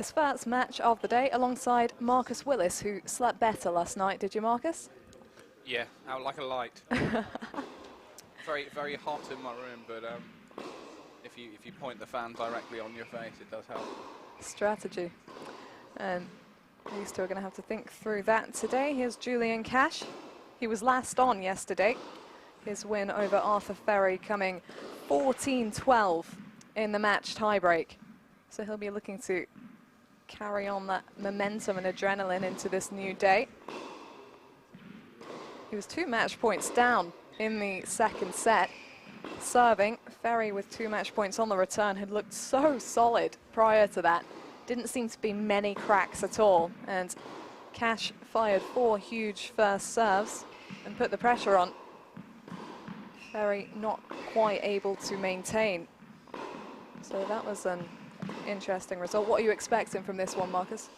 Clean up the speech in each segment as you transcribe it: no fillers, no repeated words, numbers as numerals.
His first match of the day alongside Marcus Willis, who slept better last night. Did you, Marcus? Yeah, out like a light. Very hot in my room, but if you point the fan directly on your face, it does help. Strategy. And these two are going to have to think through that today. Here's Julian Cash. He was last on yesterday. His win over Arthur Ferry coming 14-12 in the match tiebreak. So he'll be looking to carry on that momentum and adrenaline into this new day. He was 2 match points down in the second set. Serving, Ferry with 2 match points on the return had looked so solid prior to that. Didn't seem to be many cracks at all. And Cash fired 4 huge first serves and put the pressure on. Ferry not quite able to maintain. So that was an interesting result. What are you expecting from this one, Marcus?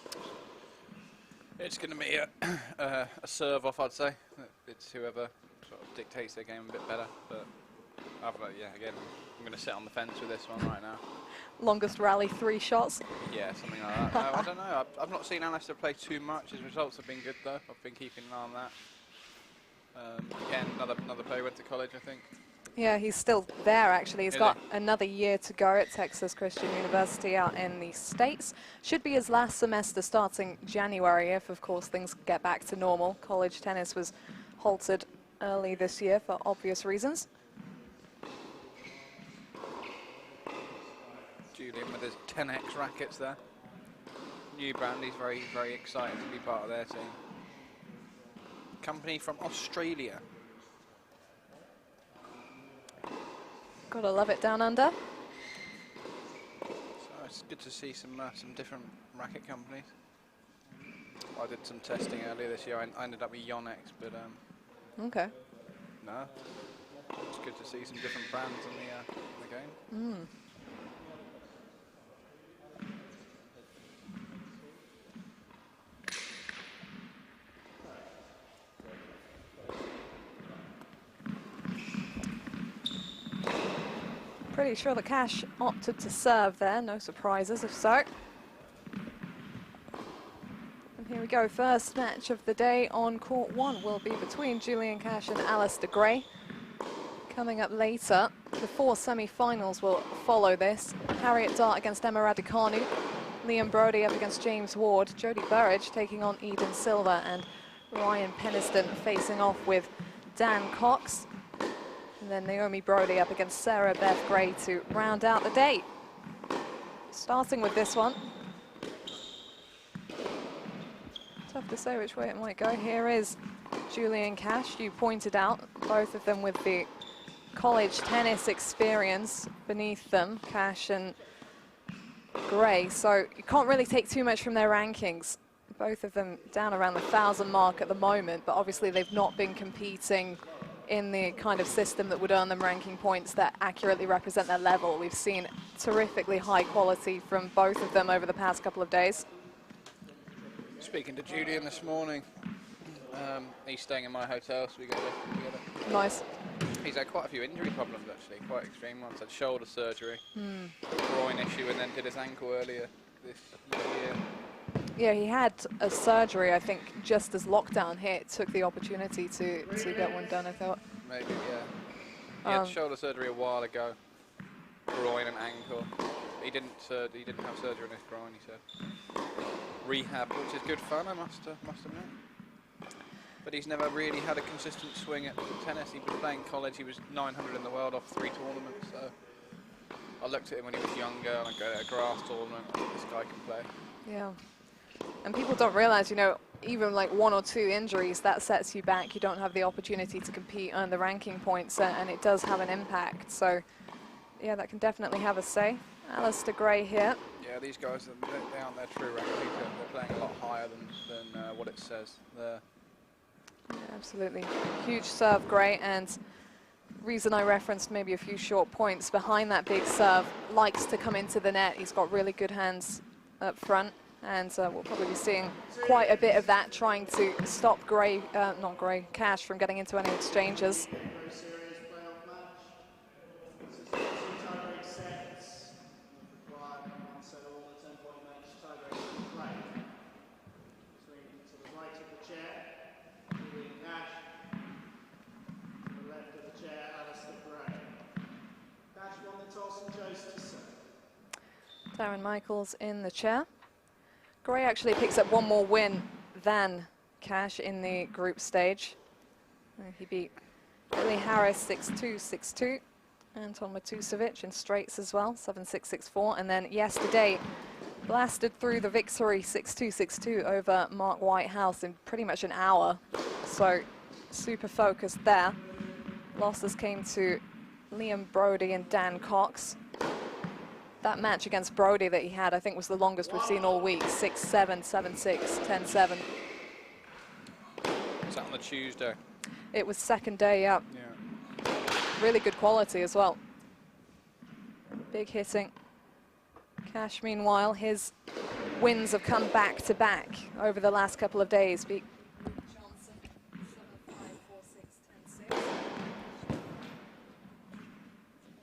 It's going to be a serve off, I'd say. It's whoever sort of dictates their game a bit better. But yeah, again, I'm going to sit on the fence with this one right now. Longest rally, 3 shots. Yeah, something like that. No, I don't know. I've not seen Alistair play too much. His results have been good though. I've been keeping an eye on that. Again, another player went to college, I think. Yeah, he's still there actually. He's got another year to go at Texas Christian University out in the States. Should be his last semester starting January if, of course, things get back to normal. College tennis was halted early this year for obvious reasons. Julian with his 10x rackets there. New brand, he's very excited to be part of their team. Company from Australia. Gotta love it down under. So it's good to see some different racket companies. I did some testing earlier this year. I ended up with Yonex, but Okay. no, it's good to see some different brands in the game. Mm. Pretty sure the Cash opted to serve there, no surprises if so. And here we go, first match of the day on court 1 will be between Julian Cash and Alistair Gray. Coming up later, the 4 semi-finals will follow this. Harriet Dart against Emma Raducanu, Liam Brody up against James Ward, Jodie Burridge taking on Eden Silva, and Ryan Peniston facing off with Dan Cox. And then Naomi Brody up against Sarah Beth Gray to round out the day. Starting with this one. Tough to say which way it might go. Here is Julian Cash. You pointed out both of them with the college tennis experience beneath them, Cash and Gray. So you can't really take too much from their rankings. Both of them down around the 1,000 mark at the moment, but obviously they've not been competing in the kind of system that would earn them ranking points that accurately represent their level. We've seen terrifically high quality from both of them over the past couple of days. Speaking to Julian this morning, he's staying in my hotel, so we go together. Nice. He's had quite a few injury problems actually, quite extreme ones. Had shoulder surgery, groin issue, and then did his ankle earlier this year. Yeah, he had a surgery, I think, just as lockdown hit, took the opportunity to get one done, I thought. Maybe, yeah. He had shoulder surgery a while ago, groin and ankle. He didn't have surgery on his groin, he said. Rehab, which is good fun, I must admit. But he's never really had a consistent swing at tennis. He was playing college, he was 900 in the world off 3 tournaments, so I looked at him when he was younger, and I go to a grass tournament, I think this guy can play. Yeah. And people don't realize, you know, even like 1 or 2 injuries, that sets you back. You don't have the opportunity to compete, earn the ranking points, and it does have an impact. So, yeah, that can definitely have a say. Alistair Gray here. Yeah, these guys, they aren't their true ranking. They're playing a lot higher than what it says there. Yeah, absolutely. Huge serve, Gray, and reason I referenced maybe a few short points behind that big serve, likes to come into the net. He's got really good hands up front. And we'll probably be seeing quite a bit of that, trying to stop Cash from getting into any exchanges. Darren Michaels in the chair. Gray actually picks up one more win than Cash in the group stage. He beat Billy Harris 6-2, 6-2. Anton Matusevic in straights as well, 7-6, 6-4. And then yesterday, blasted through the victory 6-2, 6-2 over Mark Whitehouse in pretty much an hour. So super focused there. Losses came to Liam Brody and Dan Cox. That match against Brody that he had, I think, was the longest we've seen all week. 6-7, 7-6, 10-7. Was that on the Tuesday? It was second day, yeah. Really good quality as well. Big hitting. Cash, meanwhile, his wins have come back to back over the last couple of days. Beat Johnson 7-5, 4-6, 10-6.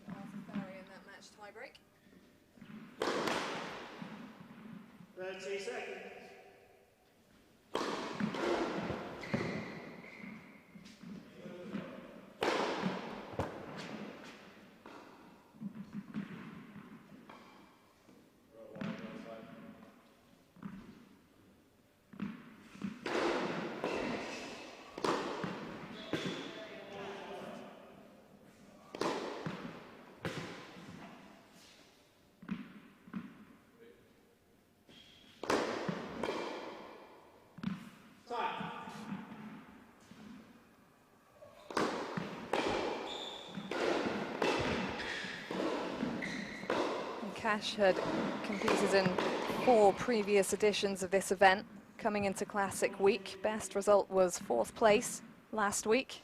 Arthur Ferry in that match tiebreak. 30 seconds. Cash had competed in 4 previous editions of this event. Coming into Classic week, best result was 4th place last week.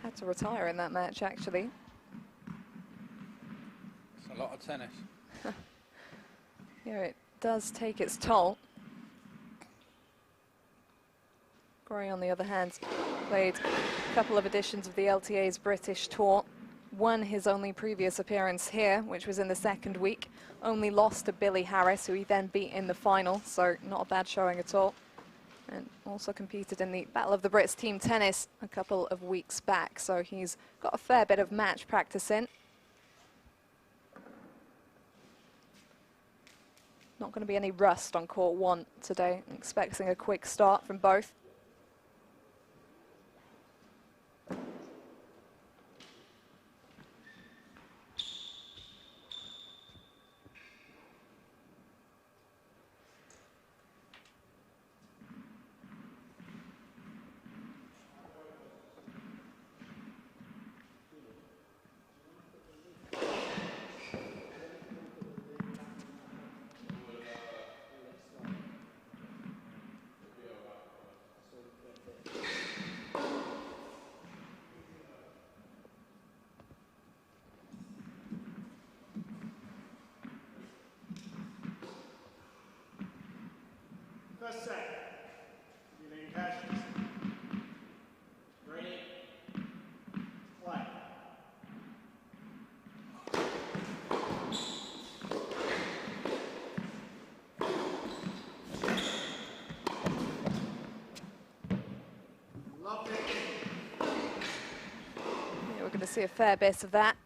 Had to retire in that match, actually. It's a lot of tennis. Yeah, it does take its toll. Gray, on the other hand, played a couple of editions of the LTA's British Tour. Won his only previous appearance here, which was in the 2nd week. Only lost to Billy Harris, who he then beat in the final, so not a bad showing at all. And also competed in the Battle of the Brits team tennis a couple of weeks back, so he's got a fair bit of match practice in. Not going to be any rust on court 1 today. I'm expecting a quick start from both. First set. Julian Cash. Ready. Play. Love it. Yeah, we're going to see a fair bit of that.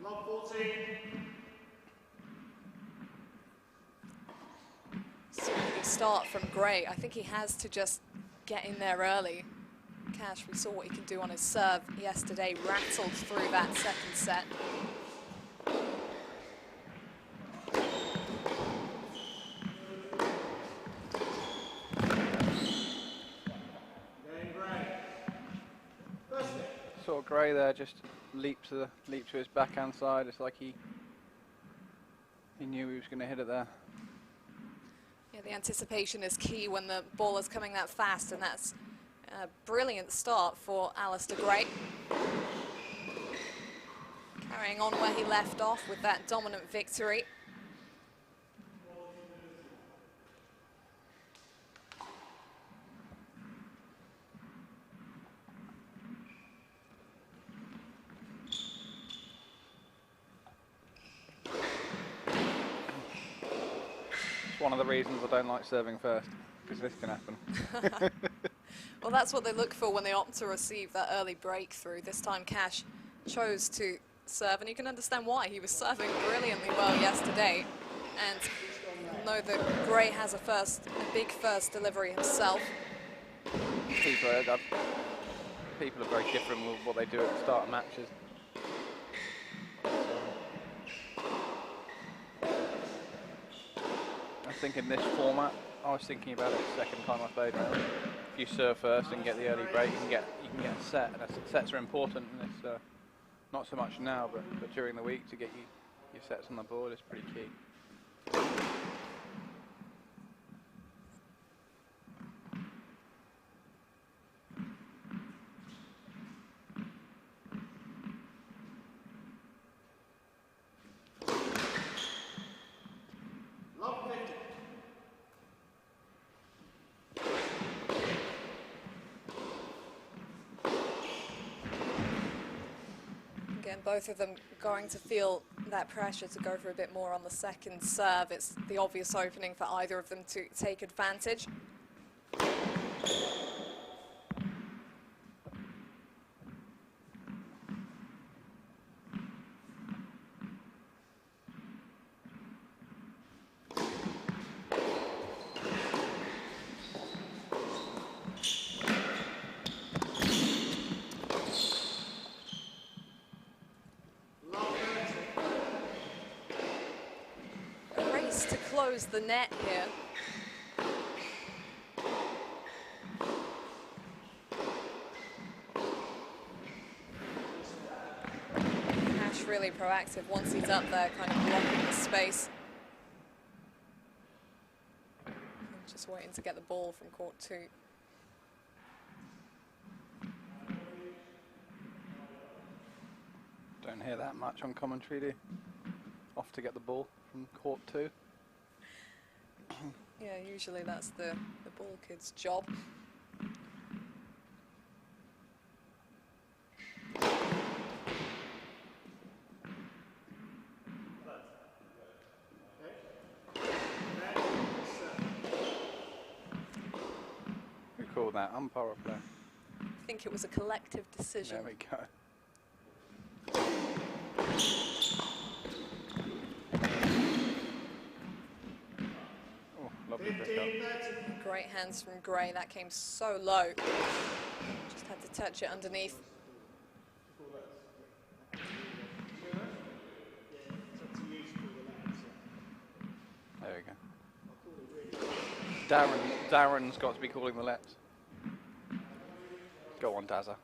Love 14. So good start from Gray. I think he has to just get in there early. Cash, we saw what he can do on his serve yesterday, rattled through that 2nd set. Gray there just leaped to his backhand side. It's like he knew he was going to hit it there. Yeah, the anticipation is key when the ball is coming that fast, and that's a brilliant start for Alistair Gray. Carrying on where he left off with that dominant victory. It's one of the reasons I don't like serving first, because this can happen. Well, that's what they look for when they opt to receive that early breakthrough. This time Cash chose to serve, and you can understand why. He was serving brilliantly well yesterday, and you'll know that Gray has a big first delivery himself. People are very different with what they do at the start of matches. I think in this format, I was thinking about it the second time I played now. If you serve first and get the early break, you can get a set, and sets are important in this. Not so much now, but during the week to get your sets on the board is pretty key. Again, both of them going to feel that pressure to go for a bit more on the second serve. It's the obvious opening for either of them to take advantage. To close the net here. Cash really proactive once he's up there, kind of blocking the space. Just waiting to get the ball from court 2. Don't hear that much on commentary, do you? Off to get the ball from court 2. Yeah, usually that's the ball kid's job. Who called that? Umpire or player? I think it was a collective decision. There we go. Great hands from Gray. That came so low. Just had to touch it underneath. There we go. Darren's got to be calling the lets. Go on, Dazza.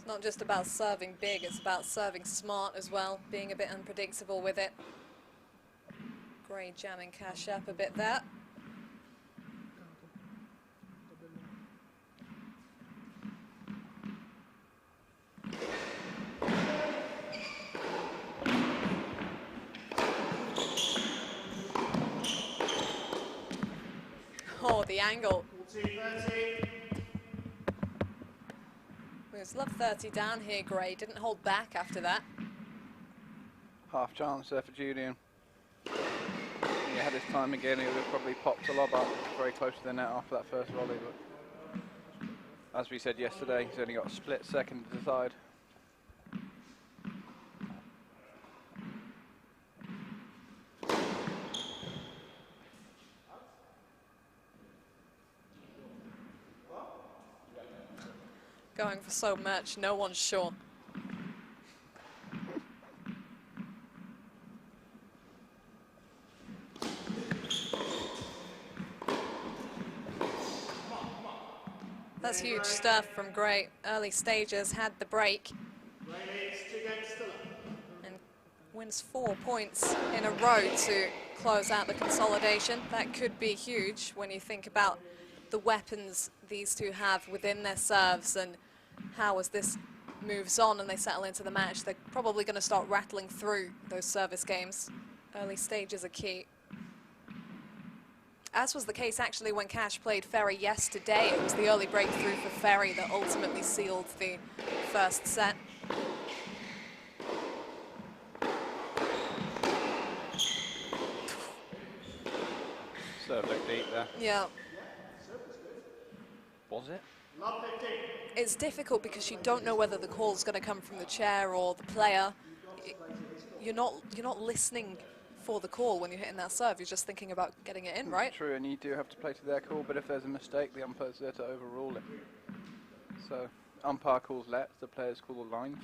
Not just about serving big, it's about serving smart as well, being a bit unpredictable with it. Gray jamming Cash up a bit there. Oh, the angle. 40-30. Love 30 down here, Gray. Didn't hold back after that. Half chance there for Julian. He had his time again, he would have probably popped a lob up very close to the net after that first volley. But as we said yesterday, he's only got a split second to decide. going for so much, no one's sure. That's huge stuff from Gray. Early stages, had the break. And wins 4 points in a row to close out the consolidation. That could be huge when you think about the weapons these two have within their serves, and how as this moves on and they settle into the match, they're probably going to start rattling through those service games. Early stages are key. As was the case actually when Cash played Ferry yesterday. It was the early breakthrough for Ferry that ultimately sealed the first set. Serve looked deep there. Yeah. Was it? It's difficult because you don't know whether the call's going to come from the chair or the player. You're not listening for the call when you're hitting that serve. You're just thinking about getting it in, right? True, and you do have to play to their call, but if there's a mistake, the umpire's there to overrule it. So, umpire calls lets, the players call the lines.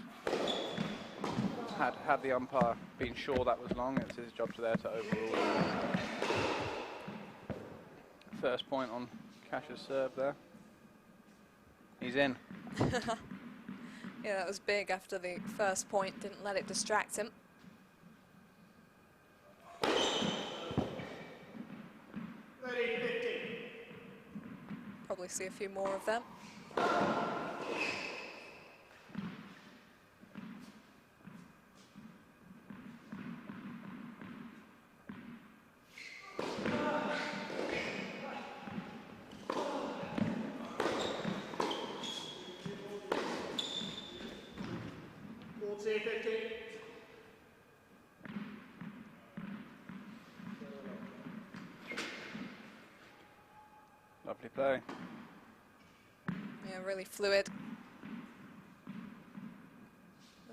Had the umpire been sure that was long, it's his job to there to overrule it. First point on Cash's serve there. He's in. Yeah, that was big after the first point. Didn't let it distract him. Probably see a few more of them. Lovely play. Yeah, really fluid.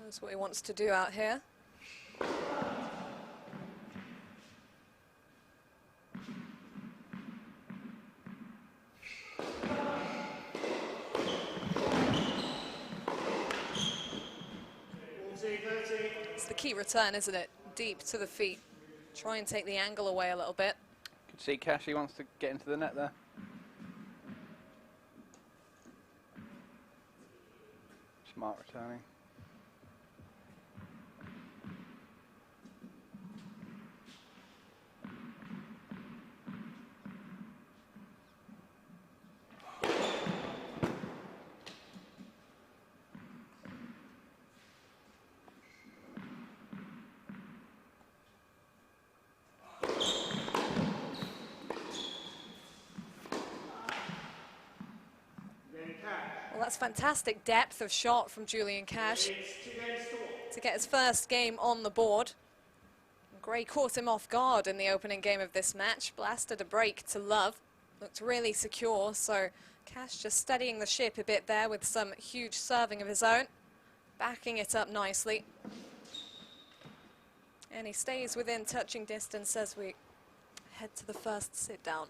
That's what he wants to do out here. It's the key return, isn't it? Deep to the feet. Try and take the angle away a little bit. Could see Cash, he wants to get into the net there. Smart returning. Well, that's fantastic depth of shot from Julian Cash to get his first game on the board. Gray caught him off guard in the opening game of this match, blasted a break to love, looked really secure, so Cash just steadying the ship a bit there with some huge serving of his own, backing it up nicely. And he stays within touching distance as we head to the first sit down.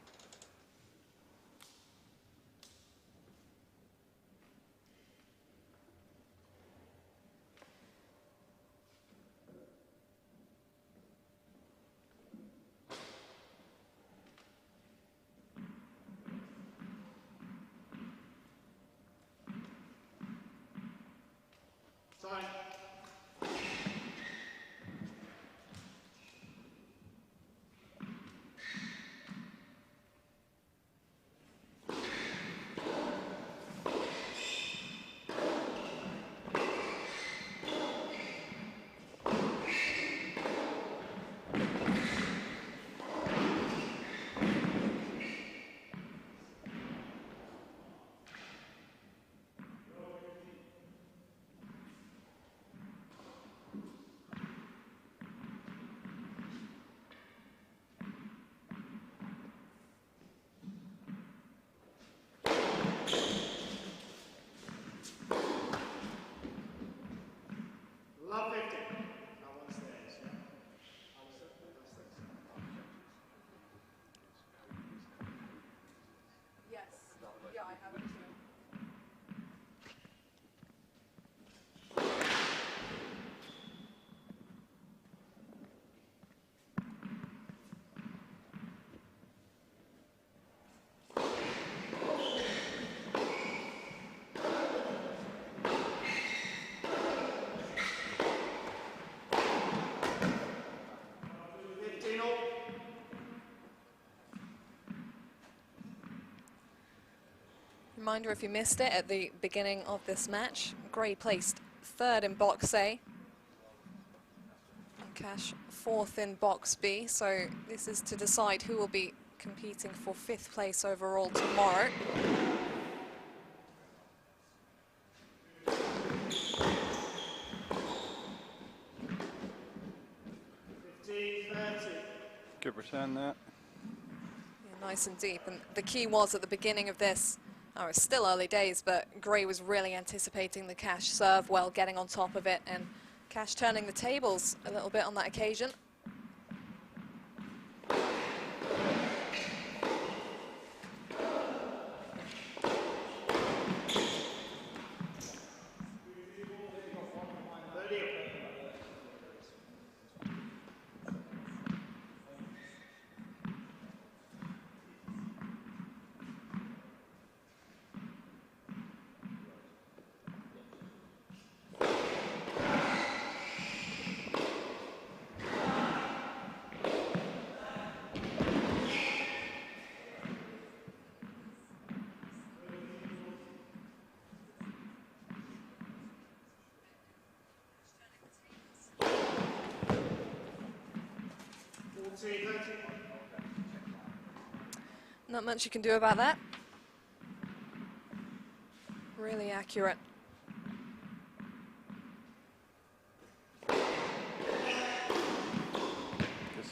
reminder, if you missed it at the beginning of this match, Gray placed 3rd in box A. And Cash 4th in box B. So this is to decide who will be competing for 5th place overall tomorrow. Good return there. Yeah, nice and deep. And the key was at the beginning of this, it's still early days, but Gray was really anticipating the Cash serve well, getting on top of it, and Cash turning the tables a little bit on that occasion. Not much you can do about that. Really accurate. Good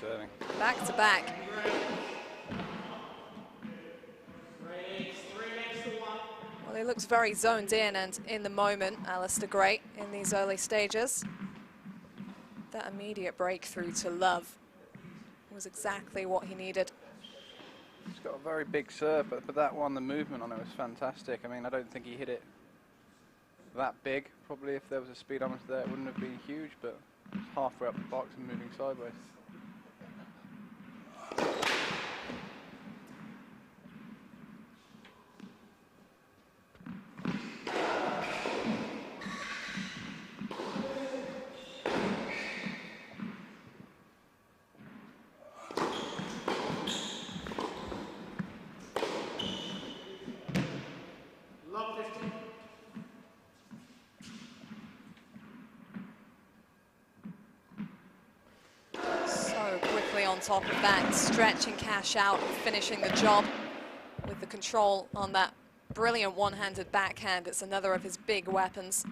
serving. Back to back. Well, he looks very zoned in and in the moment, Alistair Gray, in these early stages. That immediate breakthrough to love was exactly what he needed. He's got a very big serve, but that one, the movement on it was fantastic. I mean, I don't think he hit it that big. Probably if there was a speedometer there, it wouldn't have been huge, but it's halfway up the box and moving sideways. On top of that, stretching Cash out and finishing the job with the control on that brilliant one-handed backhand. It's another of his big weapons.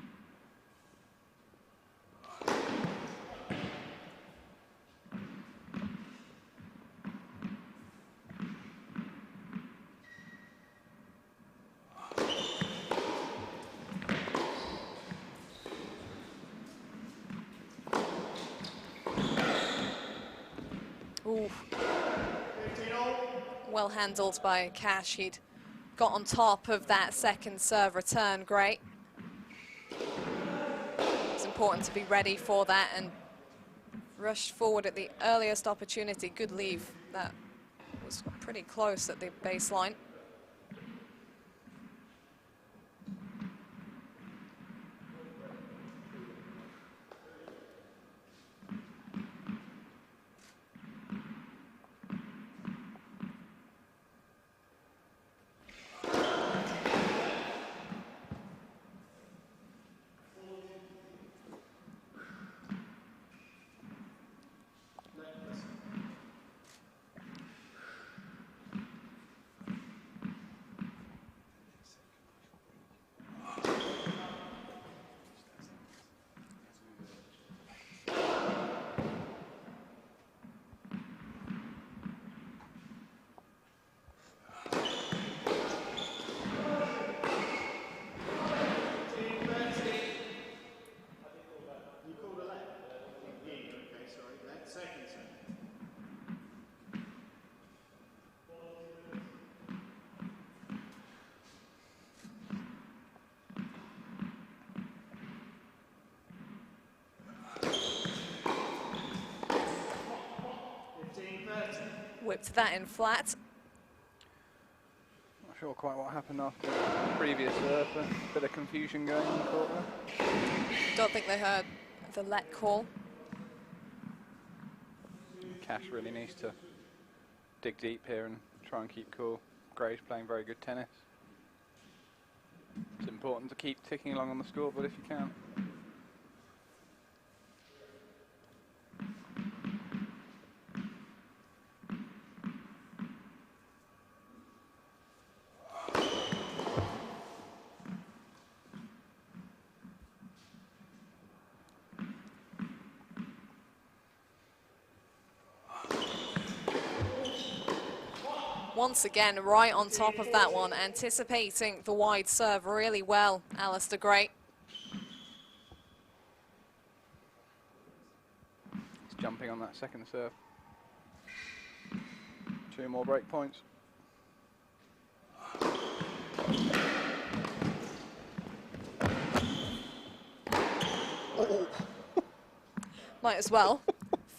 Ooh. Well handled by Cash. He'd got on top of that second serve return. Great. It's important to be ready for that and rushed forward at the earliest opportunity. Good leave. That was pretty close at the baseline. Whipped that in flat. Not sure quite what happened after the previous serve, but a bit of confusion going in the court there. Don't think they heard the let call. Cash really needs to dig deep here and try and keep cool. Gray's playing very good tennis. important to keep ticking along on the scoreboard if you can. Once again, right on top of that one, anticipating the wide serve really well, Alistair Gray. He's jumping on that second serve. 2 more break points. Might as well.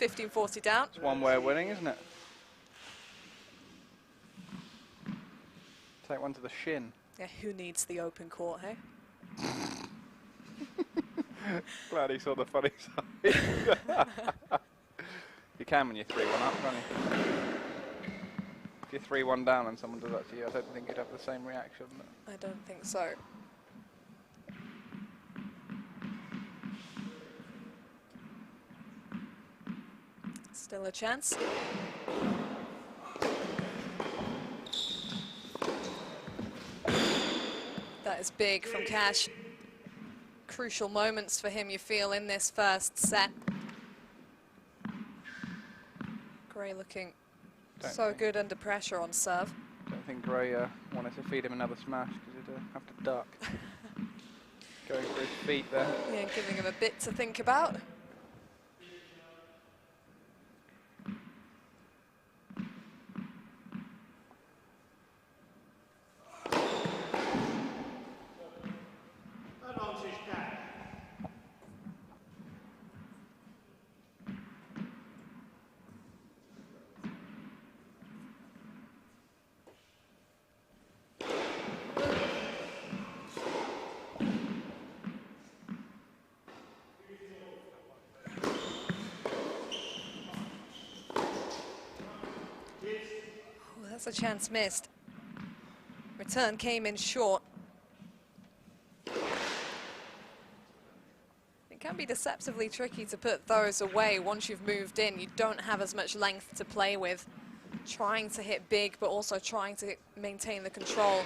15-40 down. It's one way of winning, isn't it? Take one to the shin. Yeah, who needs the open court, hey? Glad he saw the funny side. You can when you're 3-1 up, can't you? If you're 3-1 down and someone does that to you, I don't think you'd have the same reaction. I don't think so. Still a chance. That is big from Cash. Crucial moments for him, you feel, in this first set. Gray looking so good under pressure on serve. Don't think Gray wanted to feed him another smash because he'd have to duck. Going for his feet there. Yeah, giving him a bit to think about. Advantage Cash. Oh, that's a chance missed. Return came in short. It can be deceptively tricky to put those away once you've moved in. You don't have as much length to play with. Trying to hit big, but also trying to maintain the control.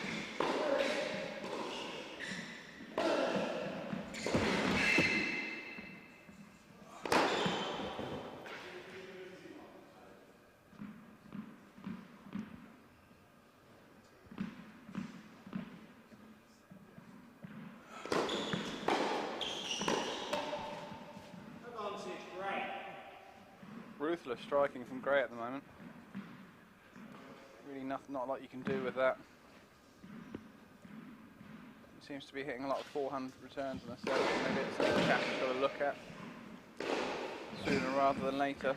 Advantage Gray. Ruthless striking from Gray at the moment. Really not a lot you can do with that. He seems to be hitting a lot of forehand returns in the set. Maybe it's something Cash has got to look at sooner rather than later.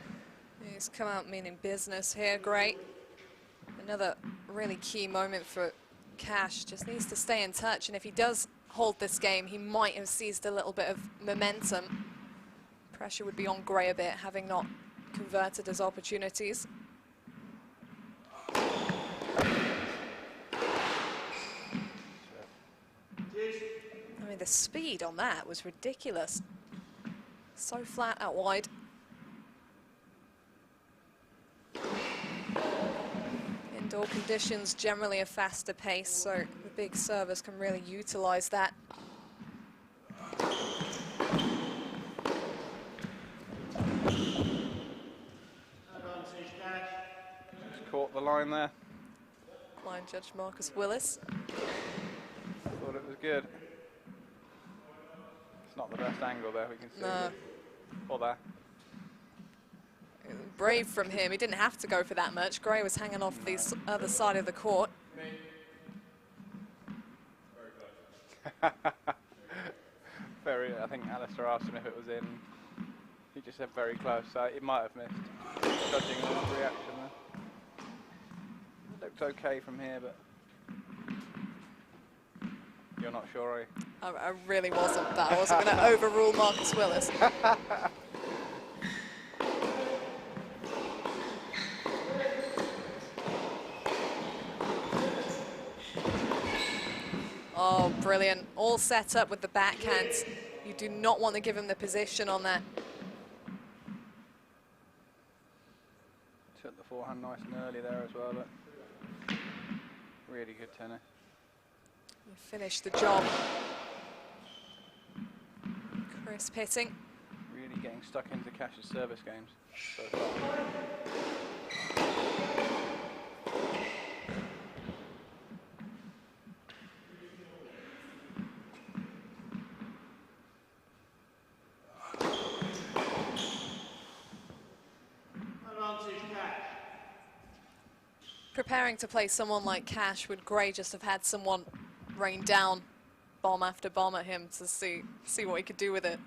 He's come out meaning business here, Gray. Another really key moment for Cash. Just needs to stay in touch, and if he does hold this game, he might have seized a little bit of momentum. Pressure would be on Gray a bit, having not converted his opportunities. I mean, the speed on that was ridiculous. So flat out wide. Indoor conditions generally a faster pace, so the big servers can really utilize that. Advantage Cash. Just caught the line there. Line judge Marcus Willis. Thought it was good. It's not the best angle there, we can see. No. Or there. Brave from him. He didn't have to go for that much. Gray was hanging off the other side of the court. Very, I think Alistair asked him if it was in. He just said very close, so it might have missed. Judging on his reaction there. It looked okay from here, but you're not sure, are you? I really wasn't, but I wasn't going to overrule Marcus Willis. Oh, brilliant. All set up with the backhand. You do not want to give him the position on that. Took the forehand nice and early there as well. Look. Really good tennis. You finish the job. Chris Pitting. Really getting stuck into Cash's service games so far. Advantage Cash. Preparing to play someone like Cash, would Gray just have had someone rain down bomb after bomb at him to see what he could do with it?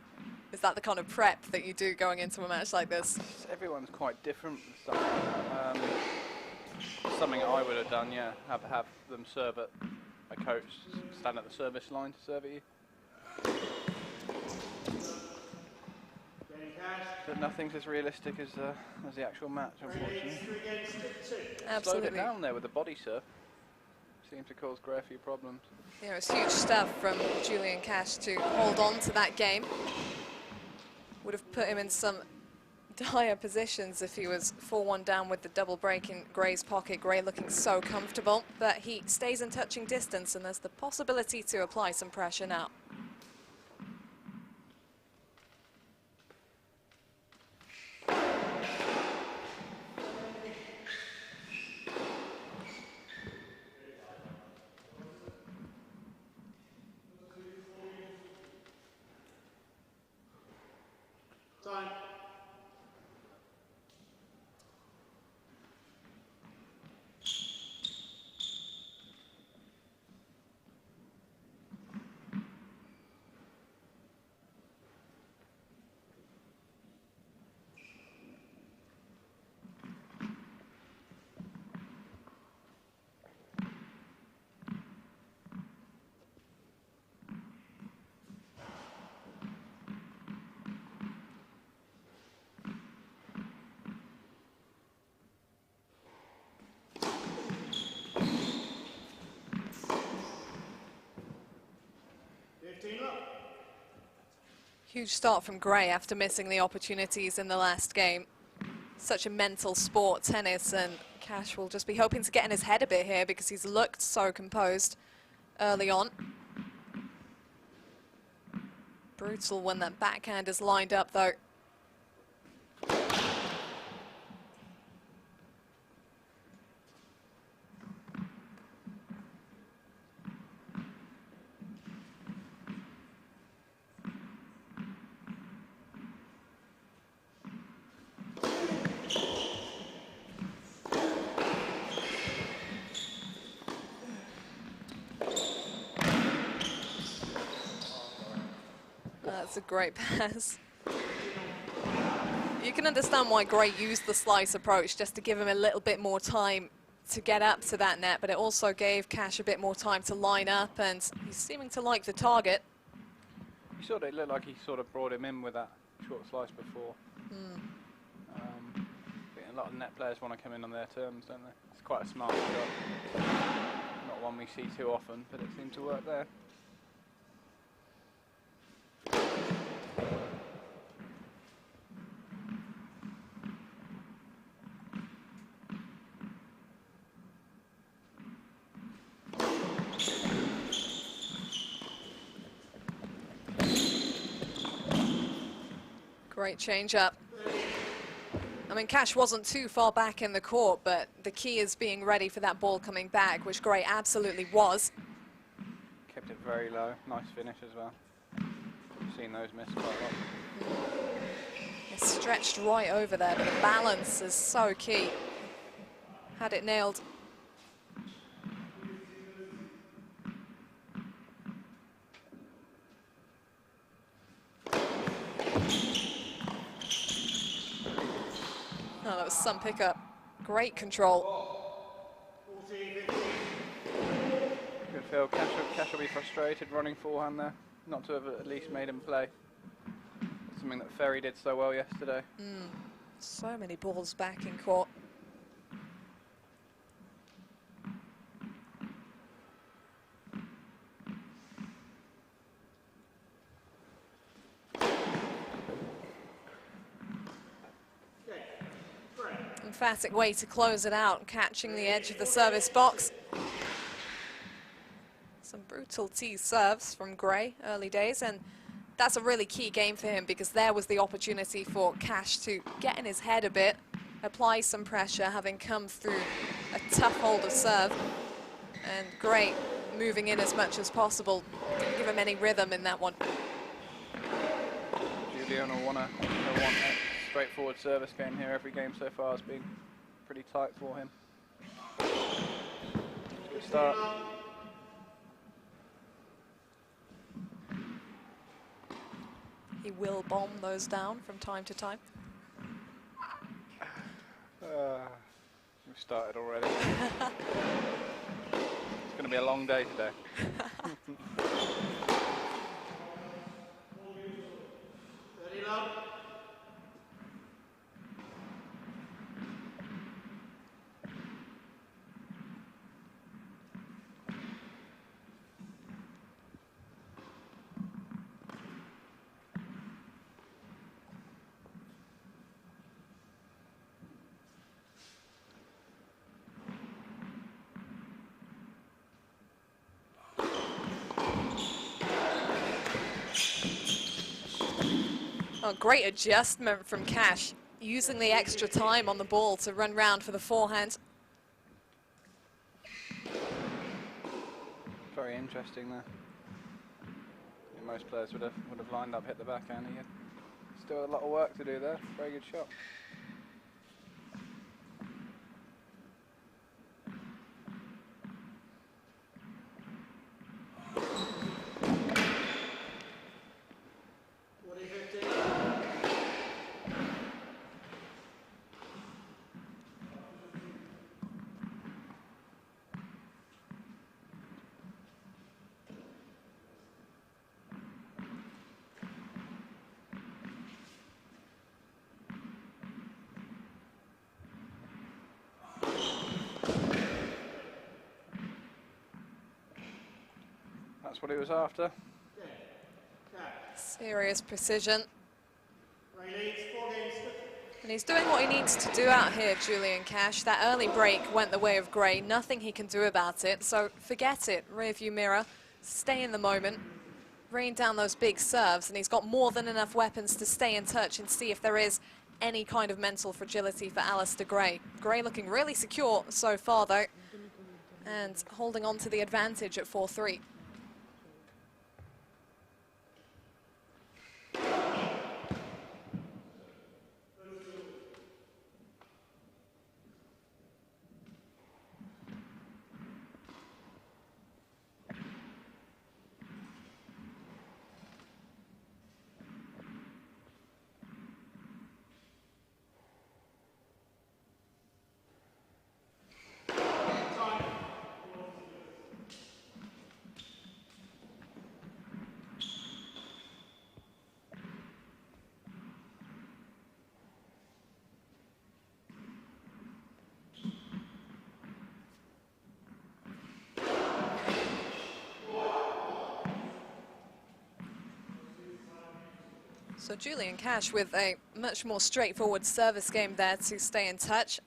Is that the kind of prep that you do going into a match like this? Everyone's quite different. Something I would have done, yeah, have them serve at a coach, stand at the service line to serve at you. But nothing's as realistic as the actual match, unfortunately. Absolutely. Slowed it down there with the body serve. Seemed to cause Gray a few problems. You know, it's huge stuff from Julian Cash to hold on to that game. Would have put him in some dire positions if he was 4-1 down with the double break in Gray's pocket. Gray looking so comfortable, but he stays in touching distance, and there's the possibility to apply some pressure now. Time. Huge start from Gray after missing the opportunities in the last game. Such a mental sport, tennis, and Cash will just be hoping to get in his head a bit here because he's looked so composed early on. Brutal when that backhand is lined up, though. That's a great pass. You can understand why Gray used the slice approach, just to give him a little bit more time to get up to that net, but it also gave Cash a bit more time to line up, and he's seeming to like the target. It looked like he sort of brought him in with that short slice before. I think a lot of net players want to come in on their terms, don't they? It's quite a smart shot. Not one we see too often, but it seemed to work there. Great change up. I mean, Cash wasn't too far back in the court, but the key is being ready for that ball coming back, which Gray absolutely was. Kept it very low. Nice finish as well. I've seen those miss quite a lot. It's stretched right over there, but the balance is so key. Had it nailed. Oh, that was some pickup. Great control. Good feel. Cash will be frustrated running forehand there. Not to have at least made him play. Something that Ferry did so well yesterday. So many balls back in court. emphatic way to close it out, catching the edge of the service box. Some brutal tee serves from Gray early days, and that's a really key game for him because there was the opportunity for Cash to get in his head a bit, apply some pressure, having come through a tough hold of serve. And Gray moving in as much as possible, didn't give him any rhythm in that one. Julian will want a straightforward service game here. Every game so far has been pretty tight for him. Good start. He will bomb those down from time to time. We've started already. It's going to be a long day today. Oh, great adjustment from Cash, using the extra time on the ball to run round for the forehand. Very interesting there. Most players would have lined up, hit the backhand. He had still a lot of work to do there. Very good shot. That's what he was after. Serious precision. Leads 4 games. And he's doing what he needs to do out here, Julian Cash. That early break went the way of Gray. Nothing he can do about it, so forget it. Rearview mirror, stay in the moment, rain down those big serves, and he's got more than enough weapons to stay in touch and see if there is any kind of mental fragility for Alistair Gray. Gray looking really secure so far, though, and holding on to the advantage at 4-3. So Julian Cash with a much more straightforward service game there to stay in touch.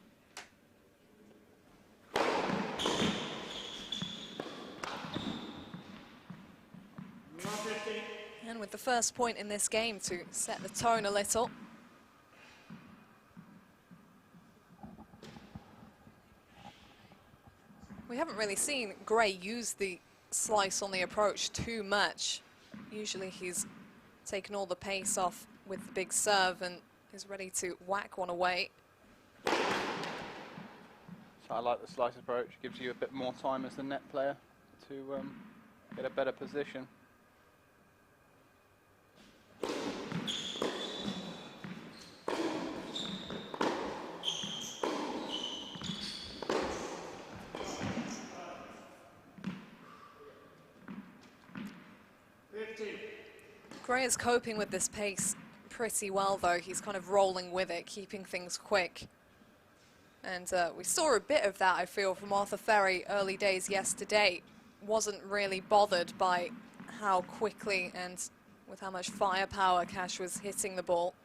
And with the first point in this game to set the tone a little. We haven't really seen Gray use the slice on the approach too much. Usually he's taken all the pace off with the big serve and is ready to whack one away. So I like the slice approach. Gives you a bit more time as the net player to get a better position. Gray is coping with this pace pretty well, though. He's kind of rolling with it, keeping things quick. And we saw a bit of that, I feel, from Arthur Ferry early days yesterday. Wasn't really bothered by how quickly and with how much firepower Cash was hitting the ball.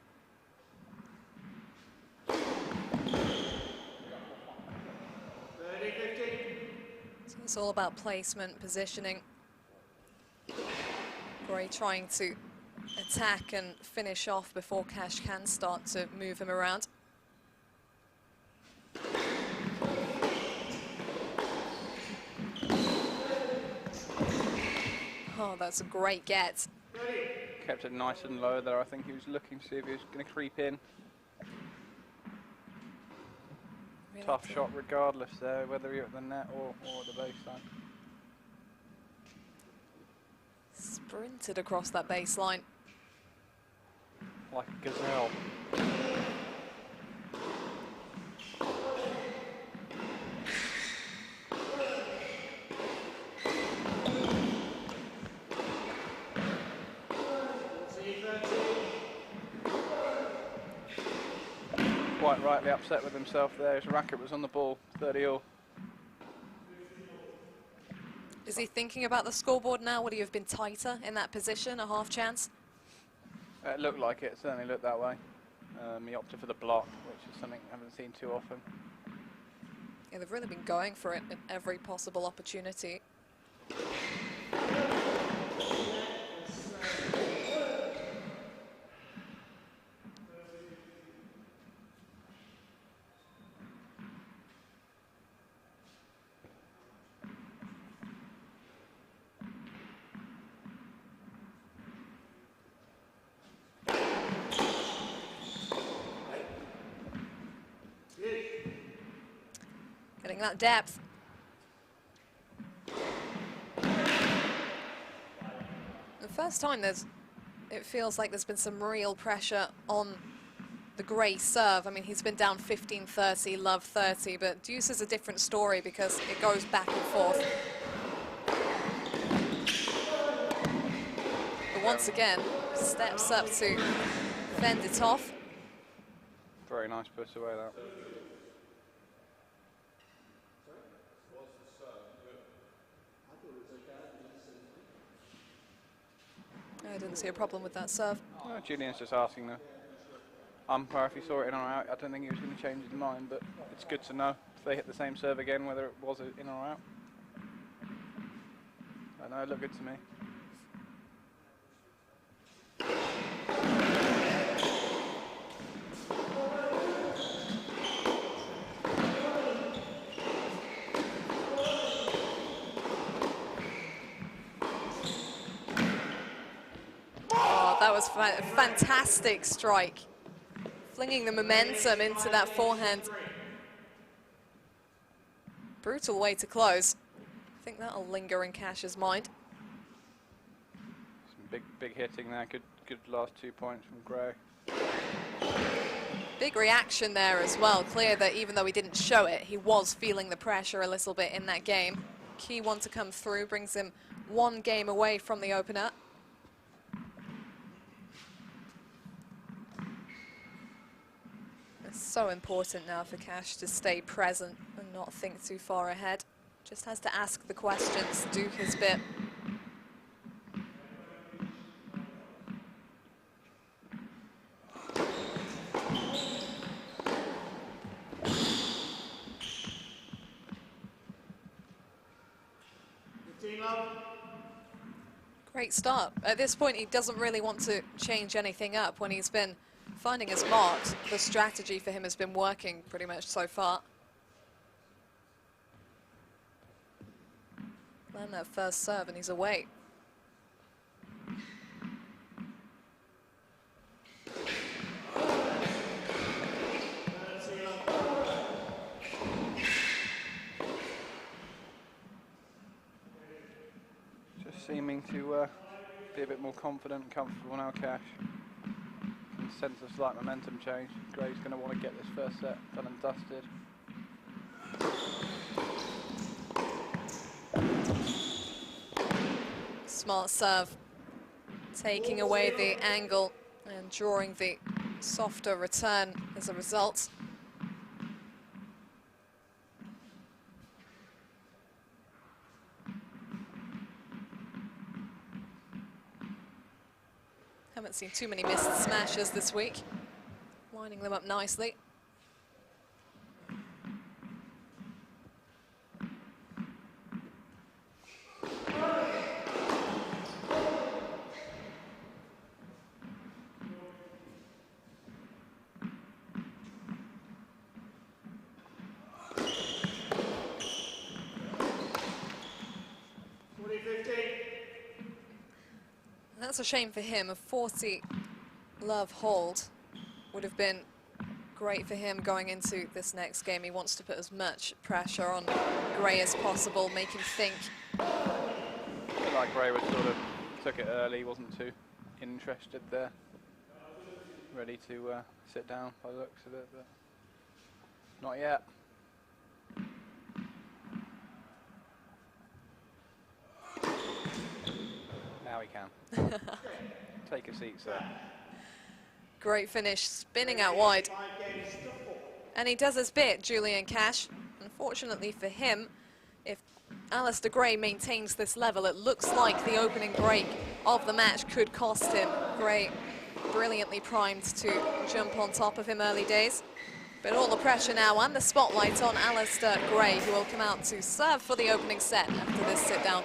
It's all about placement, positioning. Gray trying to attack and finish off before Cash can start to move him around. Oh, that's a great get. Kept it nice and low there. I think he was looking to see if he was going to creep in. Really Tough shot regardless there, whether you're at the net or at the baseline. Sprinted across that baseline. Like a gazelle. Quite rightly upset with himself there. His racket was on the ball, 30-all. Is he thinking about the scoreboard now? Would he have been tighter in that position, a half chance? It looked like it, certainly looked that way. He opted for the block, which is something I haven't seen too often. Yeah, they've really been going for it in every possible opportunity. Getting that depth. The first time it feels like there's been some real pressure on the Gray serve. I mean, he's been down 15-30, love 30, but Deuce is a different story because it goes back and forth. But once again, steps up to fend it off. Very nice push away that. I didn't see a problem with that serve. Well, Julian's just asking the umpire if he saw it in or out. I don't think he was going to change his mind, but it's good to know if they hit the same serve again, whether it was in or out. I know, it looked good to me. That was a fantastic strike, flinging the momentum into that forehand. Brutal way to close. I think that'll linger in Cash's mind. Some big hitting there. Good last 2 points from Gray. Big reaction there as well. Clear that even though he didn't show it, he was feeling the pressure a little bit in that game. Key one to come through, brings him one game away from the opener. So important now for Cash to stay present and not think too far ahead. Just has to ask the questions, do his bit. Great start. At this point, he doesn't really want to change anything up when he's been finding his marks. The strategy for him has been working pretty much so far. Land that first serve and he's away. Just seeming to be a bit more confident and comfortable now, Cash. Sense of slight momentum change. Gray's going to want to get this first set done and dusted. Smart serve, taking away the angle and drawing the softer return as a result. Haven't seen too many missed smashes this week. Lining them up nicely. That's a shame for him. A 40 love hold would have been great for him going into this next game. He wants to put as much pressure on Gray as possible, make him think. I feel like Gray was sort of took it early, wasn't too interested there. Ready to sit down by the looks of it, but not yet. Now he can. Take a seat, sir. Great finish, spinning out wide. And he does his bit, Julian Cash. Unfortunately for him, if Alistair Gray maintains this level, it looks like the opening break of the match could cost him. Gray brilliantly primed to jump on top of him early days. But all the pressure now and the spotlight on Alistair Gray, who will come out to serve for the opening set after this sit down.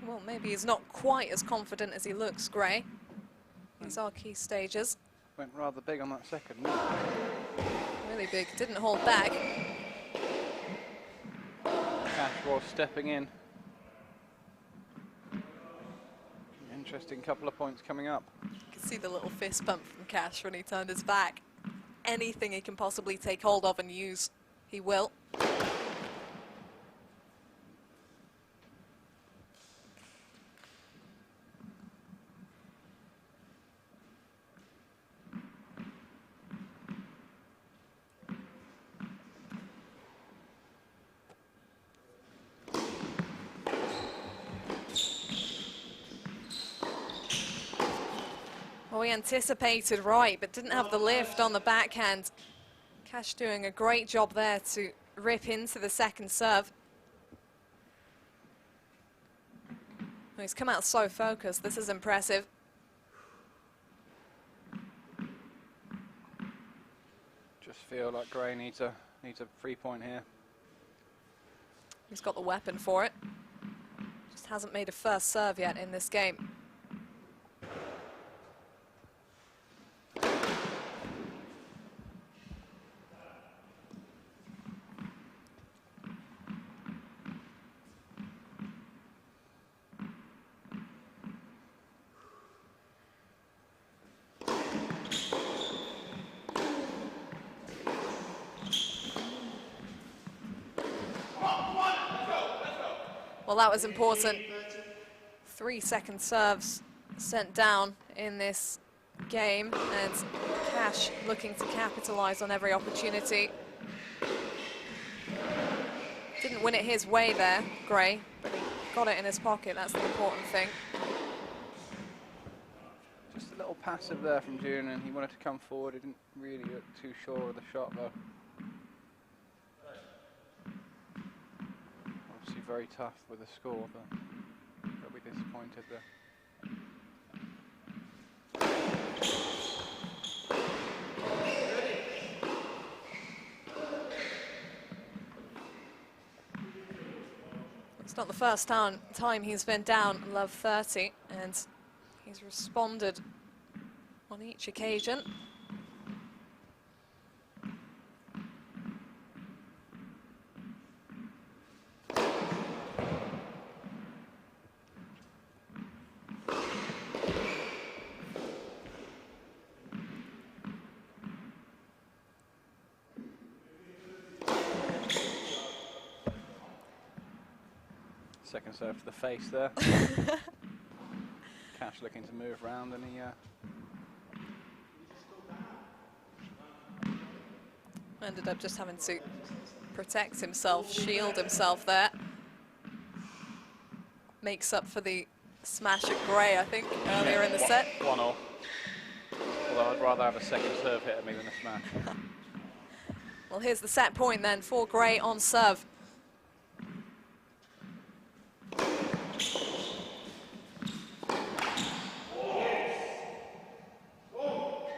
Well, maybe he's not quite as confident as he looks, Gray. These are key stages. Went rather big on that second. Really big, didn't hold back. Cash was stepping in. Interesting couple of points coming up. You can see the little fist bump from Cash when he turned his back. Anything he can possibly take hold of and use, he will. Well, we anticipated right, but didn't have the lift on the backhand. Cash doing a great job there to rip into the second serve. Well, he's come out so focused. This is impressive. Just feel like Gray needs a 3-point here. He's got the weapon for it. Just hasn't made a first serve yet in this game. Well, that was important. 3-second serves sent down in this game, and Cash looking to capitalize on every opportunity. Didn't win it his way there, Gray, but he got it in his pocket. That's the important thing. Just a little passive there from Julian. He wanted to come forward. He didn't really look too sure of the shot, though. Obviously very tough with the score, but he'll be disappointed there. It's not the first time he's been down love 30, and he's responded on each occasion. second serve to the face there. Cash looking to move around, and he ended up just having to protect himself, shield himself there. Makes up for the smash at Gray, I think, earlier in the set. 1-1. Although I'd rather have a second serve hit at me than a smash. Well, here's the set point then for Gray on serve.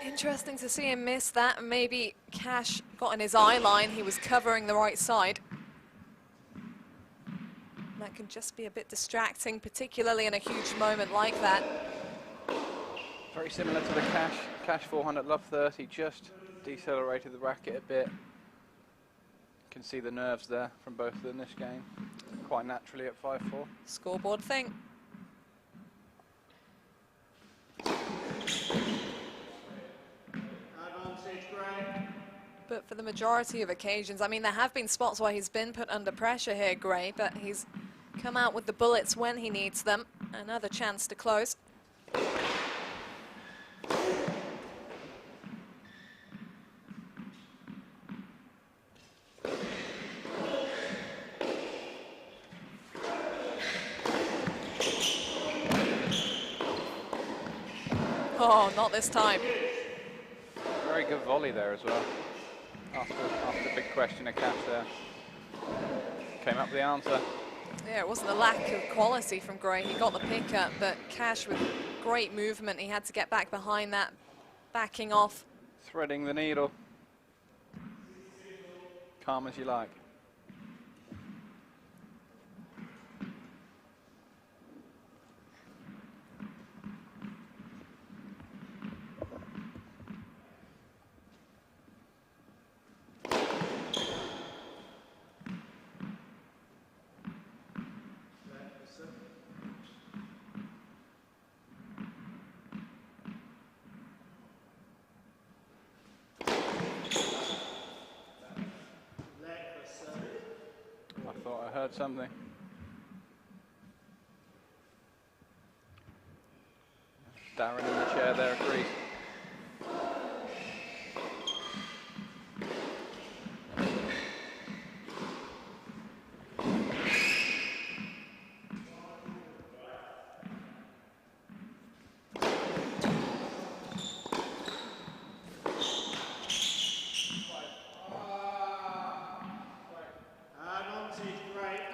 Interesting to see him miss that, and maybe Cash got in his eye line. He was covering the right side. That can just be a bit distracting, particularly in a huge moment like that. Very similar to the Cash. Cash forehand at love 30, just decelerated the racket a bit. You can see the nerves there from both of them this game, quite naturally at 5-4. Scoreboard thing. Advantage Gray. But for the majority of occasions, I mean, there have been spots where he's been put under pressure here, Gray, but he's come out with the bullets when he needs them. Another chance to close. Oh, not this time. Very good volley there as well. After the big question of Cash there. Came up with the answer. Yeah, it wasn't a lack of quality from Gray. He got the pickup, but Cash with great movement. He had to get back behind that, backing off. Threading the needle. Calm as you like. I thought I heard something. Darren in the chair there agrees.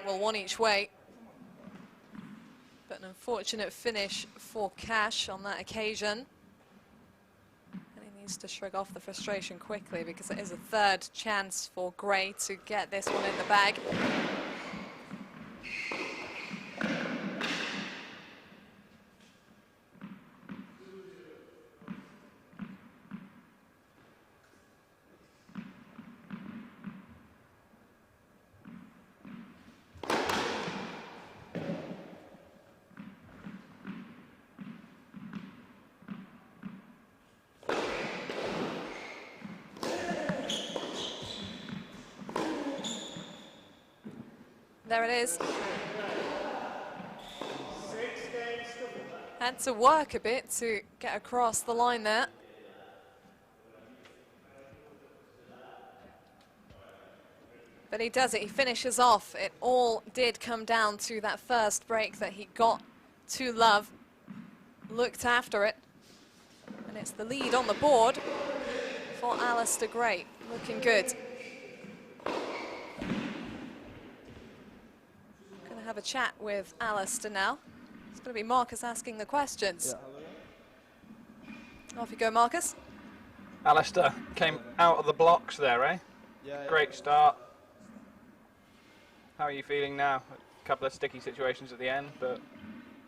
Well, one each way. But an unfortunate finish for Cash on that occasion. And he needs to shrug off the frustration quickly, because it is a third chance for Gray to get this one in the bag. There it is. Had to work a bit to get across the line there. But he does it, he finishes off. It all did come down to that first break that he got to love, looked after it. And it's the lead on the board for Alistair Gray, looking good. Have a chat with Alistair now. It's going to be Marcus asking the questions. Off you go, Marcus. Alistair came out of the blocks there, eh? Yeah. Great start. How are you feeling now? A couple of sticky situations at the end, but...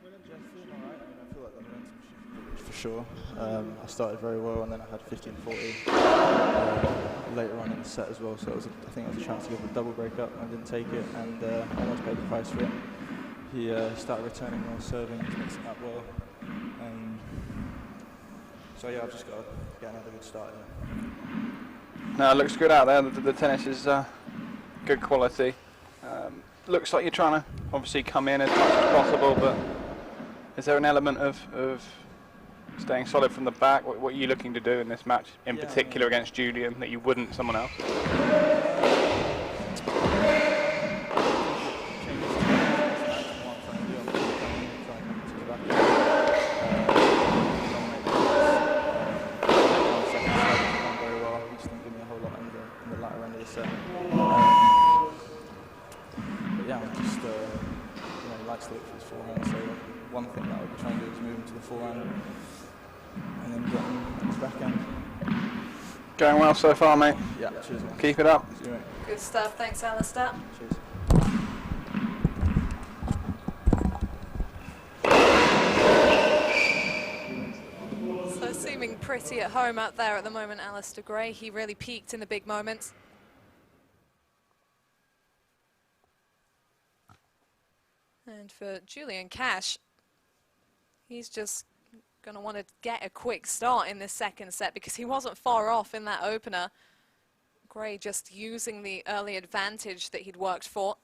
Yeah, feeling all right. I feel like the momentum shifted for sure. I started very well, and then I had 15-40 later on in the set as well. So I think it was a chance to give a double break up. I didn't take it, and I almost paid the price for it. He started returning more serving, he's mixing up well. So yeah, I've just got to get another good start here. No, it looks good out there. The tennis is good quality. looks like you're trying to obviously come in as much as possible, but is there an element of staying solid from the back? What are you looking to do in this match, in particular against Julian, that you wouldn't someone else? One thing that I would try and do is move him to the forehand and then get him on his backhand. Going well so far, mate. Yeah, cheers. Man. Keep it up. Good stuff, thanks Alistair. Cheers. So seeming pretty at home out there at the moment, Alistair Gray. He really peaked in the big moments. And for Julian Cash, he's just going to want to get a quick start in this second set because he wasn't far off in that opener. Gray just using the early advantage that he'd worked for.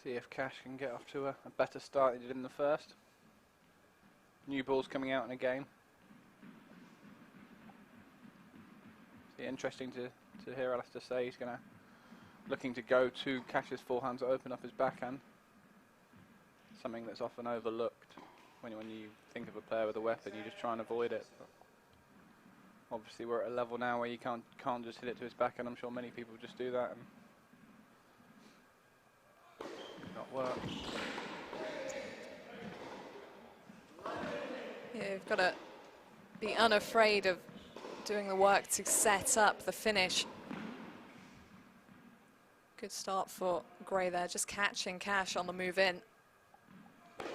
See if Cash can get off to a better start than he did in the first. New balls coming out in a game. See, interesting to hear Alistair say he's looking to go to Cash's forehand to open up his backhand. Something that's often overlooked when you think of a player with a weapon, you just try and avoid it. But obviously we're at a level now where you can't just hit it to his backhand. I'm sure many people just do that and not work. Yeah, you've got to be unafraid of doing the work to set up the finish. Good start for Gray there, just catching Cash on the move in. And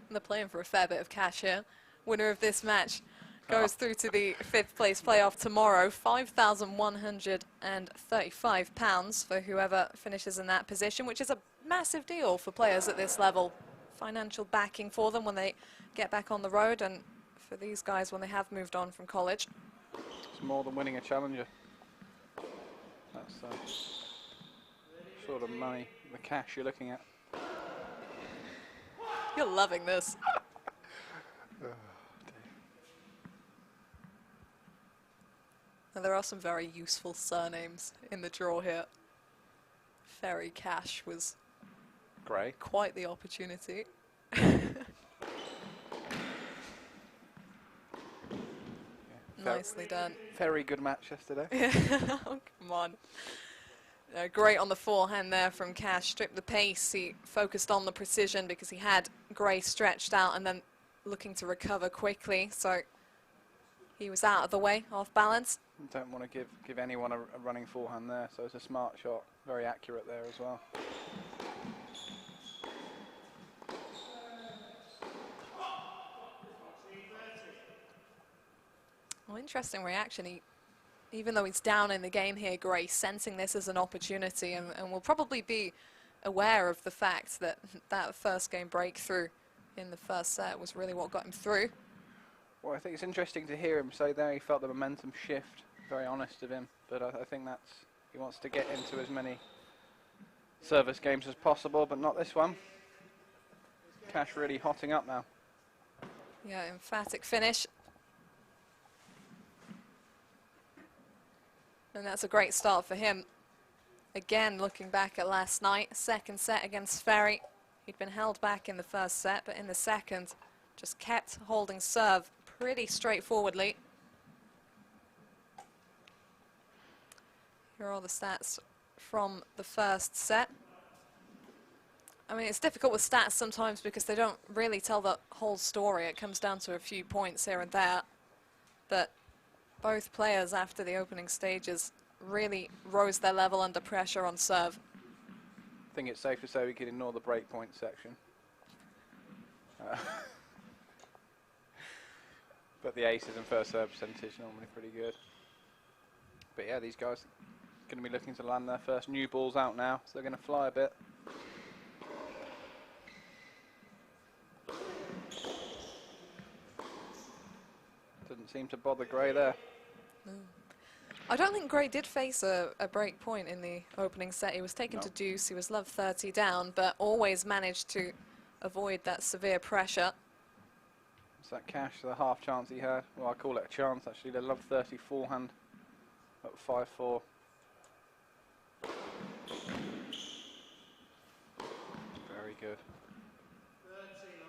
they're playing for a fair bit of cash here. Winner of this match goes through to the 5th place playoff tomorrow. £5,135 for whoever finishes in that position, which is a massive deal for players at this level. Financial backing for them when they get back on the road, and for these guys when they have moved on from college. It's more than winning a challenger. That's sort of money, the cash you're looking at. You're loving this. Now, there are some very useful surnames in the draw here. Ferry Cash was Gray. Quite the opportunity. Nicely done. Very good match yesterday. Oh, come on. Great on the forehand there from Cash. Stripped the pace. He focused on the precision because he had Gray stretched out and then looking to recover quickly. So he was out of the way, off balance. Don't want to give anyone a running forehand there, so it's a smart shot. Very accurate there as well. Well, interesting reaction. Even though he's down in the game here, Gray sensing this as an opportunity and will probably be aware of the fact that that first game breakthrough in the first set was really what got him through. Well, I think it's interesting to hear him say there he felt the momentum shift. Very honest of him, but I think he wants to get into as many service games as possible, but not this one. Cash really hotting up now. Yeah, emphatic finish. And that's a great start for him. Again, looking back at last night, second set against Ferry. He'd been held back in the first set, but in the second, just kept holding serve pretty straightforwardly. Here are all the stats from the first set. I mean, it's difficult with stats sometimes because they don't really tell the whole story. It comes down to a few points here and there. But both players after the opening stages really rose their level under pressure on serve. I think it's safe to say we can ignore the breakpoint section. But the aces and first serve percentage normally pretty good. But yeah, these guys are going to be looking to land their first new balls out now, so they're going to fly a bit. Didn't seem to bother Gray there. No. I don't think Gray did face a break point in the opening set. He was taken to deuce, he was love 30 down, but always managed to avoid that severe pressure. It's that cash, the half chance he had. Well, I call it a chance actually. The love 30 forehand at 5-4. Very good.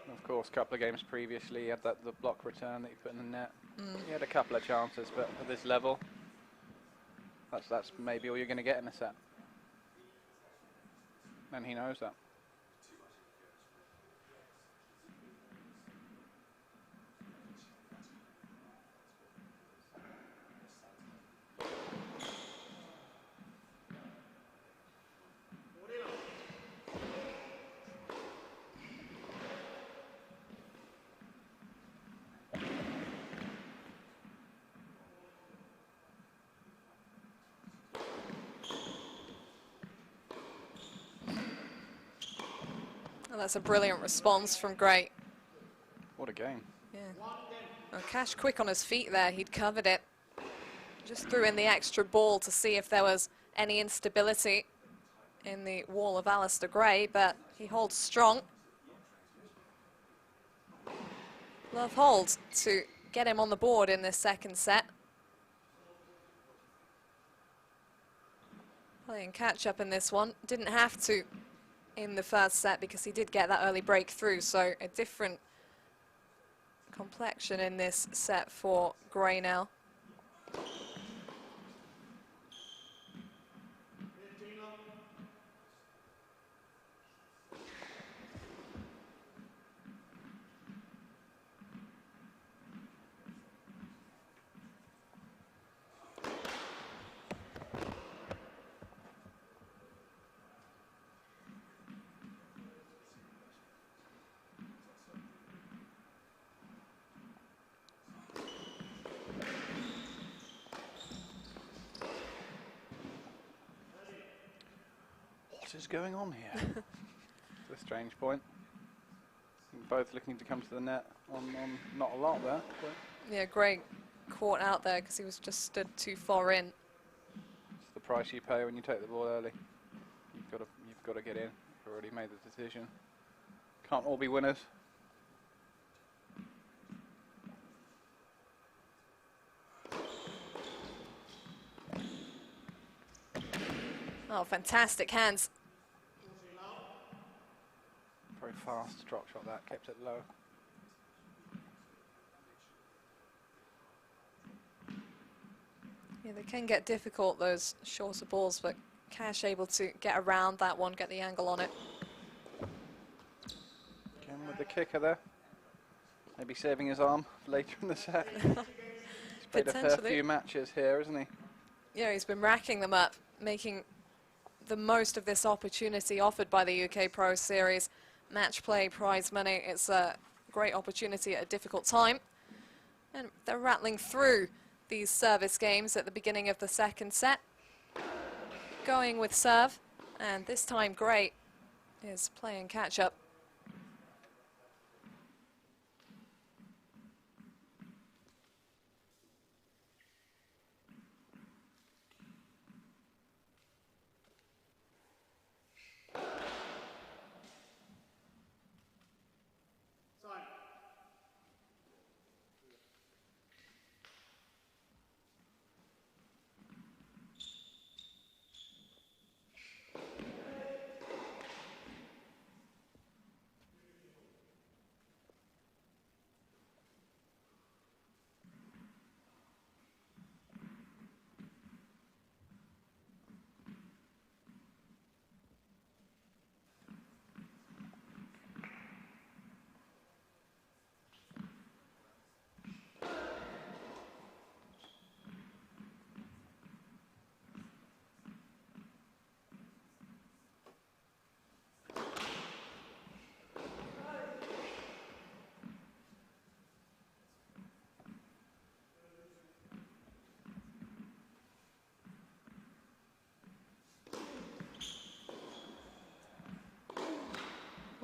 And of course, a couple of games previously, he had the block return that he put in the net. He had a couple of chances, but at this level, that's maybe all you're going to get in a set. And he knows that. And that's a brilliant response from Gray. What a game. Yeah. Well, Cash quick on his feet there. He'd covered it. Just threw in the extra ball to see if there was any instability in the wall of Alistair Gray, but he holds strong. Love holds to get him on the board in this second set. Playing catch up in this one. Didn't have to in the first set because he did get that early breakthrough, so a different complexion in this set for Gray now. What is going on here? It's a strange point. Both looking to come to the net on not a lot there. But Yeah, Gray caught out there because he was just stood too far in. it's the price you pay when you take the ball early. You've got to get in. You've already made the decision. Can't all be winners. Oh, fantastic hands. Very fast drop shot that, kept it low. Yeah, they can get difficult, those shorter balls, but Cash able to get around that one, get the angle on it. Again with the kicker there. Maybe saving his arm for later in the set. He's played a fair Potentially. few matches here, isn't he? Yeah, he's been racking them up, making the most of this opportunity offered by the UK Pro Series. Match play, prize money. It's a great opportunity at a difficult time. And they're rattling through these service games at the beginning of the second set. Going with serve, and this time Gray is playing catch-up.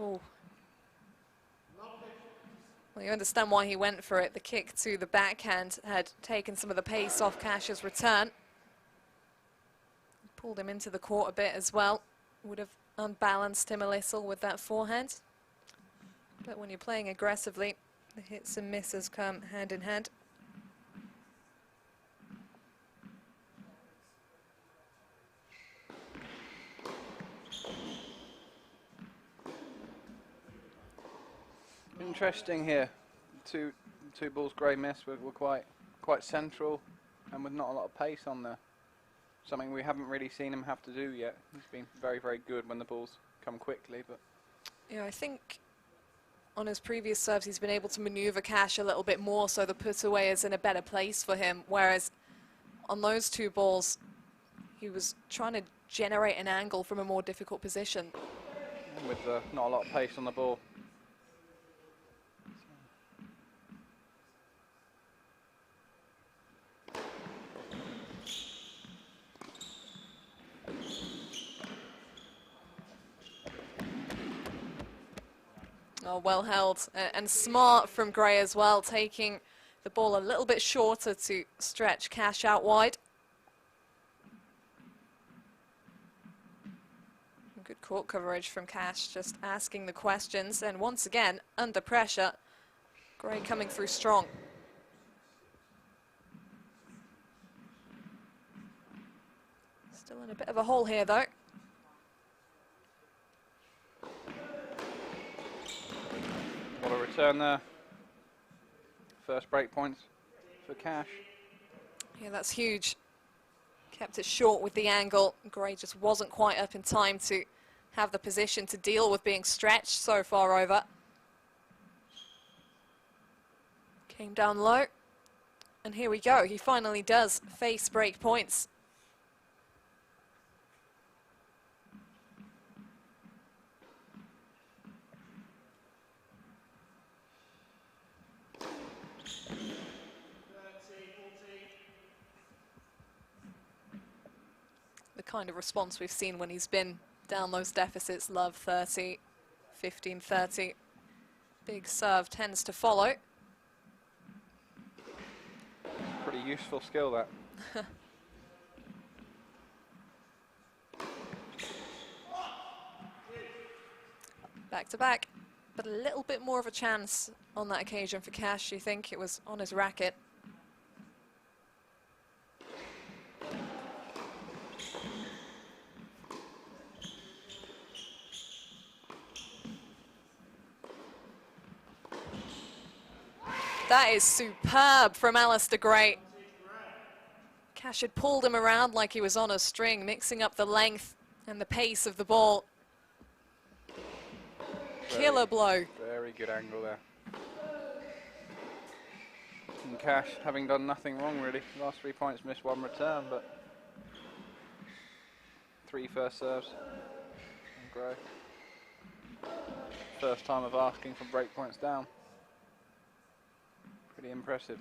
Ooh. Well, you understand why he went for it. The kick to the backhand had taken some of the pace off Cash's return. Pulled him into the court a bit as well. Would have unbalanced him a little with that forehand. But when you're playing aggressively, the hits and misses come hand in hand. Interesting here. Two balls Gray missed were quite central and with not a lot of pace on there. Something we haven't really seen him have to do yet. He's been very, very good when the balls come quickly, but yeah, I think on his previous serves he's been able to maneuver Cash a little bit more, so the put away is in a better place for him, whereas on those two balls he was trying to generate an angle from a more difficult position. with not a lot of pace on the ball. Oh, well held and smart from Gray as well, taking the ball a little bit shorter to stretch Cash out wide. Good court coverage from Cash, just asking the questions, and once again, under pressure, Gray coming through strong. Still in a bit of a hole here, though. What a return there. First break points for Cash. Yeah, that's huge. Kept it short with the angle. Gray just wasn't quite up in time to have the position to deal with being stretched so far over. Came down low. And here we go. He finally does face break points. The kind of response we've seen when he's been down those deficits, love 30, 15-30. Big serve tends to follow. Pretty useful skill, that. Back to back, but a little bit more of a chance on that occasion for Cash. You think it was on his racket. That is superb from Alistair Gray. Cash had pulled him around like he was on a string, mixing up the length and the pace of the ball. Killer blow. Very good angle there. And Cash, having done nothing wrong really, last 3 points, missed one return, but 3 first serves. And Gray. First time of asking for break points down. Pretty impressive.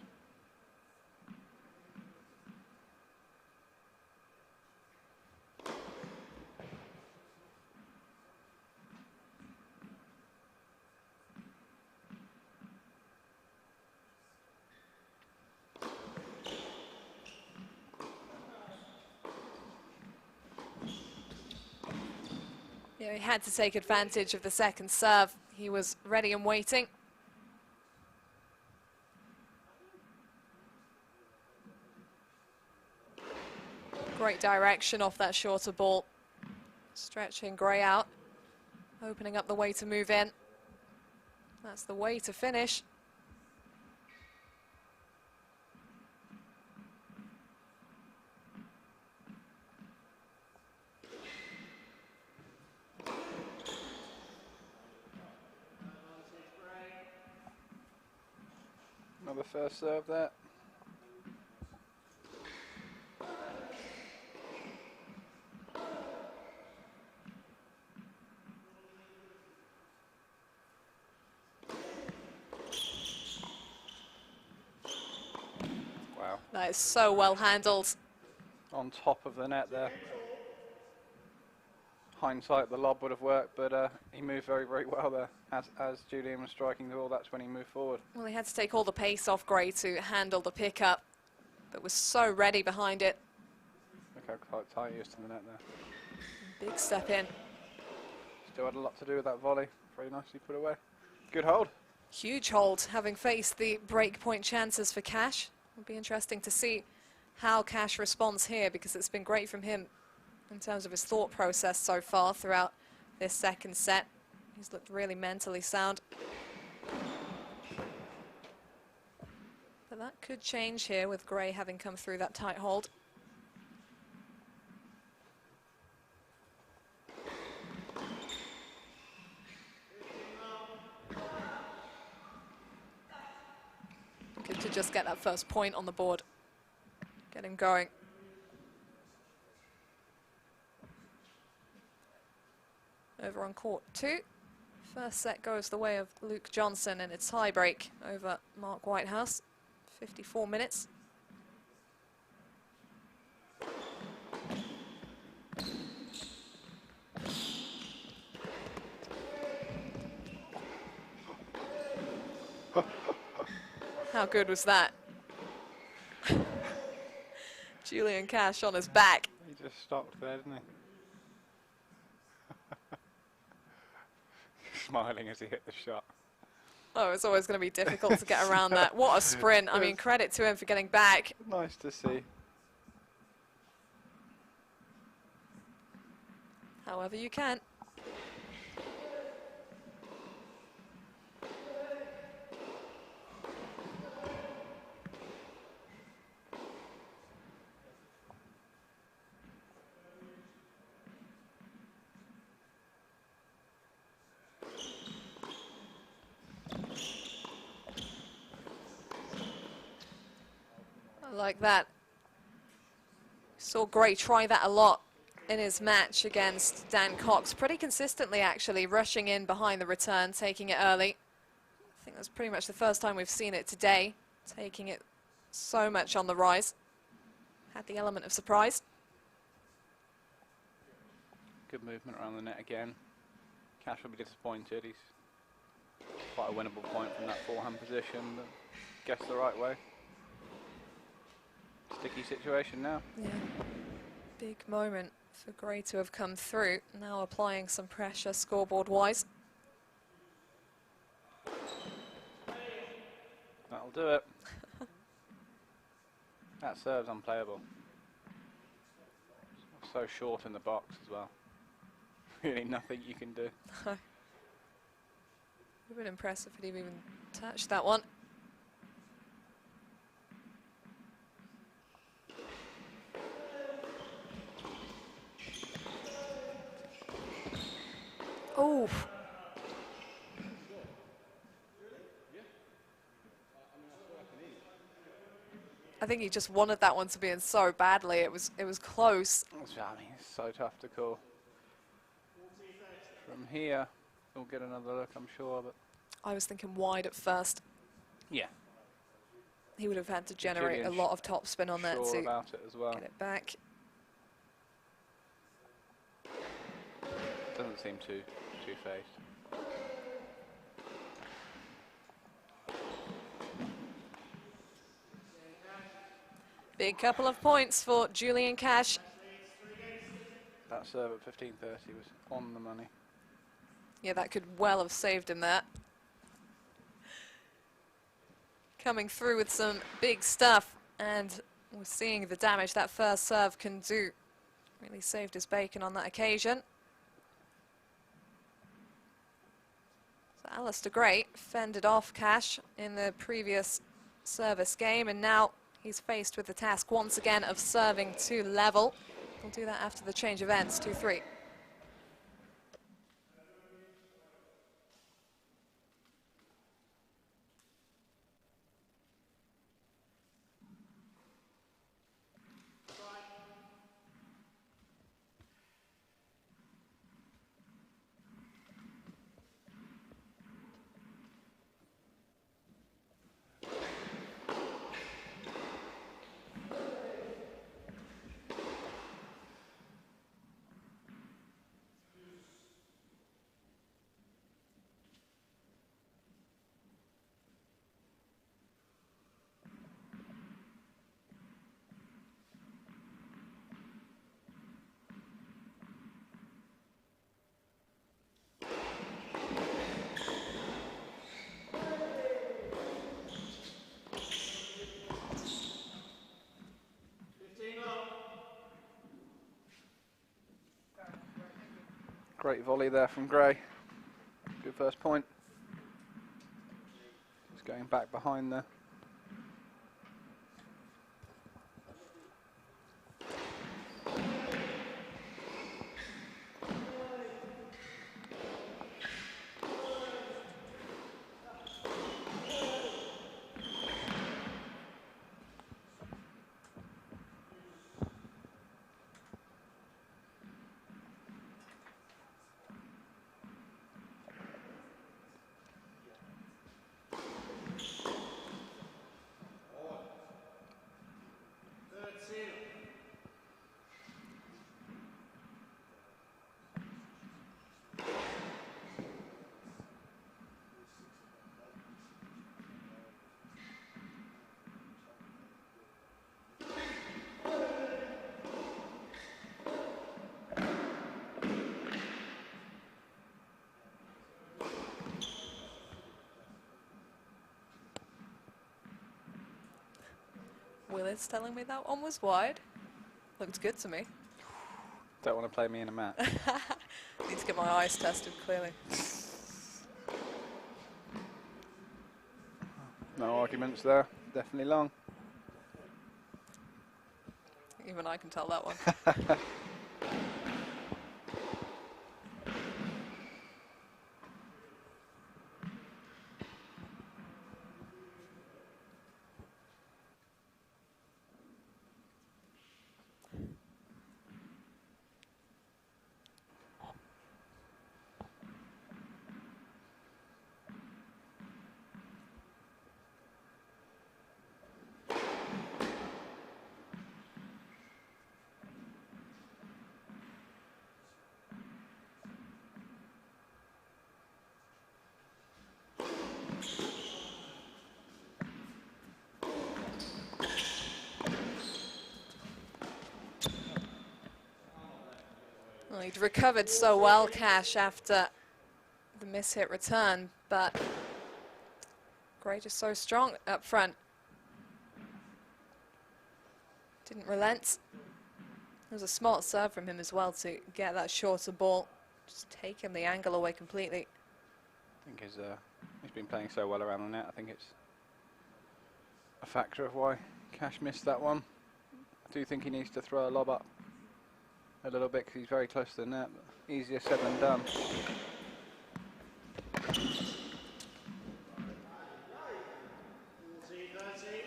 Yeah, he had to take advantage of the second serve. He was ready and waiting. Great direction off that shorter ball. Stretching Gray out, opening up the way to move in. That's the way to finish. Another first serve there. Wow. That is so well handled. On top of the net there. hindsight, the lob would have worked, but he moved very, very well there. As Julian was striking the ball, that's when he moved forward. Well, he had to take all the pace off Gray to handle the pickup, but was so ready behind it. Look how quite tight he is to the net there. Big step in. Still had a lot to do with that volley. Very nicely put away. Good hold. Huge hold, having faced the break point chances for Cash. It'll be interesting to see how Cash responds here, because it's been great from him in terms of his thought process so far throughout this second set. He's looked really mentally sound. But that could change here with Gray having come through that tight hold. Good to just get that first point on the board. Get him going. Over on court 2. First set goes the way of Luke Johnson in its tie break over Mark Whitehouse. 54 minutes. How good was that? Julian Cash on his back. He just stopped there, didn't he? Smiling as he hit the shot. Oh, it's always going to be difficult to get around that. What a sprint. I mean, credit to him for getting back. Nice to see. However you can. Like that. Saw Gray try that a lot in his match against Dan Cox, pretty consistently actually, rushing in behind the return, taking it early. I think that's pretty much the first time we've seen it today, taking it so much on the rise. Had the element of surprise. Good movement around the net again. Cash will be disappointed. He's quite a winnable point from that forehand position, but guessed the right way. Sticky situation now. Yeah, big moment for Gray to have come through. Now applying some pressure scoreboard-wise. That'll do it. That serve's unplayable. So short in the box as well. Really nothing you can do. It would have been impressive if he'd even touched that one. Oh. I think he just wanted that one to be in so badly. It was close. I mean, it's so tough to call. From here, we'll get another look, I'm sure. But I was thinking wide at first. yeah, He would have had to generate Julian's a lot of topspin on that sure to about it as well. get it back. Doesn't seem too phased. Big couple of points for Julian Cash. That serve at 15:30 was on the money. Yeah, that could well have saved him there. Coming through with some big stuff, and we're seeing the damage that first serve can do. Really saved his bacon on that occasion. So Alistair Gray fended off Cash in the previous service game, and now he's faced with the task once again of serving to level. We'll do that after the change of ends, 2-3. Great volley there from Gray. Good first point. Just going back behind there. Willard's telling me that one was wide. Looked good to me. Don't want to play me in a match. Need to get my eyes tested, clearly. No arguments there. Definitely long. Even I can tell that one. Well, he'd recovered so well, Cash, after the miss-hit return, but Gray just so strong up front. Didn't relent. It was a smart serve from him as well to get that shorter ball, just taking the angle away completely. I think he's been playing so well around the net. I think it's a factor of why Cash missed that one. I do think he needs to throw a lob up a little bit because he's very close to the net. But easier said than done.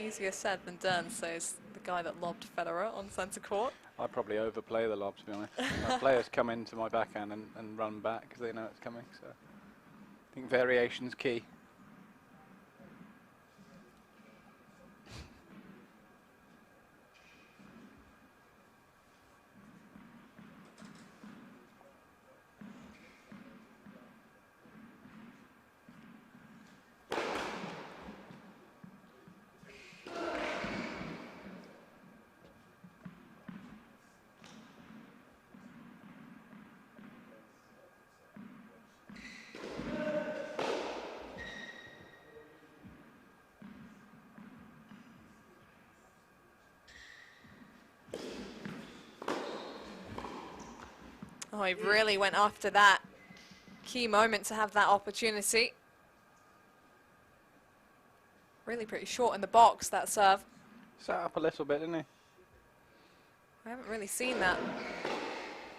Easier said than done, says the guy that lobbed Federer on centre court. I probably overplay the lob, to be honest. My players come into my backhand and run back because they know it's coming. So I think variation's key. Oh, he really went after that key moment to have that opportunity. Really pretty short in the box, that serve. Sat up a little bit, didn't he? I haven't really seen that.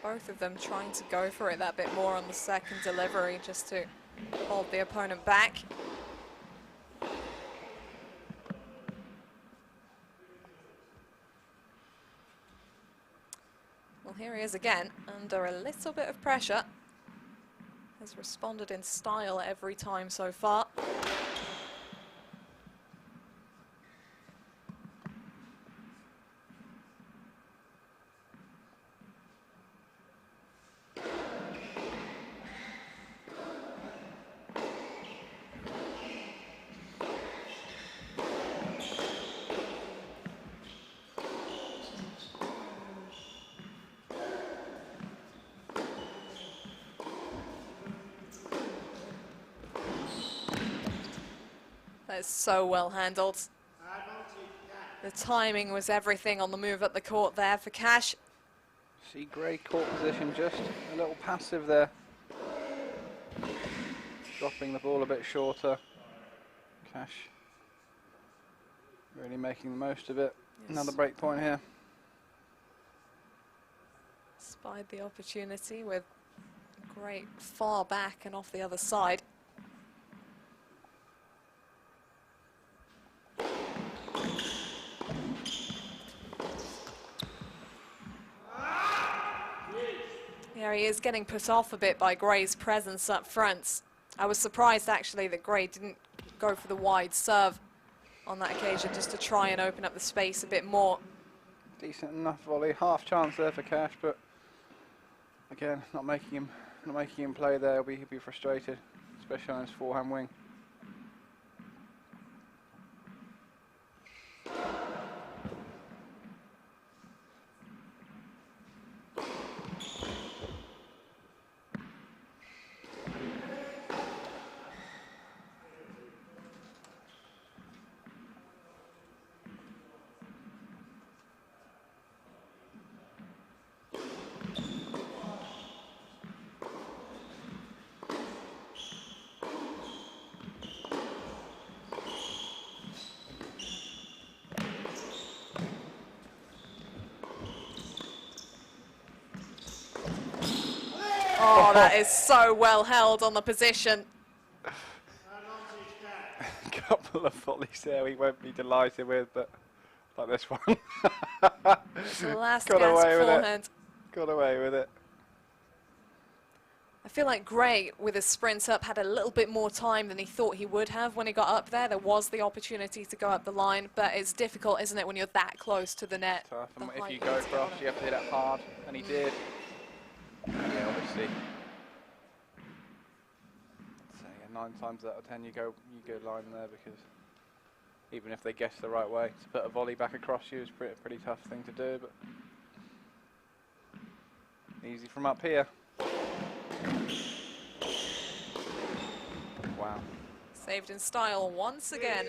Both of them trying to go for it that bit more on the second delivery just to hold the opponent back. Well, here he is again, under a little bit of pressure. Has responded in style every time so far. That's so well handled. The timing was everything on the move at the court there for Cash. See Gray court position just a little passive there. dropping the ball a bit shorter. Cash really making the most of it. Yes. Another break point here. Spied the opportunity with great far back and off the other side. Yeah, he is getting put off a bit by Gray's presence up front. I was surprised actually that Gray didn't go for the wide serve on that occasion, just to try and open up the space a bit more. Decent enough volley, half chance there for Cash, but again, not making him play there. He'll be frustrated, especially on his forehand wing. Oh, that is so well held on the position. Couple of volleys there we won't be delighted with, but like this one. The last Got gas away with forehand. it. Got away with it. I feel like Gray, with his sprint up, had a little bit more time than he thought he would have when he got up there. There was the opportunity to go up the line, but it's difficult, isn't it, when you're that close to the net? Tough. And The if height you go needs to get across, on it. you have to hit it hard, and he did. Yeah, obviously. So yeah, 9 times out of 10 you go line there, because even if they guess the right way, to put a volley back across you is a pretty tough thing to do, but easy from up here. Wow. Saved in style once again.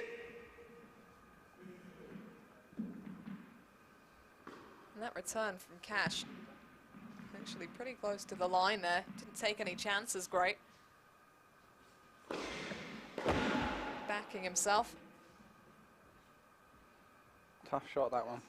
And that return from Cash, actually pretty close to the line there. Didn't take any chances, great. Backing himself. Tough shot, that one.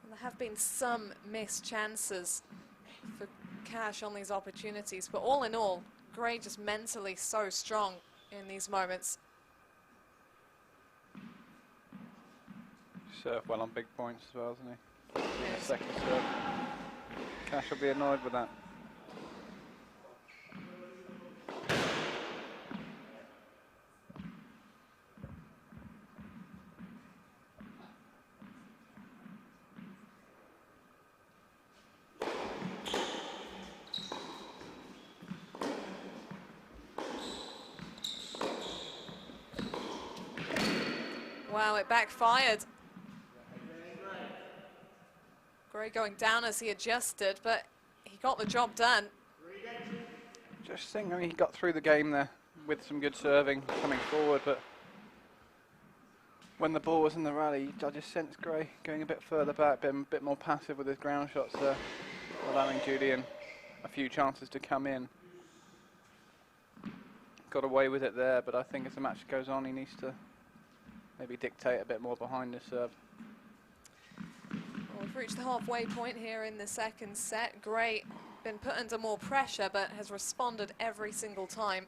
There have been some missed chances for Cash on these opportunities, but all in all, Gray just mentally so strong in these moments. Serve well on big points as well, isn't he? Yes. Second serve. Cash will be annoyed with that. Wow, it backfired. Gray going down as he adjusted, but he got the job done. Just think, I mean, he got through the game there with some good serving coming forward, but when the ball was in the rally, I just sensed Gray going a bit further back, a bit more passive with his ground shots there, allowing Julian a few chances to come in. Got away with it there, but I think as the match goes on, he needs to maybe dictate a bit more behind the serve. Well, we've reached the halfway point here in the second set. Gray been put under more pressure, but has responded every single time.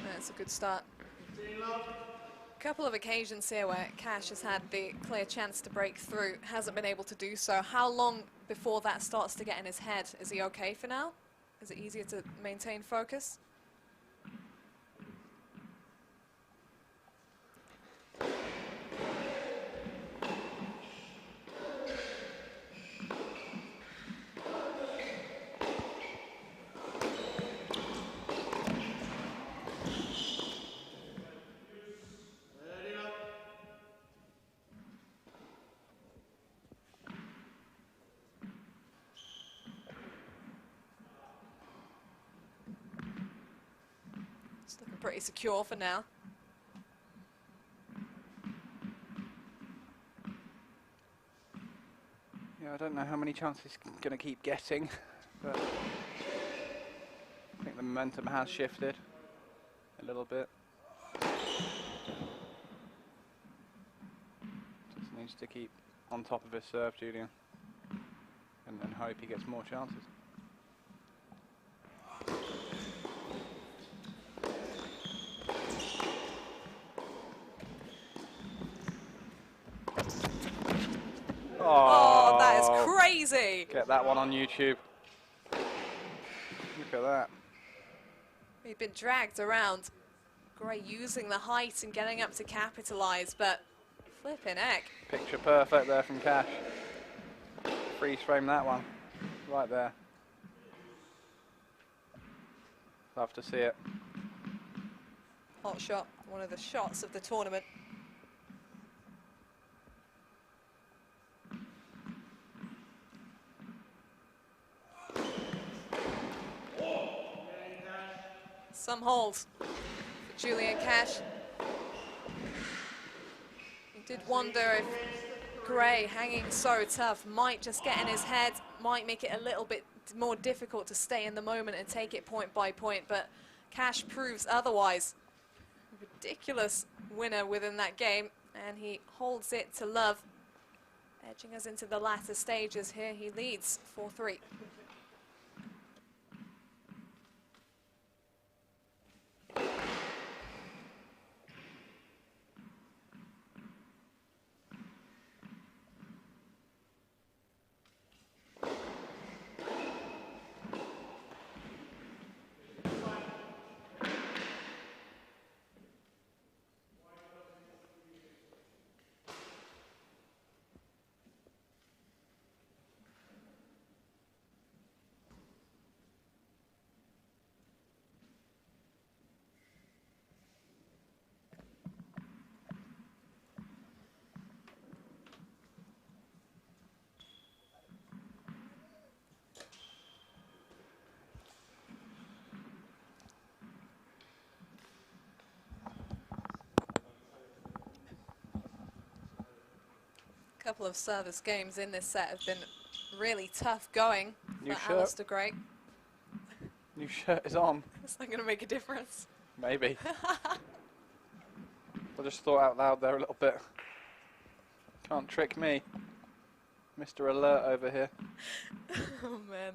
That's a good start. A couple of occasions here where Cash has had the clear chance to break through, hasn't been able to do so. How long before that starts to get in his head? Is he okay for now? Is it easier to maintain focus? Looking pretty secure for now. Yeah, I don't know how many chances he's going to keep getting, but I think the momentum has shifted a little bit. Just needs to keep on top of his serve, Julian, and hope he gets more chances. Oh, that is crazy. Get that one on YouTube. Look at that. He'd been dragged around. Gray using the height and getting up to capitalise, but flipping heck. Picture perfect there from Cash. Freeze frame that one. Right there. Love to see it. Hot shot, one of the shots of the tournament. Some holes for Julian Cash. You did wonder if Gray, hanging so tough, might just get in his head, might make it a little bit more difficult to stay in the moment and take it point by point, but Cash proves otherwise. Ridiculous winner within that game, and he holds it to love. Edging us into the latter stages here, he leads 4-3. Couple of service games in this set have been really tough going New for shirt. Alistair Gray. New shirt is on. It's not going to make a difference. Maybe. I just thought out loud there a little bit. Can't trick me. Mr. Alert over here. Oh man.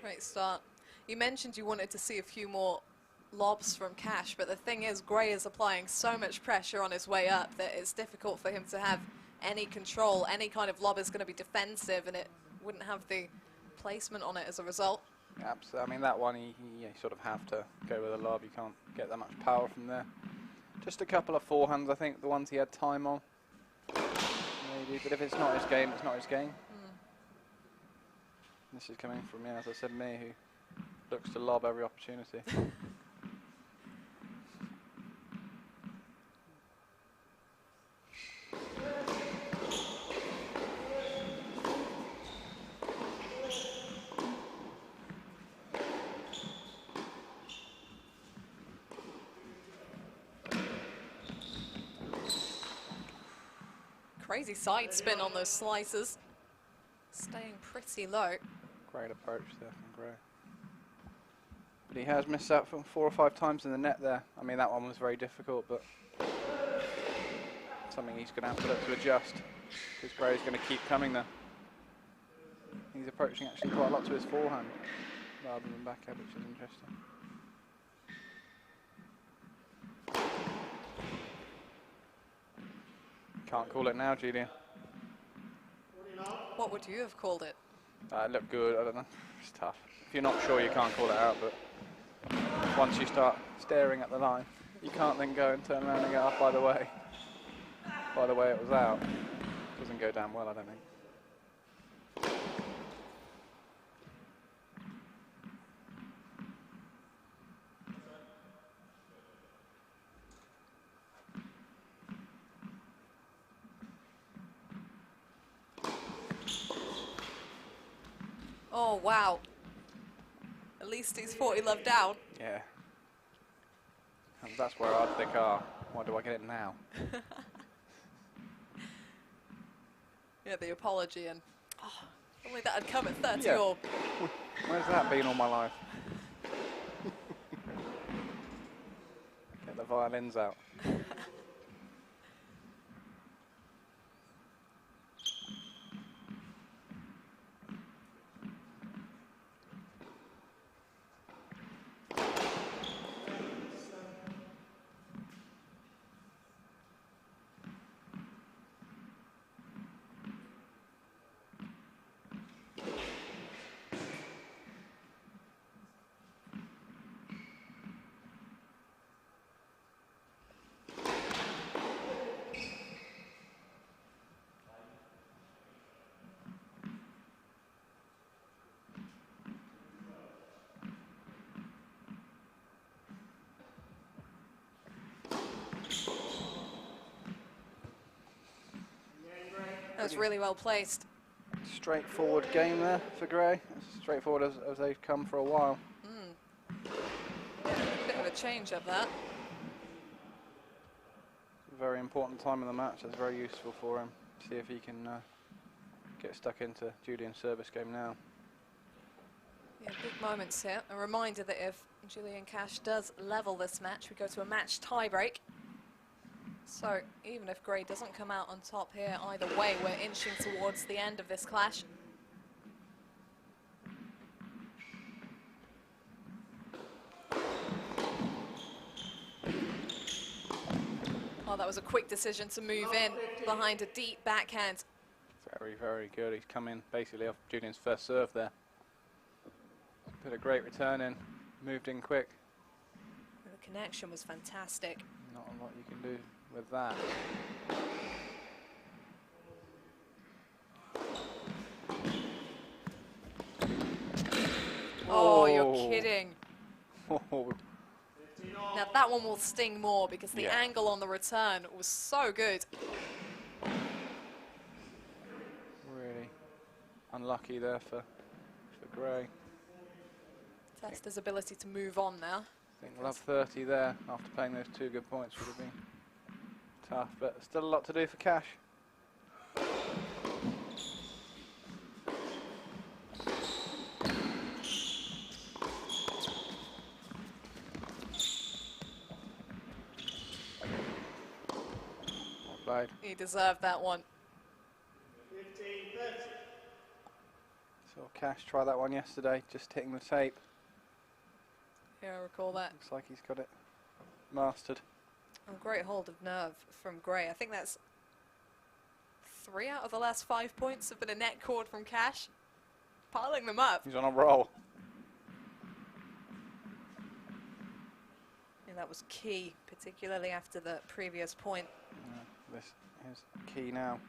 Great start. You mentioned you wanted to see a few more lobs from Cash, but the thing is, Gray is applying so much pressure on his way up that it's difficult for him to have any control. Any kind of lob is going to be defensive, and it wouldn't have the placement on it as a result. Absolutely. I mean, that one, you sort of have to go with a lob. You can't get that much power from there. Just a couple of forehands, I think, the ones he had time on. Maybe, but if it's not his game, it's not his game. This is coming from, as I said, me, who looks to lob every opportunity. Crazy side spin on those slices. Staying pretty low. Great approach there from Gray. But he has missed out from 4 or 5 times in the net there. I mean, that one was very difficult, but something he's going to have to look to adjust, because Gray's going to keep coming there. He's approaching actually quite a lot to his forehand rather than backhand, which is interesting. Can't call it now, Julian. What would you have called it? It looked good, I don't know. It's tough. If you're not sure, you can't call it out, but once you start staring at the line, you can't then go and turn around and go, oh, by the way it was out. Doesn't go down well, I don't think. Oh, wow. At least he's 40 love down. Yeah. And that's where I'd think, why do I get it now? Yeah, the apology and only that had come at 30 Yeah. all. Where's that been all my life? Get the violins out. That was really well placed. Straightforward game there for Gray. As straightforward as they've come for a while. Bit of a change of that. Very important time in the match. That's very useful for him. See if he can get stuck into Julian's service game now. Yeah, big moments here. A reminder that if Julian Cash does level this match, we go to a match tiebreak. So even if Gray doesn't come out on top here, either way, we're inching towards the end of this clash. Oh, that was a quick decision to move in behind a deep backhand. Very, very good. He's come in basically off Julian's first serve there. Put a great return in. Moved in quick. The connection was fantastic. Not a lot you can do with that. Oh, you're kidding. Oh. Now that one will sting more because the Yeah. angle on the return was so good. Really unlucky there for Gray. Test his ability to move on now. I think love 30 there after playing those 2 good points would have been tough, but still a lot to do for Cash. Well played. He deserved that one. 15-30. Saw Cash try that one yesterday, just hitting the tape. Yeah, I recall that. Looks like he's got it mastered. A great hold of nerve from Gray. I think that's 3 out of the last 5 points have been a net cord from Cash. Piling them up. He's on a roll. And that was key, particularly after the previous point. Yeah, this is key now.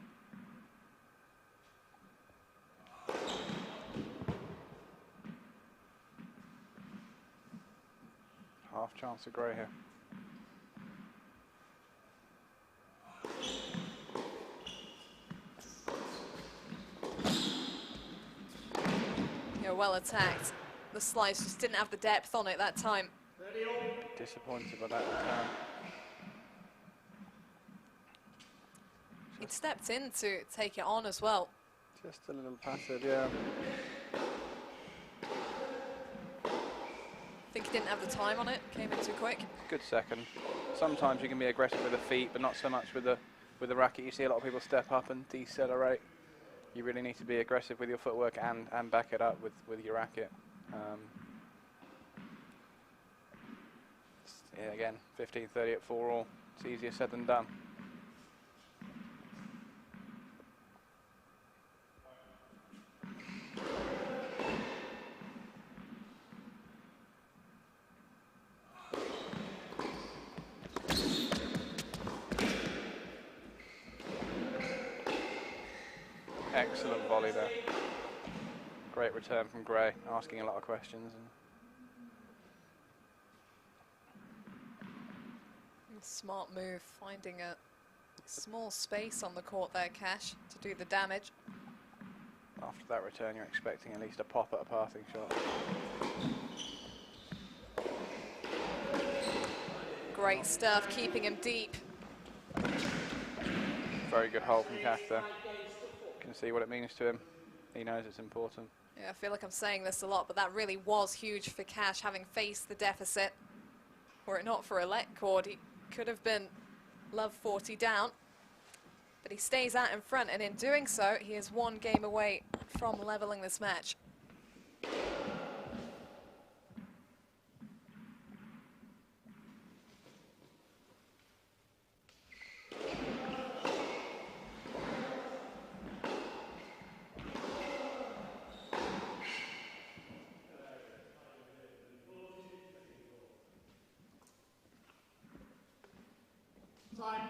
Half chance of Gray here. Yeah, well attacked. The slice just didn't have the depth on it that time. Disappointed by that return. He'd stepped in to take it on as well. Just a little passive, yeah. I think he didn't have the time on it, came in too quick. Good second. Sometimes you can be aggressive with the feet, but not so much with the racket. You see a lot of people step up and decelerate. You really need to be aggressive with your footwork and back it up with your racket. Yeah, again, 15-30 at 4 all. It's easier said than done. Excellent volley there. Great return from Gray, asking a lot of questions. Smart move, finding a small space on the court there, Cash, to do the damage. After that return, you're expecting at least a pop at a passing shot. Great stuff, keeping him deep. Very good hold from Cash there. You can see what it means to him. He knows it's important. Yeah, I feel like I'm saying this a lot, but that really was huge for Cash, having faced the deficit. Were it not for a let cord, he could have been love 40 down. But he stays out in front, and in doing so, he is one game away from leveling this match. Time.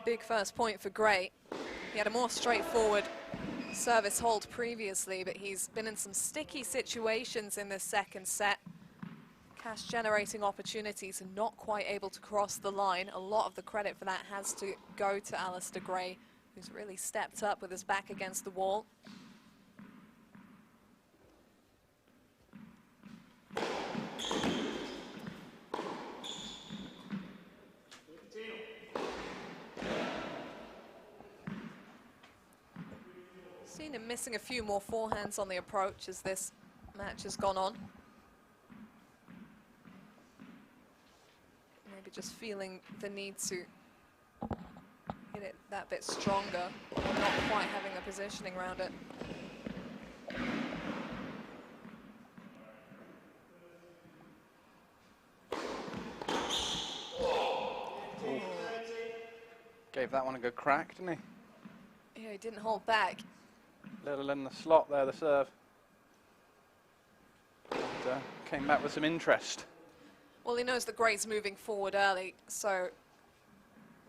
Big first point for Gray. He had a more straightforward service hold previously, but he's been in some sticky situations in this second set. Cash generating opportunities and not quite able to cross the line. A lot of the credit for that has to go to Alistair Gray, who's really stepped up with his back against the wall. Seen him missing a few more forehands on the approach as this match has gone on. Maybe just feeling the need to hit it that bit stronger, or not quite having the positioning around it. Gave that one a good crack, didn't he? Yeah, he didn't hold back. Little in the slot there, the serve. And, came back with some interest. Well, he knows that Gray's moving forward early, so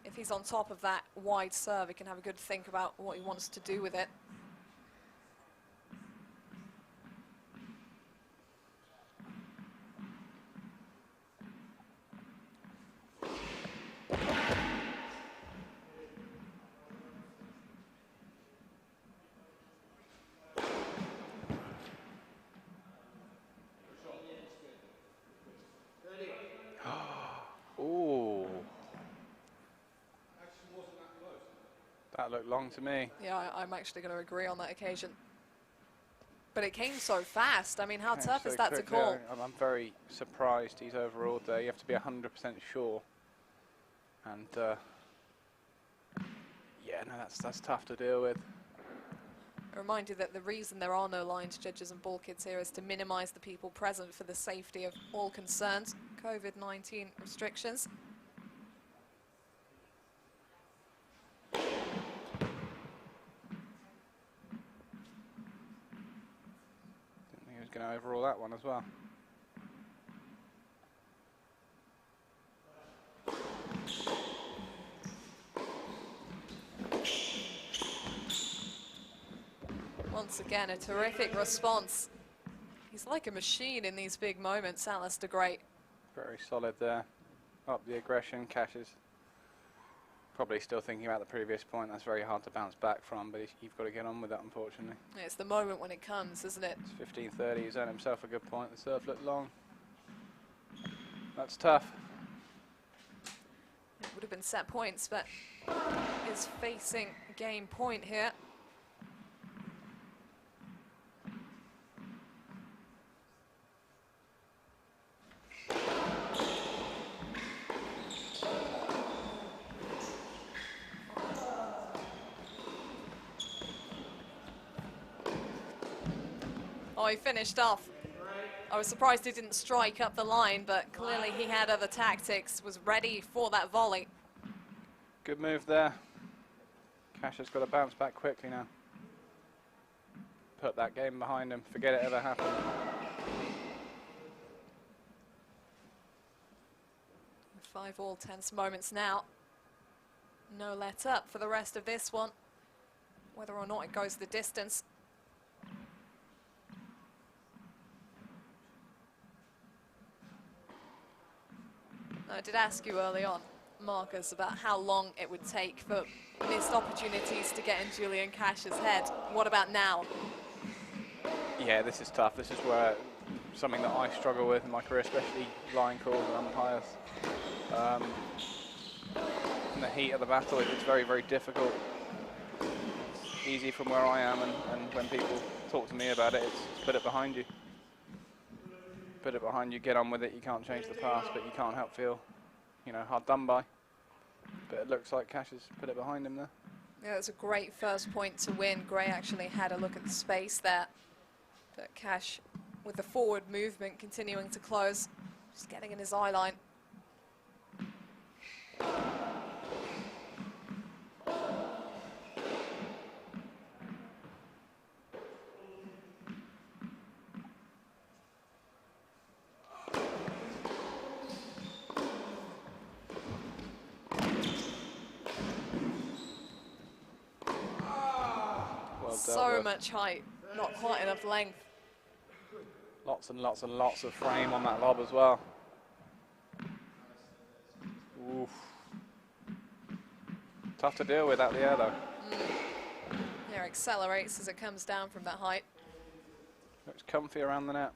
if he's on top of that wide serve, he can have a good think about what he wants to do with it. Ooh. That looked long to me. Yeah, I'm actually going to agree on that occasion. But it came so fast. I mean, how tough is that to call? Yeah, I'm very surprised he's overruled there. You have to be 100% sure. And yeah, no, that's tough to deal with. A reminder that the reason there are no lines judges and ball kids here is to minimize the people present for the safety of all concerned. COVID-19 restrictions. Didn't think he was going to overrule that one as well. Once again, a terrific response. He's like a machine in these big moments, Alistair Gray. Very solid there. Up the aggression. Cash is probably still thinking about the previous point. That's very hard to bounce back from, but you've got to get on with that, unfortunately. Yeah, it's the moment when it comes, isn't it? It's 15:30. He's earned himself a good point. The serve looked long. That's tough. It would have been set points, but is facing game point here. Oh, he finished off. I was surprised he didn't strike up the line, but clearly he had other tactics, was ready for that volley. Good move there. Cash has got to bounce back quickly now. Put that game behind him. Forget it ever happened. 5-all tense moments now. No let up for the rest of this one, whether or not it goes the distance. I did ask you early on, Marcus, about how long it would take for missed opportunities to get in Julian Cash's head. What about now? Yeah, this is tough. This is where something that I struggle with in my career, especially line calls and umpires. In the heat of the battle, it's very, very difficult. It's easy from where I am, and when people talk to me about it, it's put it behind you. Put it behind you, get on with it. You can't change the past, but you can't help feel, you know, hard done by. But it looks like Cash has put it behind him there. Yeah, it's a great first point to win. Gray actually had a look at the space there. But Cash, with the forward movement, continuing to close, just getting in his eye line. So much height, not quite enough length. Lots and lots and lots of frame on that lob as well. Oof. Tough to deal with out the air though. Yeah, accelerates as it comes down from that height. Looks comfy around the net.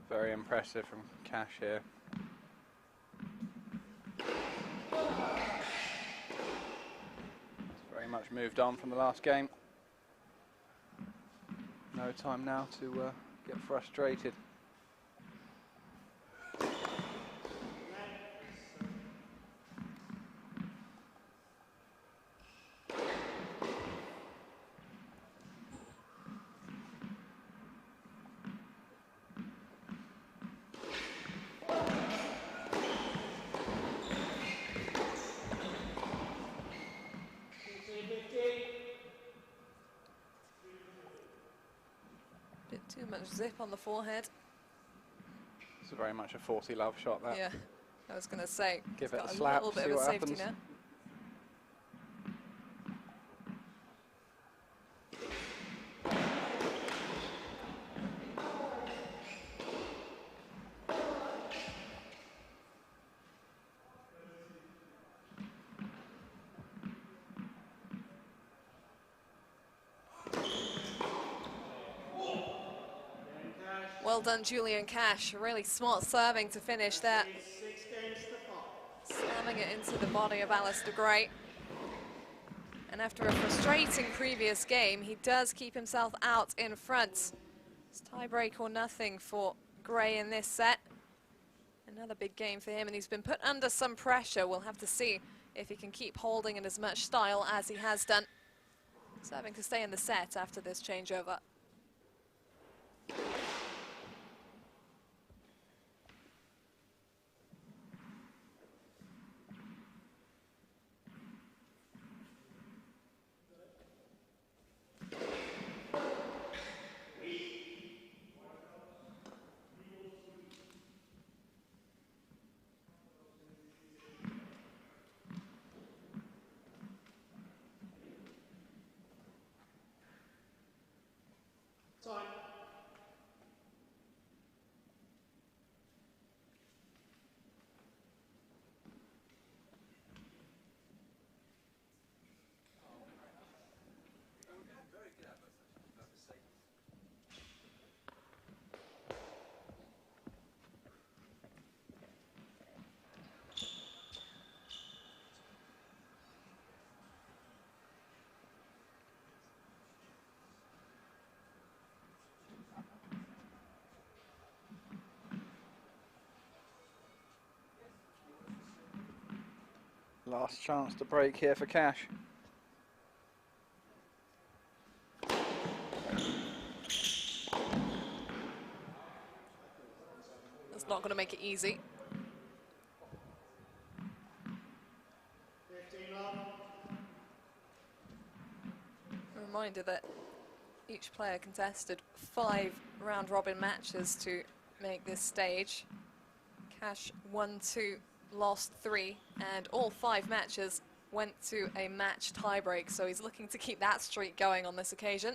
Very impressive from Cash here. It's very much moved on from the last game. No time now to get frustrated. Bit too much zip on the forehead. It's very much a 40 love shot that. Yeah, I was going to say, Give it's it got a slap, little bit see of a what safety happens. net. Well done, Julian Cash. Really smart serving to finish that. 6 games to 5. Slamming it into the body of Alistair Gray. And after a frustrating previous game, he does keep himself out in front. It's tie-break or nothing for Gray in this set. Another big game for him, and he's been put under some pressure. We'll have to see if he can keep holding in as much style as he has done. Serving to stay in the set after this changeover. Time. Last chance to break here for Cash. That's not going to make it easy. 15 love. A reminder that each player contested 5 round-robin matches to make this stage. Cash won 2, lost 3, and all 5 matches went to a match tiebreak, so he's looking to keep that streak going on this occasion.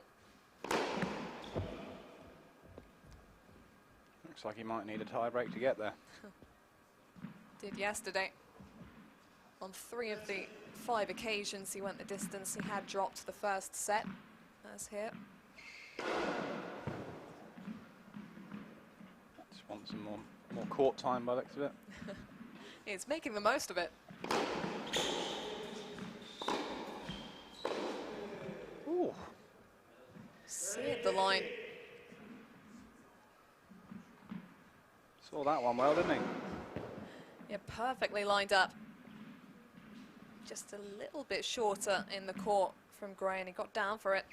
Looks like he might need a tiebreak to get there. Did yesterday. On 3 of the 5 occasions he went the distance, he had dropped the first set, as here. Just want some more court time by the looks of it. He's making the most of it. Ooh. Seared the line. Saw that one well, didn't he? Yeah, perfectly lined up. Just a little bit shorter in the court from Gray, and he got down for it.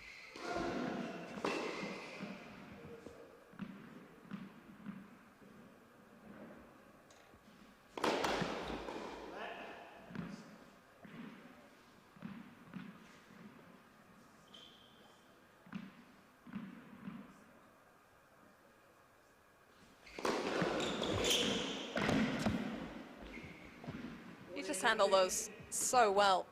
You just handle those so well.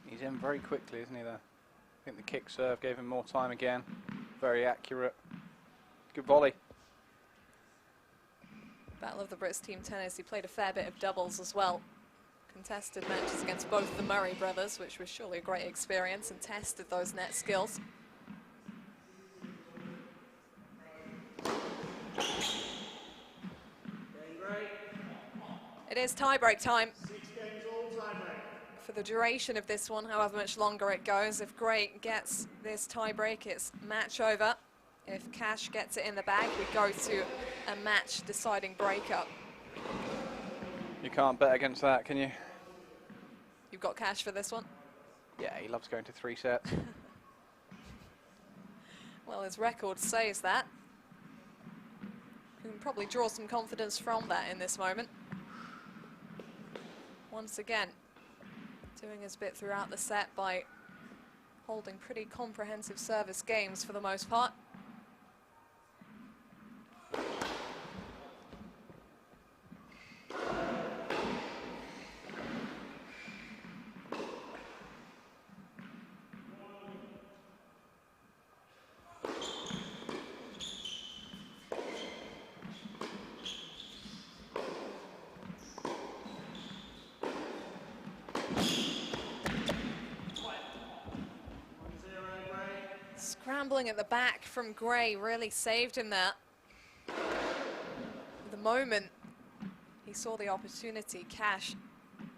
He's in very quickly, isn't he, there? I think the kick serve gave him more time again. Very accurate. Good volley. Battle of the Brits Team Tennis, he played a fair bit of doubles as well. Contested matches against both the Murray brothers, which was surely a great experience, and tested those net skills. It is tiebreak time. 6 games all time break. For the duration of this one, however much longer it goes, if Gray gets this tiebreak, it's match over. If Cash gets it in the bag, we go to a match deciding breakup. You can't bet against that, can you? You've got Cash for this one? Yeah, he loves going to 3 sets. Well, his record says that. You can probably draw some confidence from that in this moment. Once again, doing his bit throughout the set by holding pretty comprehensive service games for the most part. Scrambling at the back from Gray really saved him there. The moment he saw the opportunity, Cash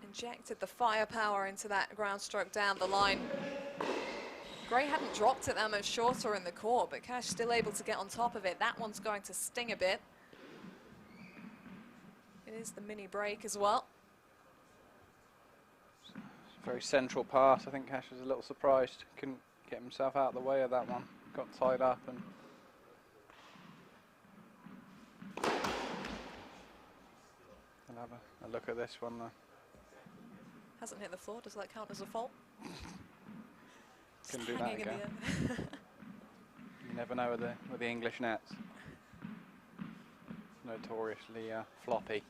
injected the firepower into that ground stroke down the line. Gray hadn't dropped it that much shorter in the court, but Cash still able to get on top of it. That one's going to sting a bit. It is the mini break as well. Very central pass. I think Cash was a little surprised. Couldn't get himself out of the way of that one. Got tied up and we'll have a look at this one though. Hasn't hit the floor. Does that count as a fault? Couldn't Just do that hanging in again. the air. You never know with the English nets. Notoriously floppy.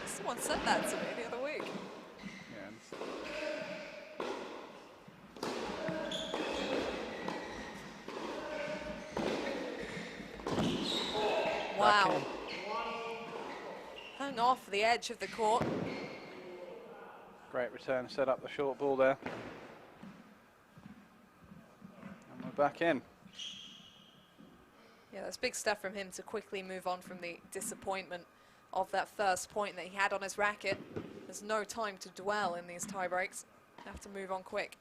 Someone said that to me the other week. Yeah. Wow. Hung off the edge of the court. Great return, set up the short ball there. And we're back in. Yeah, that's big stuff from him to quickly move on from the disappointment of that first point that he had on his racket. There's no time to dwell in these tie breaks. Have to move on quick.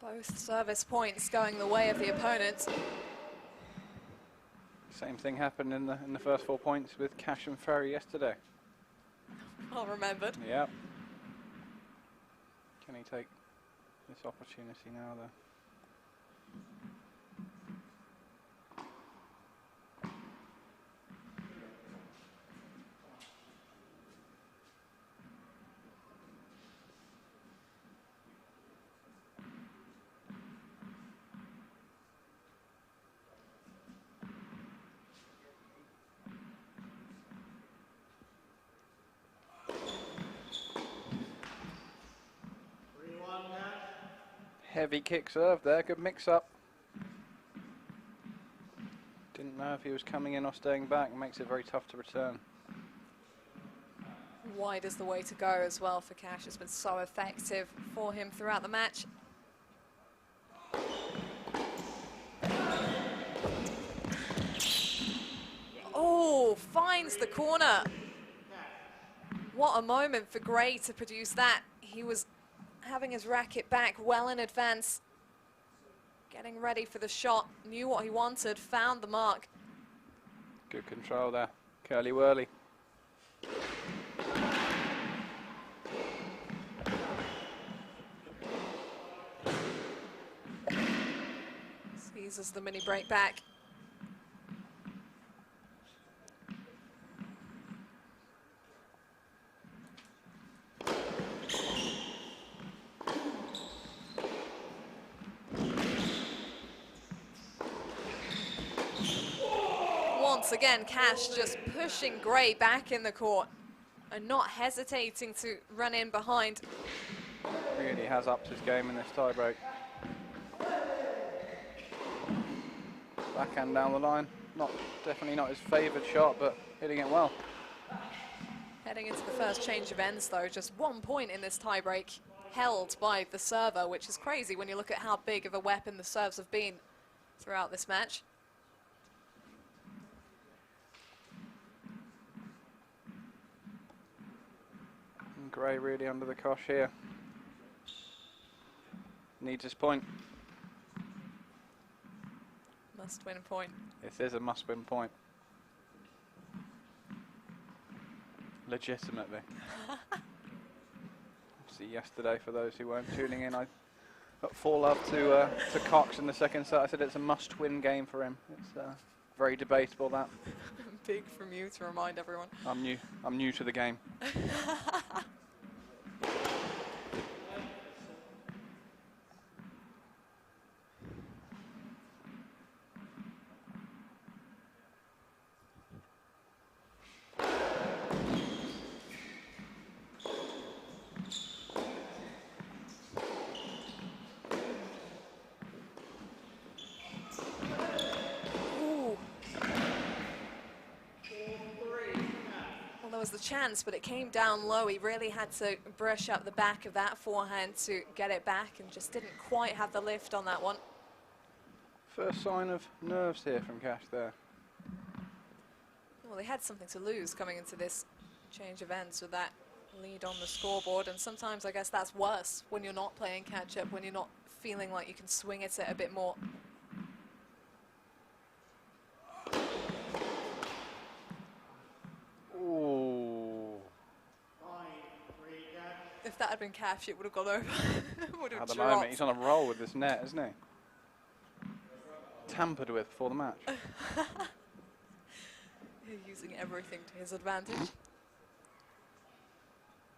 Both service points going the way of the opponents. Same thing happened in the first 4 points with Cash and Ferry yesterday. Well remembered. Yep. Can he take this opportunity now, though? Heavy kick serve there, good mix up. Didn't know if he was coming in or staying back, makes it very tough to return. Wide is the way to go as well for Cash. It's been so effective for him throughout the match. Oh, finds the corner. What a moment for Gray to produce that. He was having his racket back well in advance, getting ready for the shot, knew what he wanted, found the mark. Good control there, curly whirly. Seizes the mini break back. Once again, Cash just pushing Gray back in the court and not hesitating to run in behind. Really has upped his game in this tiebreak. Backhand down the line, definitely not his favoured shot, but hitting it well. Heading into the first change of ends though, just 1 point in this tiebreak held by the server, which is crazy when you look at how big of a weapon the serves have been throughout this match. Gray really under the cosh here. Needs his point. Must win point. This is a must-win point. Legitimately. See, yesterday, for those who weren't tuning in, I got 4 love to Cox in the second set. I said it's a must-win game for him. It's very debatable, that. Big from you to remind everyone. I'm new to the game. Was the chance, but it came down low. He really had to brush up the back of that forehand to get it back and just didn't quite have the lift on that one. First sign of nerves here from Cash there. Well, they had something to lose coming into this change of ends with that lead on the scoreboard, and sometimes I guess that's worse when you're not playing catch-up, when you're not feeling like you can swing at it a bit more. If that had been Cash, it would have gone over. Would have At the dropped. moment, he's on a roll with this net, isn't he? Tampered with before the match. Using everything to his advantage.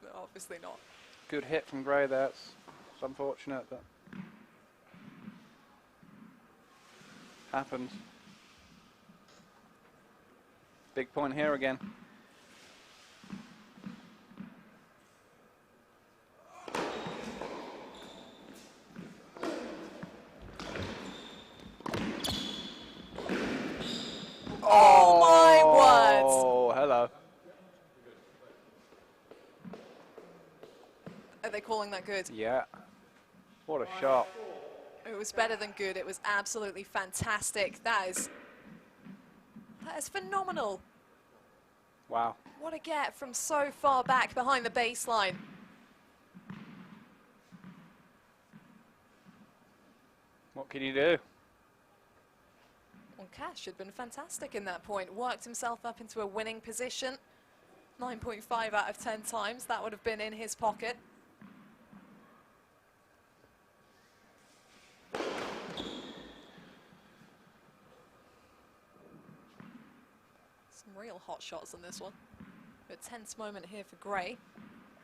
But obviously not. Good hit from Gray there. It's unfortunate, but happens. Big point here again. Oh my word! Oh, hello. Are they calling that good? Yeah. What a shot. It was better than good. It was absolutely fantastic. That is phenomenal. Wow. What a get from so far back behind the baseline. What can you do? Well, Cash had been fantastic in that point. Worked himself up into a winning position. 9.5 out of 10 times. That would have been in his pocket. Some real hot shots on this one. A tense moment here for Gray,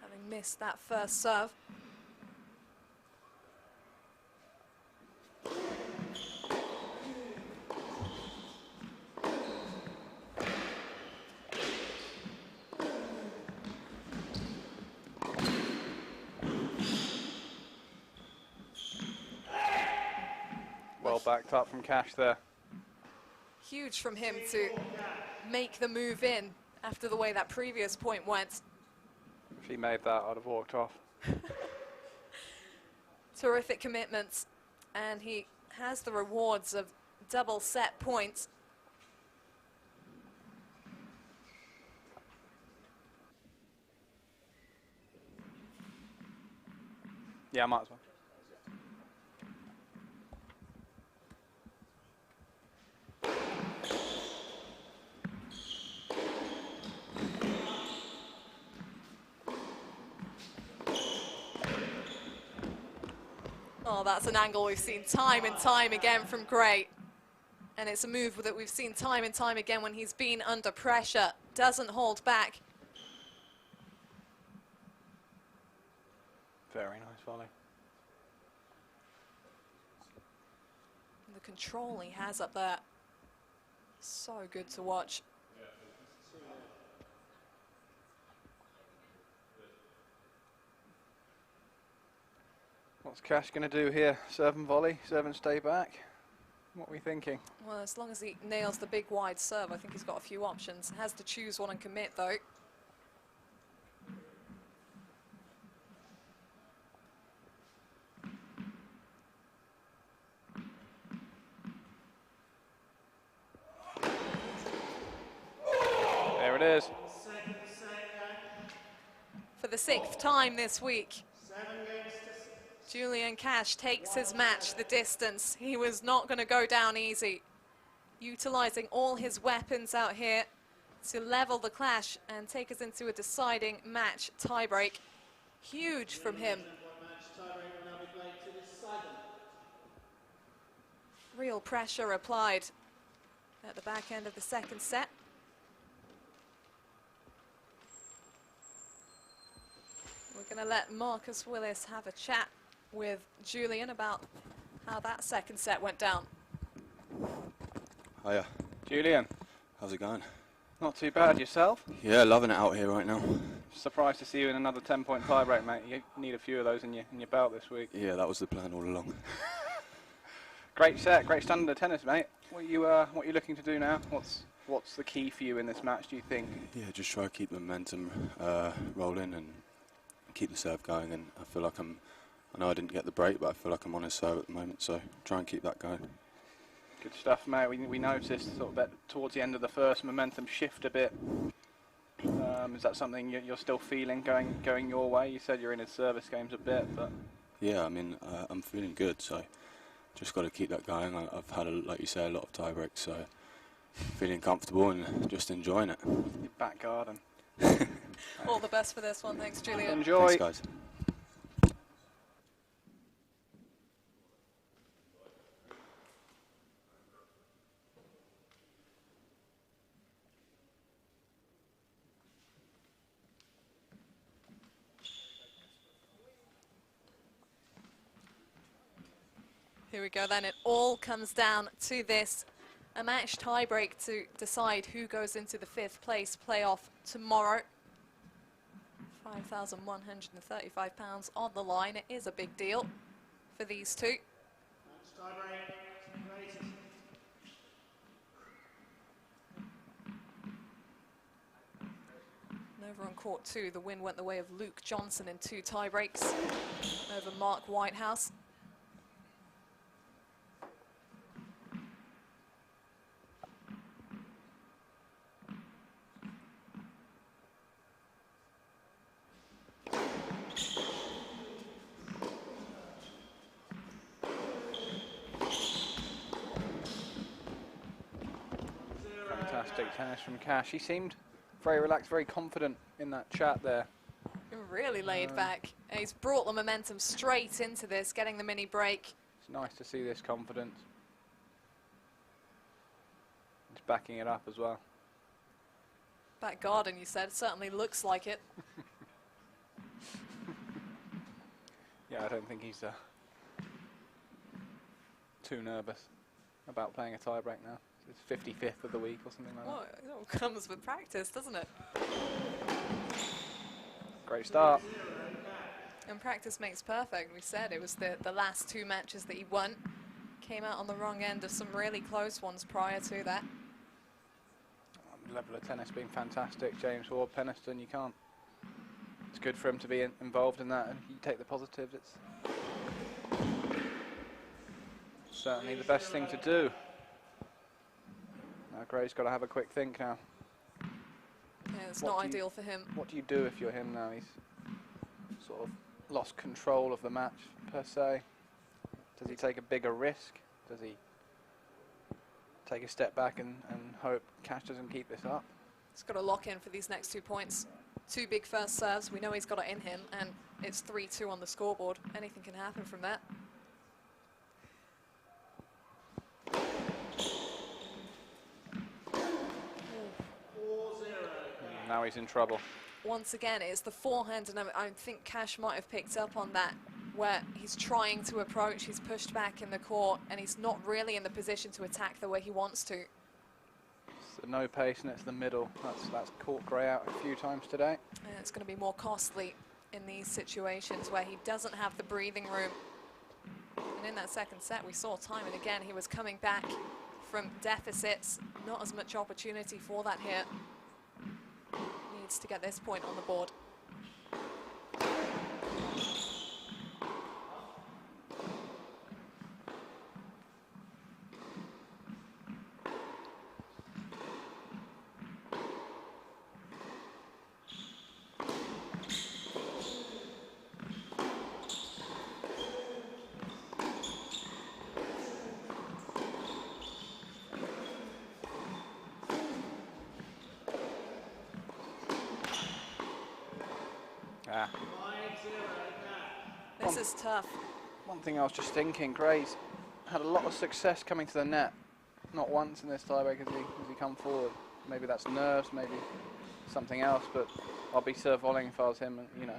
having missed that first serve. Well backed up from Cash there. Huge from him to make the move in after the way that previous point went. If he made that, I'd have walked off. Terrific commitments, and he has the rewards of double set points. Yeah, might as well. Oh, that's an angle we've seen time and time again from Gray. And it's a move that we've seen time and time again when he's been under pressure. Doesn't hold back. Very nice volley. And the control he has up there, so good to watch. What's Cash going to do here? Serve and volley, serve and stay back? What are we thinking? Well, as long as he nails the big wide serve, I think he's got a few options. Has to choose one and commit, though. There it is. For the 6th time this week, Julian Cash takes his match the distance. He was not going to go down easy. Utilizing all his weapons out here to level the clash and take us into a deciding match tiebreak. Huge from him. Real pressure applied at the back end of the second set. We're going to let Marcus Willis have a chat with Julian about how that second set went down. Hiya. Julian, How's it going? not too bad yourself. Yeah, loving it out here right now. Surprised to see you in another 10-point tiebreak, mate. You need a few of those in your belt this week. Yeah, that was the plan all along. Great set, great standard of tennis, mate. What are you looking to do now? What's the key for you in this match, do you think? Yeah, just try to keep the momentum rolling and keep the serve going. And I feel like I know I didn't get the break, but I feel like I'm on his serve at the moment, so try and keep that going. Good stuff, mate. We noticed sort of towards the end of the first, momentum shift a bit. Is that something you're still feeling going your way? You said you're in his service games a bit, but Yeah, I mean, I'm feeling good, so just got to keep that going. I've had, like you say, a lot of tie breaks, so feeling comfortable and just enjoying it. your back garden. All the best for this one. Thanks, Julian. Enjoy. Thanks, guys. Here we go then. It all comes down to this. A match tiebreak to decide who goes into the 5th place playoff tomorrow. £5,135 on the line. It is a big deal for these two. And over on court 2, the win went the way of Luke Johnson in 2 tiebreaks over Mark Whitehouse. Great tennis from Cash. He seemed very relaxed, very confident in that chat there. Really laid back. He's brought the momentum straight into this, getting the mini break. It's nice to see this confidence. He's backing it up as well. Back garden, you said. Certainly looks like it. Yeah, I don't think he's too nervous about playing a tiebreak now. It's 55th of the week or something like Well, it all comes with practice, doesn't it? that. Great start. And practice makes perfect. We said it was the last 2 matches that he won. Came out on the wrong end of some really close ones prior to that. Level of tennis being fantastic. James Ward, Penniston, you can't. It's good for him to be involved in that, and you take the positives. It's certainly the best thing to do. Now Gray's got to have a quick think now. Yeah, it's What not do you- ideal for him. What do you do if you're him now? He's sort of lost control of the match, per se. Does he take a bigger risk? Does he take a step back and hope Cash doesn't keep this up? He's got to lock in for these next 2 points. 2 big first serves. We know he's got it in him, and it's 3-2 on the scoreboard. Anything can happen from that. Now he's in trouble. Once again, it's the forehand, and I think Cash might have picked up on that, where he's trying to approach, he's pushed back in the court, and he's not really in the position to attack the way he wants to. It's the no pace, and it's the middle. That's caught Gray out a few times today. And it's going to be more costly in these situations where he doesn't have the breathing room. And in that second set, we saw time and again he was coming back from deficits. Not as much opportunity for that here. Needs to get this point on the board. This is tough. One thing I was just thinking, Gray's had a lot of success coming to the net. Not once in this tiebreak has he come forward. Maybe that's nerves, maybe something else, but I'll be serve volleying if I was him, and you know.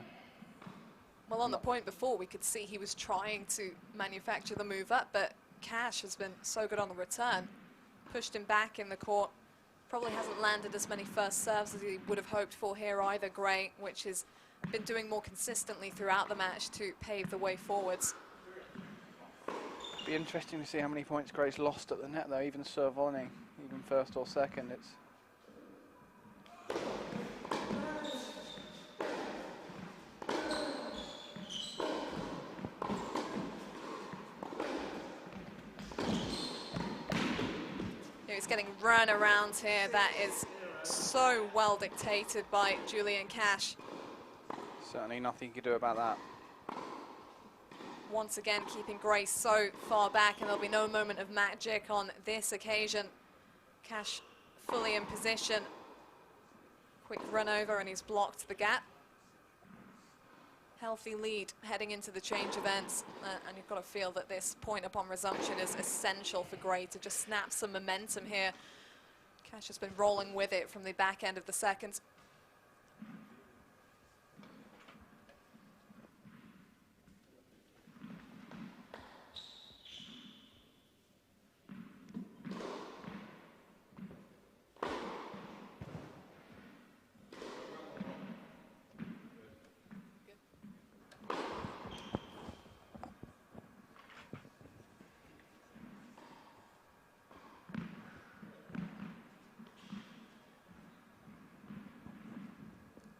Well, on the point before, we could see he was trying to manufacture the move up, but Cash has been so good on the return. Pushed him back in the court. Probably hasn't landed as many first serves as he would have hoped for here either, Gray, which has been doing more consistently throughout the match to pave the way forwards. Be interesting to see how many points Gray's lost at the net, though, even serve volleying, even first or second. It's He's getting run around here. That is so well dictated by Julian Cash. certainly nothing you can do about that. Once again, keeping Gray so far back, and there'll be no moment of magic on this occasion. Cash fully in position. Quick run over, and he's blocked the gap. Healthy lead heading into the change events, and you've got to feel that this point upon resumption is essential for Gray to just snap some momentum here. Cash has been rolling with it from the back end of the second.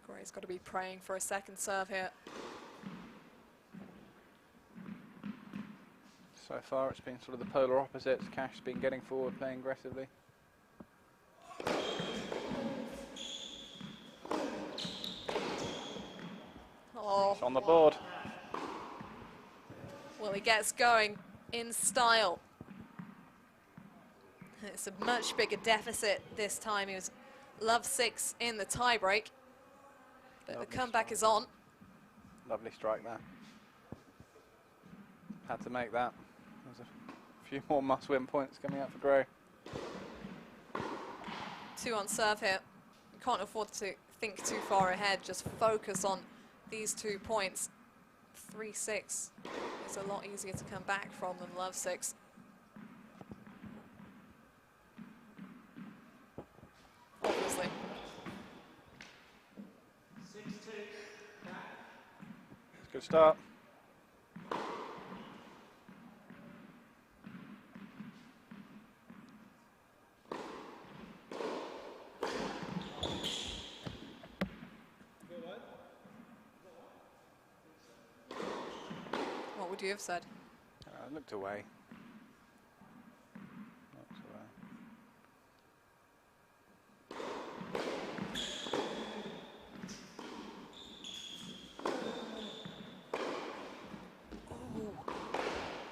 Gray's got to be praying for a second serve here. So far it's been sort of the polar opposites. Cash's been getting forward, playing aggressively. Oh, It's on the board. well, he gets going in style. It's a much bigger deficit this time. He was love 6 in the tiebreak, but Lovely the comeback strike. is on. Lovely strike there. Had to make that. There's a few more must-win points coming out for Gray. 2 on serve here. You can't afford to think too far ahead. Just focus on these 2 points. 3-6 is a lot easier to come back from than love 6. Obviously. 6-2. It's a good start. What would you have said? Looked away. Looked away.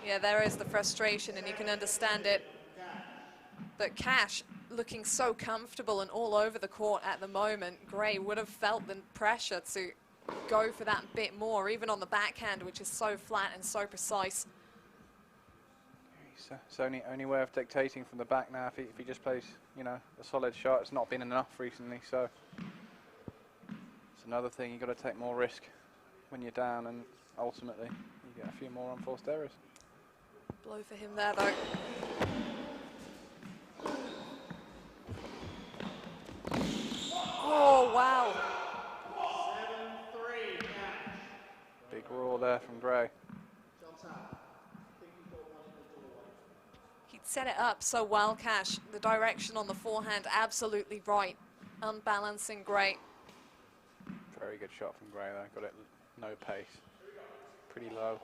Yeah, there is the frustration, and you can understand it. But Cash looking so comfortable and all over the court at the moment. Gray would have felt the pressure to go for that bit more, even on the backhand, which is so flat and so precise. It's only way of dictating from the back now. If he just plays, you know, a solid shot, it's not been enough recently. So it's another thing. You've got to take more risk when you're down, and ultimately you get a few more unforced errors. Blow for him there, though. Oh, wow. 7-3. Cash. Big roar there from Gray. He'd set it up so well, Cash. The direction on the forehand, absolutely right. Unbalancing Gray. Very good shot from Gray though. Got it no pace. Pretty low.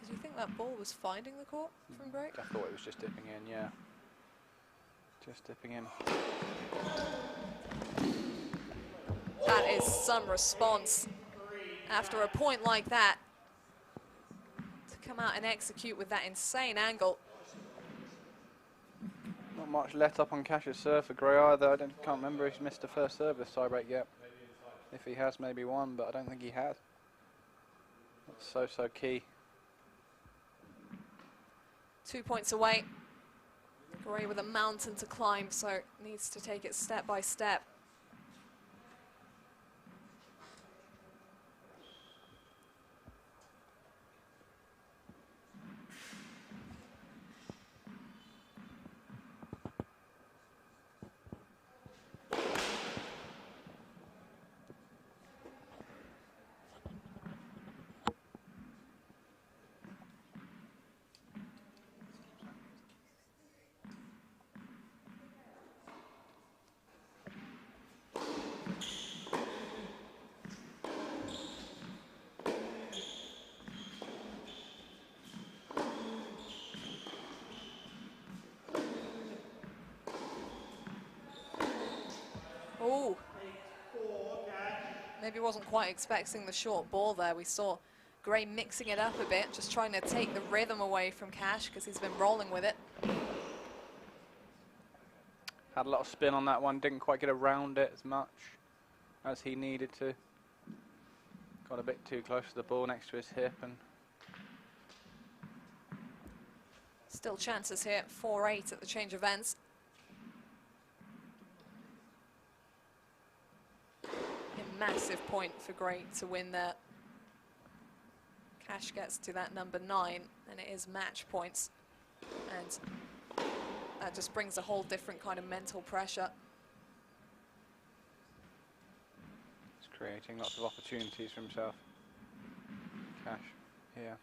Did you think that ball was finding the court from Gray? I thought it was just dipping in, yeah. Just dipping in. That is some response. After a point like that, to come out and execute with that insane angle. Not much let up on Cash's serve for Gray either. Can't remember if he's missed the first serve this tiebreak yet. If he has, maybe one, but I don't think he has. That's so key. 2 points away. Gray with a mountain to climb, so needs to take it step by step. Oh, maybe wasn't quite expecting the short ball there. We saw Gray mixing it up a bit, just trying to take the rhythm away from Cash because he's been rolling with it. Had a lot of spin on that one, didn't quite get around it as much as he needed to. Got a bit too close to the ball next to his hip, and Still chances here, 4-8 at the change of ends. A massive point for Gray to win there. Cash gets to that number 9, and it is match points. And that just brings a whole different kind of mental pressure. he's creating lots of opportunities for himself. Cash here.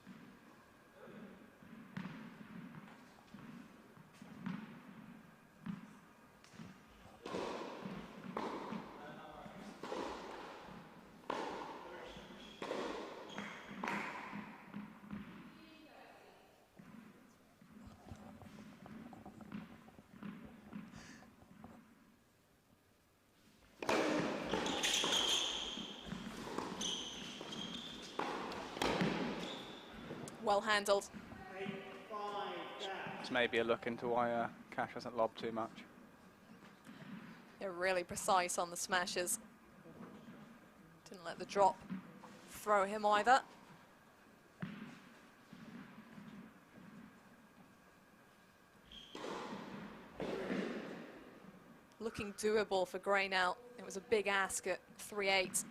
Well handled. It's maybe a look into why Cash hasn't lobbed too much. They're really precise on the smashes. Didn't let the drop throw him either. Looking doable for Gray now. It was a big ask at 3-8.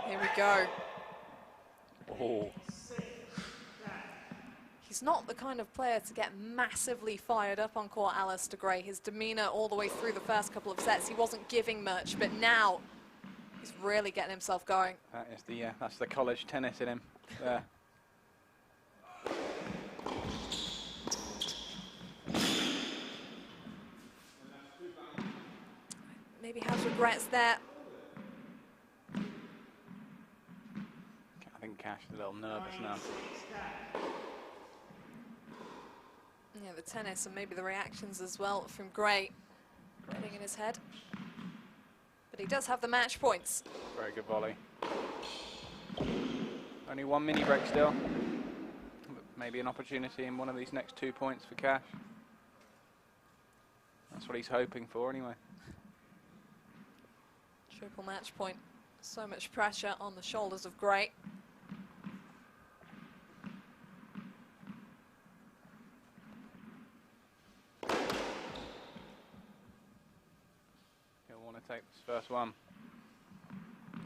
Here we go. Oh. He's not the kind of player to get massively fired up on court, Alistair Gray. His demeanor all the way through the first couple of sets, he wasn't giving much, but now he's really getting himself going. That is the that's the college tennis in him. There. Maybe has regrets there. I think Cash is a little nervous now. Yeah, the tennis and maybe the reactions as well from Gray getting in his head. But he does have the match points. Very good volley. Only one mini break still. But maybe an opportunity in one of these next 2 points for Cash. That's what he's hoping for anyway. Triple match point. So much pressure on the shoulders of Gray. He'll want to take this first one.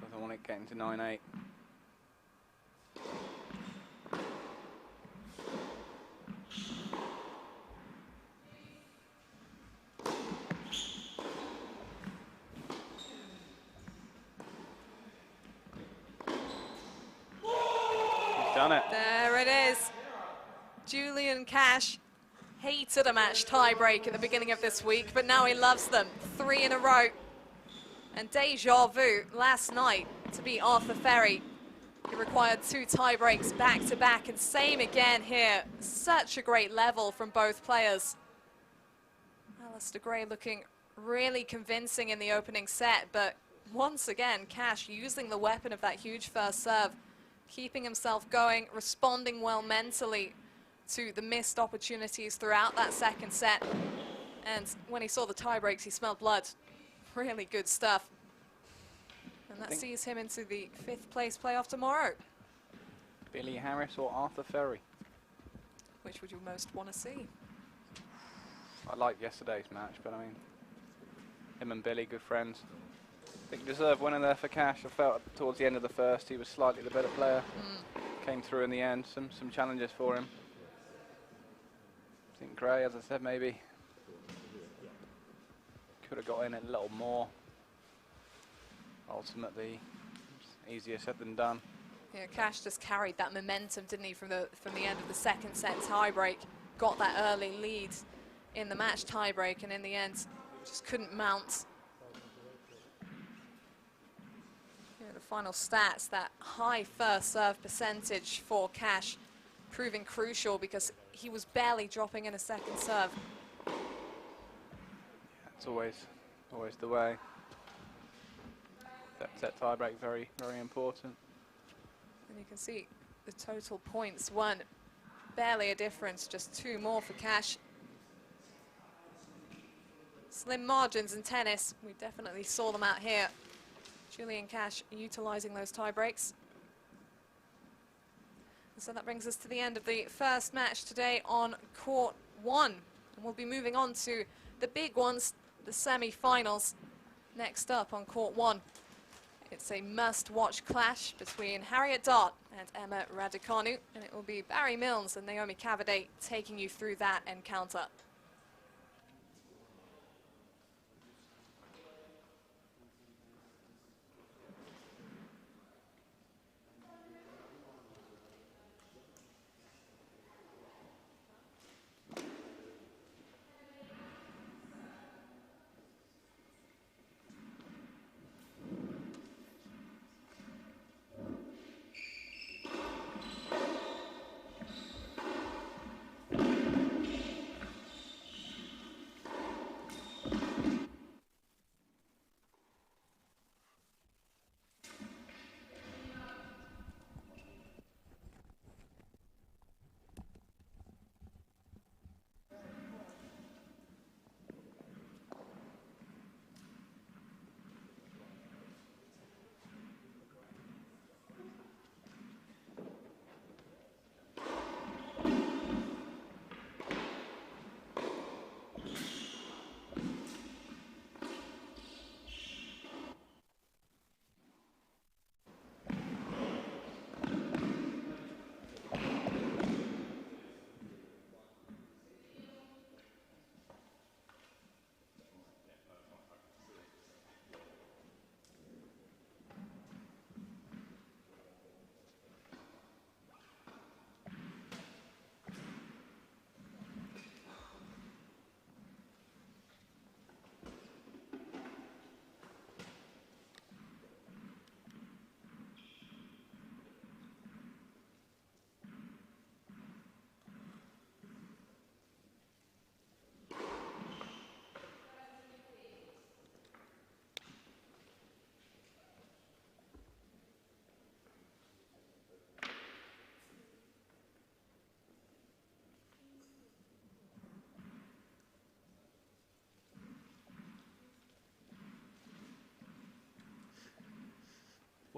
Doesn't want it getting to 9-8. Done it. There it is. Julian Cash hated a match tiebreak at the beginning of this week, but now he loves them. 3 in a row. And deja vu last night to beat Arthur Ferry. He required 2 tiebreaks back to back, and same again here. Such a great level from both players. Alistair Gray looking really convincing in the opening set, but once again, Cash using the weapon of that huge first serve, keeping himself going, responding well mentally to the missed opportunities throughout that second set. And when he saw the tie breaks, he smelled blood. Really good stuff. And that sees him into the 5th place playoff tomorrow. Billy Harris or Arthur Ferry? Which would you most want to see? I liked yesterday's match, but I mean, him and Billy, good friends. I think deserved winner there for Cash. I felt towards the end of the first he was slightly the better player. Came through in the end, some challenges for him. I think Gray, as I said, maybe could have got in a little more. Ultimately, easier said than done. Yeah, Cash just carried that momentum, didn't he, from the end of the second set tiebreak. Got that early lead in the match tiebreak, and in the end, just couldn't mount. The final stats, that high first serve percentage for Cash, proving crucial because he was barely dropping in a second serve. Yeah, it's always the way. That set tiebreak very important. And you can see the total points won, barely a difference, just 2 more for Cash. Slim margins in tennis, we definitely saw them out here. Julian Cash utilising those tie breaks. And so that brings us to the end of the first match today on court 1. And we'll be moving on to the big ones, the semi-finals, next up on court 1. It's a must-watch clash between Harriet Dart and Emma Raducanu, and it will be Barry Milnes and Naomi Cavaday taking you through that encounter.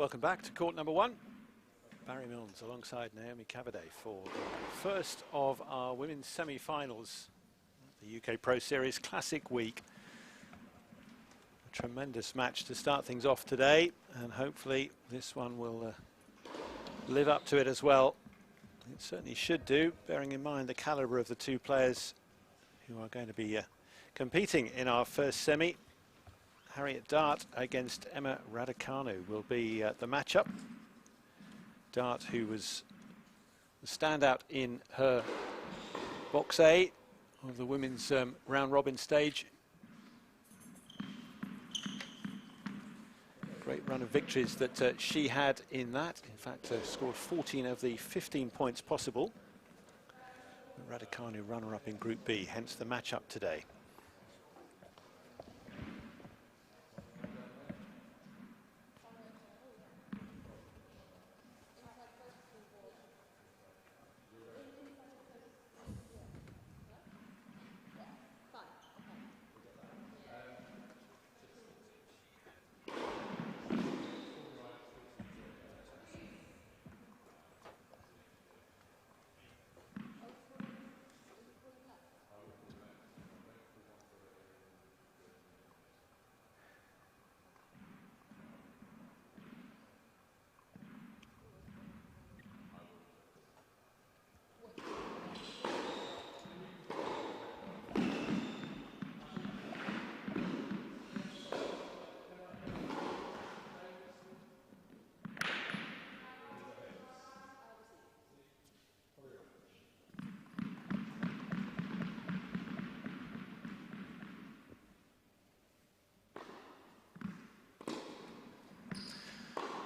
Welcome back to court number 1. Barry Milnes alongside Naomi Cavaday for the first of our women's semi-finals, the UK Pro Series Classic Week. A tremendous match to start things off today, and hopefully this one will live up to it as well. It certainly should do, bearing in mind the calibre of the two players who are going to be competing in our first semi. Harriet Dart against Emma Raducanu will be the matchup. Dart, who was the standout in her box A of the women's round robin stage. Great run of victories that she had in that. In fact, scored 14 of the 15 points possible. Raducanu runner-up in Group B, hence the matchup today.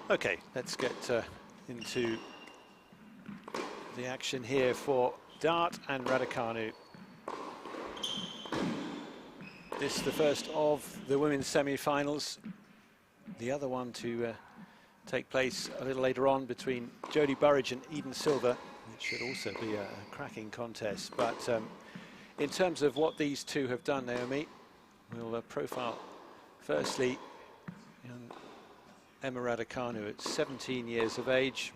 Okay, let's get into the action here for Dart and Raducanu. This is the first of the women's semi-finals. The other one to take place a little later on between Jodie Burridge and Eden Silver. It should also be a cracking contest. But in terms of what these two have done, Naomi, we'll profile firstly Emma Raducanu at 17 years of age.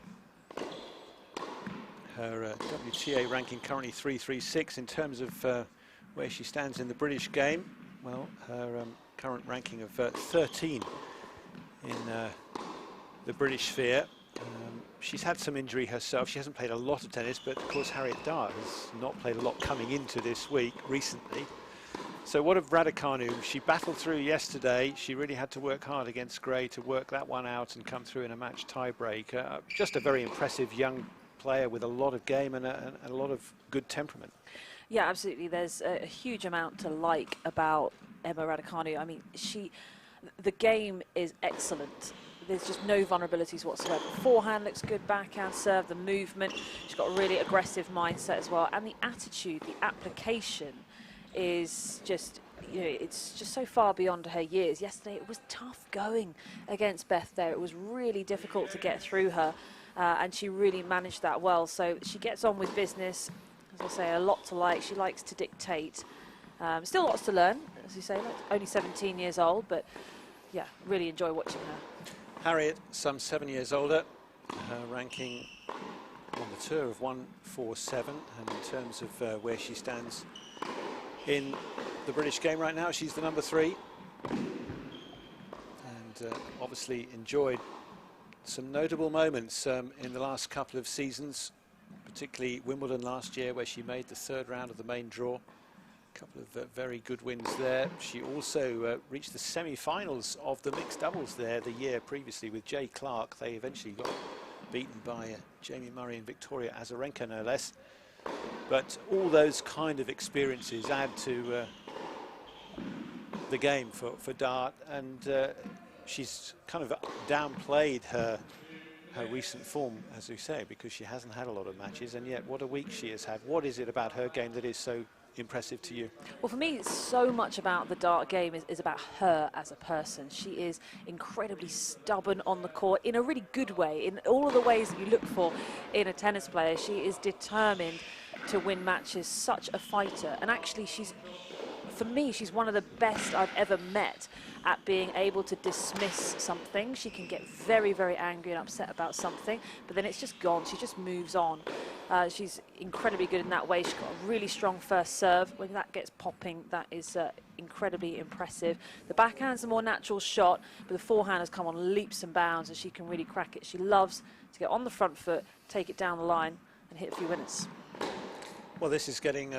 Her WTA ranking currently 336. In terms of where she stands in the British game, well, her current ranking of 13 in the British sphere. She's had some injury herself. She hasn't played a lot of tennis, but of course Harriet Dart has not played a lot coming into this week recently. So what of Raducanu? She battled through yesterday. She really had to work hard against Gray to work that one out and come through in a match tiebreaker. Just a very impressive young player with a lot of game and a lot of good temperament. Yeah, absolutely. There's a huge amount to like about Emma Raducanu. I mean, the game is excellent. There's just no vulnerabilities whatsoever. Forehand looks good, backhand serve, the movement. She's got a really aggressive mindset as well. And the attitude, the application is just, you know, it's just so far beyond her years. Yesterday it was tough going against Beth there. It was really difficult to get through her, and she really managed that well. So she gets on with business. As I say, a lot to like. She likes to dictate. Still lots to learn, as you say, like only 17 years old, but yeah, really enjoy watching her. Harriet, some 7 years older, her ranking on the tour of 147, and in terms of where she stands in the British game right now, she's the number 3, and obviously enjoyed some notable moments in the last couple of seasons, particularly Wimbledon last year, where she made the 3rd round of the main draw. A couple of very good wins there. She also reached the semi-finals of the mixed doubles there the year previously with Jay Clark. They eventually got beaten by Jamie Murray and Victoria Azarenka, no less. But all those kind of experiences add to the game for Dart, and she's kind of downplayed her recent form, as we say, because she hasn't had a lot of matches, and yet what a week she has had. What is it about her game that is so impressive to you? Well, for me, so much about the Dart game is about her as a person. She is incredibly stubborn on the court in a really good way, in all of the ways that you look for in a tennis player. She is determined to win matches, such a fighter, and actually she's for me, she's one of the best I've ever met at being able to dismiss something. She can get very, very angry and upset about something, but then it's just gone. She just moves on. She's incredibly good in that way. She's got a really strong first serve. When that gets popping, that is incredibly impressive. The backhand's a more natural shot, but the forehand has come on leaps and bounds, and she can really crack it. She loves to get on the front foot, take it down the line, and hit a few winners. Well, this is getting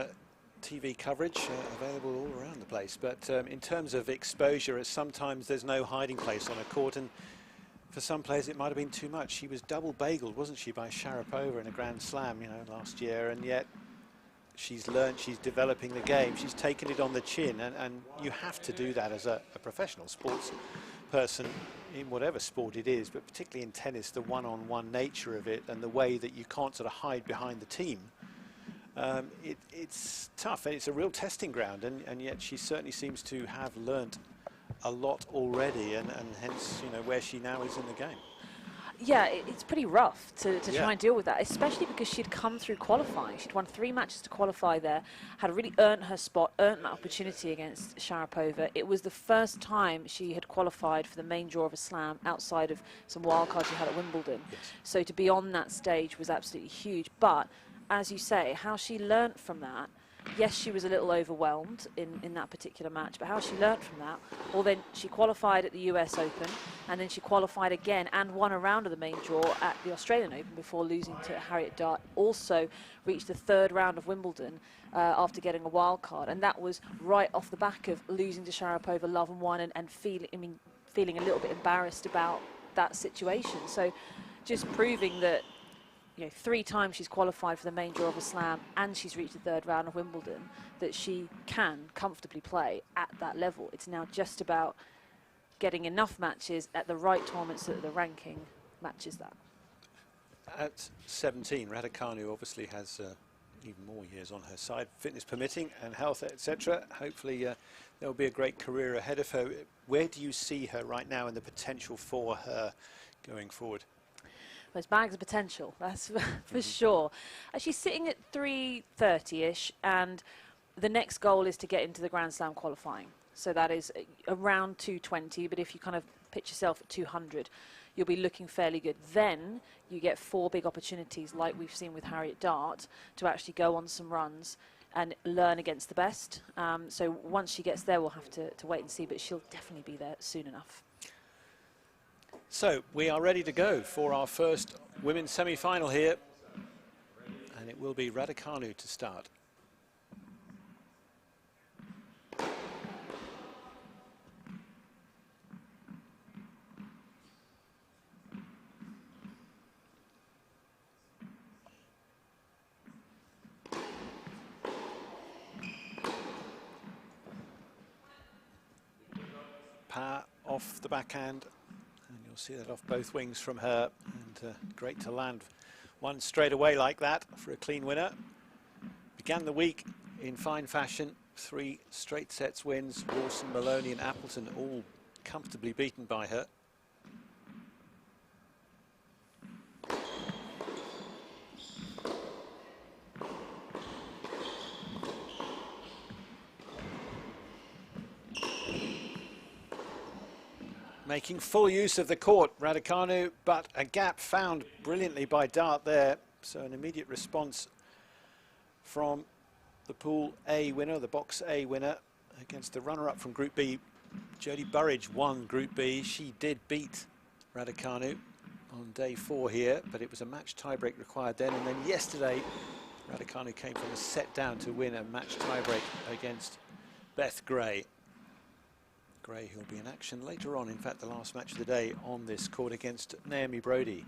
TV coverage available all around the place, but in terms of exposure, sometimes there's no hiding place on a court, and for some players it might have been too much. She was double bageled, wasn't she, by Sharapova in a Grand Slam, you know, last year, and yet she's learnt, she's developing the game, she's taken it on the chin, and you have to do that as a professional sports person in whatever sport it is, but particularly in tennis, the one-on-one nature of it and the way that you can't sort of hide behind the team. It's tough, and it's a real testing ground, and yet she certainly seems to have learnt a lot already, and hence, you know, where she now is in the game. Yeah, it's pretty rough to try and deal with that, especially because she'd come through qualifying. She'd won 3 matches to qualify there, had really earned her spot, earned that opportunity against Sharapova. It was the first time she had qualified for the main draw of a slam outside of some wildcards she had at Wimbledon. Yes. So to be on that stage was absolutely huge. But, as you say, how she learnt from that, yes, she was a little overwhelmed in that particular match, but how she learnt from that, well, then she qualified at the US Open, and then she qualified again and won a round of the main draw at the Australian Open before losing to Harriet Dart. Also reached the 3rd round of Wimbledon after getting a wild card, and that was right off the back of losing to Sharapova, love and won, and feeling a little bit embarrassed about that situation. So just proving that, you know, 3 times she's qualified for the main draw of a slam and she's reached the 3rd round of Wimbledon, that she can comfortably play at that level. It's now just about getting enough matches at the right tournaments that the ranking matches that. At 17, Raducanu obviously has even more years on her side, fitness permitting and health, etc. Hopefully there'll be a great career ahead of her. Where do you see her right now and the potential for her going forward? There's bags of potential, that's for sure. She's sitting at 330-ish, and the next goal is to get into the Grand Slam qualifying. So that is around 220, but if you kind of pitch yourself at 200, you'll be looking fairly good. Then you get 4 big opportunities, like we've seen with Harriet Dart, to actually go on some runs and learn against the best. So once she gets there, we'll have to wait and see, but she'll definitely be there soon enough. So we are ready to go for our first women's semi-final here, and it will be Raducanu to start. Power off the backhand. And you'll see that off both wings from her, and great to land one straight away like that for a clean winner. Began the week in fine fashion, 3 straight sets wins. Wilson, Maloney and Appleton all comfortably beaten by her. Making full use of the court, Raducanu, but a gap found brilliantly by Dart there. So an immediate response from the Pool A winner, the Box A winner, against the runner-up from Group B. Jodie Burrage won Group B. She did beat Raducanu on day 4 here, but it was a match tiebreak required then. And then yesterday, Raducanu came from a set down to win a match tiebreak against Beth Gray. Gray, who'll be in action later on, in fact the last match of the day on this court against Naomi Brody.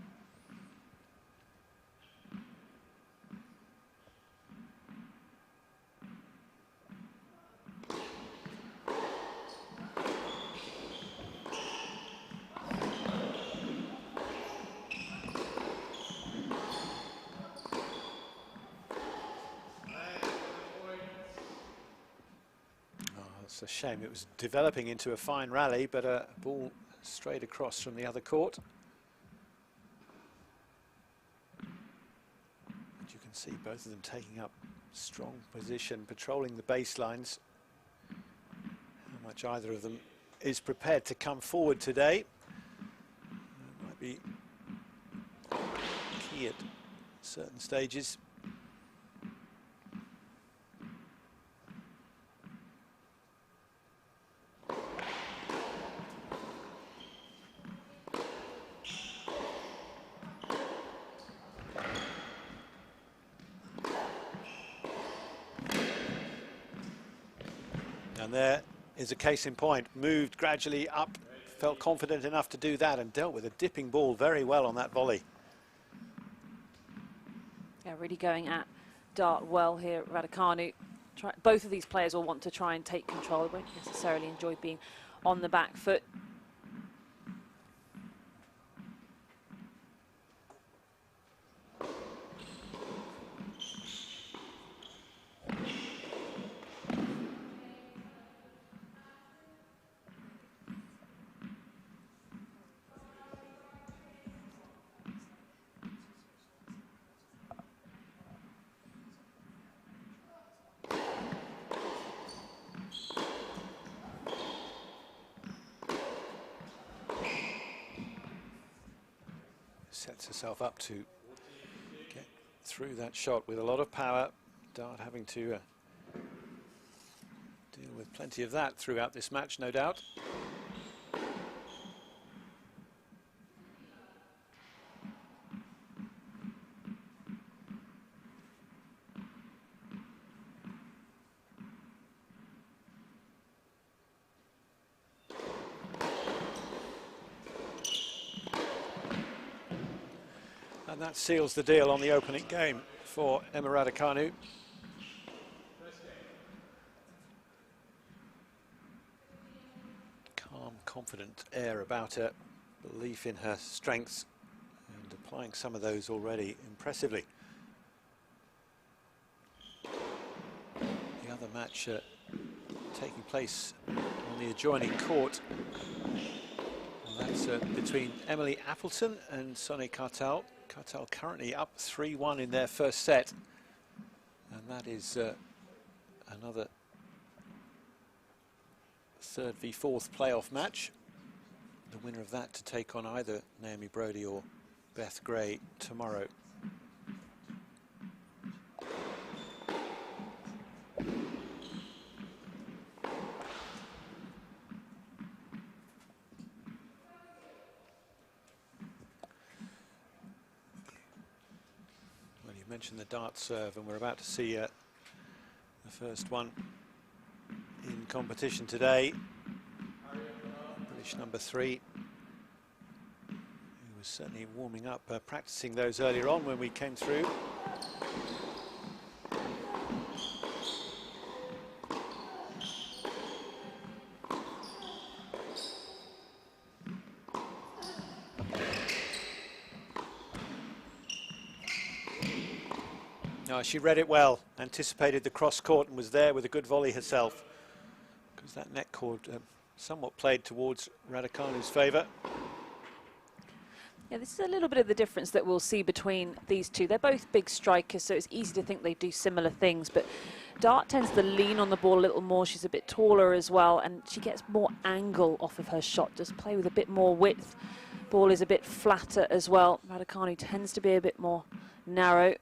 It's a shame. It was developing into a fine rally, but a ball straight across from the other court. And you can see both of them taking up strong position, patrolling the baselines. much either of them is prepared to come forward today. That might be key at certain stages. And there is a case in point, moved gradually up, felt confident enough to do that and dealt with a dipping ball very well on that volley. Yeah, really going at dart well here, Raducanu. Both of these players will want to try and take control. They won't necessarily enjoy being on the back foot. Sets herself up to get through that shot with a lot of power. Dart having to deal with plenty of that throughout this match, no doubt. And that seals the deal on the opening game for Emma Raducanu. Calm, confident air about her, belief in her strengths, and applying some of those already impressively. The other match taking place on the adjoining court. Well, that's between Emily Appleton and Sonny Kartal. Kartal currently up 3-1 in their first set, and that is another third v fourth playoff match. The winner of that to take on either Naomi Brody or Beth Gray tomorrow. Mentioned the dart serve, and we're about to see the first one in competition today. British number 3, who was certainly warming up, practicing those earlier on when we came through. She read it well, anticipated the cross court and was there with a good volley herself, because that net cord somewhat played towards Raducanu's favour. Yeah, this is a little bit of the difference that we'll see between these two. They're both big strikers, so it's easy to think they do similar things, but Dart tends to lean on the ball a little more. She's a bit taller as well, and she gets more angle off of her shot, just play with a bit more width. Ball is a bit flatter as well. Raducanu tends to be a bit more narrow.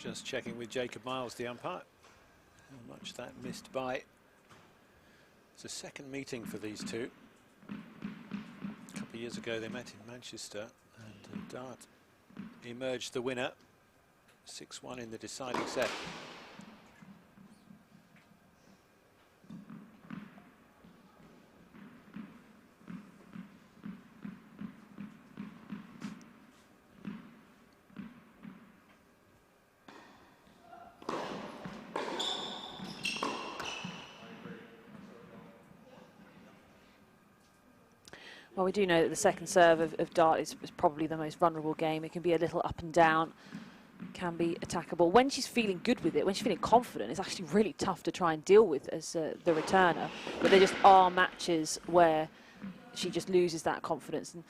Just checking with Jacob Miles, the umpire, how much that missed by. It's a second meeting for these two. A couple of years ago they met in Manchester, and Dart emerged the winner, 6-1 in the deciding set. Well, we do know that the second serve of Dart is probably the most vulnerable game. It can be a little up and down, can be attackable. When she's feeling good with it, when she's feeling confident, it's actually really tough to try and deal with as the returner. But there just are matches where she just loses that confidence. And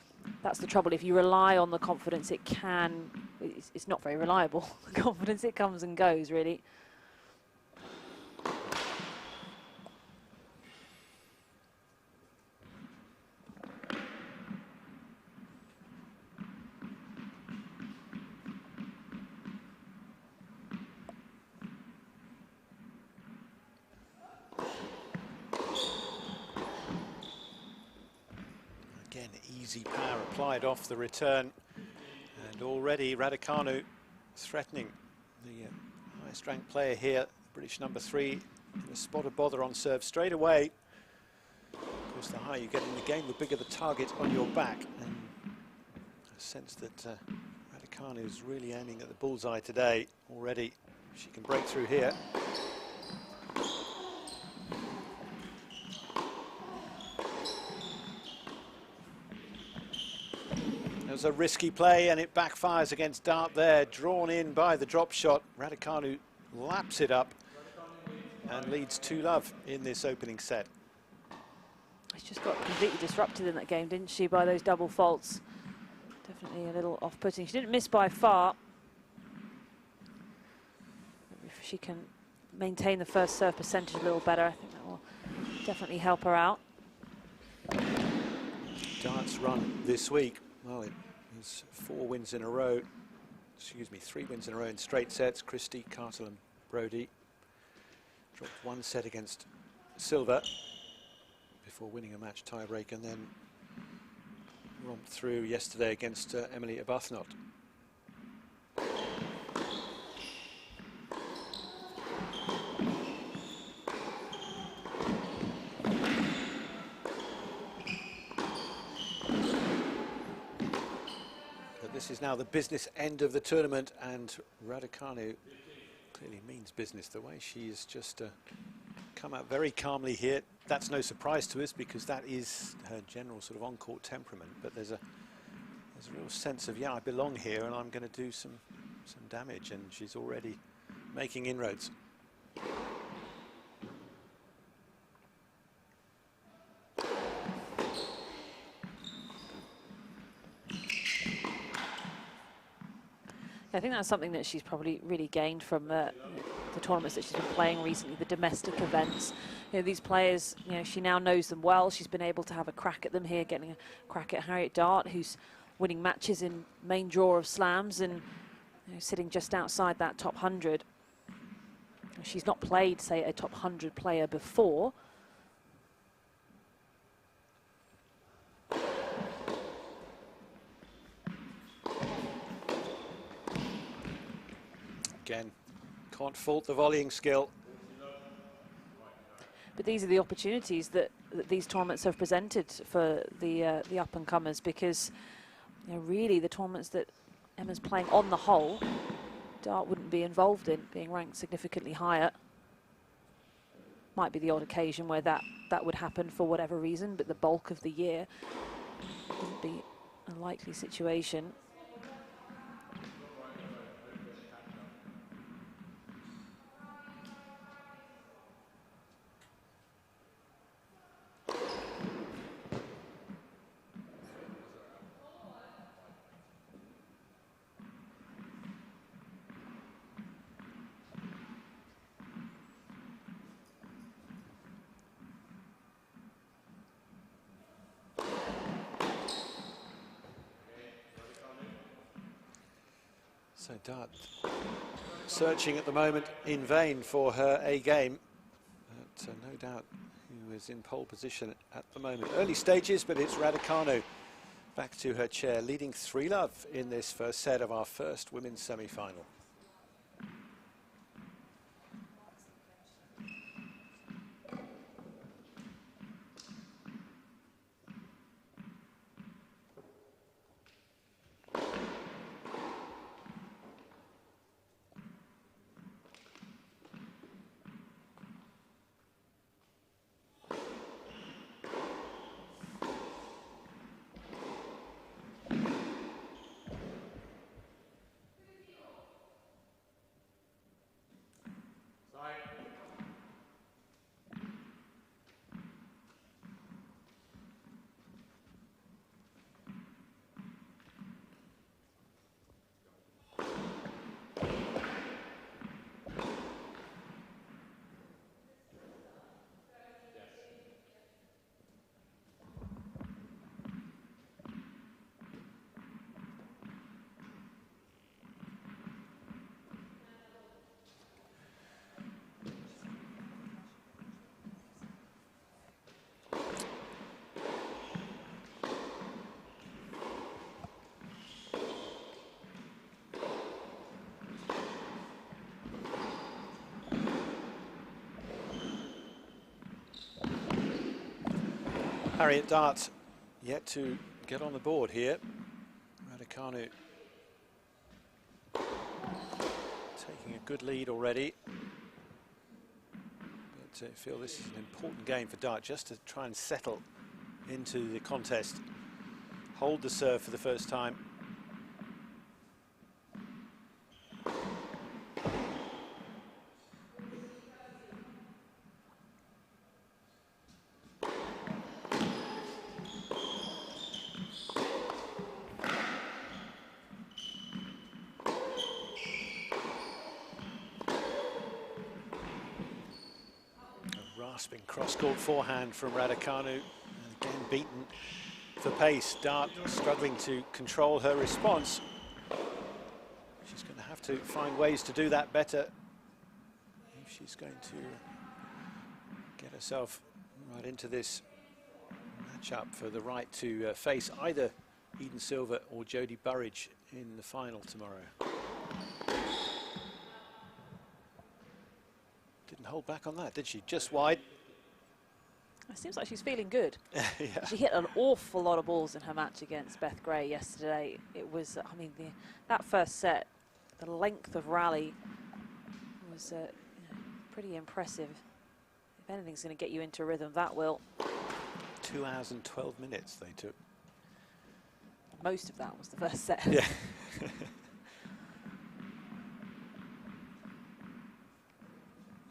that's the trouble. If you rely on the confidence, it's not very reliable. The confidence, it comes and goes, really. Again, easy power applied off the return, and already Raducanu threatening the highest ranked player here, British number 3, in a spot of bother on serve straight away. Of course, the higher you get in the game, the bigger the target on your back, and I sense that Raducanu is really aiming at the bullseye today already. She can break through here. It was a risky play and it backfires against Dart there, drawn in by the drop shot. Raducanu laps it up and leads 2-love in this opening set. She just got completely disrupted in that game, didn't she, by those double faults. Definitely a little off-putting. She didn't miss by far. If she can maintain the first serve percentage a little better, I think that will definitely help her out. Dart's run this week, well, it was 4 wins in a row, excuse me, 3 wins in a row in straight sets. Christie, Cartel and Brody dropped 1 set against Silva before winning a match tiebreak, and then romped through yesterday against Emily Arbuthnot. This is now the business end of the tournament, and Raducanu clearly means business. The way she has just come out very calmly here, that's no surprise to us because that is her general sort of on-court temperament. But there's a real sense of, yeah, I belong here and I'm going to do some damage, and she's already making inroads. I think that's something that she's probably really gained from the tournaments that she's been playing recently, the domestic events. You know, these players, you know, she now knows them well. She's been able to have a crack at them here, getting a crack at Harriet Dart, who's winning matches in main draw of slams and, you know, sitting just outside that top 100. She's not played, say, a top 100 player before. Again, can't fault the volleying skill. But these are the opportunities that these tournaments have presented for the up-and-comers, because, you know, really the tournaments that Emma's playing on the whole, Dart wouldn't be involved in, being ranked significantly higher. Might be the odd occasion where that would happen for whatever reason, but the bulk of the year wouldn't be a likely situation. So Dart searching at the moment in vain for her A game, but no doubt who is in pole position at the moment. Early stages, but it's Raducanu back to her chair, leading 3-love in this first set of our first women's semi-final. Harriet Dart yet to get on the board here. Raducanu taking a good lead already. But I feel this is an important game for Dart, just to try and settle into the contest. Hold the serve for the first time. Rasping cross-court forehand from Raducanu, and again beaten for pace. Dart struggling to control her response. She's going to have to find ways to do that better if she's going to get herself right into this matchup for the right to face either Eden Silva or Jodie Burridge in the final tomorrow. Didn't hold back on that, did she? Just wide. It seems like she's feeling good. Yeah. She hit an awful lot of balls in her match against Beth Gray yesterday. It was, I mean, that first set, the length of rally was you know, pretty impressive. If anything's going to get you into rhythm, that will. 2 hours and 12 minutes they took. Most of that was the first set. Yeah.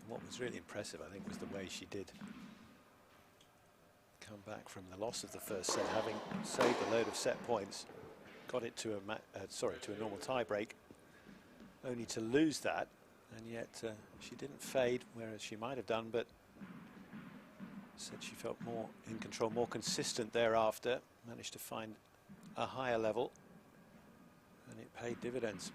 What was really impressive, I think, was the way she did come back from the loss of the first set, having saved a load of set points, got it to a normal tie break, only to lose that, and yet she didn't fade, whereas she might have done, but said she felt more in control, more consistent thereafter, managed to find a higher level, and it paid dividends.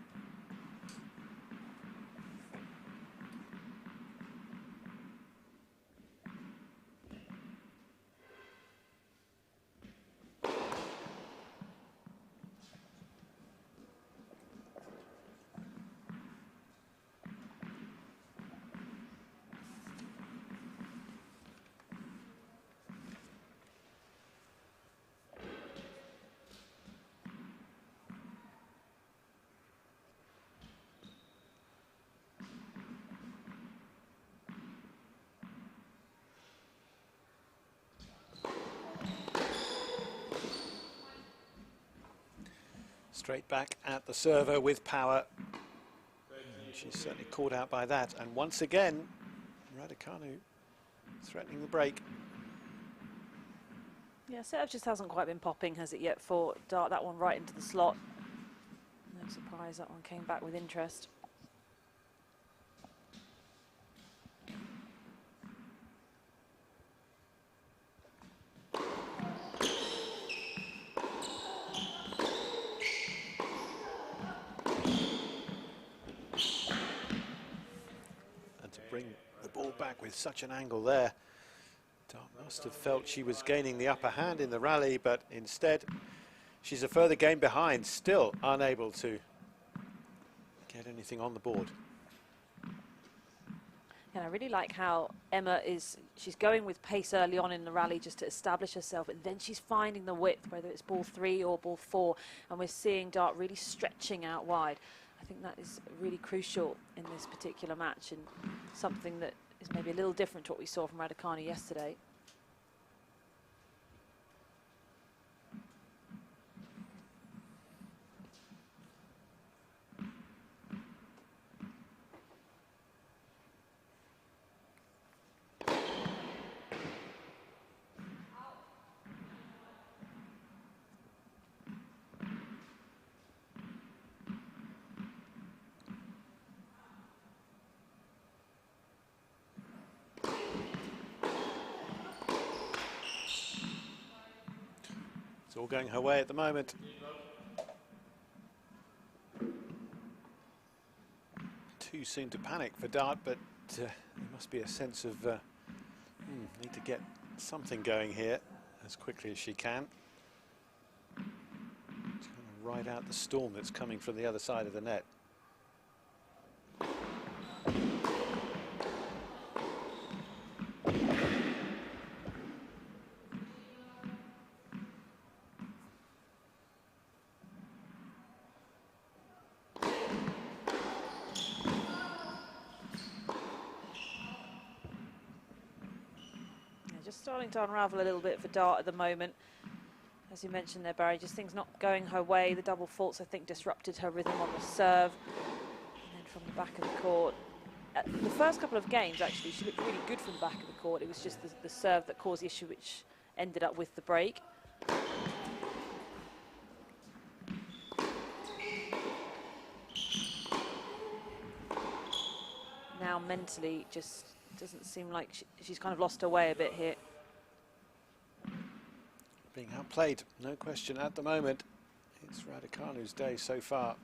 Straight back at the server with power. And she's certainly caught out by that. And once again, Raducanu threatening the break. Yeah, setup just hasn't quite been popping, has it yet, for Dart? That one right into the slot. No surprise, that one came back with interest. With such an angle there, Dart must have felt she was gaining the upper hand in the rally, but instead she's a further game behind, still unable to get anything on the board. And I really like how Emma she's going with pace early on in the rally just to establish herself, and then she's finding the width, whether it's ball 3 or ball 4, and we're seeing Dart really stretching out wide. I think that is really crucial in this particular match, and something that is maybe a little different to what we saw from Raducanu yesterday. It's all going her way at the moment. Too soon to panic for Dart, but there must be a sense of need to get something going here as quickly as she can. She's going to ride out the storm that's coming from the other side of the net. starting to unravel a little bit for Dart at the moment. As you mentioned there, Barry, just things not going her way. The double faults, I think, disrupted her rhythm on the serve. And then from the back of the court, the first couple of games, actually, she looked really good from the back of the court. It was just the serve that caused the issue, which ended up with the break. Now mentally, just doesn't seem like she's kind of lost her way a bit here. Being outplayed, no question at the moment. It's Raducanu's day so far.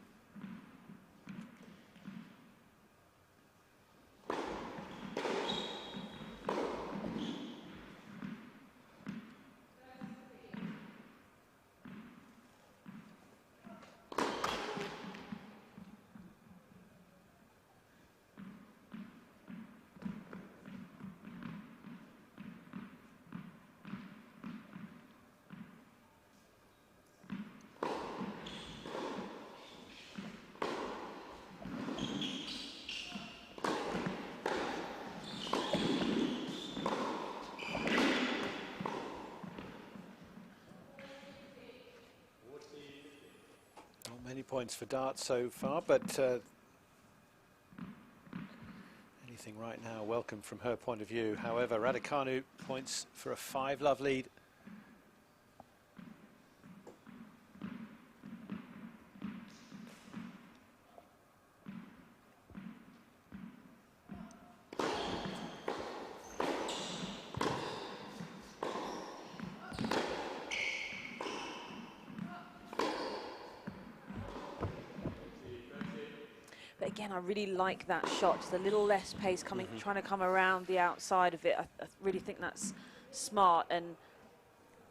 Many points for Dart so far, but anything right now welcome from her point of view. However, Raducanu points for a 5-love lead. Again, I really like that shot, just a little less pace coming, trying to come around the outside of it. I really think that's smart, and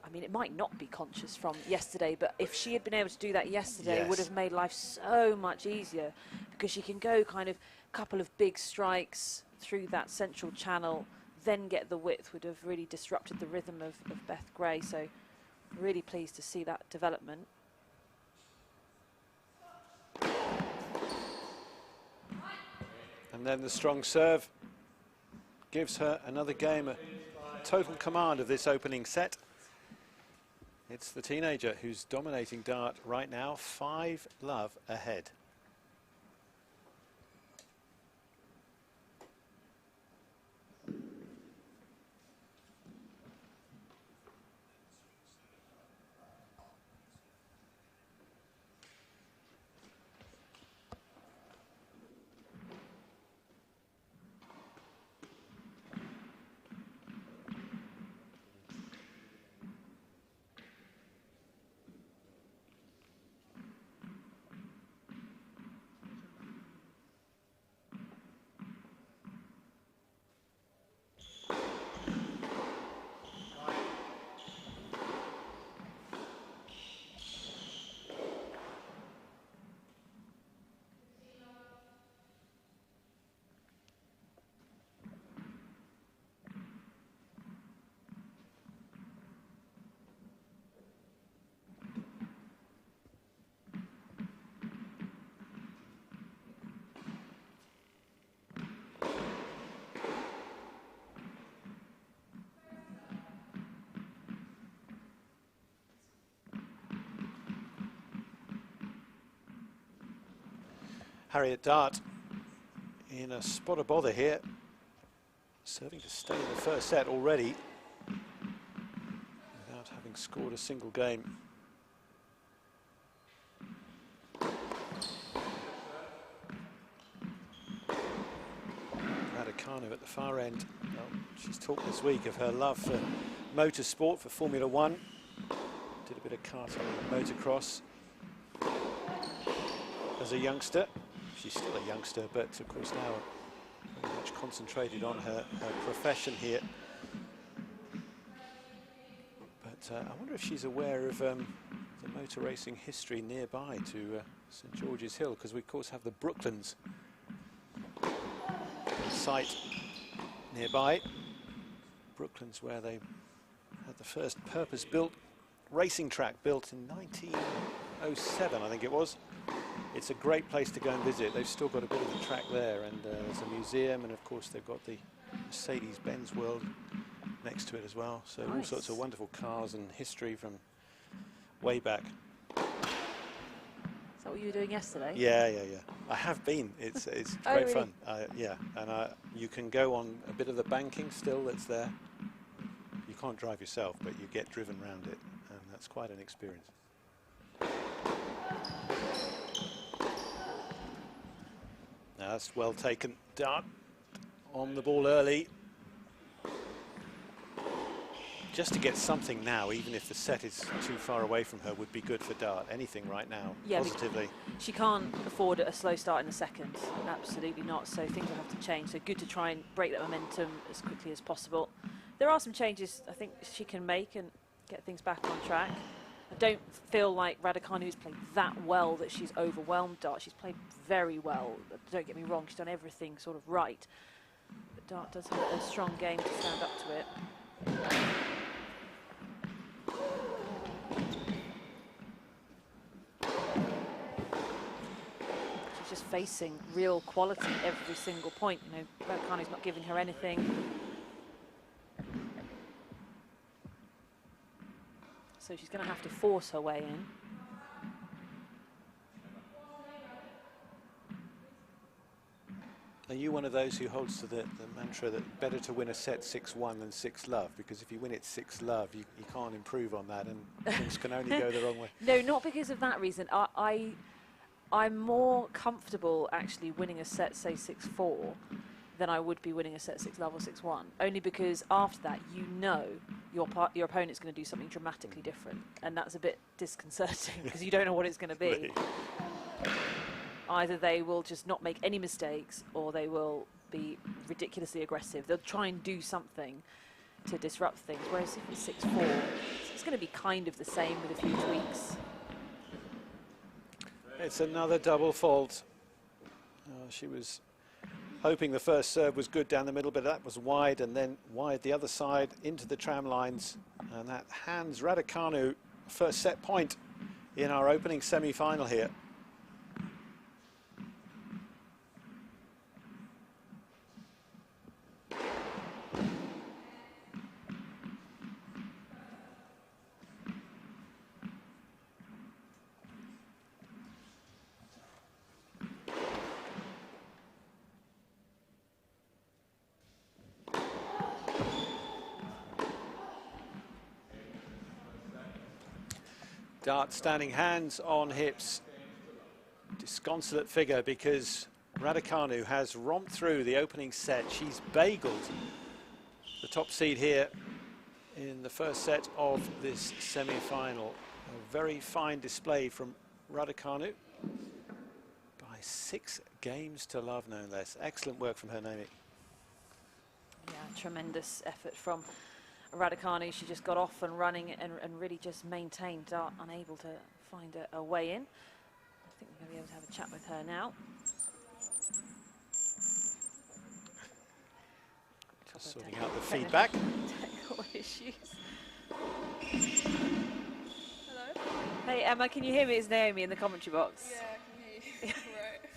I mean, it might not be conscious from yesterday, but if she had been able to do that yesterday, it would have made life so much easier, because she can go kind of a couple of big strikes through that central channel, then get the width. Would have really disrupted the rhythm of Beth Gray, so really pleased to see that development. And then the strong serve gives her another game, a total command of this opening set. It's the teenager who's dominating Dart right now, 5-love ahead. Harriet Dart in a spot of bother here, serving to stay in the first set already without having scored a single game. Raducanu at the far end. Well, she's talked this week of her love for motorsport, for Formula One. Did a bit of karting and motocross as a youngster. She's still a youngster, but of course now very much concentrated on her profession here. But I wonder if she's aware of the motor racing history nearby to St George's Hill, because we of course have the Brooklands site nearby. Brooklands, where they had the first purpose-built racing track built in 1907, I think it was. It's a great place to go and visit. They've still got a bit of the track there, and there's a museum, and of course they've got the Mercedes-Benz World next to it as well. So all Nice. sorts of wonderful cars and history from way back. Is that what you were doing yesterday? Yeah. I have been. It's Oh, great really? fun. Yeah, and you can go on a bit of the banking still that's there. You can't drive yourself, but you get driven around it, and that's quite an experience. Now that's well taken. Dart on the ball early. Just to get something now, even if the set is too far away from her, would be good for Dart. Anything right now, Yeah, positively. She can't afford a slow start in the second. Absolutely not. So things will have to change. So good to try and break that momentum as quickly as possible. There are some changes I think she can make and get things back on track. I don't feel like Raducanu has played that well that she's overwhelmed Dart. She's played very well. Don't get me wrong, she's done everything sort of right. But Dart does have a strong game to stand up to it. She's just facing real quality every single point. You know, Raducanu's not giving her anything. So she's going to have to force her way in. Are you one of those who holds to the mantra that better to win a set 6-1 than 6-love? Because if you win it 6-love, you can't improve on that, and things can only go the wrong way. No, not because of that reason. I'm more comfortable actually winning a set, say 6-4, than I would be winning a set 6-love or 6-1. Only because after that, you know your opponent's going to do something dramatically different, and that's a bit disconcerting because you don't know what it's going to be. Right. Either they will just not make any mistakes, or they will be ridiculously aggressive. They'll try and do something to disrupt things. Whereas if it's 6-4, it's going to be kind of the same with a few tweaks. It's another double fault. She was hoping the first serve was good down the middle, but that was wide, and then wide the other side into the tram lines. And that hands Raducanu first set point in our opening semi-final here. Dart standing hands on hips. Disconsolate figure because Raducanu has romped through the opening set. She's bageled the top seed here in the first set of this semi-final. A very fine display from Raducanu by 6 games to love, no less. Excellent work from her, Naomi. Yeah, tremendous effort from Raducanu. She just got off and running and really just maintained. Dart unable to find a way in. I think we're going to be able to have a chat with her now. Just sorting out the feedback. Technical issues. Hello? Hey Emma, can you hear me? It's Naomi in the commentary box. Yeah, I can hear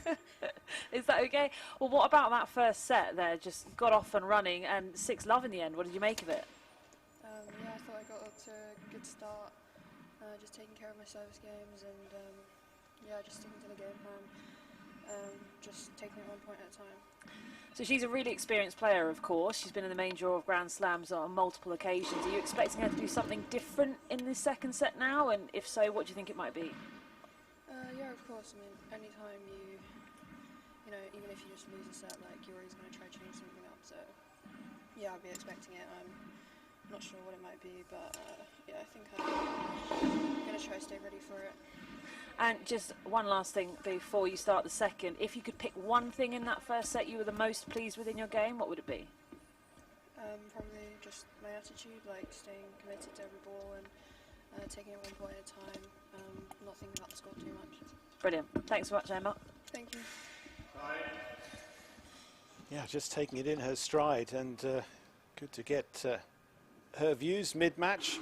you. Right. Is that okay? Well, what about that first set there? Just got off and running and 6-love in the end. What did you make of it? Yeah, I thought I got off to a good start. Just taking care of my service games and yeah, just sticking to the game plan. Just taking it one point at a time. So she's a really experienced player, of course. She's been in the main draw of Grand Slams on multiple occasions. Are you expecting her to do something different in this second set now? And if so, what do you think it might be? Yeah, of course. I mean, anytime you know, even if you just lose a set, like, you're always going to try to change something up. So yeah, I'll be expecting it. I'm not sure what it might be, but yeah, I think I'm going to try to stay ready for it. And just one last thing before you start the second. If you could pick one thing in that first set you were the most pleased with in your game, what would it be? Probably just my attitude, like staying committed to every ball and taking it one point at a time, not thinking about the score too much. Brilliant. Thanks so much, Emma. Thank you. Yeah, just taking it in her stride, and good to get her views mid-match.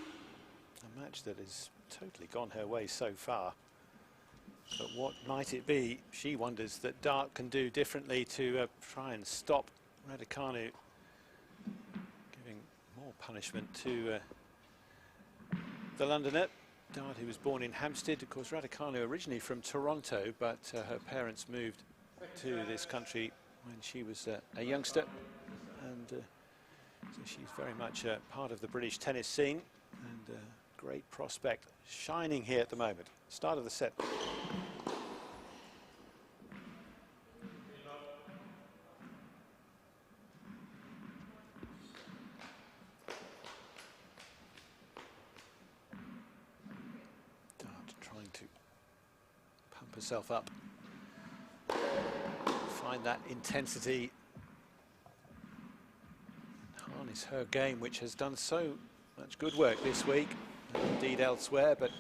A match that has totally gone her way so far. But what might it be, she wonders, that Dart can do differently to try and stop Raducanu, giving more More punishment to the Londoner. Dart, who was born in Hampstead. Of course, Raducanu originally from Toronto, but her parents moved to this country when she was a youngster. And so she's very much part of the British tennis scene, and a great prospect shining here at the moment. Start of the set. Herself up, find that intensity, harness her game, which has done so much good work this week, and indeed elsewhere, but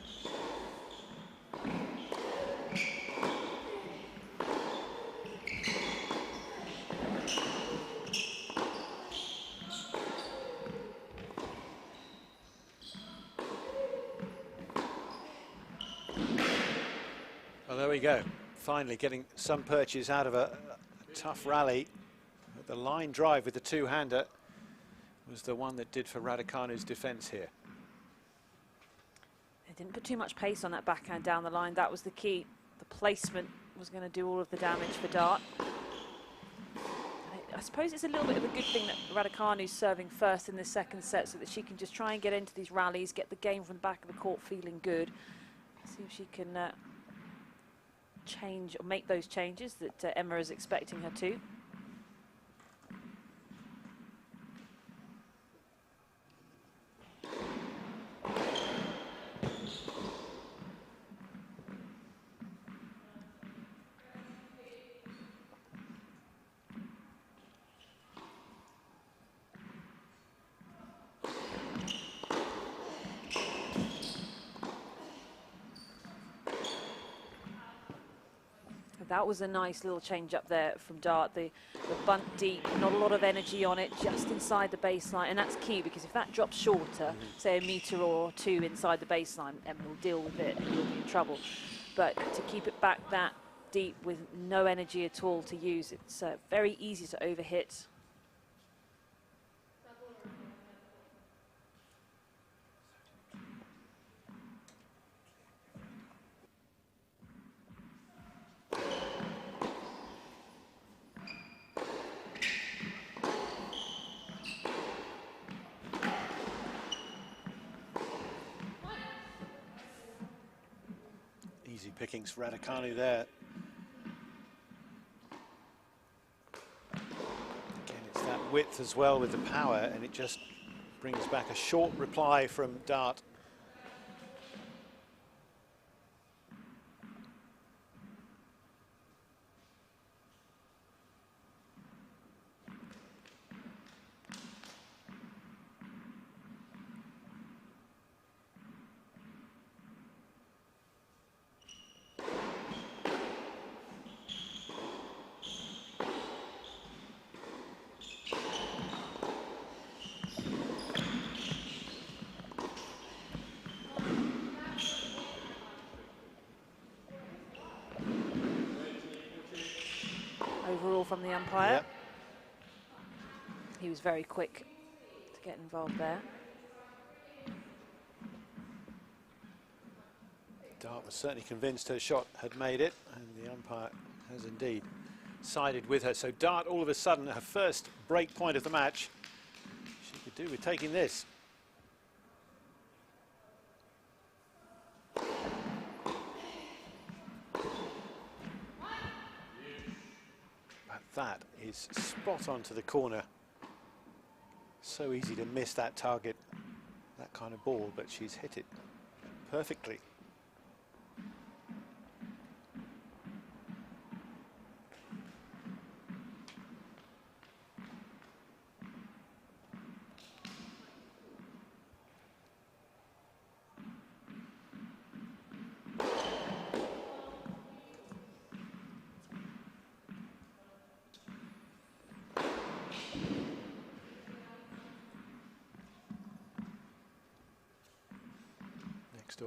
there we go, finally getting some purchase out of a tough rally. The line drive with the two-hander was the one that did for Raducanu's defence here. They didn't put too much pace on that backhand down the line. That was the key. The placement was going to do all of the damage for Dart. I suppose it's a little bit of a good thing that Raducanu's serving first in the second set, so that she can just try and get into these rallies, get the game from the back of the court feeling good. See if she can change or make those changes that Emma is expecting her to. That was a nice little change up there from Dart. The bunt deep, not a lot of energy on it, just inside the baseline. And that's key, because if that drops shorter, say a metre or two inside the baseline, Emma will deal with it and you'll be in trouble. But to keep it back that deep with no energy at all to use, it's very easy to overhit. Easy pickings for Raducanu there. Again, it's that width as well with the power, and it just brings back a short reply from Dart. Overall from the umpire. Yep. He was very quick to get involved there. Dart was certainly convinced her shot had made it, and the umpire has indeed sided with her. So Dart, all of a sudden, her first break point of the match, she could do with taking this. That is spot on to the corner. So easy to miss that target, that kind of ball, but she's hit it perfectly.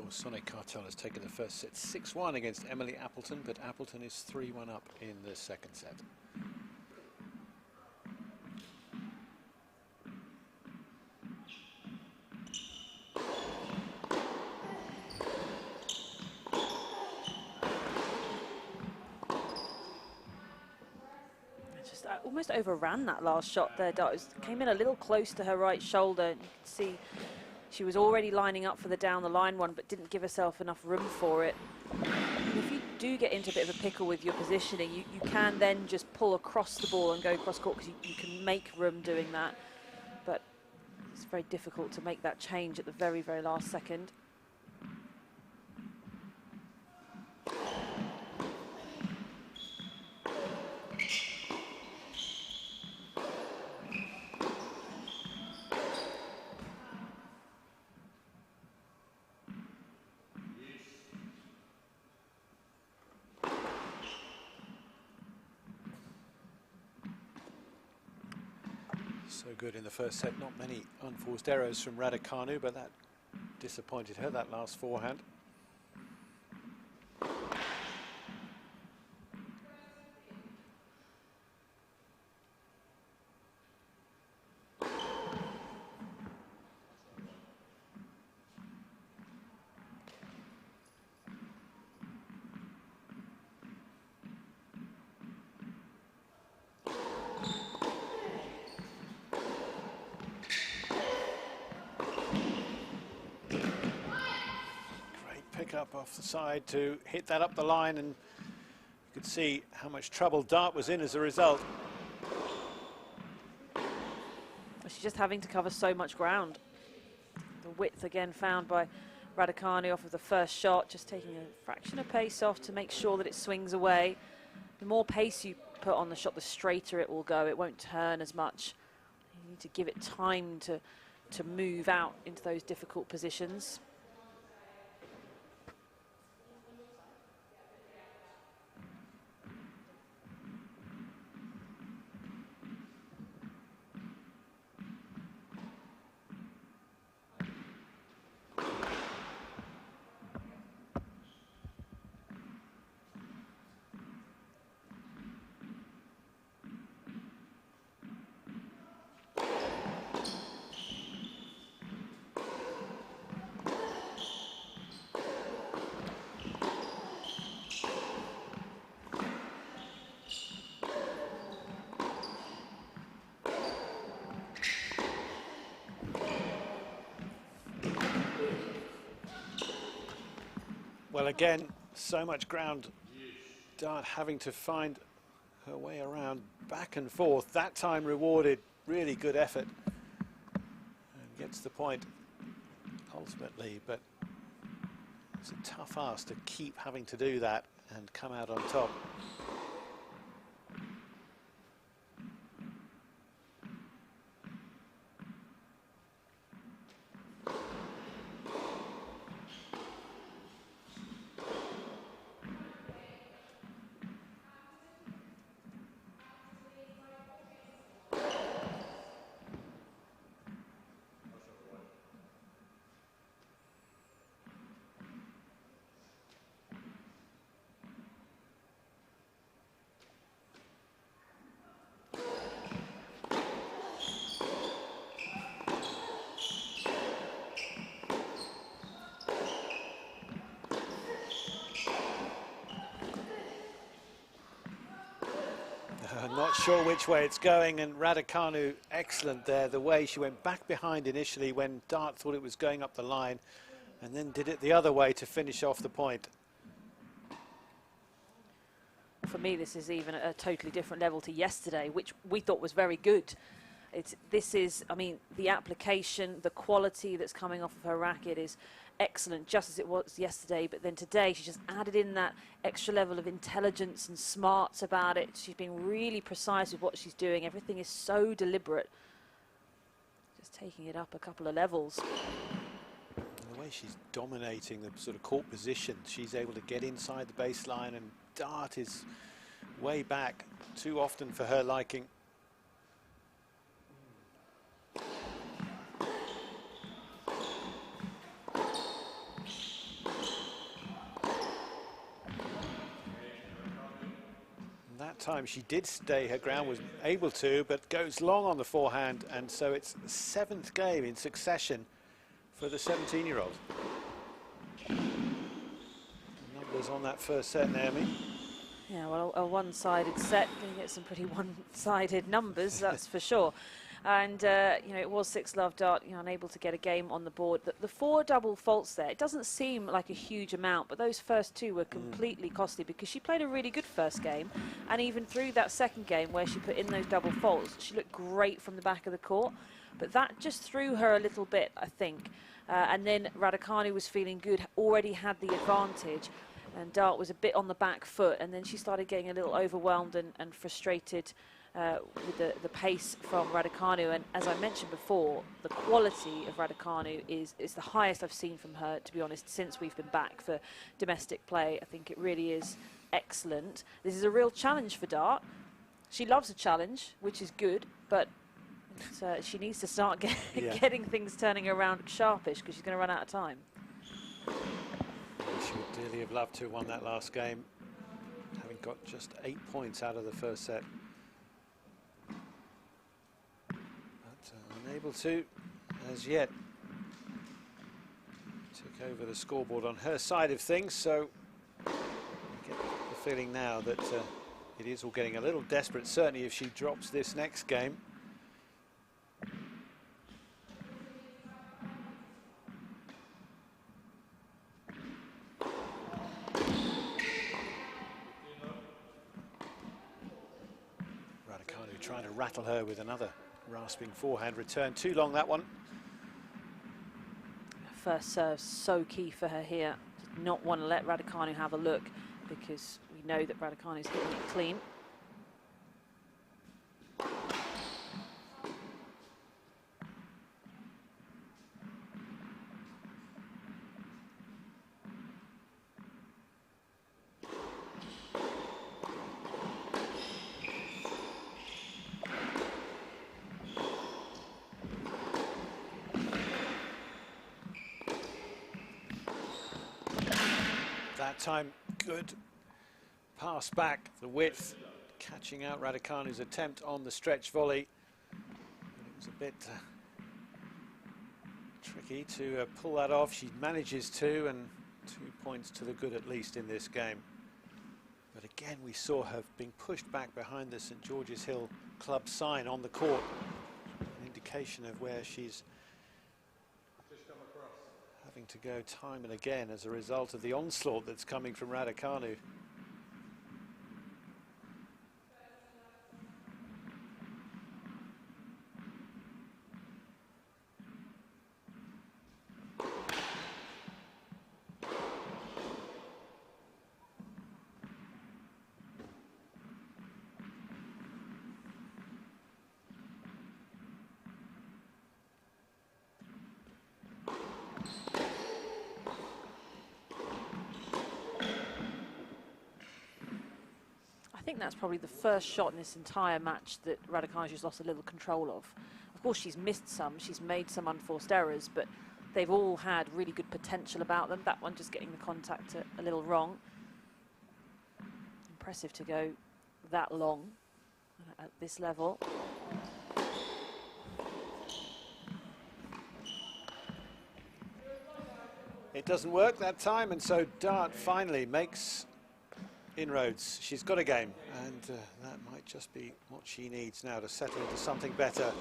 Sonic Cartel has taken the first set 6-1 against Emily Appleton, but Appleton is 3-1 up in the second set. almost overran that last shot there. Dart came in a little close to her right shoulder. And you could see she was already lining up for the down the line one, but didn't give herself enough room for it. And if you do get into a bit of a pickle with your positioning, you can then just pull across the ball and go cross court, because you can make room doing that. But it's very difficult to make that change at the very, very last second. So good in the first set. Not many unforced errors from Raducanu, but that disappointed her, that last forehand. Up off the side to hit that up the line, and you could see how much trouble Dart was in as a result. She's just having to cover so much ground. The width again found by Raducanu off of the first shot, just taking a fraction of pace off to make sure that it swings away. The more pace you put on the shot, the straighter it will go. It won't turn as much. You need to give it time to move out into those difficult positions. Well, again, so much ground. Dart having to find her way around back and forth. That time rewarded really good effort and gets the point ultimately, but it's a tough ask to keep having to do that and come out on top. Not sure which way it's going, and Raducanu excellent there. The way she went back behind initially when Dart thought it was going up the line, and then did it the other way to finish off the point. For me, this is even a totally different level to yesterday, which we thought was very good. This is, I mean, the application, the quality that's coming off of her racket is excellent, just as it was yesterday. But then today, she just added in that extra level of intelligence and smarts about it. She's been really precise with what she's doing. Everything is so deliberate. Just taking it up a couple of levels. And the way she's dominating the sort of court position, she's able to get inside the baseline, and Dart is way back too often for her liking. Time she did stay her ground, was able to, but goes long on the forehand, and so it's the 7th game in succession for the 17-year-old. Numbers on that first set, Naomi. Yeah, well, a one-sided set, you get some pretty one-sided numbers, that's for sure. And, you know, it was 6-love Dart, you know, unable to get a game on the board. The 4 double faults there, it doesn't seem like a huge amount, but those first 2 were completely costly because she played a really good first game. And even through that second game where she put in those double faults, she looked great from the back of the court. But that just threw her a little bit, I think. And then Raducanu was feeling good, already had the advantage. And Dart was a bit on the back foot. And then she started getting a little overwhelmed and frustrated with the pace from Raducanu. And as I mentioned before, the quality of Raducanu is the highest I've seen from her, to be honest, since we've been back for domestic play. I think it really is excellent. This is a real challenge for Dart. She loves a challenge, which is good, but she needs to start getting things turning around sharpish because she's going to run out of time. She would dearly have loved to have won that last game, having got just 8 points out of the first set. But unable to, as yet, took over the scoreboard on her side of things, so I get the feeling now that it is all getting a little desperate, certainly if she drops this next game. Trying to rattle her with another rasping forehand return. Too long, that one. First serve so key for her here. Did not want to let Raducanu have a look because we know that Raducanu's hitting it clean. That time, good pass back, the width, catching out Raducanu's attempt on the stretch volley. But it was a bit tricky to pull that off. She manages to, and 2 points to the good at least in this game. But again, we saw her being pushed back behind the St George's Hill club sign on the court, an indication of where she's having to go time and again as a result of the onslaught that's coming from Raducanu. I think that's probably the first shot in this entire match that Raducanu's lost a little control of. Of course, she's missed some, she's made some unforced errors, but they've all had really good potential about them. That one just getting the contact a little wrong. Impressive to go that long at this level. It doesn't work that time, and so Dart finally makes inroads. She's got a game, and that might just be what she needs now to settle into something better.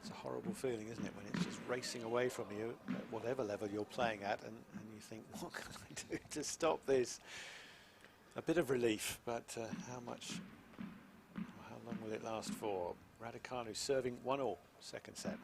It's a horrible feeling, isn't it, when it's just racing away from you at whatever level you're playing at, and you think, what can I do to stop this? A bit of relief, but how long will it last for? Raducanu serving 1-1, second set.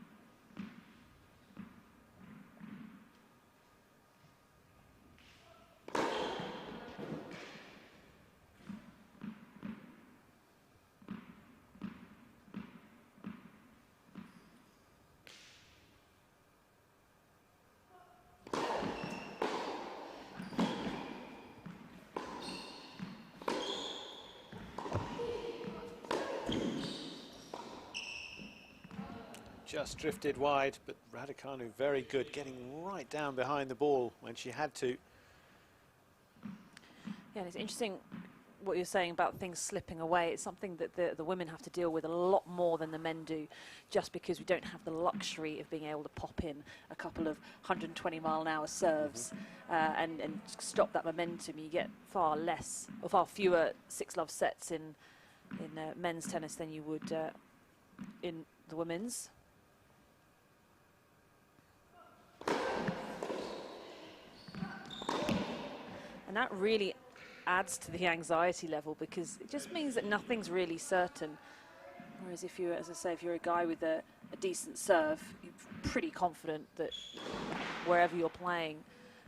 Just drifted wide, but Raducanu very good, getting right down behind the ball when she had to. Yeah, and it's interesting what you're saying about things slipping away. It's something that the women have to deal with a lot more than the men do, just because we don't have the luxury of being able to pop in a couple of 120-mile-an-hour serves and stop that momentum. You get far less, or far fewer six-love sets in men's tennis than you would in the women's. And that really adds to the anxiety level, because it just means that nothing's really certain. Whereas if you're, as I say, if you're a guy with a decent serve, you're pretty confident that wherever you're playing,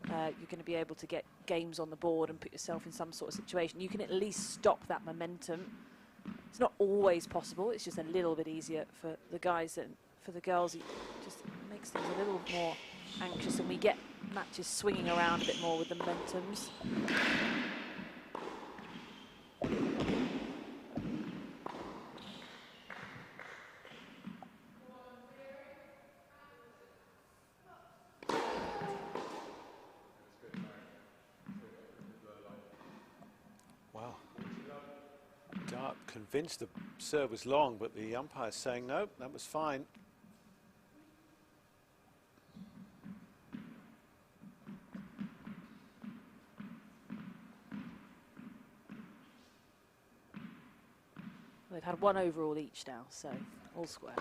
you're going to be able to get games on the board and put yourself in some sort of situation. You can at least stop that momentum. It's not always possible. It's just a little bit easier for the guys, and for the girls, it just makes things a little more anxious, and we get matches swinging around a bit more with the momentums. Wow. Dart convinced the serve was long, but the umpire's saying no, that was fine. They've had one overall each now, so all square.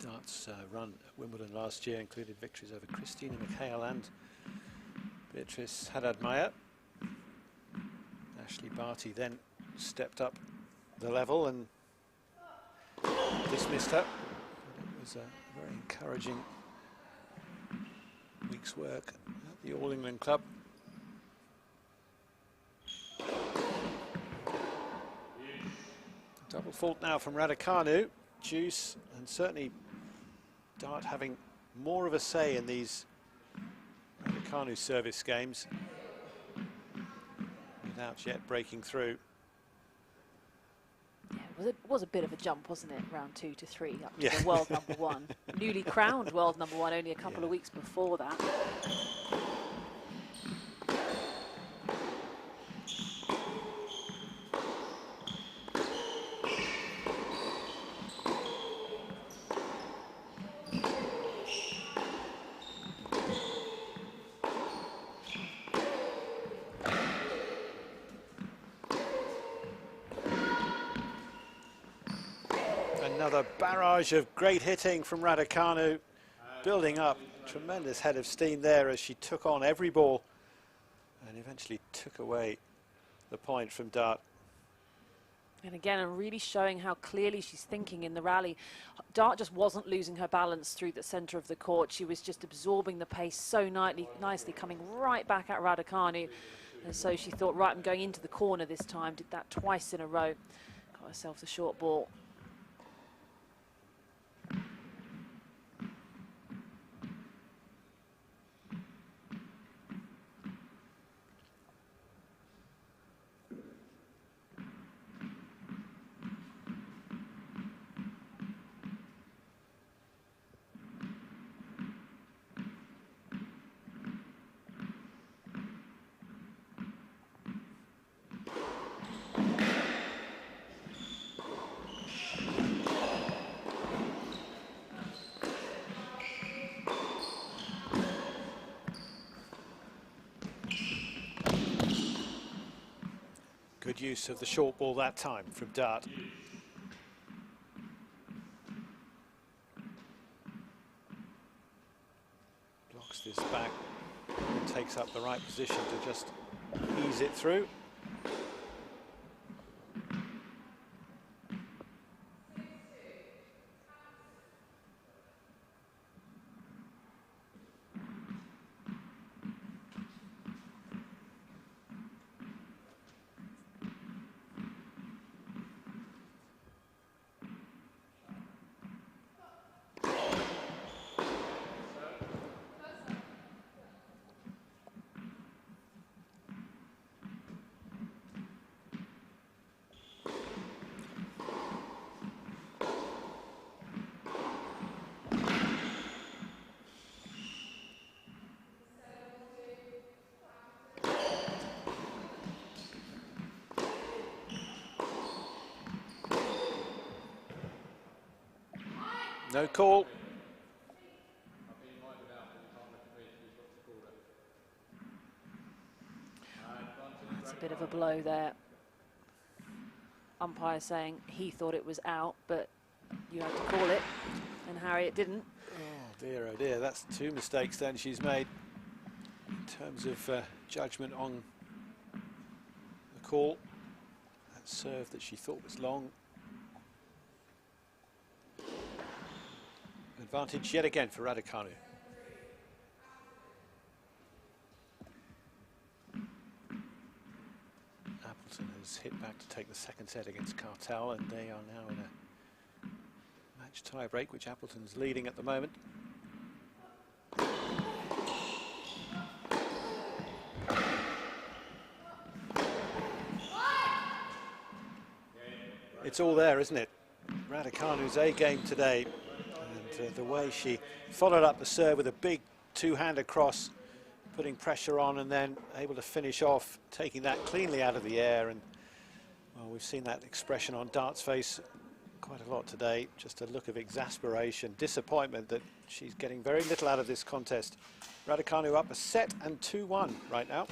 Dart's run at Wimbledon last year included victories over Christina McHale and Beatrice Haddad-Maia. Ashley Barty then stepped up the level and dismissed her. It was a very encouraging week's work at the All England Club. Double fault now from Raducanu. Juice, and certainly Dart having more of a say in these Raducanu service games without yet breaking through. Yeah, it was a bit of a jump, wasn't it? Round 2 to 3 up to Yeah. the world number one. Newly crowned world number one only a couple of weeks before that. Another barrage of great hitting from Raducanu, building up. Tremendous head of steam there as she took on every ball and eventually took away the point from Dart. And again, I'm really showing how clearly she's thinking in the rally. Dart just wasn't losing her balance through the centre of the court. She was just absorbing the pace so nicely, coming right back at Raducanu. And so she thought, right, I'm going into the corner this time. Did that twice in a row. Got herself the short ball. use of the short ball that time from Dart. Blocks this back and takes up the right position to just ease it through. No call. It's a bit of a blow there. Umpire saying he thought it was out, but you had to call it, and Harriet didn't. Oh dear, that's 2 mistakes then she's made in terms of judgment on the call. That serve that she thought was long. Advantage yet again for Raducanu. Appleton has hit back to take the second set against Cartel, and they are now in a match tie break, which Appleton's leading at the moment. It's all there, isn't it? Raducanu's A game today. The way she followed up the serve with a big two-hander cross, putting pressure on and then able to finish off, taking that cleanly out of the air. And well, we've seen that expression on Dart's face quite a lot today, just a look of exasperation, disappointment that she's getting very little out of this contest. Raducanu up a set and 2-1 right now.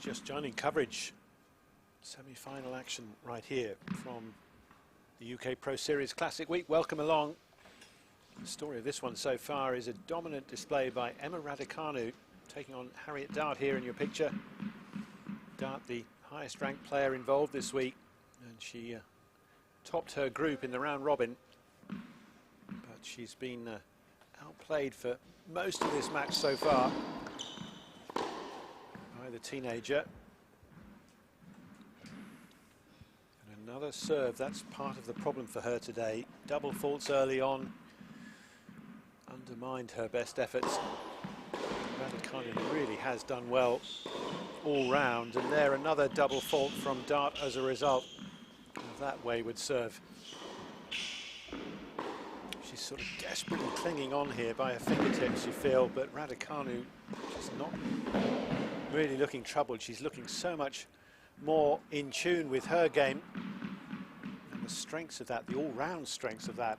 Just joining coverage, semi-final action right here from the UK Pro Series Classic Week. Welcome along. The story of this one so far is a dominant display by Emma Raducanu taking on Harriet Dart here in your picture. Dart, the highest ranked player involved this week, and she topped her group in the round robin, but she's been outplayed for most of this match so far. The teenager. And another serve, that's part of the problem for her today. Double faults early on undermined her best efforts. Raducanu really has done well all round, and there another double fault from Dart as a result of that wayward serve. She's sort of desperately clinging on here by her fingertips, you feel, but Raducanu just not really looking troubled. She's looking so much more in tune with her game, and the strengths of that, the all-round strengths of that,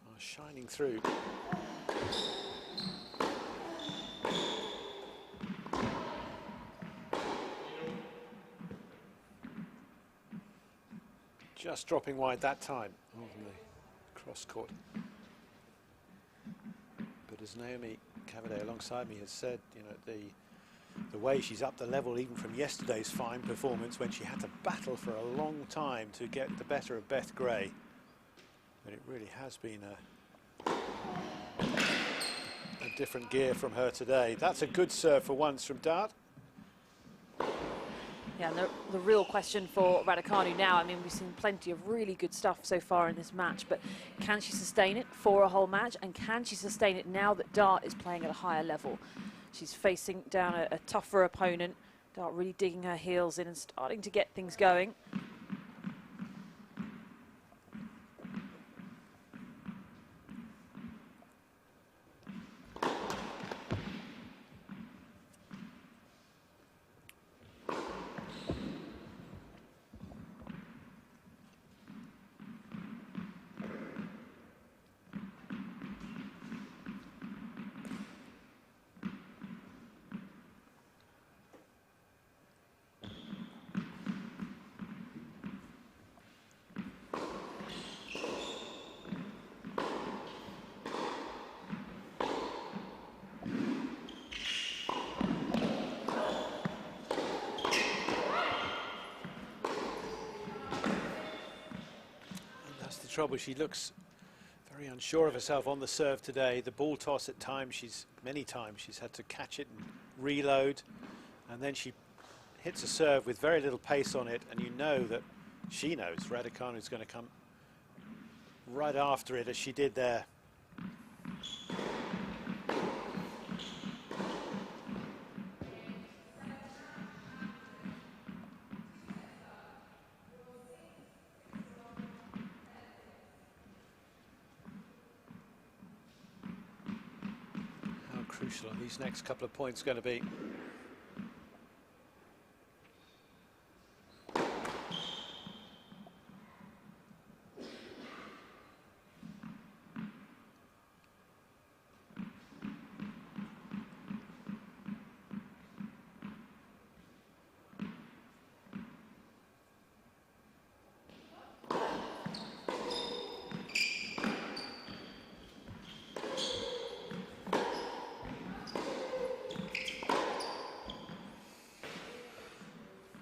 are shining through. Just dropping wide that time on the cross court. But as Naomi Cavaday alongside me has said, you know, the the way she's upped the level even from yesterday's fine performance when she had to battle for a long time to get the better of Beth Gray. But it really has been a different gear from her today. That's a good serve for once from Dart. Yeah, and the real question for Raducanu now, I mean, we've seen plenty of really good stuff so far in this match, but can she sustain it for a whole match? And can she sustain it now that Dart is playing at a higher level? She's facing down a tougher opponent. Dart really digging her heels in and starting to get things going. Trouble, she looks very unsure of herself on the serve today. The ball toss at times, many times she's had to catch it and reload, and then she hits a serve with very little pace on it, and you know that she knows Raducanu is going to come right after it, as she did there. Crucial on these next couple of points going to be.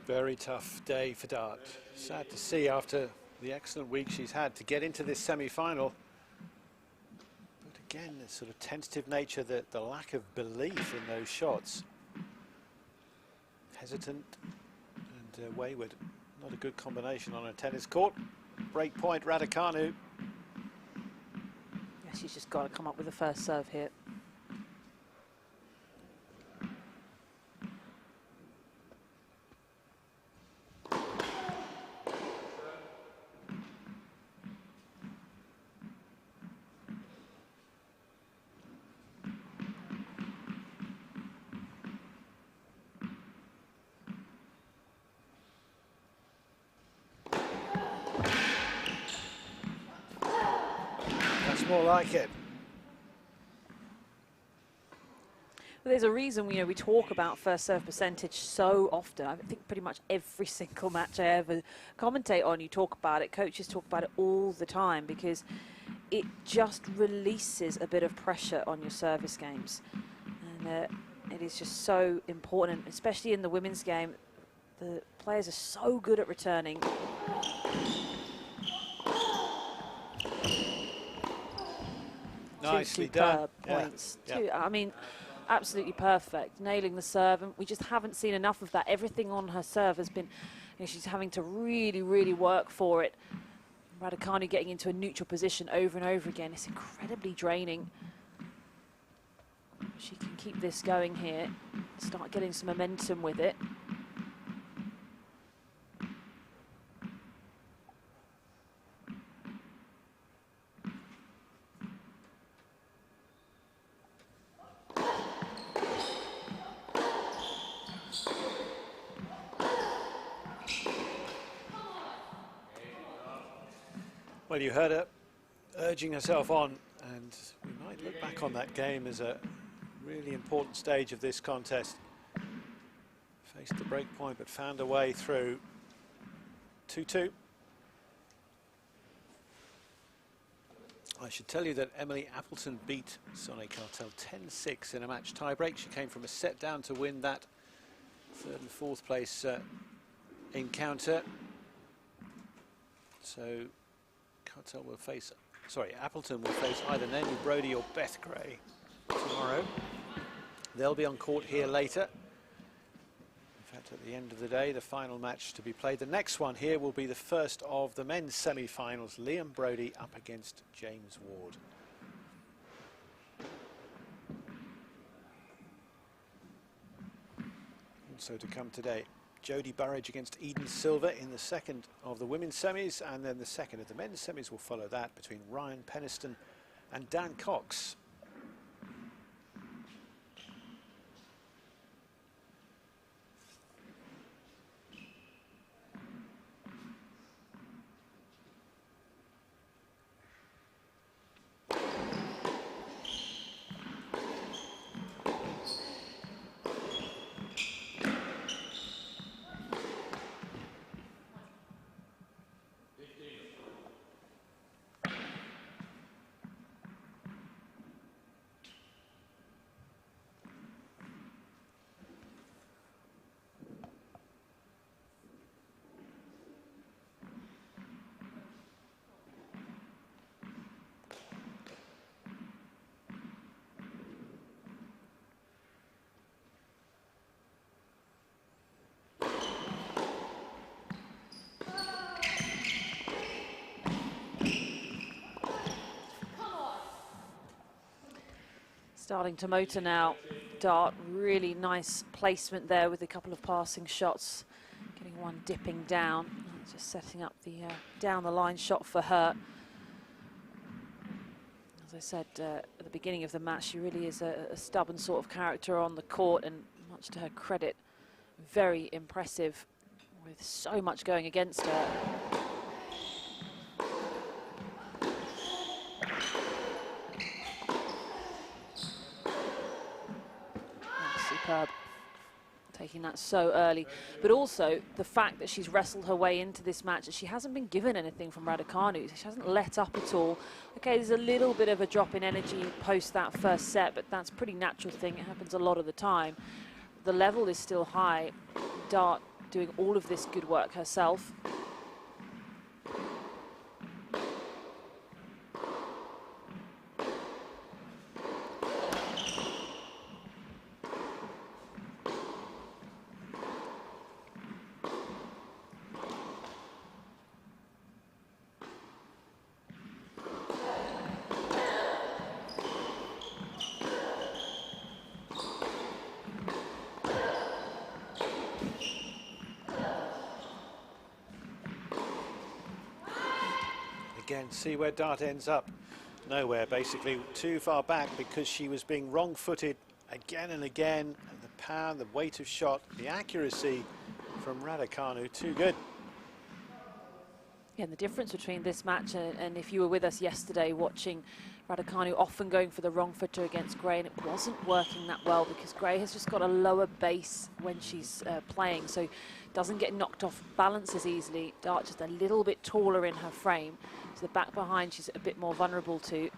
Very tough day for Dart. Sad to see after the excellent week she's had to get into this semi-final. But again, the sort of tentative nature, the lack of belief in those shots. Hesitant and wayward. Not a good combination on a tennis court. Break point, Raducanu. Yeah, she's just got to come up with the first serve here. More like it. Well, there's a reason we talk about first serve percentage so often. I think pretty much every single match I ever commentate on, you talk about it. Coaches talk about it all the time because it just releases a bit of pressure on your service games, and it is just so important, especially in the women's game. The players are so good at returning. Nicely superb done. Points. Yeah. Two, I mean, absolutely perfect. Nailing the serve, and we just haven't seen enough of that. Everything on her serve has been, she's having to really, really work for it. Raducanu getting into a neutral position over and over again. It's incredibly draining. She can keep this going here, start getting some momentum with it. Well, you heard her urging herself on, and we might look back on that game as a really important stage of this contest. Faced the break point, but found a way through. 2-2. I should tell you that Emily Appleton beat Soné Cartel 10-6 in a match tiebreak. She came from a set down to win that third and fourth place encounter. So Cartel will face, sorry, Appleton will face either Naomi Brodie or Beth Gray tomorrow. They'll be on court here later. In fact, at the end of the day, the final match to be played. The next one here will be the first of the men's semi-finals. Liam Brodie up against James Ward. Also to come today, Jodie Burrage against Eden Silva in the second of the women's semis, and then the second of the men's semis will follow that between Ryan Peniston and Dan Cox. Starting to motor now. Dart, really nice placement there with a couple of passing shots. Getting one dipping down. Just setting up the down the line shot for her. As I said at the beginning of the match, she really is a stubborn sort of character on the court, and much to her credit, very impressive with so much going against her. Superb, taking that so early, but also the fact that she's wrestled her way into this match, that she hasn't been given anything from Raducanu. She hasn't let up at all. Okay, there's a little bit of a drop in energy post that first set, but that's a pretty natural thing. It happens a lot of the time. The level is still high. Dart doing all of this good work herself. Again, see where Dart ends up. Nowhere, basically. Too far back because she was being wrong-footed again and again. And the power, the weight of shot, the accuracy from Raducanu, too good. Yeah, and the difference between this match and if you were with us yesterday watching Raducanu often going for the wrong footer against Gray, and it wasn't working that well because Gray has just got a lower base when she's playing, so doesn't get knocked off balance as easily. Dart just a little bit taller in her frame, so the back behind she's a bit more vulnerable to.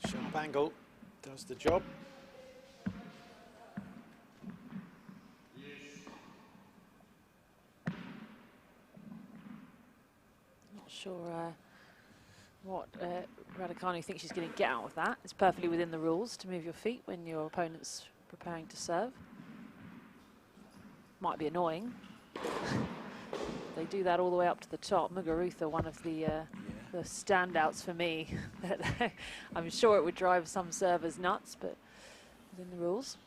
Sharp angle does the job. Not sure what Raducanu thinks she's going to get out of that. It's perfectly within the rules to move your feet when your opponent's preparing to serve. Might be annoying. They do that all the way up to the top. Muguruza, one of the standouts for me. I'm sure it would drive some servers nuts, but within the rules.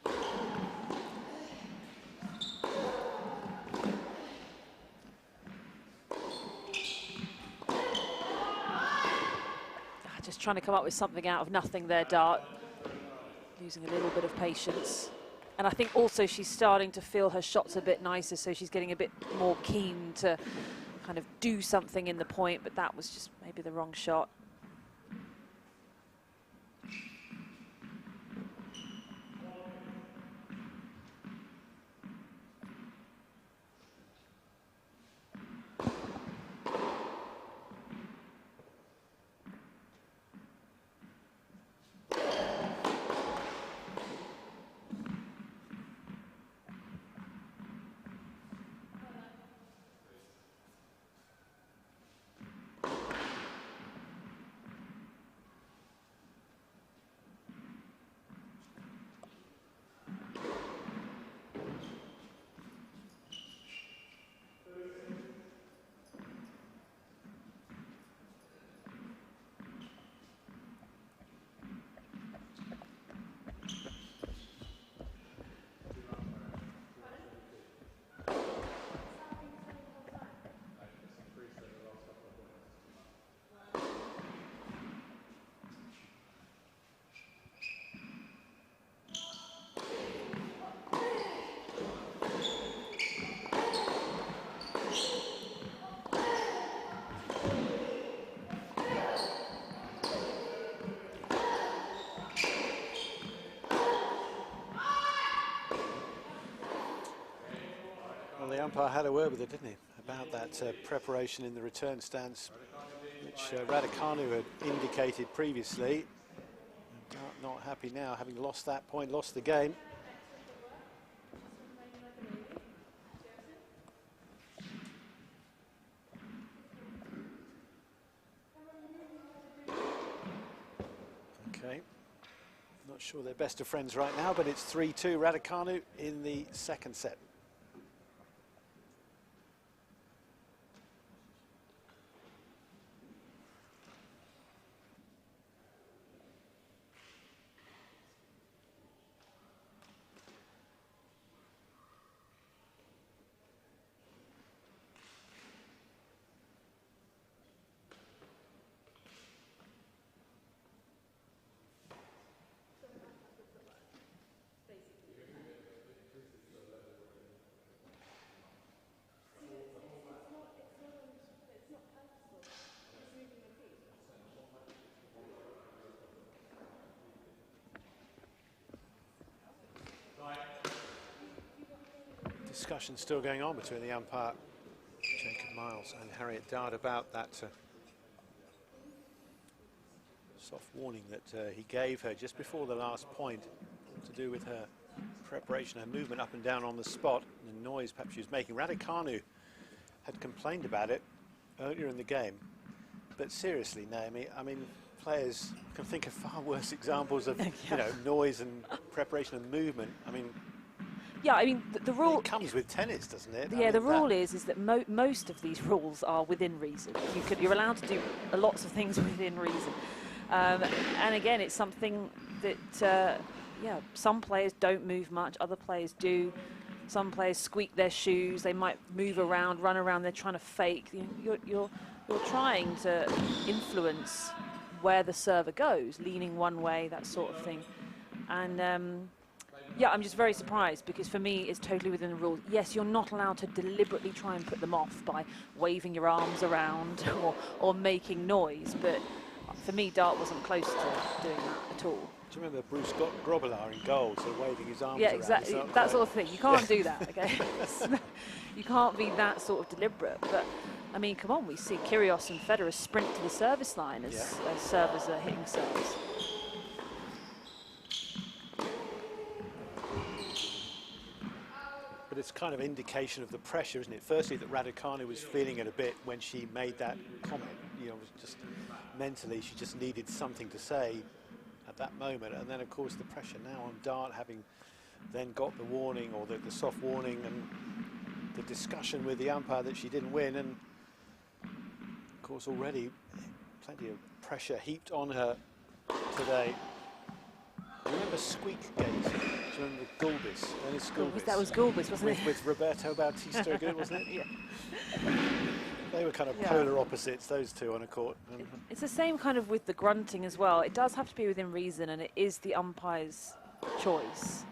Just trying to come up with something out of nothing there, Dart. Losing a little bit of patience. And I think also she's starting to feel her shots a bit nicer, so she's getting a bit more keen to kind of do something in the point, but that was just maybe the wrong shot. Well, the umpire had a word with her, didn't he, about that preparation in the return stance, which Raducanu had indicated previously. Not happy now, having lost that point, lost the game. Okay, not sure they're best of friends right now, but it's 3-2 Raducanu in the second set. Discussion still going on between the umpire, Jacob Miles, and Harriet Dart about that soft warning that he gave her just before the last point to do with her preparation, her movement up and down on the spot, and the noise perhaps she was making. Raducanu had complained about it earlier in the game, but seriously, Naomi, I mean, players can think of far worse examples of you know, noise and preparation and movement. I mean, yeah, I mean, the rule... It comes with tennis, doesn't it? Yeah, the rule is that most of these rules are within reason. You're allowed to do lots of things within reason. And again, it's something that, yeah, some players don't move much, other players do. Some players squeak their shoes, they might move around, run around, they're trying to fake. You're trying to influence where the server goes, leaning one way, that sort of thing. And... yeah, I'm just very surprised because for me it's totally within the rules. Yes, you're not allowed to deliberately try and put them off by waving your arms around or making noise, but for me Dart wasn't close to doing that at all. Do you remember Bruce Grobbelaar in goal, so waving his arms yeah, around? exactly, that sort of thing. You can't do that, okay? You can't be that sort of deliberate, but I mean, come on, we see Kyrgios and Federer sprint to the service line as servers are hitting serves. But it's kind of indication of the pressure, isn't it? Firstly, that Raducanu was feeling it a bit when she made that comment. you know, was just mentally, she just needed something to say at that moment. And then, of course, the pressure now on Dart, having then got the warning, or the soft warning, and the discussion with the umpire that she didn't win. And, of course, already plenty of pressure heaped on her today. Remember Squeak Gate? Do you remember Gulbis? Dennis Gulbis. That was Gulbis, wasn't it? With Roberto Bautista, good, wasn't it? Yeah. They were kind of Yeah. polar opposites, those two on a court. And It's the same kind of with the grunting as well. It does have to be within reason, and it is the umpire's choice.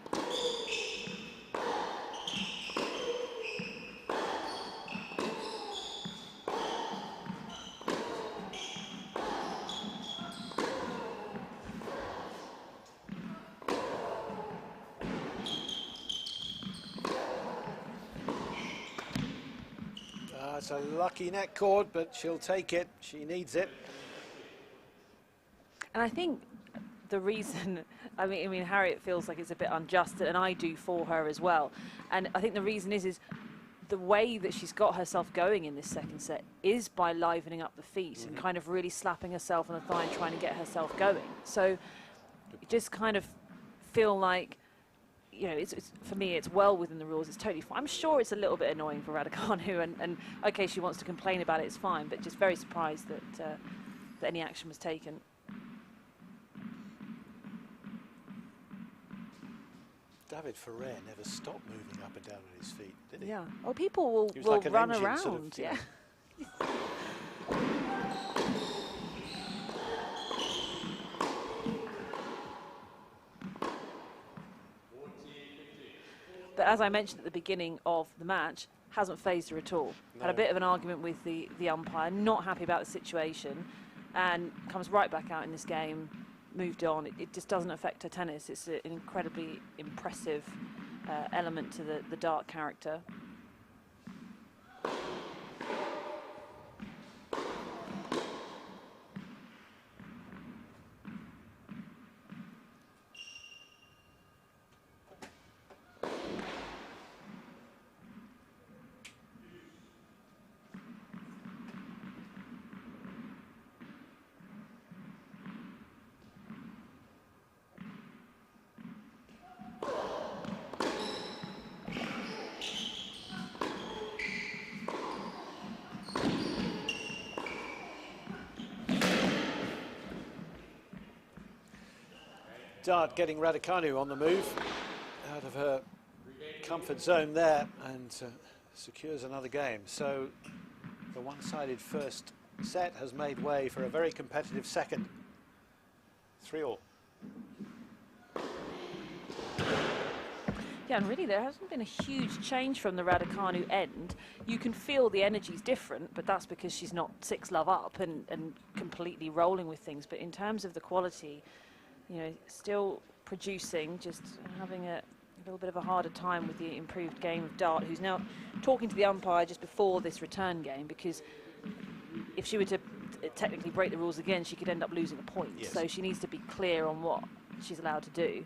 it's a lucky net cord, but she'll take it. She needs it. And I think the reason, I mean, Harriet feels like it's a bit unjust, and I do for her as well. And I think the reason is the way that she's got herself going in this second set is by livening up the feet and kind of really slapping herself on the thigh and trying to get herself going. So you just kind of feel like, you know, it's for me, it's well within the rules. It's totally fine. I'm sure it's a little bit annoying for Raducanu, and okay, she wants to complain about it, it's fine, but just very surprised that, that any action was taken. David Ferrer never stopped moving up and down on his feet, did he? Yeah. Well, people He was will like an run engine, around. sort of, yeah. But as I mentioned at the beginning of the match, hasn't phased her at all. Had a No. bit of an argument with the umpire, not happy about the situation, and comes right back out in this game, moved on. It just doesn't affect her tennis. It's an incredibly impressive element to the Dart character. Dart getting Raducanu on the move out of her comfort zone there, and secures another game. So the one-sided first set has made way for a very competitive second. 3-all. Yeah, and really there hasn't been a huge change from the Raducanu end. You can feel the energy's different, but that's because she's not 6-love up and completely rolling with things. But in terms of the quality, you know, still producing, just having a little bit of a harder time with the improved game of Dart, who's now talking to the umpire just before this return game, because if she were to technically break the rules again, she could end up losing a point. Yes. So she needs to be clear on what she's allowed to do.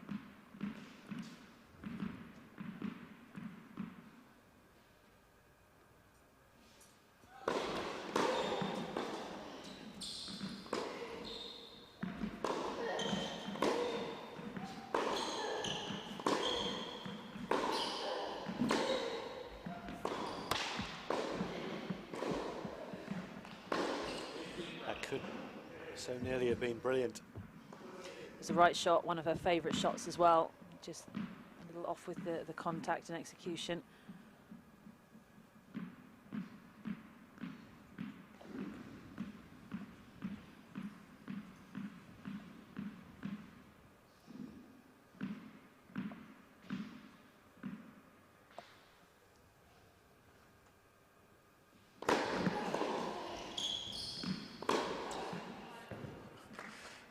So nearly have been brilliant. It's the right shot, one of her favourite shots as well. Just a little off with the contact and execution.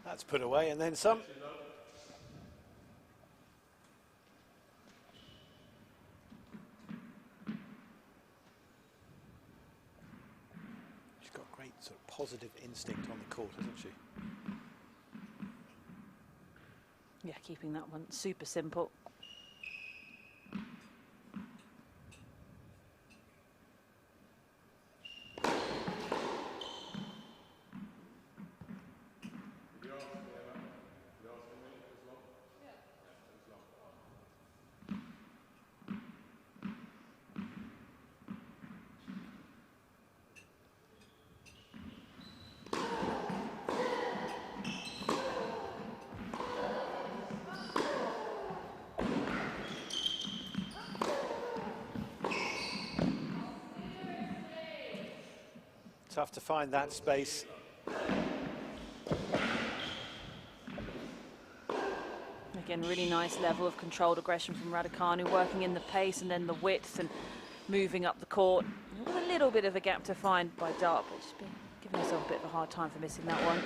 That's put away and then some. She's got great sort of positive instinct on the court, hasn't she? Yeah, keeping that one super simple. Tough to find that space. Again, really nice level of controlled aggression from Raducanu, working in the pace and then the width and moving up the court. A little bit of a gap to find by Dart, but she's been giving herself a bit of a hard time for missing that one.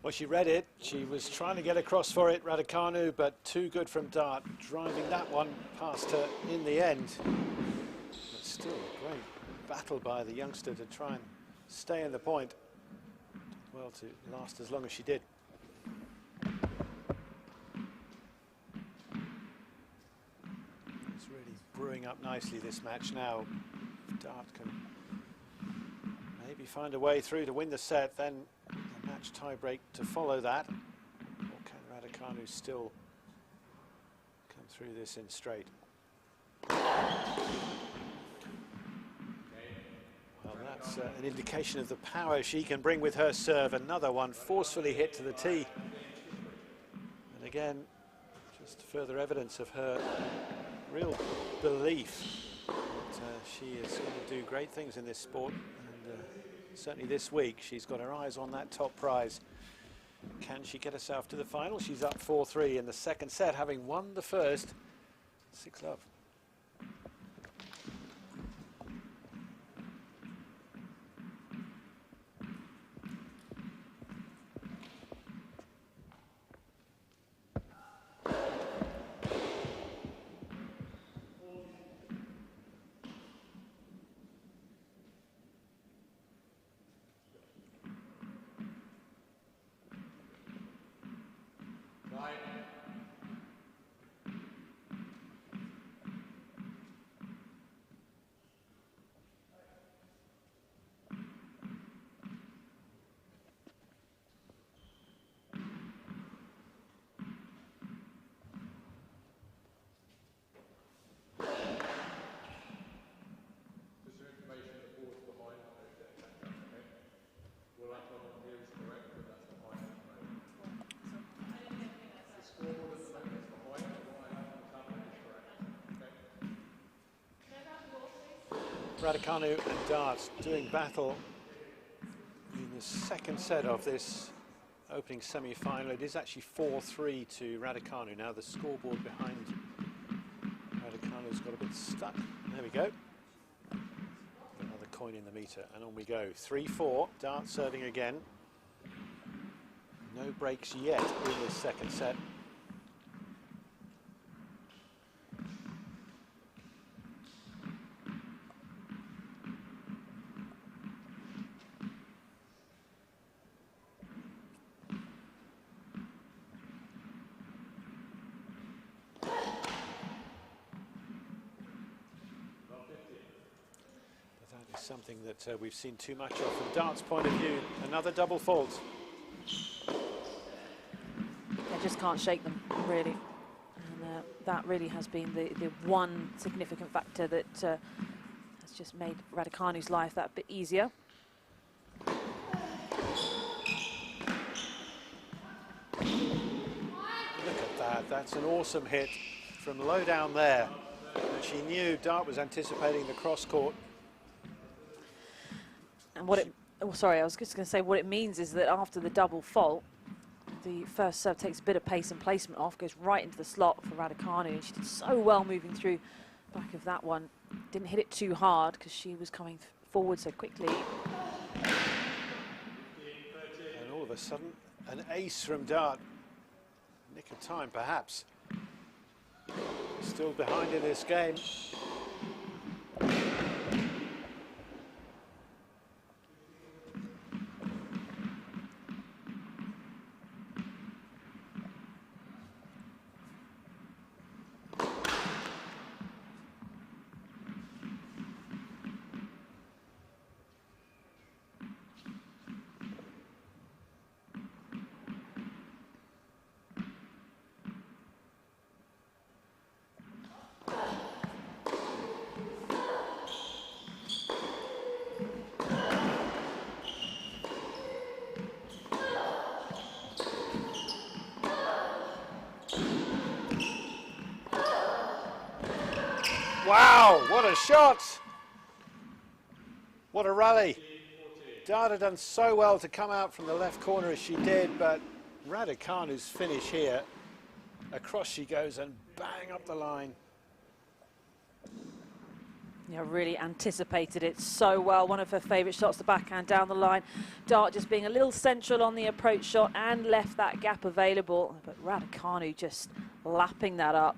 Well, she read it. She was trying to get across for it, Raducanu, but too good from Dart, driving that one past her in the end. But still a great battle by the youngster to try and stay in the point. Well, to last as long as she did. It's really brewing up nicely, this match now. If Dart can maybe find a way through to win the set, then match tie-break to follow that, or can Raducanu still come through this in straight? Well, that's an indication of the power she can bring with her serve. Another one forcefully hit to the tee, and again, just further evidence of her real belief that she is going to do great things in this sport. Certainly this week, she's got her eyes on that top prize. Can she get herself to the final? She's up 4-3 in the second set, having won the first. 6-love. Raducanu and Dart doing battle in the second set of this opening semi-final. It is actually 4-3 to Raducanu. Now the scoreboard behind Raducanu's got a bit stuck. There we go. Another coin in the meter, and on we go. 3-4, Dart serving again. No breaks yet in this second set. Something that we've seen too much of from Dart's point of view. Another double fault. I just can't shake them, really. And that really has been the one significant factor that has just made Raducanu's life that bit easier. Look at that. That's an awesome hit from low down there. And she knew Dart was anticipating the cross court. And what it, oh, sorry, I was just going to say what it means is that after the double fault, the first serve takes a bit of pace and placement off, goes right into the slot for Raducanu, and she did so well moving through back of that one. Didn't hit it too hard because she was coming forward so quickly. of a sudden, an ace from Dart. Nick of time, perhaps. Still behind in this game. Wow, what a shot! What a rally. Dart had done so well to come out from the left corner as she did, but Raducanu's finish here, across she goes and bang up the line. Yeah, really anticipated it so well. One of her favourite shots, the backhand down the line. Dart just being a little central on the approach shot and left that gap available. But Raducanu just lapping that up.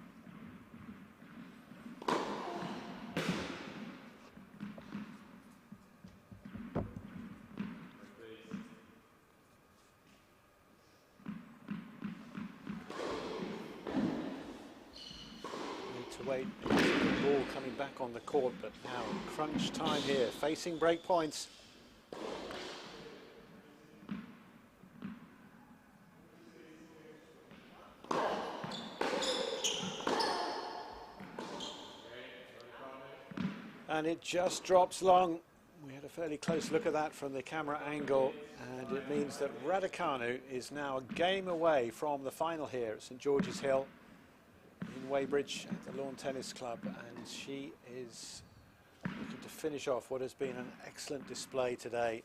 Wait, the ball coming back on the court, but now crunch time here, facing break points. And it just drops long. We had a fairly close look at that from the camera angle, and it means that Raducanu is now a game away from the final here at St George's Hill in Weybridge at the Lawn Tennis Club, and she is looking to finish off what has been an excellent display today.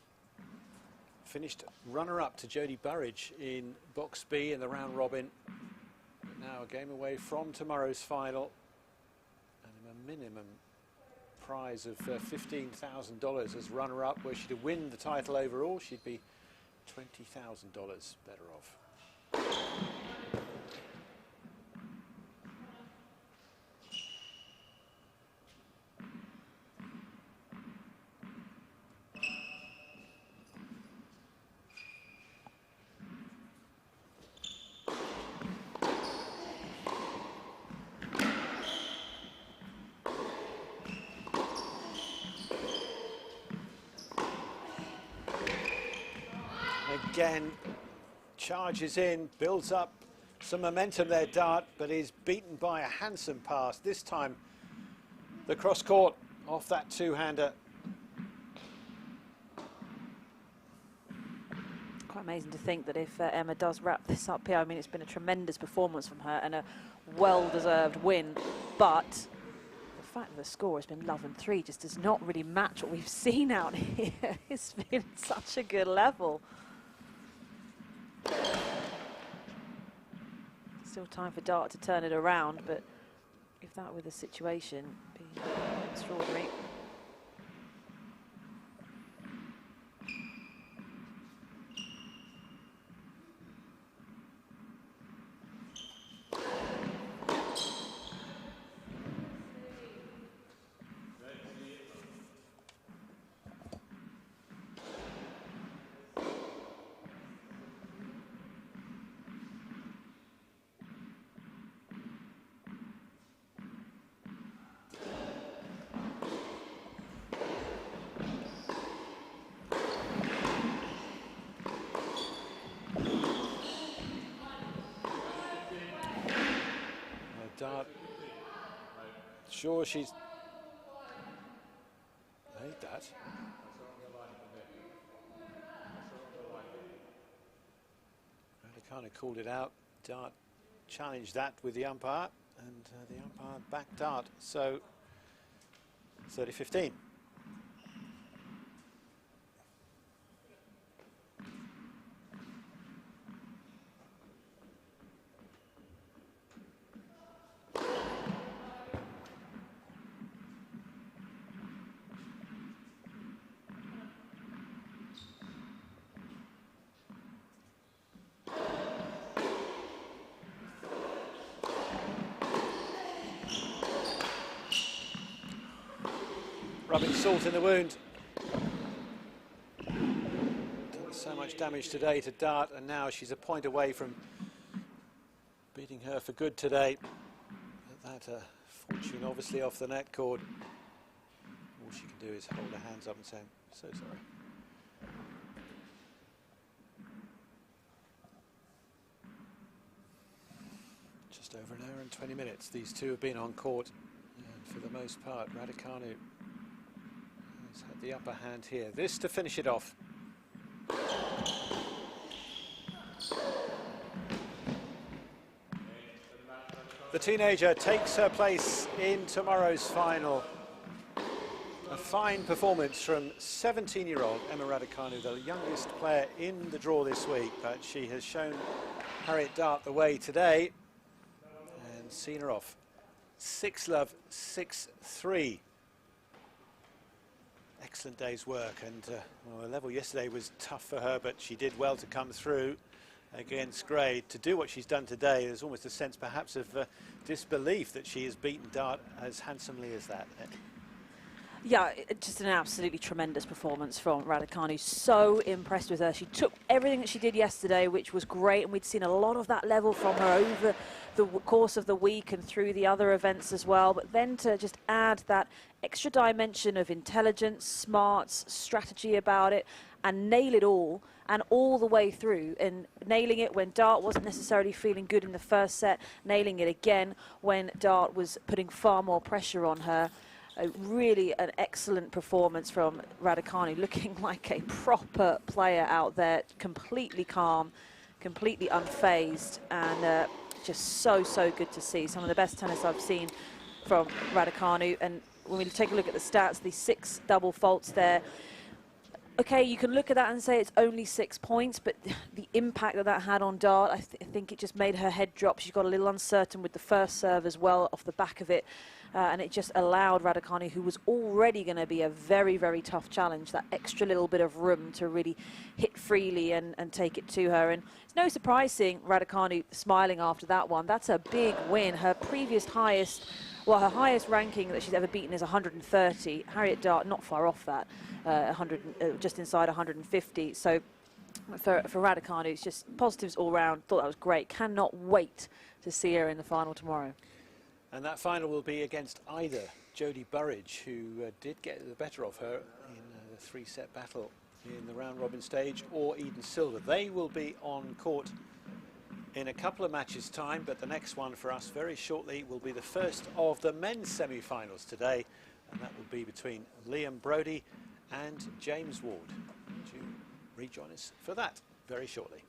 Finished runner-up to Jodie Burridge in Box B in the round robin. Now a game away from tomorrow's final, and a minimum prize of $15,000 as runner-up. Were she to win the title overall, she'd be $20,000 better off. Again, charges in, builds up some momentum there, Dart, but is beaten by a handsome pass. This time, the cross court off that two-hander. Quite amazing to think that if Emma does wrap this up here, I mean, it's been a tremendous performance from her and a well-deserved win, but the fact that the score has been love and 3 just does not really match what we've seen out here. It's been such a good level. Still time for Dart to turn it around, but if that were the situation, it'd be extraordinary. Dart, sure she's made that. Raducanu called it out. Dart challenged that with the umpire, and the umpire backed Dart. So 30-15. rubbing salt in the wound. Done so much damage today to Dart, and now she's a point away from beating her for good today. But that fortune obviously off the net cord. All she can do is hold her hands up and say, "So sorry." Just over an hour and 20 minutes these two have been on court, and for the most part Raducanu has had the upper hand here. This to finish it off. The teenager takes her place in tomorrow's final. A fine performance from 17-year-old Emma Raducanu, the youngest player in the draw this week, but she has shown Harriet Dart the way today and seen her off. 6-love, 6-3. Excellent day's work, and well, the level yesterday was tough for her, but she did well to come through against Gray. To do what she's done today, there's almost a sense perhaps of disbelief that she has beaten Dart as handsomely as that. Yeah, just an absolutely tremendous performance from Raducanu. So impressed with her. She took everything that she did yesterday, which was great, and we'd seen a lot of that level from her over the course of the week and through the other events as well. But then to just add that extra dimension of intelligence, smarts, strategy about it, and nail it all, and all the way through, and nailing it when Dart wasn't necessarily feeling good in the first set, nailing it again when Dart was putting far more pressure on her. Really an excellent performance from Raducanu, looking like a proper player out there, completely calm, completely unfazed, and just so good to see. Some of the best tennis I've seen from Raducanu. And when we take a look at the stats, the 6 double faults there, okay, you can look at that and say it's only 6 points, but the impact that that had on Dart, I think it just made her head drop. She got a little uncertain with the first serve as well off the back of it. And it just allowed Raducanu, who was already going to be a very tough challenge, that extra little bit of room to really hit freely and take it to her. And it's no surprise seeing Raducanu smiling after that one. That's a big win. Her previous highest, well, her highest ranking that she's ever beaten is 130. Harriet Dart not far off that, just inside 150. So for Raducanu, it's just positives all round. Thought that was great. Cannot wait to see her in the final tomorrow. And that final will be against either Jodie Burridge, who did get the better of her in the 3-set battle in the round-robin stage, or Eden Silver. They will be on court in a couple of matches' time, but the next one for us very shortly will be the first of the men's semi-finals today, and that will be between Liam Brodie and James Ward. Would you rejoin us for that very shortly?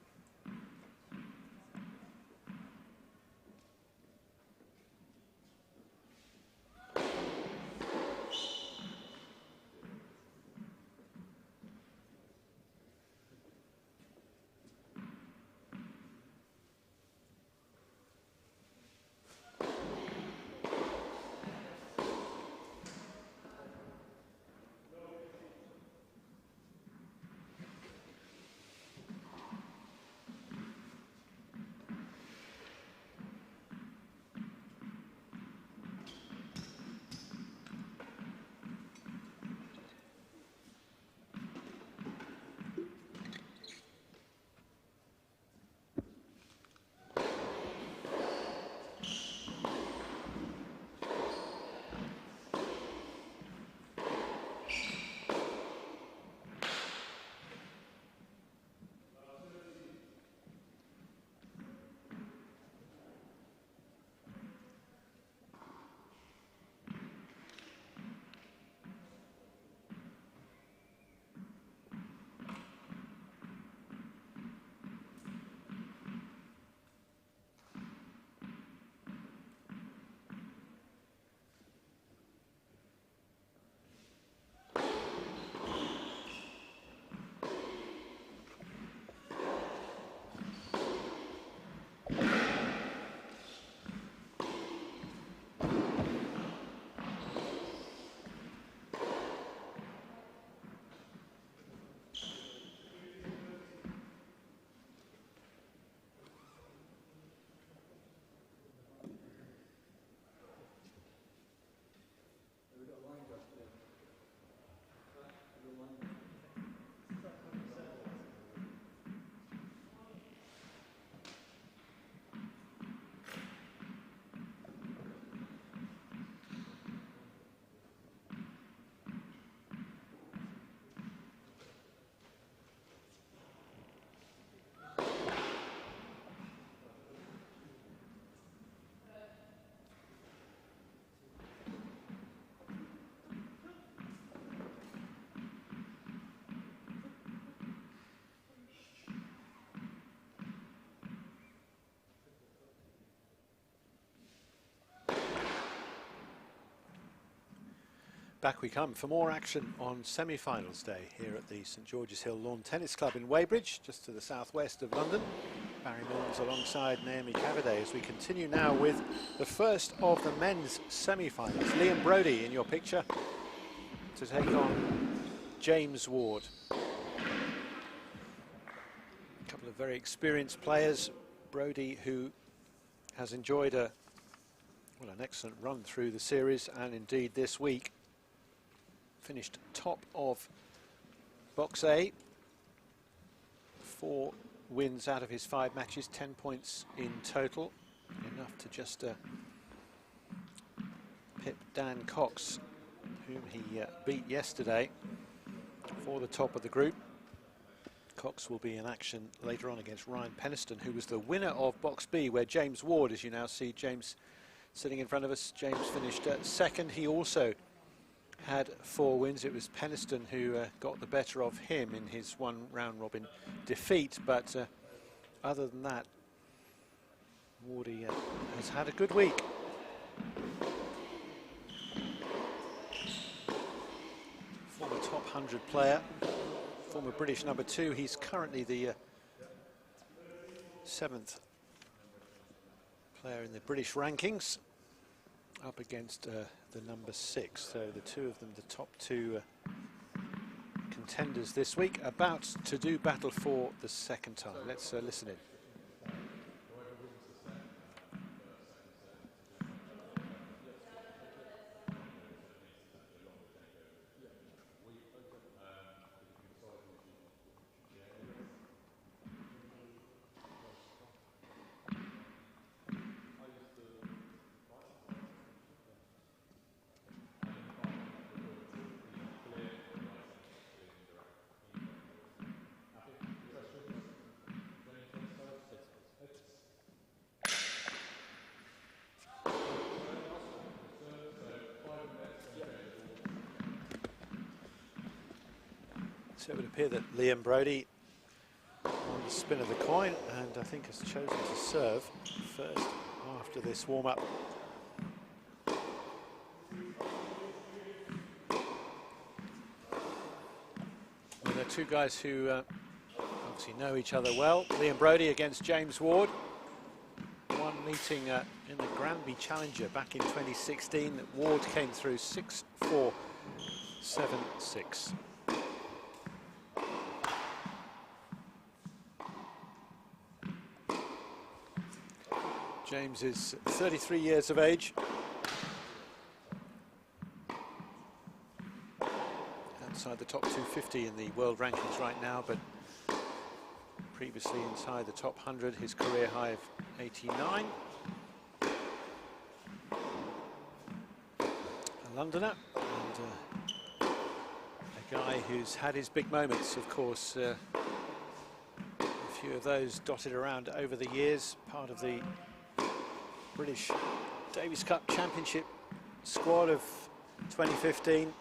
Back we come for more action on semi-finals day here at the St George's Hill Lawn Tennis Club in Weybridge, just to the southwest of London. Barry Mills alongside Naomi Cavaday as we continue now with the first of the men's semi-finals. Liam Brodie in your picture to take on James Ward. A couple of very experienced players. Brodie, who has enjoyed an excellent run through the series, and indeed this week finished top of Box A. 4 wins out of his 5 matches, 10 points in total, enough to just pip Dan Cox, whom he beat yesterday for the top of the group. Cox will be in action later on against Ryan Peniston, who was the winner of Box B, where James Ward, as you now see James sitting in front of us, James finished second. He also had 4 wins. It was Peniston who got the better of him in his 1 round robin defeat, but other than that, Wardy has had a good week. Former top 100 player, former British number 2. He's currently the 7th player in the British rankings, up against the number 6. So the 2 of them, the top 2 contenders this week, about to do battle for the second time. Let's listen in. So it would appear that Liam Brodie on the spin of the coin, and I think has chosen to serve first after this warm-up. Well, they're 2 guys who obviously know each other well. Liam Brodie against James Ward. One meeting in the Granby Challenger back in 2016. Ward came through 6-4, 7-6. James is 33 years of age. Outside the top 250 in the world rankings right now, but previously inside the top 100, his career high of 89. A Londoner, and a guy who's had his big moments, of course. A few of those dotted around over the years, part of the British Davis Cup Championship squad of 2015.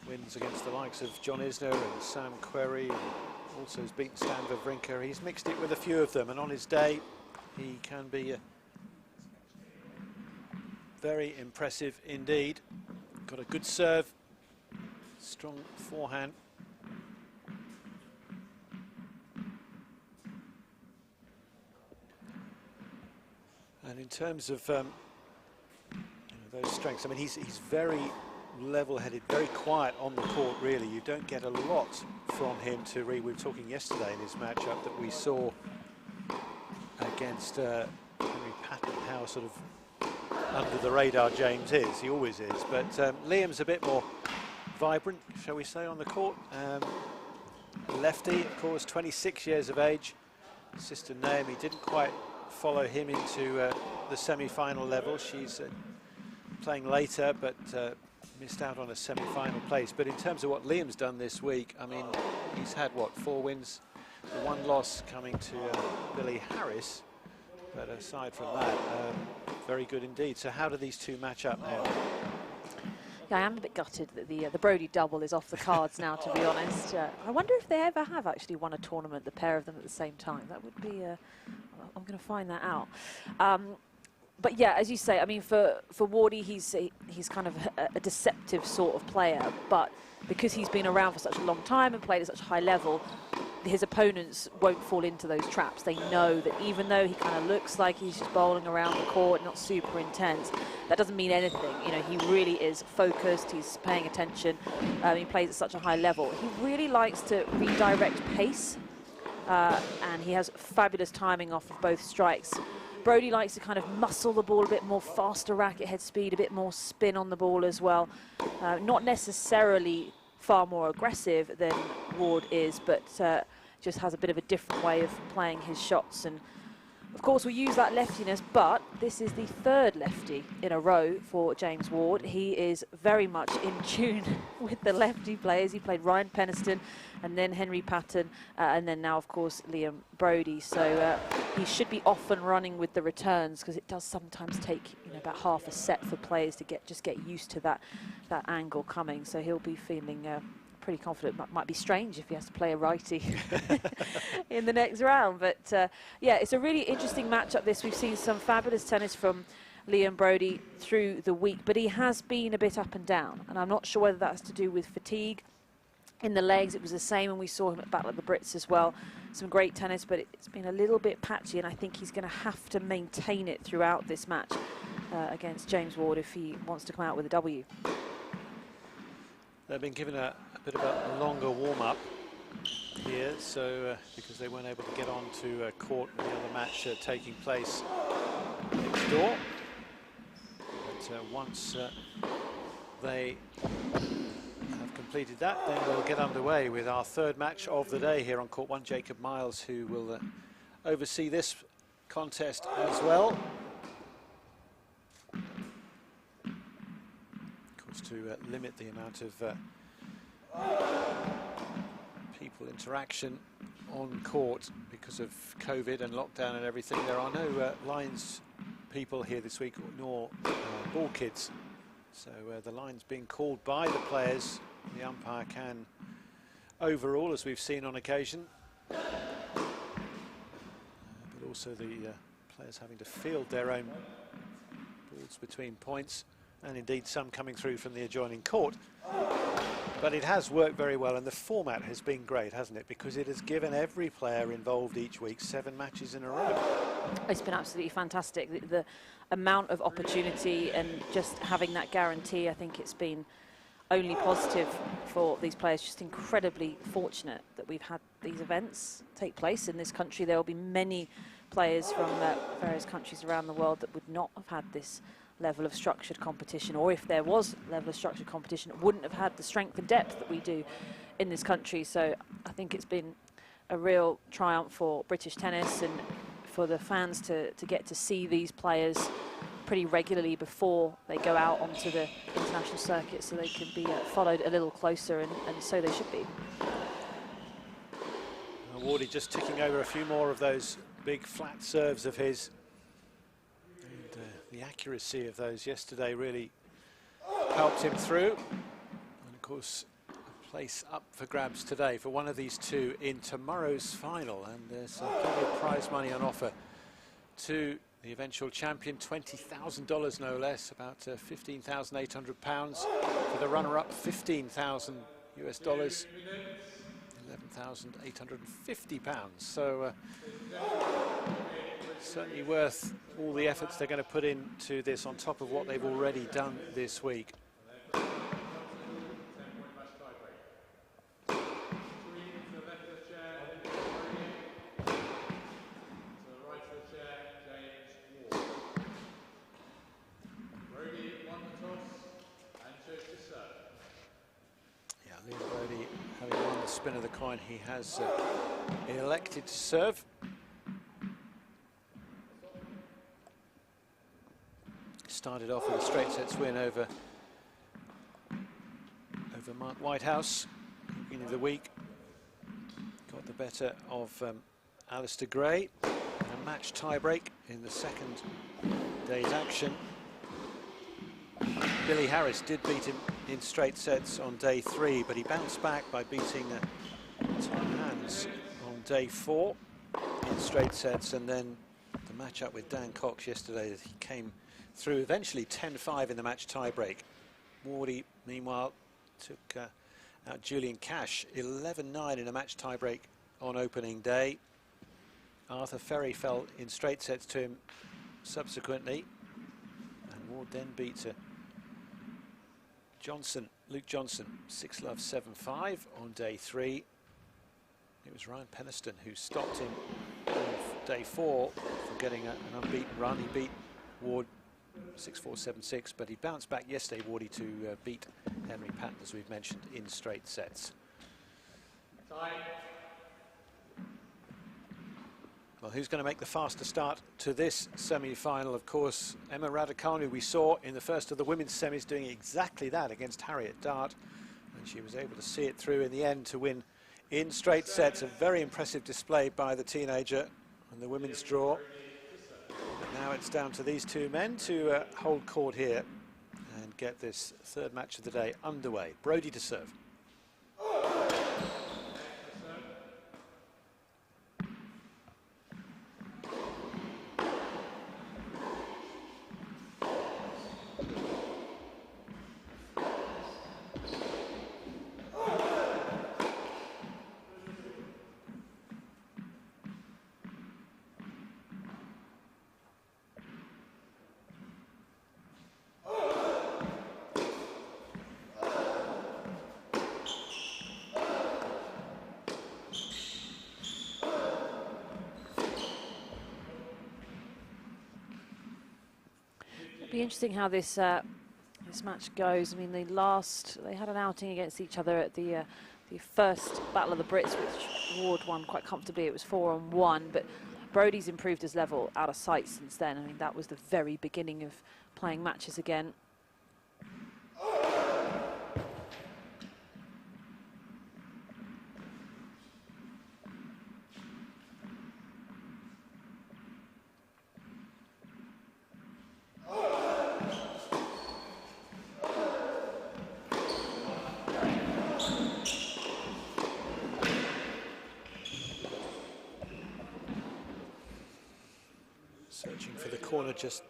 Wins against the likes of John Isner and Sam Querrey, and also has beaten Stan Wawrinka. He's mixed it with a few of them, and on his day he can be very impressive indeed. Got a good serve, strong forehand. And in terms of those strengths, I mean, he's very level-headed, very quiet on the court, really. You don't get a lot from him to read. We were talking yesterday in his matchup that we saw against Henry Patton, how sort of under the radar James is. He always is. But Liam's a bit more vibrant, shall we say, on the court. Lefty, of course, 26 years of age. Sister Naomi didn't quite follow him into the semi-final level. She's playing later, but missed out on a semi-final place. But in terms of what Liam's done this week, I mean, he's had, what, 4 wins? The 1 loss coming to Billy Harris. But aside from that, very good indeed. So how do these 2 match up now? Yeah, I am a bit gutted that the Brodie double is off the cards now, to be honest. I wonder if they ever have actually won a tournament, the pair of them at the same time. That would be... I'm going to find that out. But yeah, as you say, I mean, for Wardy, he's kind of a deceptive sort of player. But because he's been around for such a long time and played at such a high level, his opponents won't fall into those traps. They know that even though he kind of looks like he's just bowling around the court, not super intense, that doesn't mean anything. You know, he really is focused. He's paying attention. He plays at such a high level. He really likes to redirect pace, and he has fabulous timing off of both strikes. Brodie likes to kind of muscle the ball a bit more, faster racket head speed, a bit more spin on the ball as well. Not necessarily far more aggressive than Ward is, but just has a bit of a different way of playing his shots. And of course, we use that leftiness, but this is the third lefty in a row for James Ward. He is very much in tune with the lefty players. He played Ryan Peniston and then Henry Patton, and then now, of course, Liam Brodie. So he should be off and running with the returns, because it does sometimes take, you know, about half a set for players to just get used to that angle coming. So he'll be feeling pretty confident. Might be strange if he has to play a righty in the next round, but yeah, it's a really interesting matchup this. We've seen some fabulous tennis from Liam Brodie through the week, but he has been a bit up and down, and I'm not sure whether that's to do with fatigue in the legs. It was the same when we saw him at Battle of the Brits as well. Some great tennis, but it's been a little bit patchy, and I think he's going to have to maintain it throughout this match against James Ward if he wants to come out with a W. They've been given a bit of a longer warm-up here, so because they weren't able to get on to court with the other match taking place next door. But once they have completed that, then we'll get underway with our third match of the day here on Court 1. Jacob Miles, who will oversee this contest as well. To limit the amount of people interaction on court because of COVID and lockdown and everything. There are no lines people here this week, nor ball kids. So the line's being called by the players. The umpire can overrule, as we've seen on occasion. But also the players having to field their own balls between points, and indeed some coming through from the adjoining court. But it has worked very well, and the format has been great, hasn't it? Because it has given every player involved each week 7 matches in a row. It's been absolutely fantastic. The amount of opportunity and just having that guarantee, I think it's been only positive for these players. Just incredibly fortunate that we've had these events take place in this country. There will be many players from various countries around the world that would not have had this level of structured competition, or if there was level of structured competition, it wouldn't have had the strength and depth that we do in this country. So I think it's been a real triumph for British tennis and for the fans to get to see these players pretty regularly before they go out onto the international circuit, so they can be followed a little closer, and so they should be. Wardy just ticking over a few more of those big flat serves of his. The accuracy of those yesterday really helped him through. And of course, a place up for grabs today for one of these two in tomorrow's final. And there's plenty of prize money on offer to the eventual champion, $20,000 no less, about £15,800. For the runner-up, $15,000 US, £11,850. So certainly worth all the efforts they're going to put into this on top of what they've already done this week. Yeah, Liam Brodie, having won the spin of the coin, he has elected to serve. Started off with a straight sets win over Mark Whitehouse at the beginning of the week. Got the better of Alistair Gray. A match tiebreak in the second day's action. Billy Harris did beat him in straight sets on day 3, but he bounced back by beating Tom Hands on day 4 in straight sets, and then the match-up with Dan Cox yesterday. He came through eventually 10-5 in the match tie-break. Wardy, meanwhile, took out Julian Cash 11-9 in a match tie-break on opening day. Arthur Ferry fell in straight sets to him subsequently. And Ward then beat Luke Johnson, 6-love, 7-5 on day 3. It was Ryan Penniston who stopped him on day 4 from getting an unbeaten run. He beat Ward 6-4, 7-6, but he bounced back yesterday, Wardy, to beat Henry Patton, as we've mentioned, in straight sets. Well, who's going to make the faster start to this semi-final? Of course, Emma Raducanu, we saw in the first of the women's semis doing exactly that against Harriet Dart, and she was able to see it through in the end to win in straight sets. A very impressive display by the teenager in the women's draw. But now it's down to these two men to hold court here and get this third match of the day underway. Brody to serve. Be interesting how this this match goes. I mean, they had an outing against each other at the first Battle of the Brits, which Ward won quite comfortably. It was 4-on-1, but Brody's improved his level out of sight since then. I mean, that was the very beginning of playing matches again. Searching for the corner, just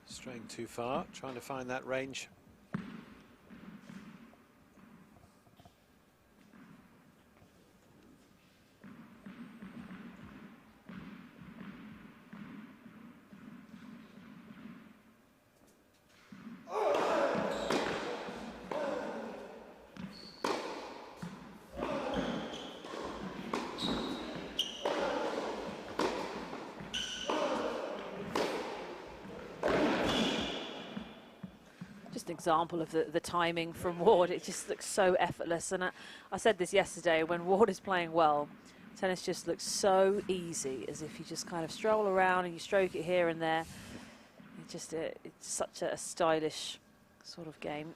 straying too far, trying to find that range. Example of the timing from Ward. It just looks so effortless, and I said this yesterday, when Ward is playing well, tennis just looks so easy, as if you just kind of stroll around and you stroke it here and there. It's such a stylish sort of game.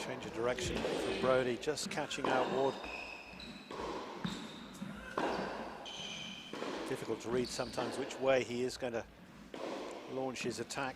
Change of direction from Brody, just catching out Ward. Difficult to read sometimes which way he is going to launch his attack.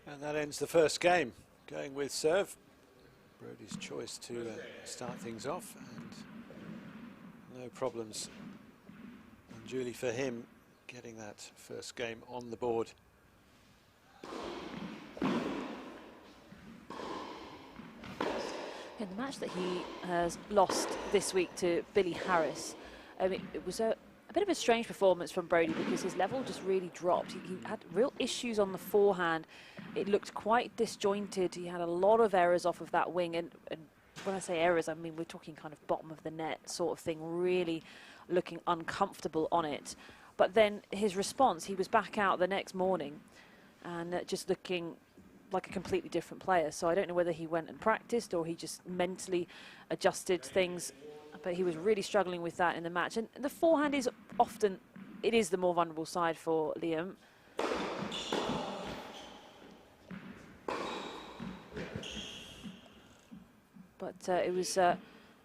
And that ends the first game. going with serve. Brody's choice to start things off, and no problems unduly for him getting that first game on the board. In the match that he has lost this week to Billy Harris, it was a bit of a strange performance from Brody because his level just really dropped. He had real issues on the forehand. It looked quite disjointed. He had a lot of errors off of that wing, and when I say errors, I mean we're talking kind of bottom of the net sort of thing, really looking uncomfortable on it. But then his response, he was back out the next morning and just looking like a completely different player. So I don't know whether he went and practiced or he just mentally adjusted things, but he was really struggling with that in the match. And the forehand is often, it is the more vulnerable side for Liam. But it was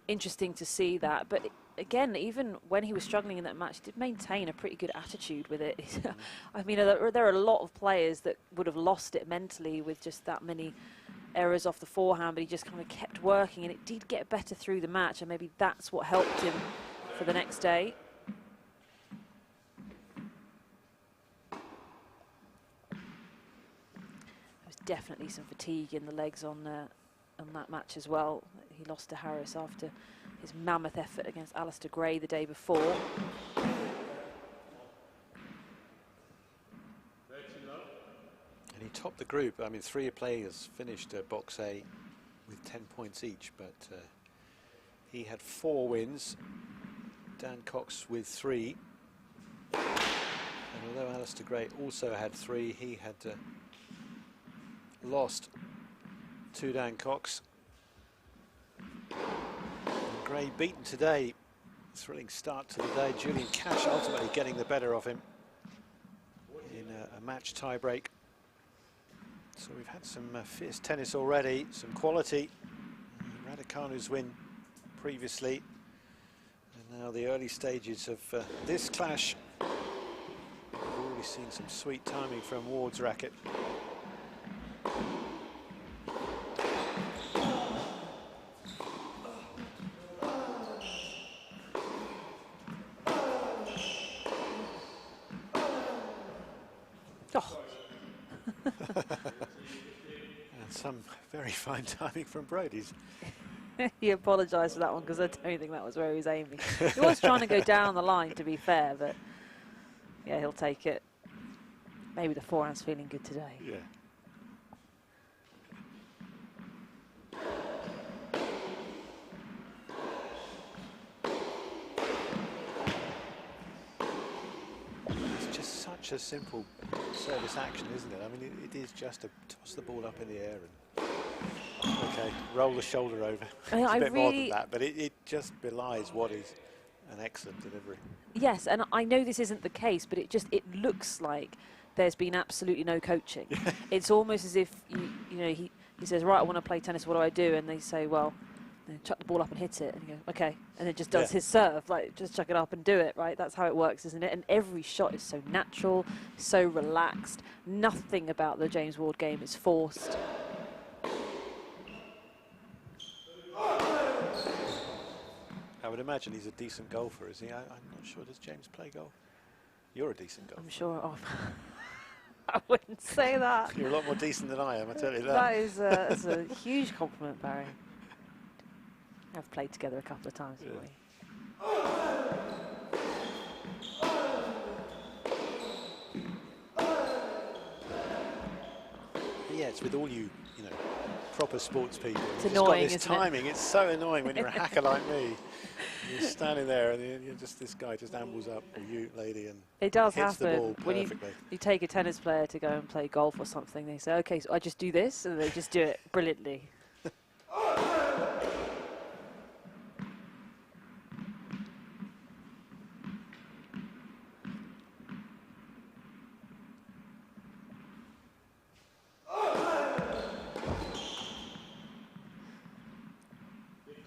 interesting to see that. But again, even when he was struggling in that match, he did maintain a pretty good attitude with it. I mean, there are a lot of players that would have lost it mentally with just that many errors off the forehand, but he just kind of kept working, and it did get better through the match, and maybe that's what helped him for the next day. There was definitely some fatigue in the legs on that match as well. He lost to Harris after his mammoth effort against Alistair Gray the day before. And he topped the group. I mean, 3 players finished box A with 10 points each, but he had 4 wins. Dan Cox with 3. And although Alistair Gray also had 3, he had lost to Dan Cox. Gray beaten today. Thrilling start to the day. Julian Cash ultimately getting the better of him in a match tiebreak. So we've had some fierce tennis already, some quality. Raducanu's win previously, and now the early stages of this clash. We've already seen some sweet timing from Ward's racket. And some very fine timing from Brody's. He apologised for that one because I don't think that was where he was aiming. He was trying to go down the line, to be fair, but yeah, he'll take it. Maybe the forehand's feeling good today. Yeah. It's just such a simple service action, isn't it? I mean, it is just to toss the ball up in the air and okay, roll the shoulder over. It's a bit more than that, but it just belies what is an excellent delivery. Yes, and I know this isn't the case, but it looks like there's been absolutely no coaching. It's almost as if you know he says, right, I want to play tennis, what do I do? And they say, well, chuck the ball up and hit it, and you go, okay, and it just does his serve, like just chuck it up and do it, right? That's how it works, isn't it? And every shot is so natural, so relaxed. Nothing about the James Ward game is forced. I would imagine he's a decent golfer, is he? I'm not sure. Does James play golf? You're a decent golfer. I'm sure. Oh, I wouldn't say that. You're a lot more decent than I am, I tell you that. That is that's a huge compliment, Barry. I've played together a couple of times, haven't we? Yeah, it's with all you know, proper sports people. It's You've annoying, just got this timing. It's so annoying when you're a hacker like me. You're standing there and you're just, this guy just ambles up, or you lady, and it does hits the ball happen when perfectly. you take a tennis player to go and play golf or something. They say, okay, so I just do this, and they just do it brilliantly.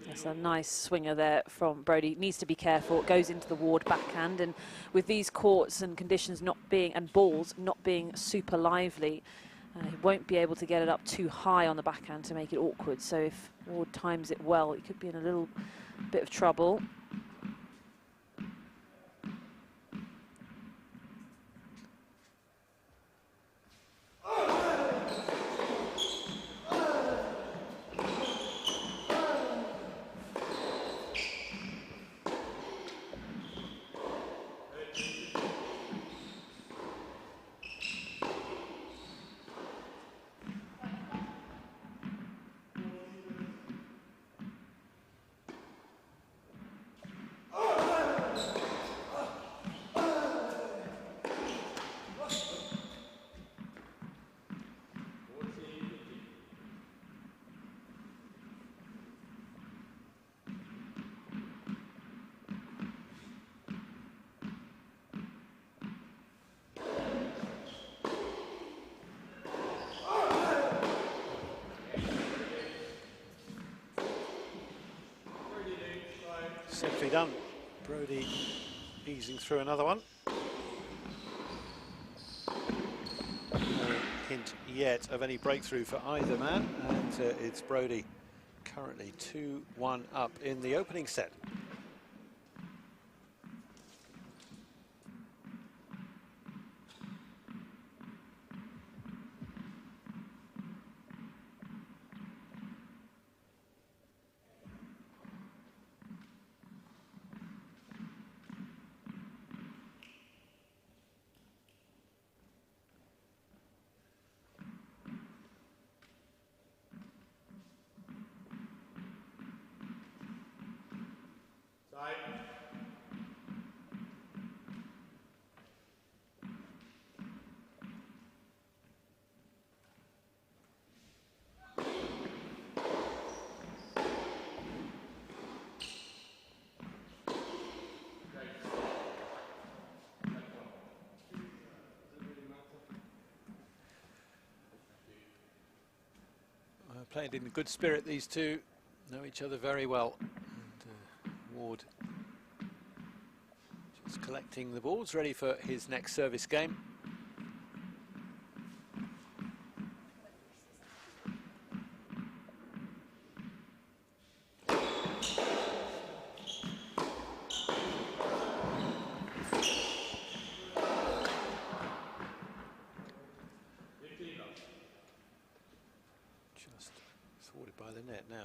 That's a nice swinger there from Brody. Needs to be careful. It goes into the Ward backhand, and with these courts and conditions not being, and balls not being super lively, He won't be able to get it up too high on the backhand to make it awkward. So if Ward times it well, he could be in a little bit of trouble. Simply done. Brodie easing through another one. No hint yet of any breakthrough for either man, and it's Brodie currently 2-1 up in the opening set. Played in good spirit, these two know each other very well. And Ward just collecting the balls, ready for his next service game.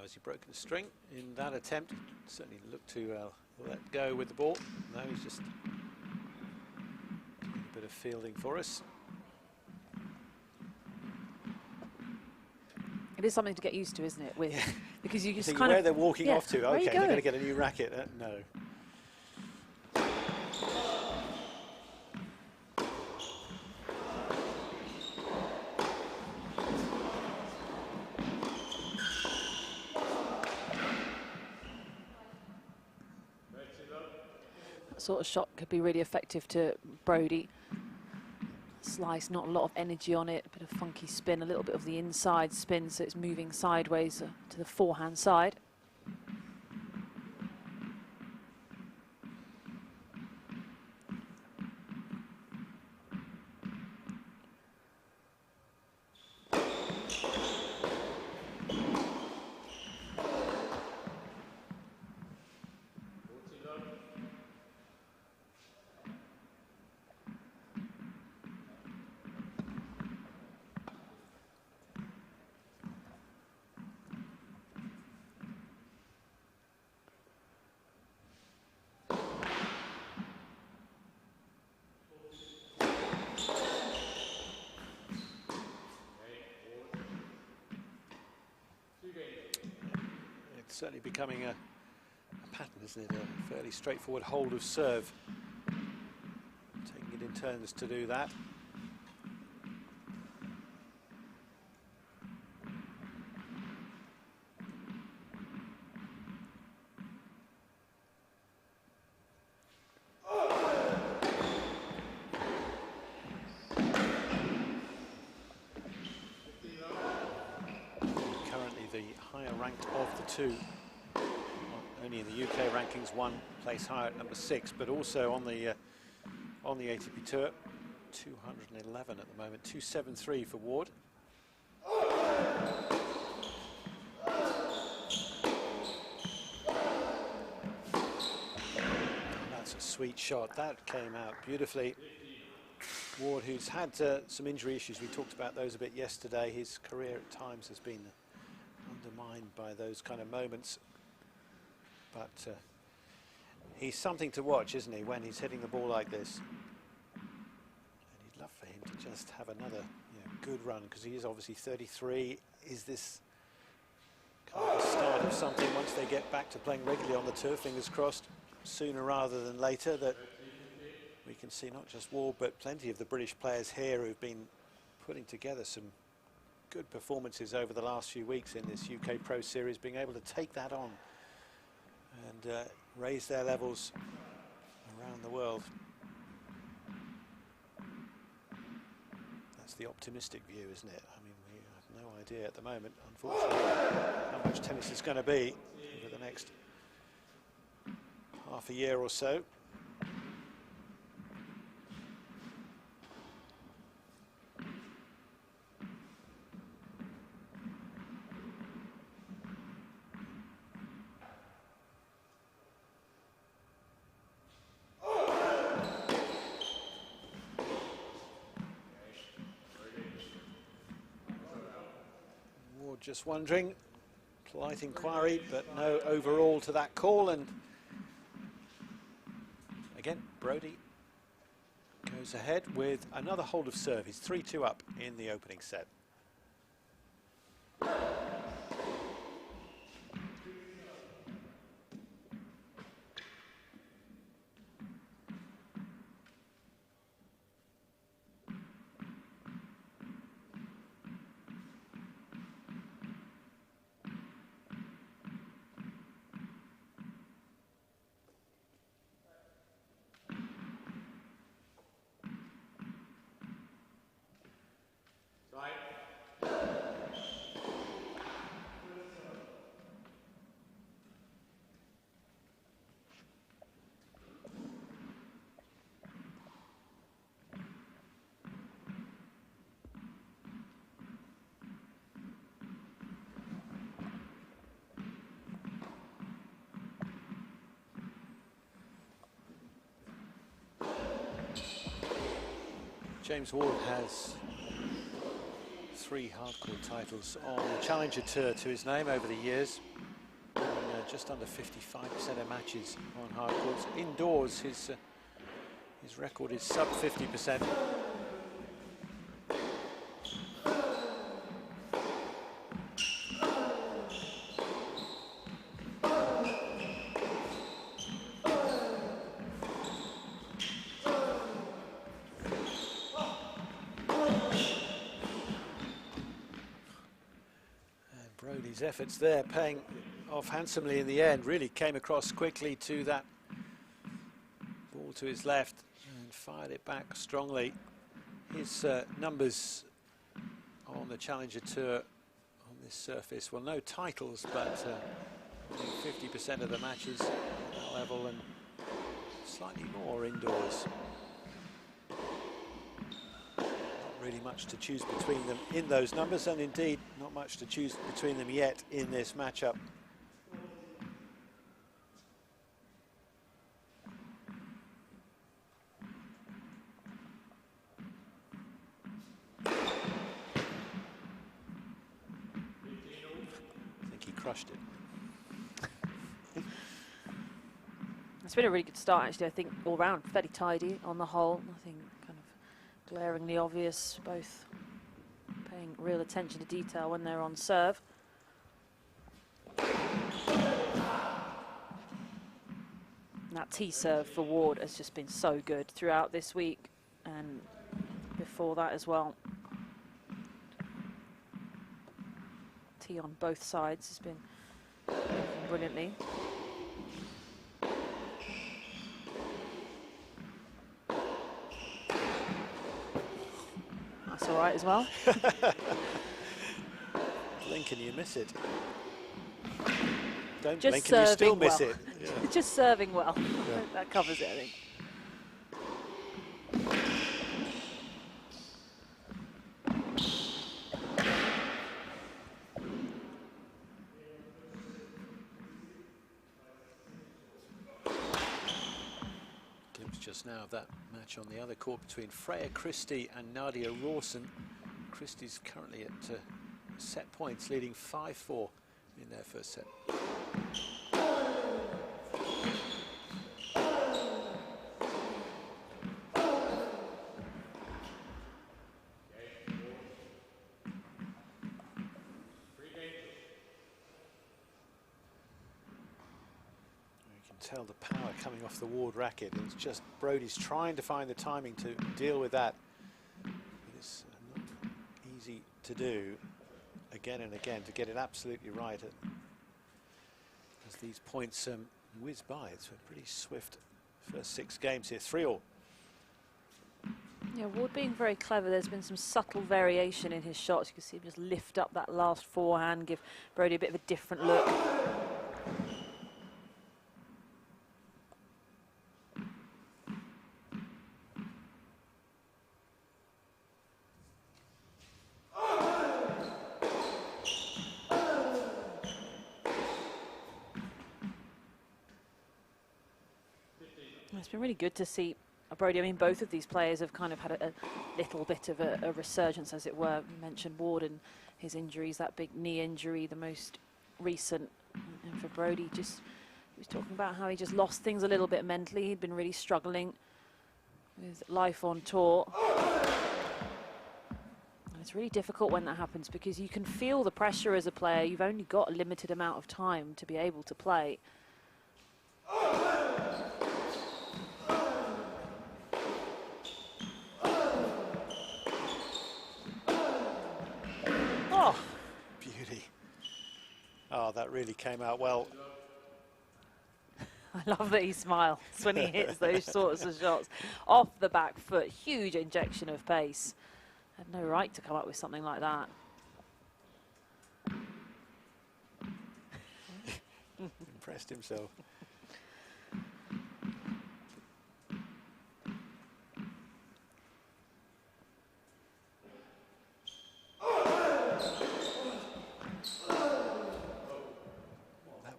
Has he broken the string in that attempt? Certainly looked to let go with the ball. No, he's just doing a bit of fielding for us. It is something to get used to, isn't it? With because you just kind of where they're walking off to. Okay, they're going to get a new racket. No. Sort of shot could be really effective to Brodie. Slice, not a lot of energy on it, a bit of funky spin, a little bit of the inside spin, so it's moving sideways to the forehand side. Certainly becoming a pattern, isn't it? A fairly straightforward hold of serve. Taking it in turns to do that. Currently the higher ranked of the two. Only in the UK rankings, one place higher at number 6, but also on the ATP Tour, 211 at the moment, 273 for Ward. That's a sweet shot. That came out beautifully. Ward, who's had some injury issues, we talked about those a bit yesterday. His career at times has been undermined by those kind of moments. But he's something to watch, isn't he, when he's hitting the ball like this? And you'd love for him to just have another good run, because he is obviously 33. Is this kind of the start of something once they get back to playing regularly on the tour? Fingers crossed, sooner rather than later, that we can see not just Ward but plenty of the British players here who've been putting together some good performances over the last few weeks in this UK Pro Series, being able to take that on and raise their levels around the world. That's the optimistic view, isn't it? I mean, we have no idea at the moment, unfortunately, how much tennis is going to be over the next half a year or so. Just wondering, polite inquiry, but no overall to that call. And again, Brodie goes ahead with another hold of serve. He's 3-2 up in the opening set. James Ward has 3 hardcourt titles on the Challenger Tour to his name over the years. Just under 55% of matches on hardcourts. Indoors, his record is sub 50%. Brodie's efforts there paying off handsomely in the end. Really came across quickly to that ball to his left and fired it back strongly. His numbers on the Challenger Tour on this surface, well, no titles, but 50% of the matches at that level and slightly more indoors. Really much to choose between them in those numbers, and indeed not much to choose between them yet in this matchup. I think he crushed it. It's been a really good start, actually. I think all round fairly tidy on the whole. Nothing kind of glaringly obvious, both paying real attention to detail when they're on serve. And that tee serve for Ward has just been so good throughout this week and before that as well. Tee on both sides has been working brilliantly. That's all right as well. Blink and you miss it. Don't Just blink and you still miss well. it. Yeah. Just serving well. Yeah. That covers it, I think. us now of that match on the other court between Freya Christie and Nadia Rawson. Christie's currently at set points, leading 5-4 in their first set. Tell the power coming off the Ward racket, and it's just Brody's trying to find the timing to deal with that. It's not easy to do again and again, to get it absolutely right as these points whiz by. It's a pretty swift first 6 games here, 3-all. Yeah, Ward being very clever. There's been some subtle variation in his shots. You can see him just lift up that last forehand, give Brody a bit of a different look. It's been really good to see Brody. I mean, both of these players have kind of had a little bit of a resurgence, as it were. You mentioned Ward and his injuries, that big knee injury, the most recent. And for Brody, he was talking about how he just lost things a little bit mentally. He'd been really struggling with life on tour. And it's really difficult when that happens, because you can feel the pressure as a player. You've only got a limited amount of time to be able to play. Oh, that really came out well. I love that he smiles when he hits those sorts of shots. Off the back foot, huge injection of pace. Had no right to come up with something like that. Impressed himself.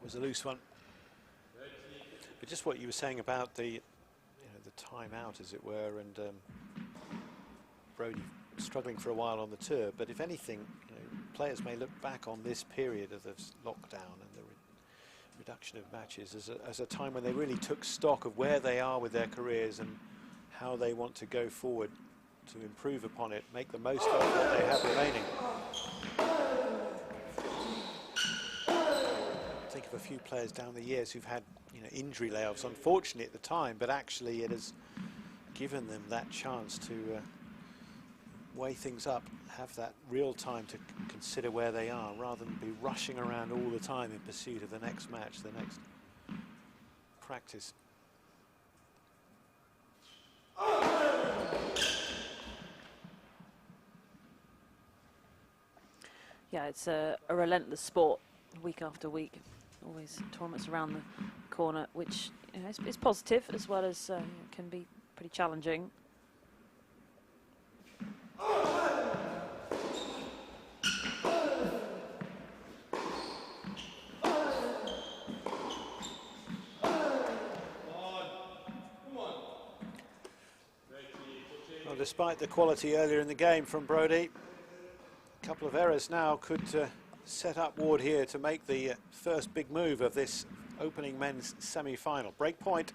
Was a loose one, but just what you were saying about the time out, as it were, and Brody struggling for a while on the tour. But if anything, players may look back on this period of this lockdown and the reduction of matches as a time when they really took stock of where they are with their careers and how they want to go forward to improve upon it, make the most of what they have remaining. Think of a few players down the years who've had injury layoffs, unfortunately at the time, but actually it has given them that chance to weigh things up, have that real time to consider where they are, rather than be rushing around all the time in pursuit of the next match, the next practice. Yeah, it's a relentless sport, week after week. Always tournaments around the corner, which is positive as well as can be pretty challenging. Well, despite the quality earlier in the game from Brody, a couple of errors now could set up Ward here to make the first big move of this opening men's semi-final. Break point.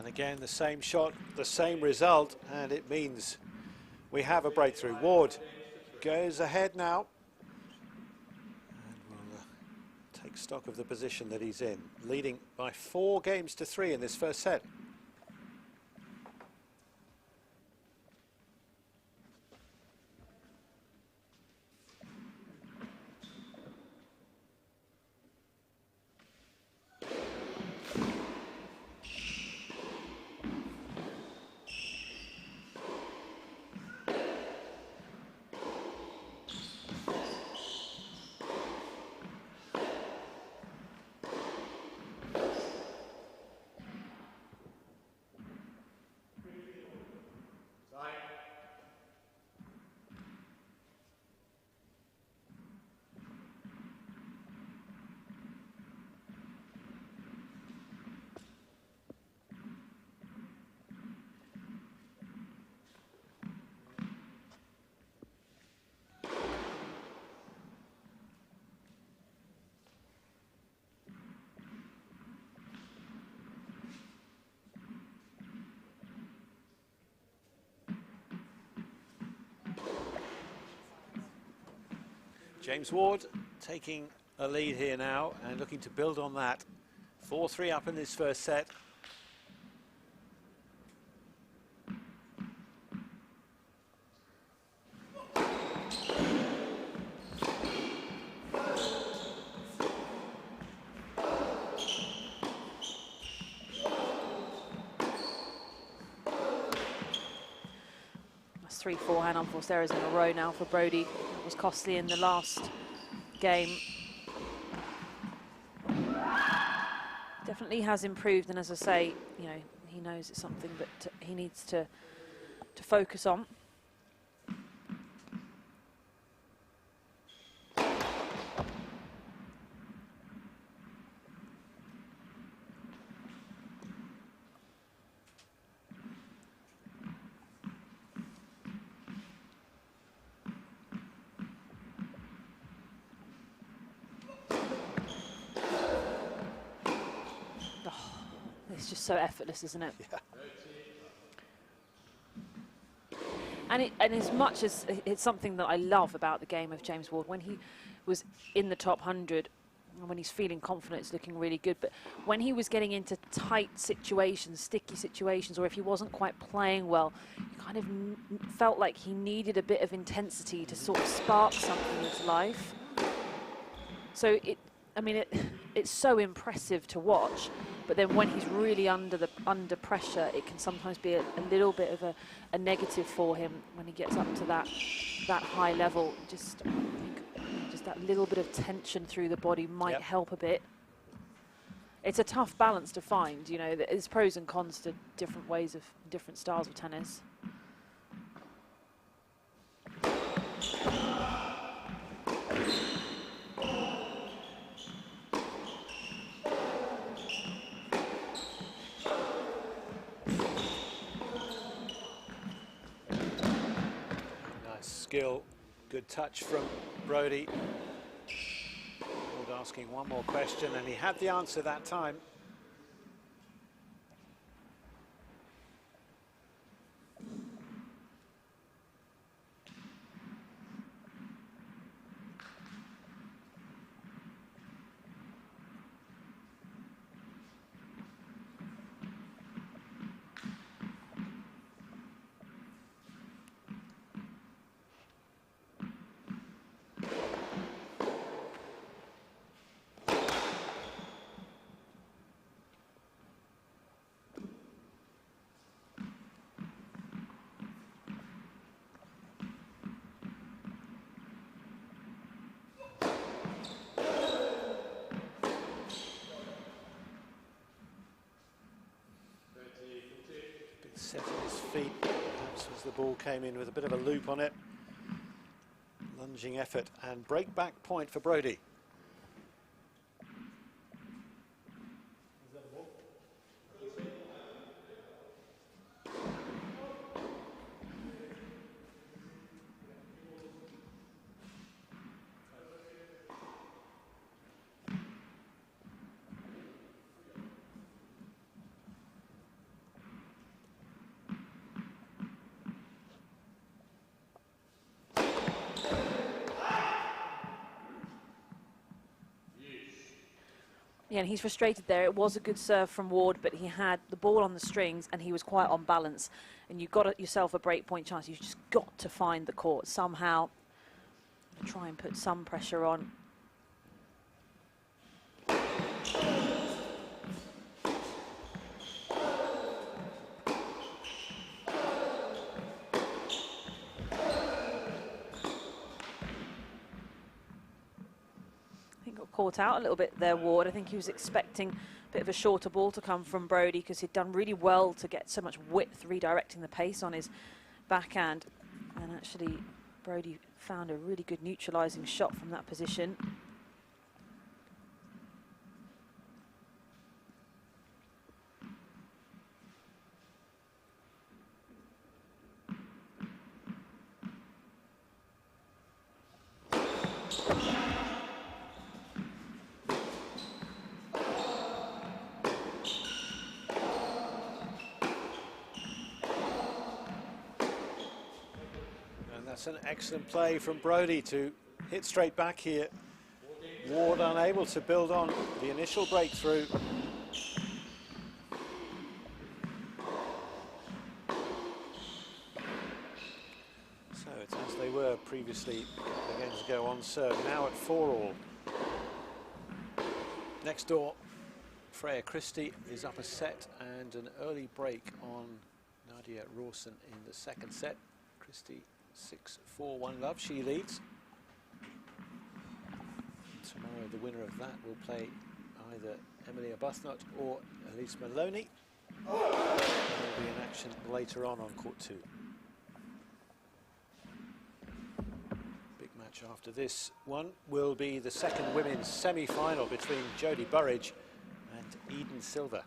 Again, the same shot, the same result, and it means we have a breakthrough. Ward goes ahead now and will take take stock of the position that he's in, leading by 4 games to 3 in this first set. James Ward taking a lead here now and looking to build on that. 4-3 up in this first set. That's 3 forehand unforced errors in a row now for Brodie. That was costly in the last game. Definitely has improved, and as I say, you know, he knows it's something that he needs to focus on. It's just so effortless, isn't it? Yeah. And as much as it's something that I love about the game of James Ward, when he was in the top 100, and when he's feeling confident, it's looking really good. But when he was getting into tight situations, sticky situations, or if he wasn't quite playing well, you kind of felt like he needed a bit of intensity to sort of spark something in his life. So it's so impressive to watch. But then when he's really under pressure, it can sometimes be a little bit of a negative for him when he gets up to that high level. Just that little bit of tension through the body might help a bit. It's a tough balance to find, you know. There's pros and cons to different ways of different styles of tennis. Skill, good touch from Brodie. Ward asking one more question, and he had the answer that time. Set on his feet, perhaps as the ball came in with a bit of a loop on it. Lunging effort and break back point for Brodie. Yeah, and he's frustrated there. It was a good serve from Ward, but he had the ball on the strings and he was quite on balance. And you got yourself a break point chance. You've just got to find the court somehow. Try and put some pressure on. Caught out a little bit there, Ward. I think he was expecting a bit of a shorter ball to come from Brody because he'd done really well to get so much width, redirecting the pace on his backhand. And actually, Brody found a really good neutralising shot from that position. That's an excellent play from Brody to hit straight back here. Ward unable to build on the initial breakthrough. So it's as they were previously. The games go on serve, now at 4-all. Next door, Freya Christie is up a set and an early break on Nadia Rawson in the second set. Christie 6-4-1 love, she leads. Tomorrow the winner of that will play either Emily Arbuthnot or Elise Maloney. There will be an action later on court 2. Big match after this one will be the second women's semi-final between Jodie Burridge and Eden Silva.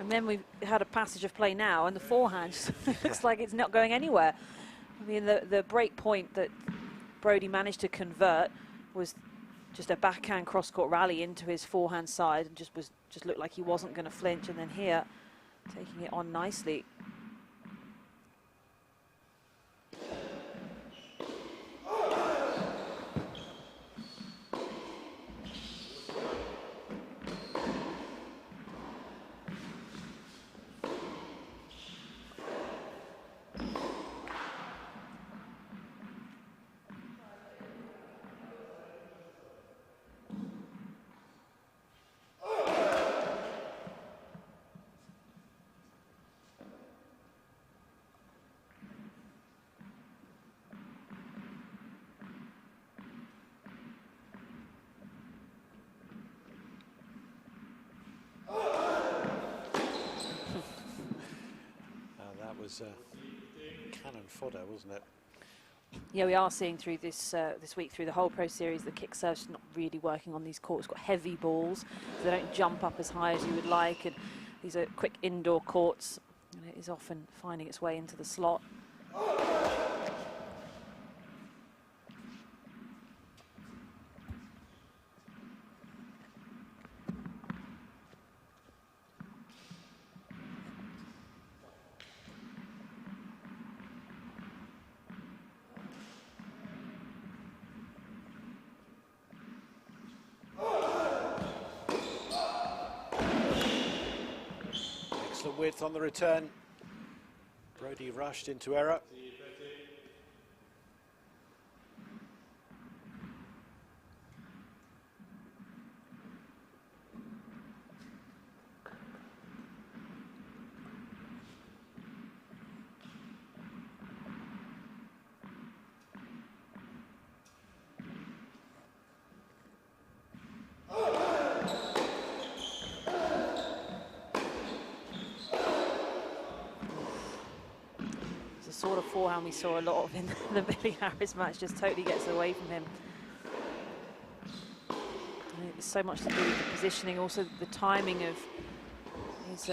And then we've had a passage of play now, and the forehand just looks like it's not going anywhere. I mean, the break point that Brody managed to convert was just a backhand cross-court rally into his forehand side, and just looked like he wasn't going to flinch. And then here, taking it on nicely. Cannon fodder, wasn't it? Yeah, we are seeing through this week, through the whole Pro Series, the kick serve's not really working on these courts. It's got heavy balls, so they don't jump up as high as you would like, and these are quick indoor courts, and it is often finding its way into the slot. Width on the return. Brody rushed into error. Sort of forehand we saw a lot of in the Billie Harris match, just totally gets away from him. so much to do with the positioning, also the timing of his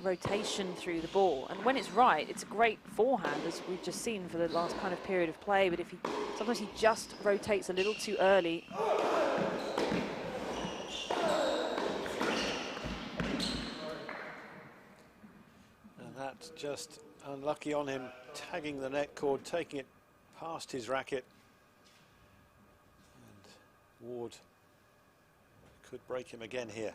rotation through the ball. And when it's right, it's a great forehand, as we've just seen for the last kind of period of play. But if sometimes he just rotates a little too early. And that's just unlucky on him, tagging the net cord, taking it past his racket. And Ward could break him again here.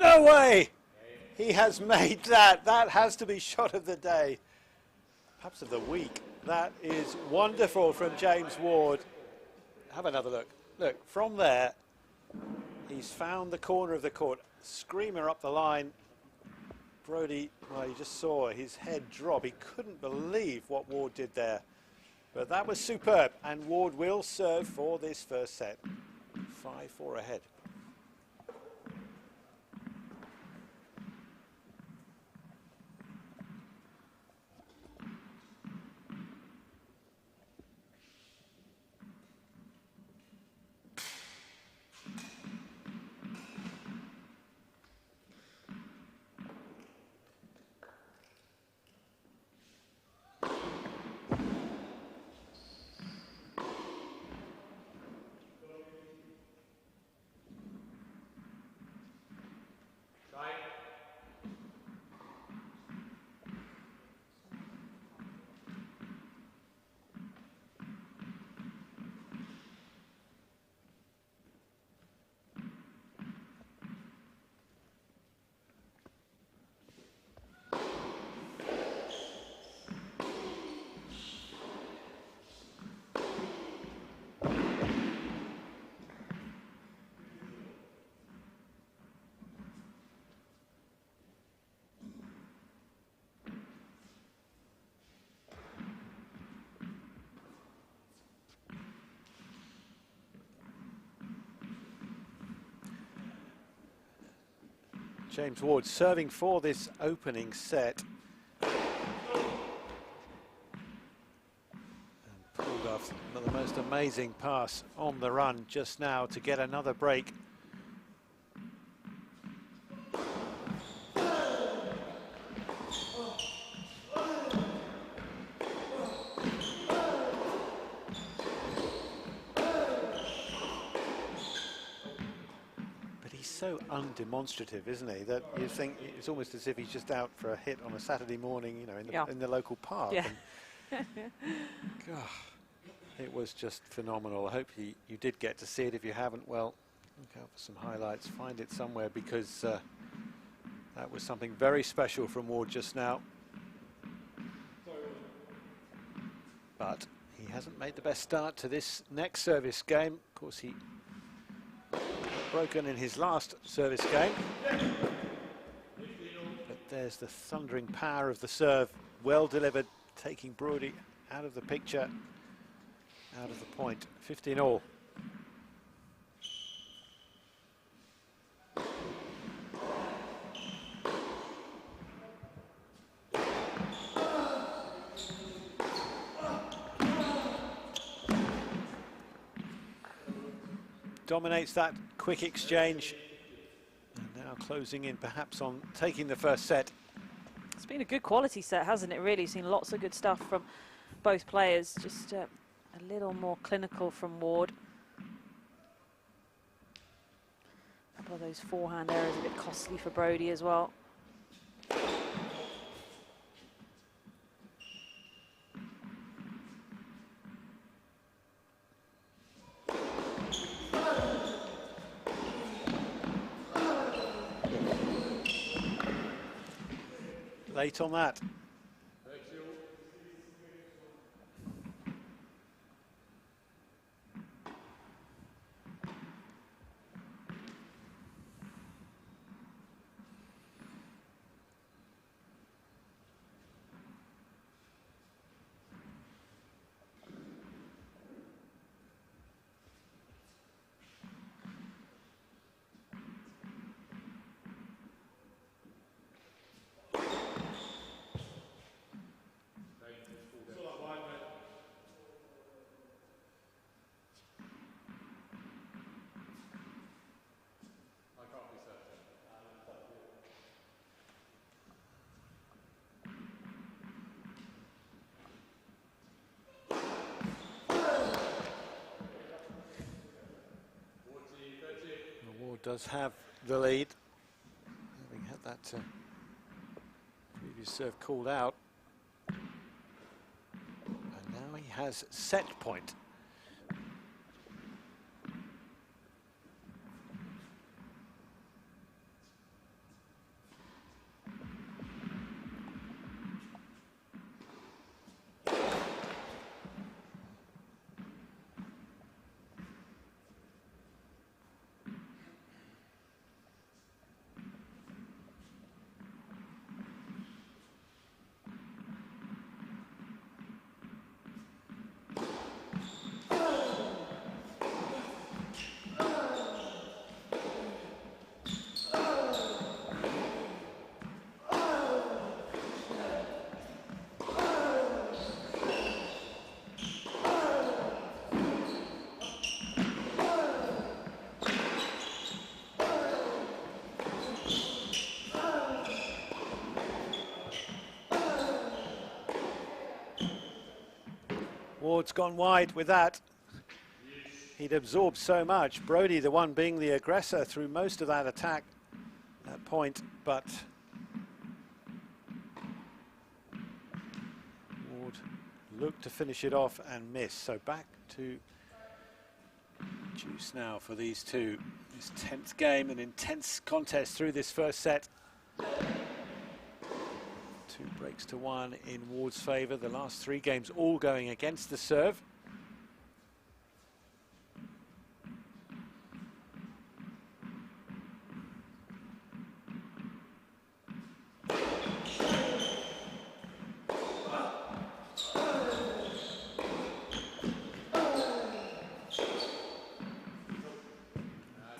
No way! He has made that. That has to be shot of the day. Perhaps of the week. That is wonderful from James Ward. Have another look. Look, from there, he's found the corner of the court. Screamer up the line. Brodie, well, you just saw his head drop. He couldn't believe what Ward did there. But that was superb. And Ward will serve for this first set. 5-4 ahead. James Ward serving for this opening set. And pulled off the most amazing pass on the run just now to get another break. So undemonstrative, isn't he? That you think it's almost as if he's just out for a hit on a Saturday morning, you know, in the local park. Yeah. And God, it was just phenomenal. I hope you did get to see it. If you haven't, well, look out for some highlights. Find it somewhere, because that was something very special from Ward just now. But he hasn't made the best start to this next service game. Of course, he broken in his last service game. But there's the thundering power of the serve. Well delivered, taking Brodie out of the picture, out of the point. 15-all. Dominates that quick exchange, and now closing in perhaps on taking the first set. It's been a good quality set, hasn't it, really? Seen lots of good stuff from both players, just a little more clinical from Ward. A couple of those forehand errors a bit costly for Brodie as well. late on that. Ward does have the lead, having had that previous serve called out. And now he has set point. Ward's gone wide with that. He'd absorbed so much. Brodie, the one being the aggressor through most of that attack, that point, but Ward looked to finish it off and miss. So back to juice now for these two. This 10th game, an intense contest through this first set. 2 breaks to 1 in Ward's favour. The last 3 games all going against the serve.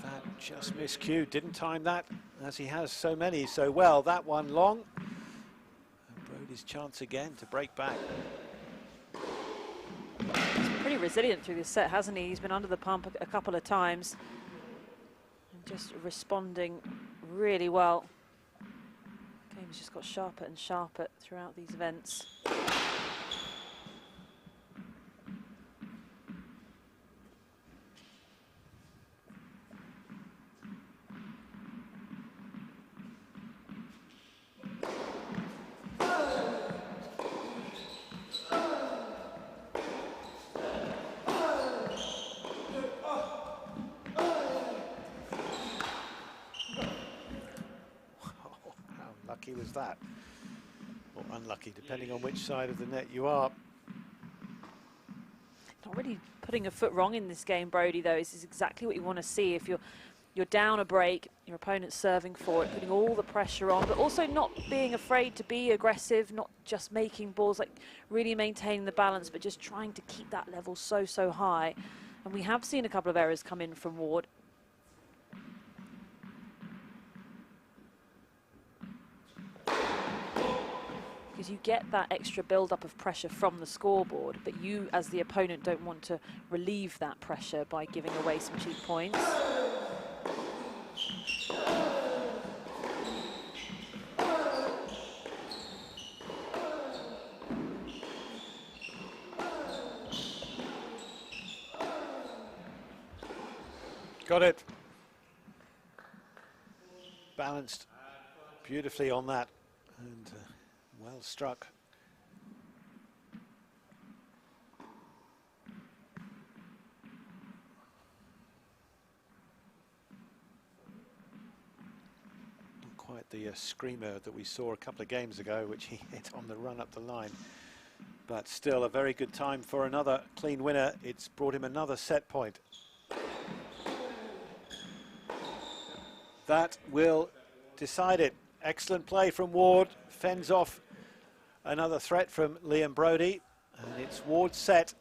That just miscued, didn't time that, as he has so many so well. That one long. His chance again to break back. He's pretty resilient through this set, hasn't he? He's been under the pump a couple of times and just responding really well. Game's just got sharper and sharper throughout these events. Was that, or unlucky, depending on which side of the net you are. Not really putting a foot wrong in this game, Brodie, though. This is exactly what you want to see. If you're down a break, your opponent's serving for it, putting all the pressure on, but also not being afraid to be aggressive, not just making balls, like really maintaining the balance, but just trying to keep that level so high. And we have seen a couple of errors come in from Ward. Because you get that extra build-up of pressure from the scoreboard, but you, as the opponent, don't want to relieve that pressure by giving away some cheap points. Got it. Balanced beautifully on that, and well struck. Not quite the screamer that we saw a couple of games ago, which he hit on the run up the line. But still a very good time for another clean winner. It's brought him another set point. That will decide it. Excellent play from Ward. Fends off another threat from Liam Brodie. And it's Ward's set.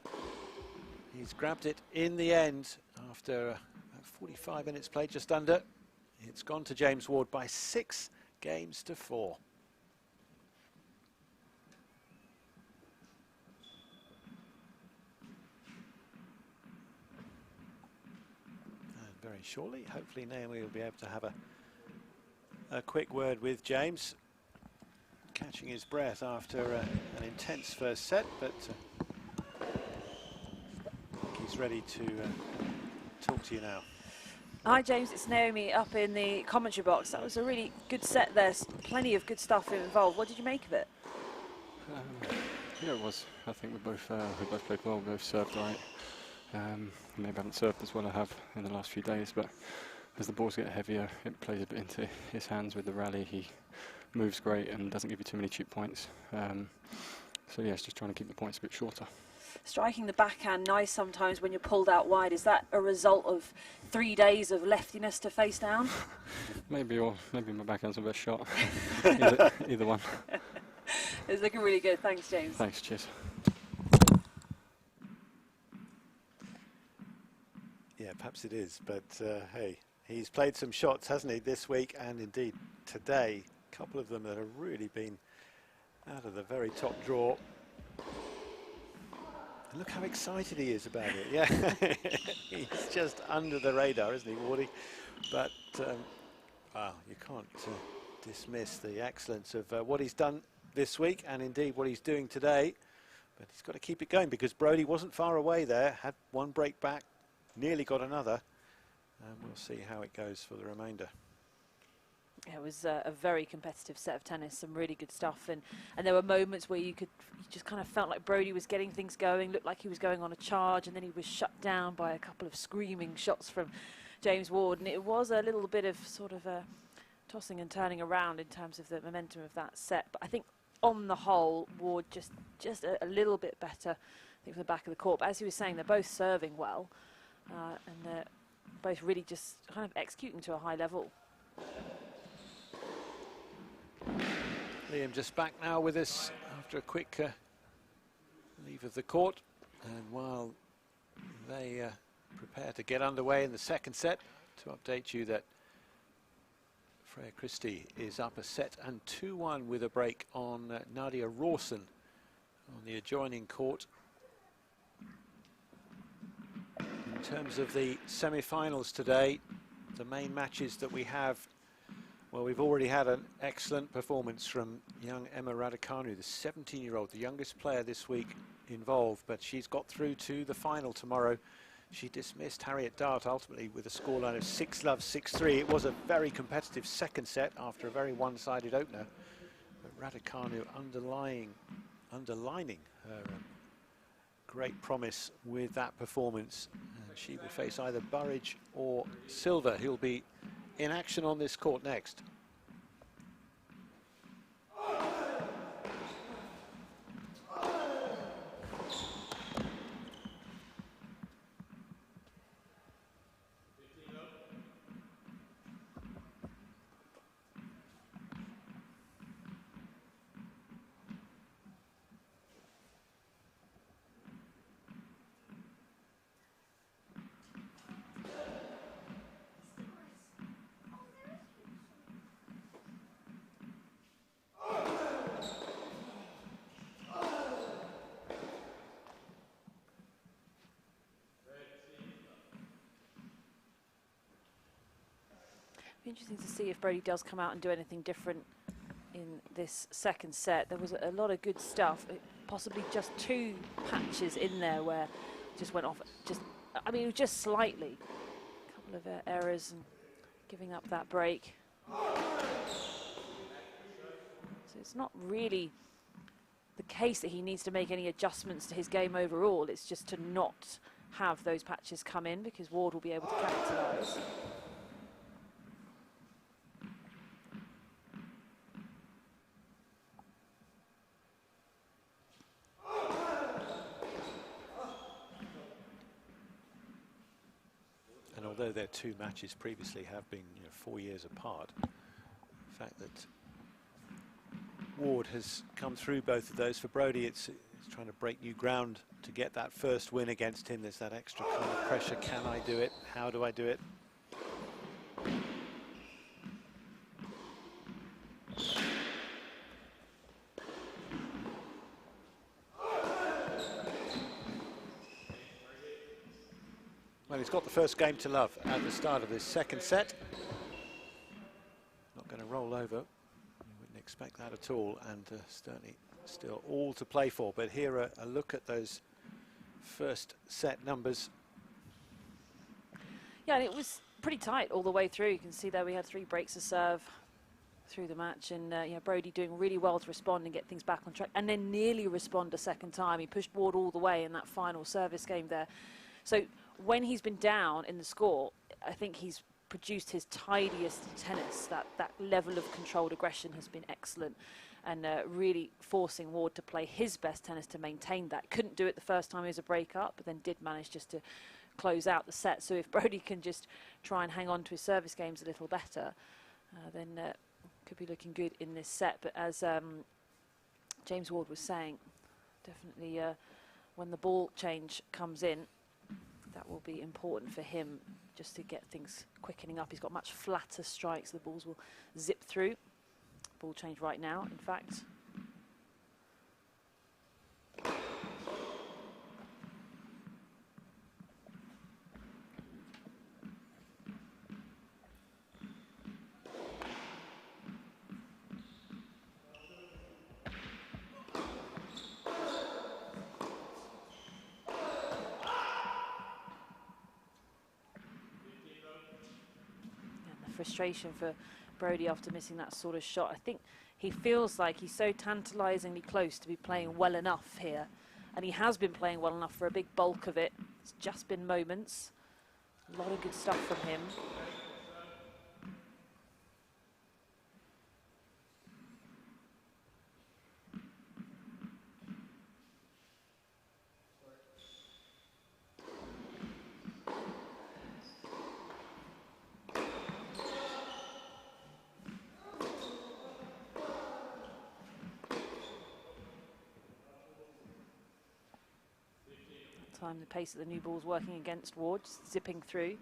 He's grabbed it in the end after 45 minutes played, just under. It's gone to James Ward by 6 games to 4. And very shortly, hopefully Naomi will be able to have a quick word with James. Catching his breath after an intense first set, but I think he's ready to talk to you now. Hi James, it's Naomi up in the commentary box. That was a really good set there, plenty of good stuff involved. What did you make of it? Yeah, it was. I think we both played well, we both served right. Maybe I haven't served as well as I have in the last few days, but as the balls get heavier, it plays a bit into his hands with the rally. He moves great and doesn't give you too many cheap points. So yeah, it's just trying to keep the points a bit shorter. Striking the backhand nice sometimes when you're pulled out wide. Is that a result of 3 days of leftiness to face down? Maybe, or maybe my backhand's the best shot. Either one. It's looking really good. Thanks, James. Thanks, cheers. Yeah, perhaps it is, but hey, he's played some shots, hasn't he, this week and indeed today. A couple of them that have really been out of the very top draw. And look how excited he is about it. Yeah, he's just under the radar, isn't he, Wardy? But wow, you can't dismiss the excellence of what he's done this week and indeed what he's doing today. But he's got to keep it going because Brodie wasn't far away there, had one break back, nearly got another, and we'll see how it goes for the remainder. It was a very competitive set of tennis, some really good stuff, and there were moments where you just kind of felt like Brodie was getting things going, looked like he was going on a charge, and then he was shut down by a couple of screaming shots from James Ward, and it was a little bit of sort of a tossing and turning around in terms of the momentum of that set. But I think on the whole, Ward just a little bit better, I think, from the back of the court. But as he was saying, they're both serving well, and they're both really just kind of executing to a high level. Liam just back now with us after a quick leave of the court, and while they prepare to get underway in the second set, to update you that Freya Christie is up a set and 2-1 with a break on Nadia Rawson on the adjoining court. In terms of the semi-finals today, the main matches that we have, well, we've already had an excellent performance from young Emma Raducanu, the 17-year-old, the youngest player this week involved, but she's got through to the final tomorrow. She dismissed Harriet Dart ultimately with a scoreline of 6-love, 6-3. It was a very competitive second set after a very one-sided opener, but Raducanu underlining her great promise with that performance. And she will face either Burridge or Silva, who'll be in action on this court next. Interesting to see if Brodie does come out and do anything different in this second set. There was a lot of good stuff, possibly just 2 patches in there where it just went off, I mean, it was just slightly. A couple of errors and giving up that break. So it's not really the case that he needs to make any adjustments to his game overall. It's just to not have those patches come in because Ward will be able to capitalise. although their 2 matches previously have been 4 years apart, the fact that Ward has come through both of those, for Brodie it's trying to break new ground to get that first win against him. There's that extra kind of pressure. Can I do it? How do I do it? Well, he's got the first game to love at the start of this second set. Not going to roll over. You wouldn't expect that at all, and certainly still all to play for. But here a look at those first set numbers. Yeah, and it was pretty tight all the way through. You can see there we had 3 breaks of serve through the match, and Brodie doing really well to respond and get things back on track, and then nearly respond a second time. He pushed Ward all the way in that final service game there. So when he's been down in the score, I think he's produced his tidiest tennis. That level of controlled aggression has been excellent, and really forcing Ward to play his best tennis to maintain that. Couldn't do it the first time he was a break-up, but then did manage just to close out the set. So if Brodie can just try and hang on to his service games a little better, then could be looking good in this set. But as James Ward was saying, definitely when the ball change comes in, that will be important for him just to get things quickening up. He's got much flatter strikes. The balls will zip through. Ball change right now, in fact. Frustration for Brodie after missing that sort of shot. I think he feels like he's so tantalisingly close to be playing well enough here, and he has been playing well enough for a big bulk of it. It's just been moments. A lot of good stuff from him. Time the pace of the new ball's working against Ward, zipping through.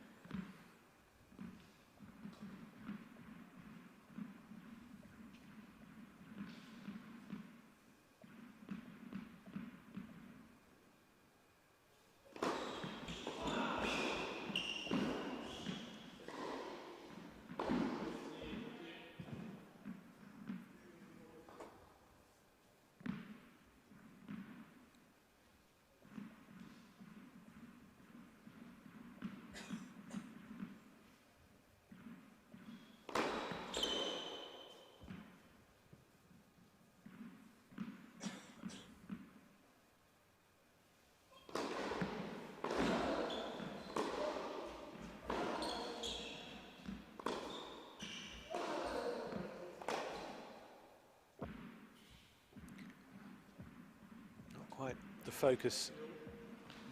Quite the focus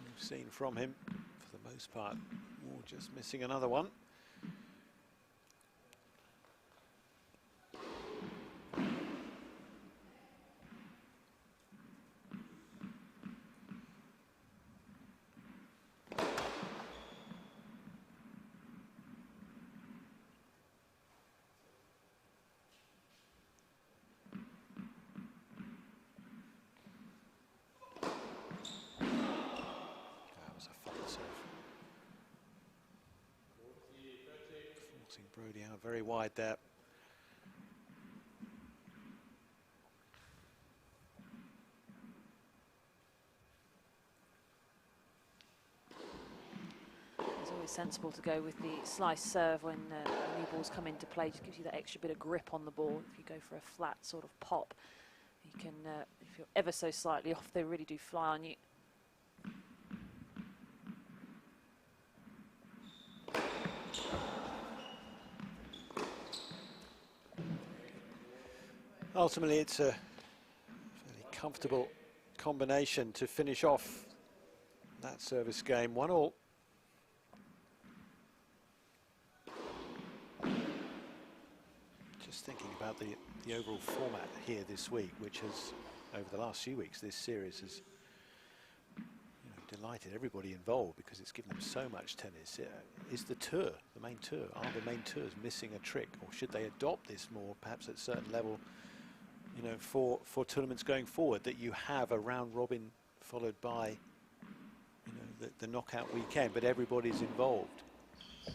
we've seen from him for the most part. Oh, just missing another one. Brodie out very wide there. It's always sensible to go with the slice serve when new balls come into play. Just gives you that extra bit of grip on the ball. If you go for a flat sort of pop, you can, if you're ever so slightly off, they really do fly on you. Ultimately, it's a fairly comfortable combination to finish off that service game. 1-all. just thinking about the overall format here this week, which has, over the last few weeks, this series has delighted everybody involved because it's given them so much tennis. Is the tour, the main tour, are the main tours missing a trick, or should they adopt this more, perhaps at a certain level, for tournaments going forward, that you have a round robin followed by, the knockout weekend, but everybody's involved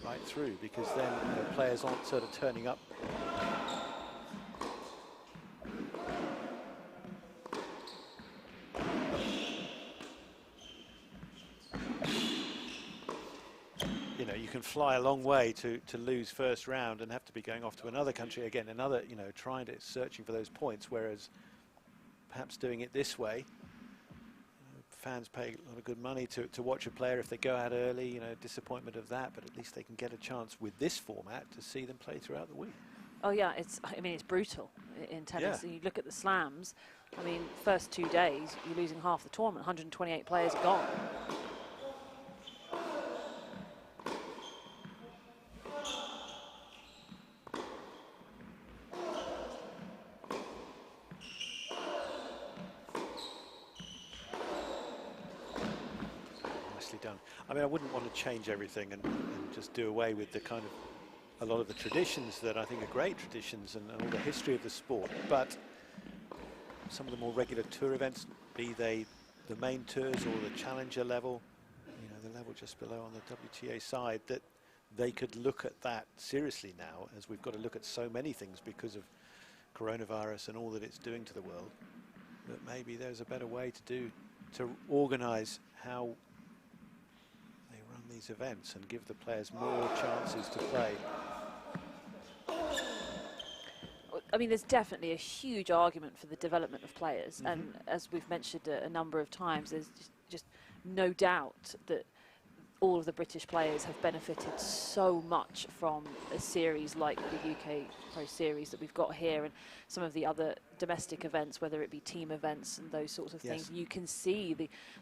right through, because then players aren't sort of turning up. You can fly a long way to lose first round and have to be going off to another country again, searching for those points, whereas perhaps doing it this way, fans pay a lot of good money to watch a player if they go out early, disappointment of that, but at least they can get a chance with this format to see them play throughout the week. Oh yeah, it's brutal in tennis. Yeah. You look at the slams, first 2 days, you're losing half the tournament, 128 players are gone. Done. I wouldn't want to change everything and just do away with the kind of a lot of the traditions that I think are great traditions and all the history of the sport, but some of the more regular tour events, be they the main tours or the challenger level, the level just below on the WTA side, that they could look at that seriously now, as we've got to look at so many things because of coronavirus and all that it's doing to the world, that maybe there's a better way to organise how these events and give the players more chances to play. There's definitely a huge argument for the development of players, and as we've mentioned a number of times, there's just no doubt that all of the British players have benefited so much from a series like the UK Pro Series that we've got here, and some of the other domestic events, whether it be team events and those sorts of things. You can see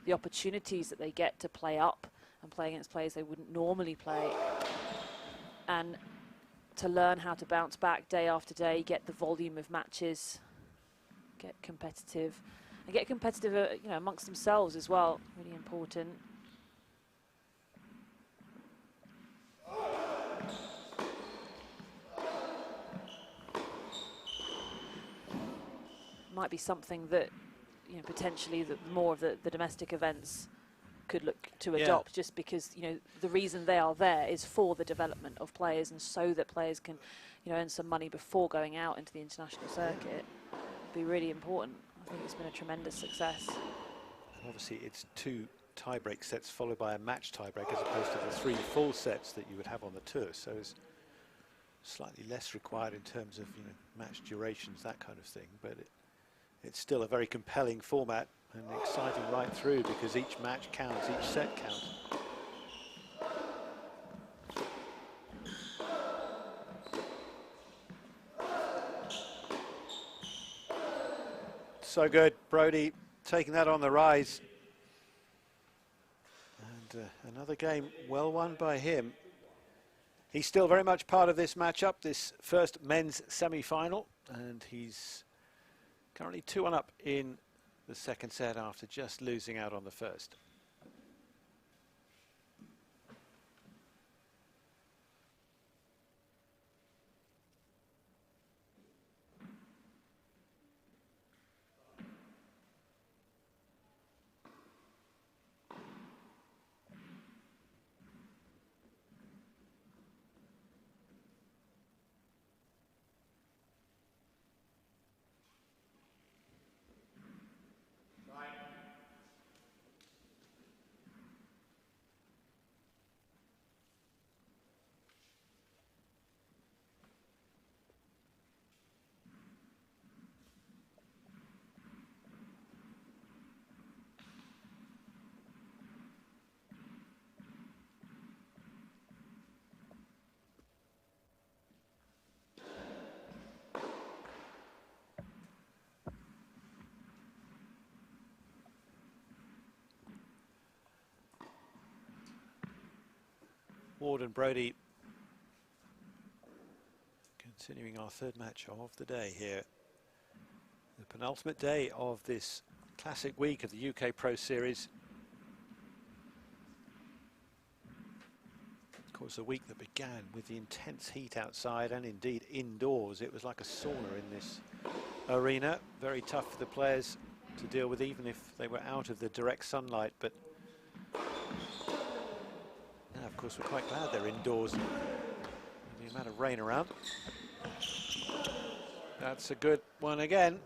the opportunities that they get to play up and play against players they wouldn't normally play, and to learn how to bounce back day after day, get the volume of matches, get competitive, and get competitive amongst themselves as well, really important. Might be something that potentially more of the domestic events could look to adopt, just because the reason they are there is for the development of players, and so that players can earn some money before going out into the international circuit. It'd be really important. I think it's been a tremendous success. And obviously it's 2 tie-break sets followed by a match tie-break, as opposed to the 3 full sets that you would have on the tour, so it's slightly less required in terms of match durations, that kind of thing, but it's still a very compelling format and exciting right through, because each match counts, each set counts. So good, Brody taking that on the rise. And another game well won by him. He's still very much part of this matchup, this first men's semi-final, and he's currently 2-1 up in the second set after just losing out on the first. Ward and Brody Continuing our third match of the day here. The penultimate day of this classic week of the UK Pro Series. Of course, a week that began with the intense heat outside and indeed indoors. It was like a sauna in this arena. Very tough for the players to deal with, even if they were out of the direct sunlight. But now, of course, we're quite glad they're indoors. The amount of rain around. That's a good one again.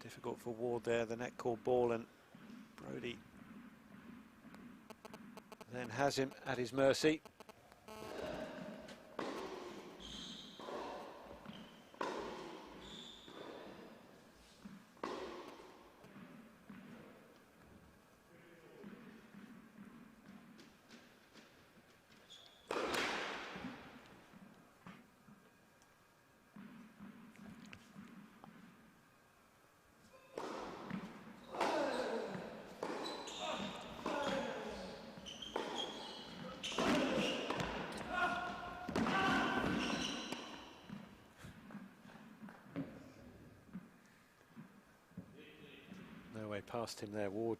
Difficult for Ward there, the net call ball, and Brodie then has him at his mercy. Past him there, Ward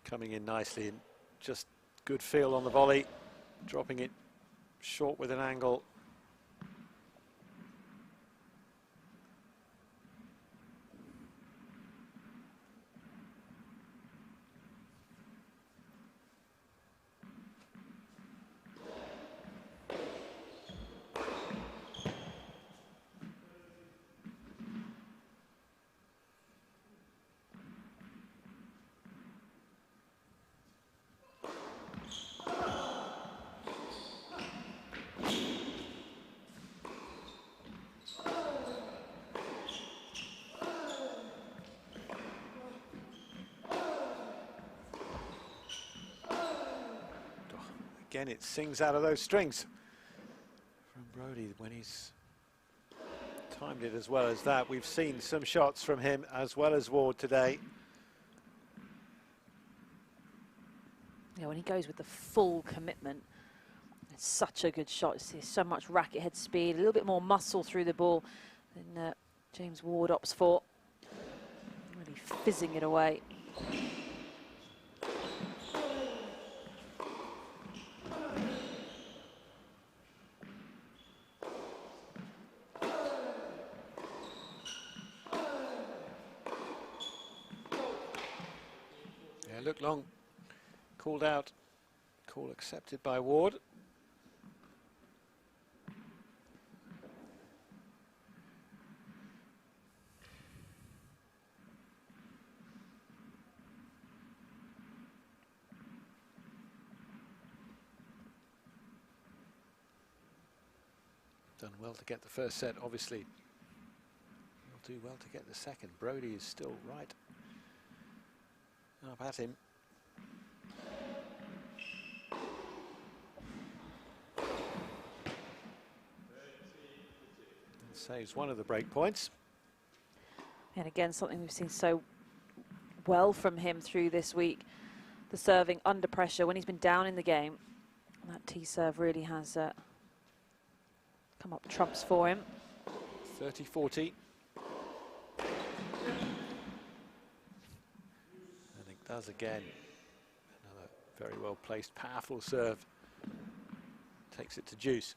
coming in nicely, and just good feel on the volley, dropping it short with an angle. Again, it sings out of those strings from Brodie when he's timed it as well as that. We've seen some shots from him as well as Ward today. Yeah, when he goes with the full commitment, it's such a good shot. There's so much racket head speed, a little bit more muscle through the ball than James Ward opts for. Really fizzing it away. Look long, called out, call accepted by Ward. Done well to get the first set, obviously. Will do well to get the second. Brodie is still right up at him. And saves one of the break points. And again, something we've seen so well from him through this week. The serving under pressure when he's been down in the game. That tee serve really has come up trumps for him. 30-40. Does again. Another very well placed, powerful serve. Takes it to deuce.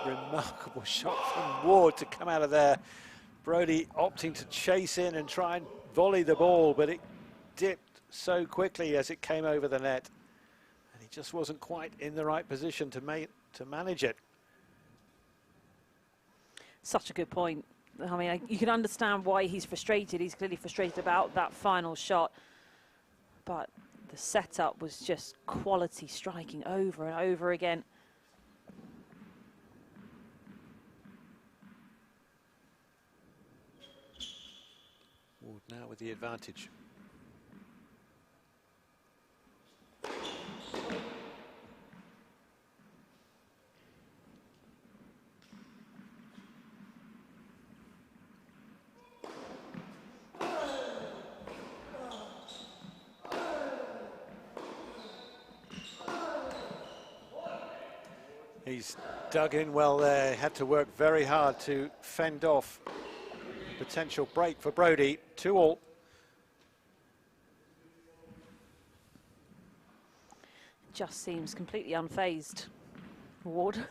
Remarkable shot from Ward to come out of there. Brodie opting to chase in and try and volley the ball, but it dipped so quickly as it came over the net. And he just wasn't quite in the right position to manage it. Such a good point. I mean, you can understand why he's frustrated. He's clearly frustrated about that final shot. But the setup was just quality striking over and over again. Ward now with the advantage. He's dug in well there, had to work very hard to fend off potential break for Brodie. 2-all. Just seems completely unfazed, Ward.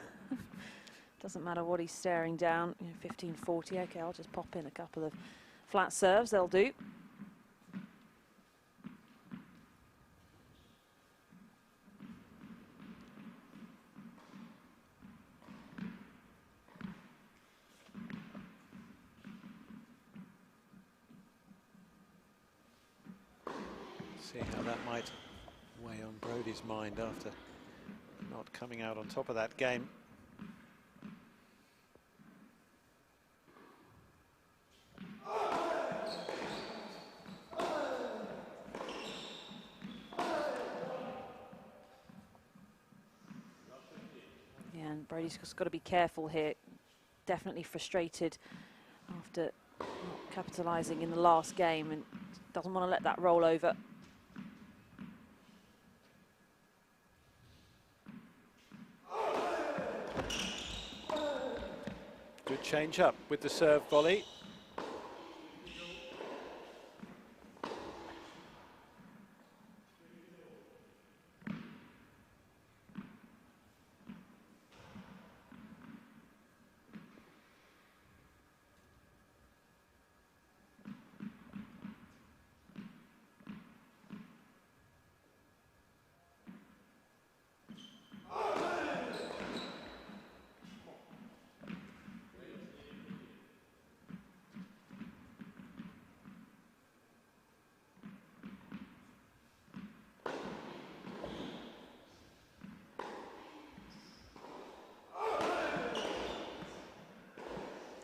Doesn't matter what he's staring down. 15-40, okay, I'll just pop in a couple of flat serves, they'll do. See how that might weigh on Brodie's mind after not coming out on top of that game. Yeah, and Brodie's just got to be careful here. Definitely frustrated after not capitalising in the last game and doesn't want to let that roll over. Good change up with the serve volley.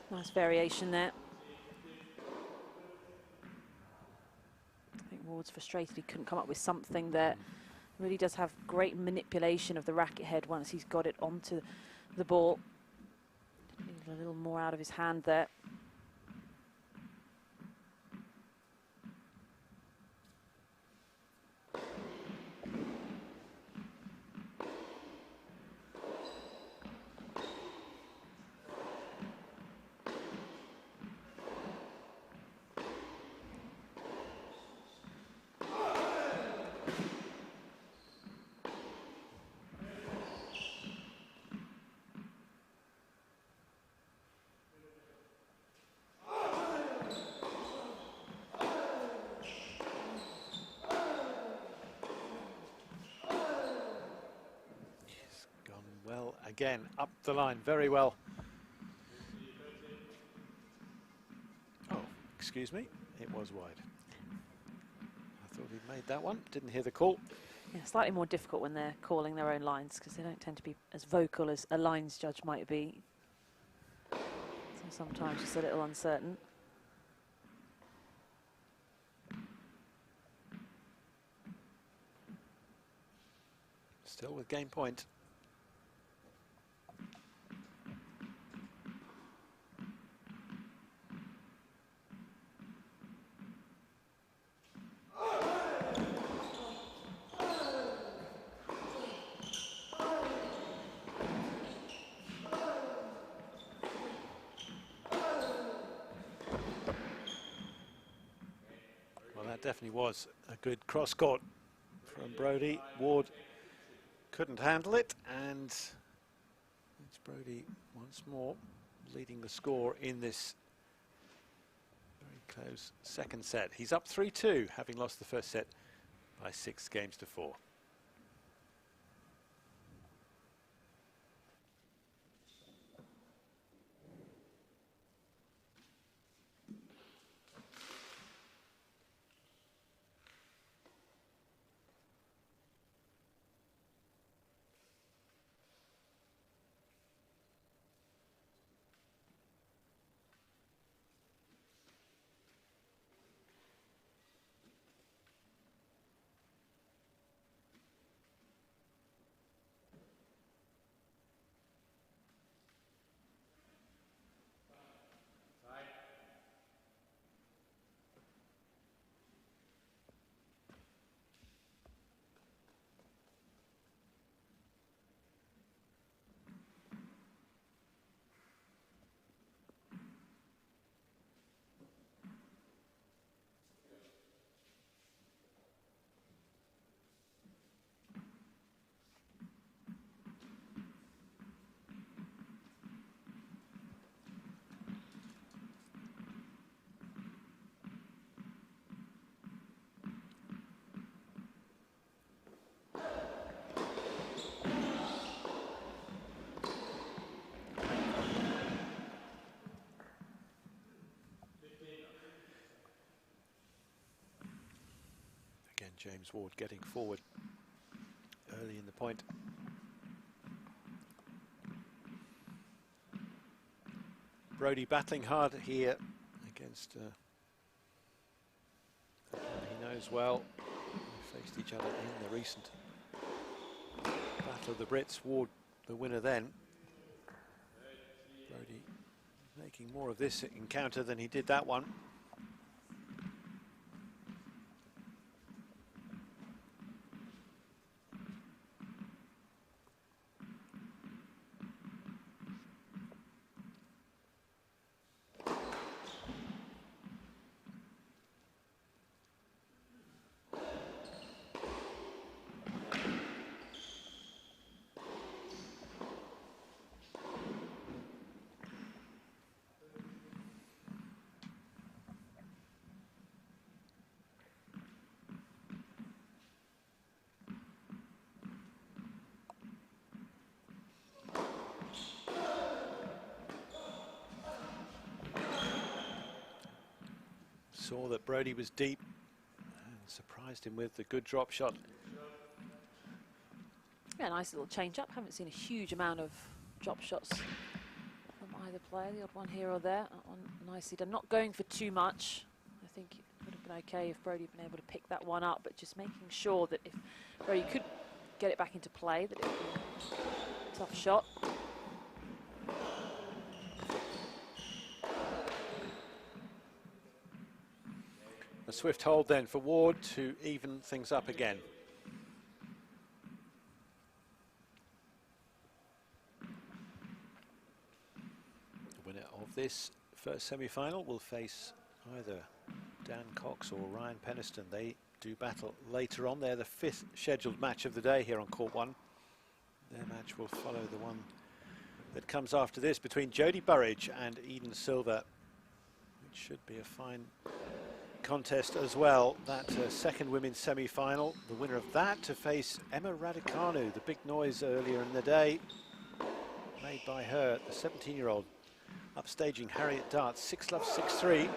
Nice variation there. I think Ward's frustrated he couldn't come up with something there. Really does have great manipulation of the racket head once he's got it onto the ball. Need a little more out of his hand there. Well, again, up the line very well. Oh, excuse me, it was wide. I thought he'd made that one, didn't hear the call. Yeah, slightly more difficult when they're calling their own lines because they don't tend to be as vocal as a lines judge might be. So sometimes just a little uncertain. Still with game point. Definitely was a good cross court from Brodie. Ward couldn't handle it, and it's Brodie once more leading the score in this very close second set. He's up 3-2, having lost the first set by 6-4. James Ward getting forward early in the point. Brodie battling hard here against he knows well. They faced each other in the recent Battle of the Brits. Ward the winner then. Brodie making more of this encounter than he did that one. Saw that Brodie was deep and surprised him with the good drop shot. Yeah, nice little change up. Haven't seen a huge amount of drop shots from either player. The odd one here or there. That one nicely done. Not going for too much. I think it would have been okay if Brodie had been able to pick that one up, but just making sure that if Brodie could get it back into play, that it would be a tough shot. A swift hold then for Ward to even things up again. The winner of this first semi-final will face either Dan Cox or Ryan Peniston. They do battle later on. They're the 5th scheduled match of the day here on Court 1. Their match will follow the one that comes after this between Jodie Burridge and Eden Silva. It should be a fine contest as well. That second women's semi-final, the winner of that to face Emma Raducanu. The big noise earlier in the day made by her, the 17-year-old, upstaging Harriet Dart 6-love 6-3.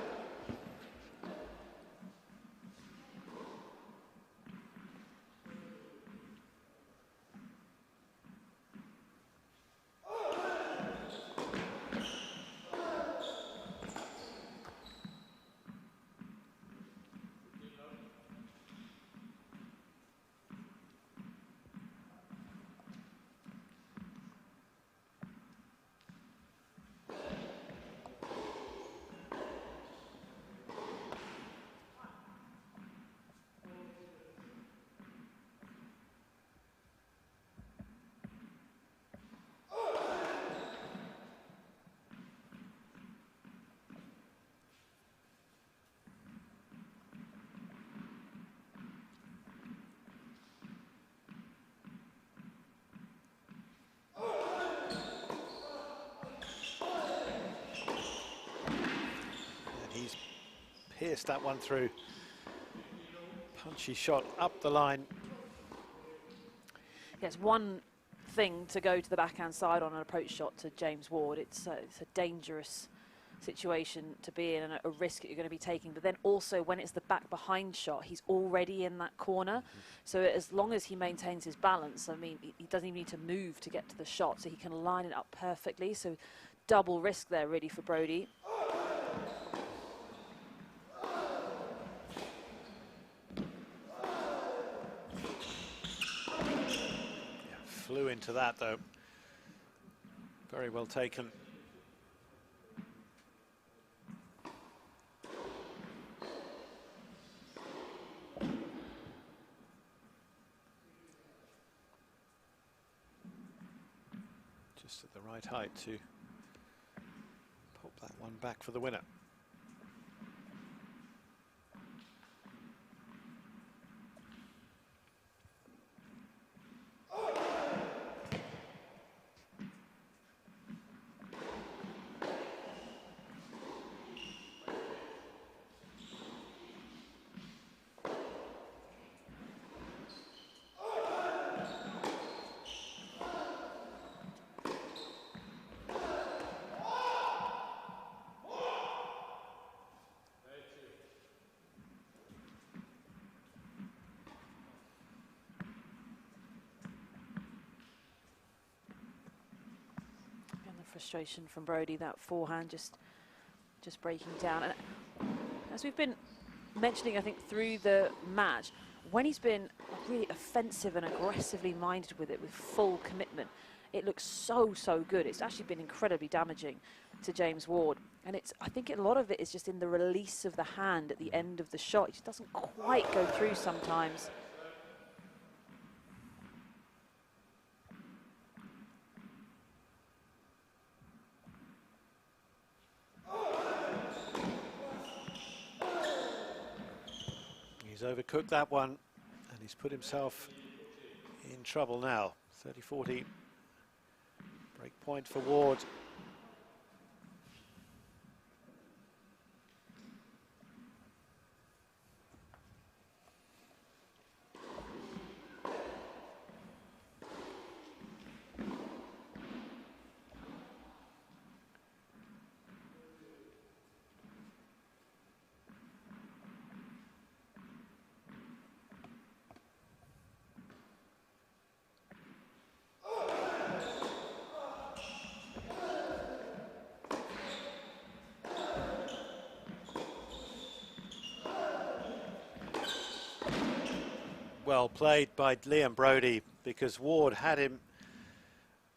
Pierced that one through. Punchy shot up the line. Yes, one thing to go to the backhand side on an approach shot to James Ward. It's a dangerous situation to be in and a risk that you're going to be taking. But then also when it's the back behind shot, he's already in that corner. So as long as he maintains his balance, I mean, he doesn't even need to move to get to the shot, so he can line it up perfectly. So double risk there really for Brodie. Flew into that though. Very well taken. Just at the right height to pop that one back for the winner. frustration from Brody, that forehand just breaking down. And as we've been mentioning, I think, through the match, when he's been really offensive and aggressively minded with it, with full commitment, it looks so good. It's actually been incredibly damaging to James Ward. And I think a lot of it is just in the release of the hand at the end of the shot. It just doesn't quite go through sometimes. He's overcooked that one, and he's put himself in trouble now. 30-40. Break point for Ward. Well played by Liam Brody, because Ward had him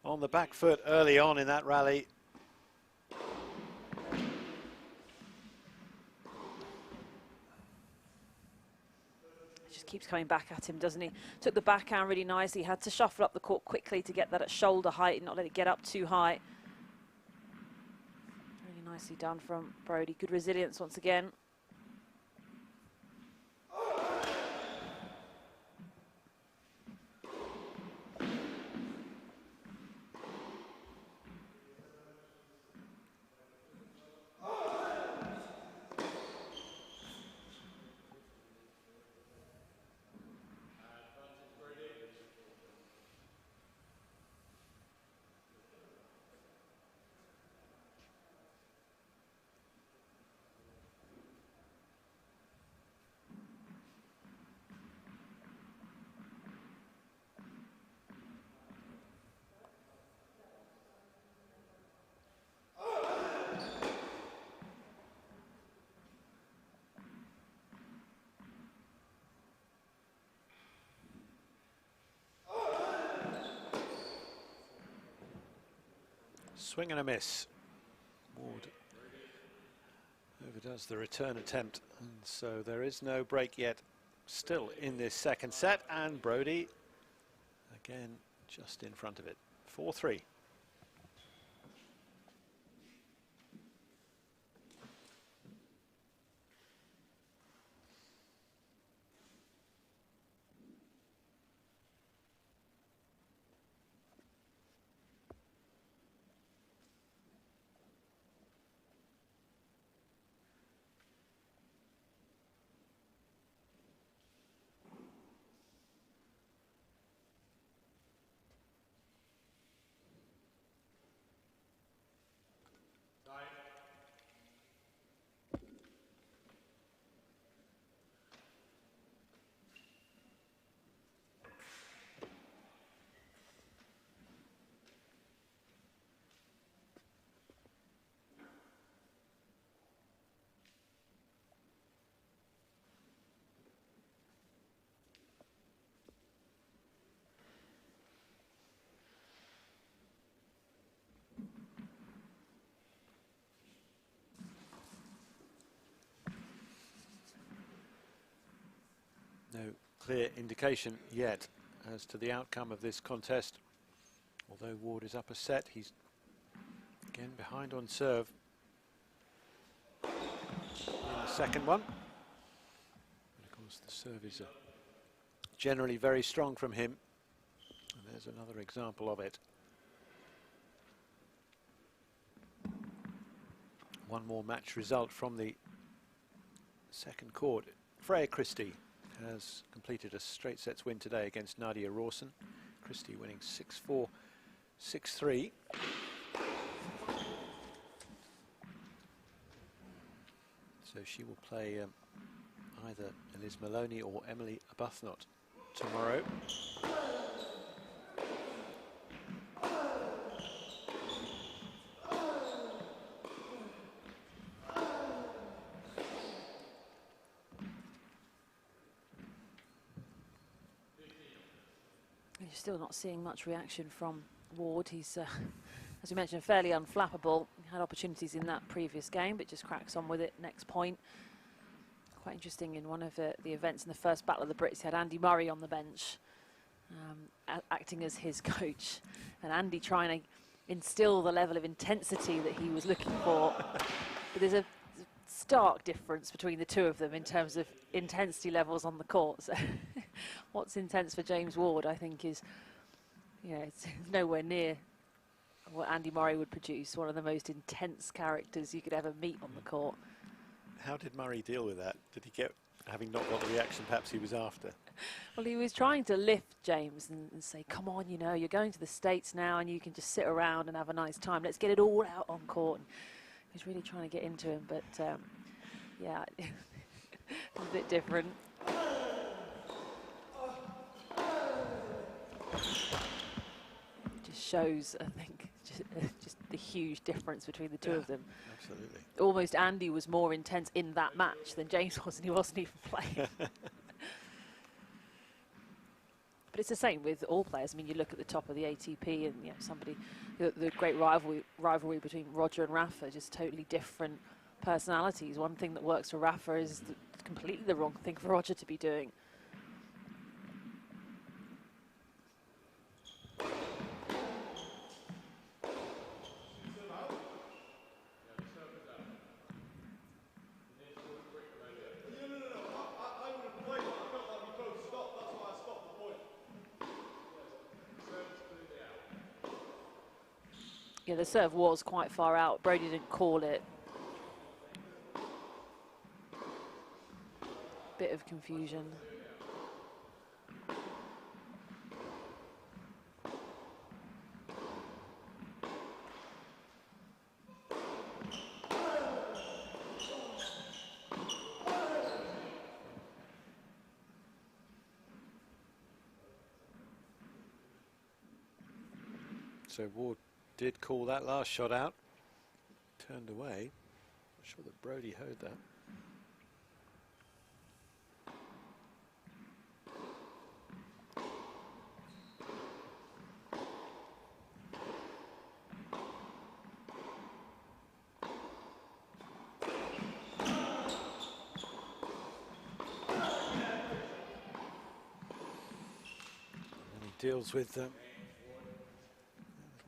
on the back foot early on in that rally. Just keeps coming back at him, doesn't he? Took the backhand really nicely, had to shuffle up the court quickly to get that at shoulder height and not let it get up too high. Really nicely done from Brody. Good resilience once again. Swing and a miss. Ward overdoes the return attempt, and so there is no break yet still in this second set, and Brody again just in front of it. 4-3. No clear indication yet as to the outcome of this contest. Although Ward is up a set, he's again behind on serve in the second one. And of course the serve is generally very strong from him, and there's another example of it. One more match result from the second court. Freya Christie has completed a straight sets win today against Nadia Rawson. Christie winning 6-4, 6-3. So she will play either Elise Maloney or Emily Arbuthnot tomorrow. You're still not seeing much reaction from Ward. He's, as we mentioned, fairly unflappable. He had opportunities in that previous game, but just cracks on with it. Next point. Quite interesting, in one of the events in the first Battle of the Brits, he had Andy Murray on the bench, acting as his coach. And Andy trying to instill the level of intensity that he was looking for. But there's a stark difference between the two of them in terms of intensity levels on the court. So what's intense for James Ward, I think, is, you know, it's nowhere near what Andy Murray would produce. One of the most intense characters you could ever meet on the court. How did Murray deal with that? Did he get, having not got the reaction perhaps he was after? Well, he was trying to lift James and say, come on, you know, you're going to the States now and you can just sit around and have a nice time. Let's get it all out on court. And he was really trying to get into him, but yeah, it's a bit different. Just shows, I think, just the huge difference between the two of them. Absolutely. Almost Andy was more intense in that match than James was, and he wasn't even playing. But it's the same with all players. I mean, you look at the top of the ATP and, you know, somebody, the great rivalry between Roger and Rafa, just totally different personalities. One thing that works for Rafa is completely the wrong thing for Roger to be doing. Yeah, the serve was quite far out. Brody didn't call it. Bit of confusion. So Ward did call that last shot out, turned away. Not sure that Brody heard that. And he deals with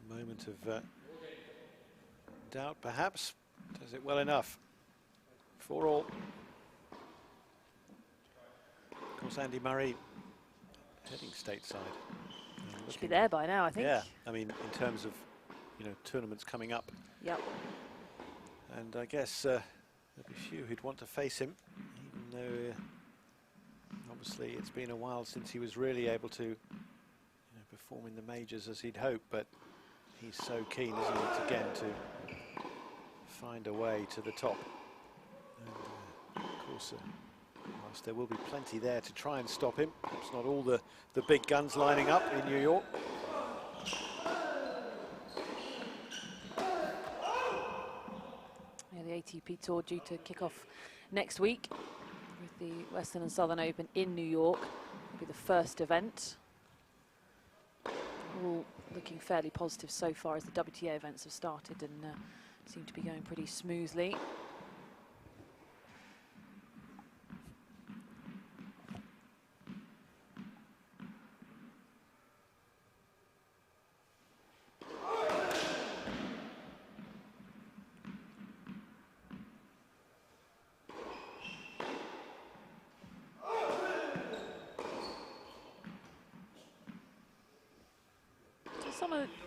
moment of doubt, perhaps. Does it well enough. 4-all. Of course, Andy Murray heading stateside. Should be there by now, I think. Yeah, I mean, in terms of, you know, tournaments coming up. Yep. And I guess there'll be few who'd want to face him, even though obviously it's been a while since he was really able to, you know, perform in the majors as he'd hoped, but he's so keen, isn't he, again, to find a way to the top. And, of course, whilst there will be plenty there to try and stop him, perhaps not all the big guns lining up in New York. Yeah, the ATP Tour due to kick off next week with the Western and Southern Open in New York. It'll be the first event. All looking fairly positive so far as the WTA events have started and seem to be going pretty smoothly.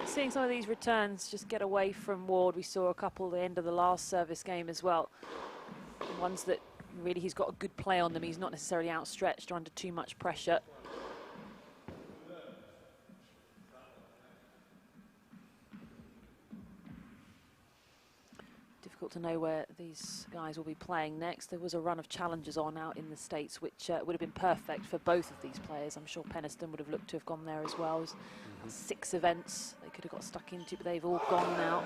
Seeing some of these returns just get away from Ward. We saw a couple at the end of the last service game as well. Ones that really he's got a good play on them. He's not necessarily outstretched or under too much pressure. Difficult to know where these guys will be playing next. There was a run of challengers on out in the States, which would have been perfect for both of these players. I'm sure Peniston would have looked to have gone there as well. 6 events they could have got stuck into, but they've all gone now.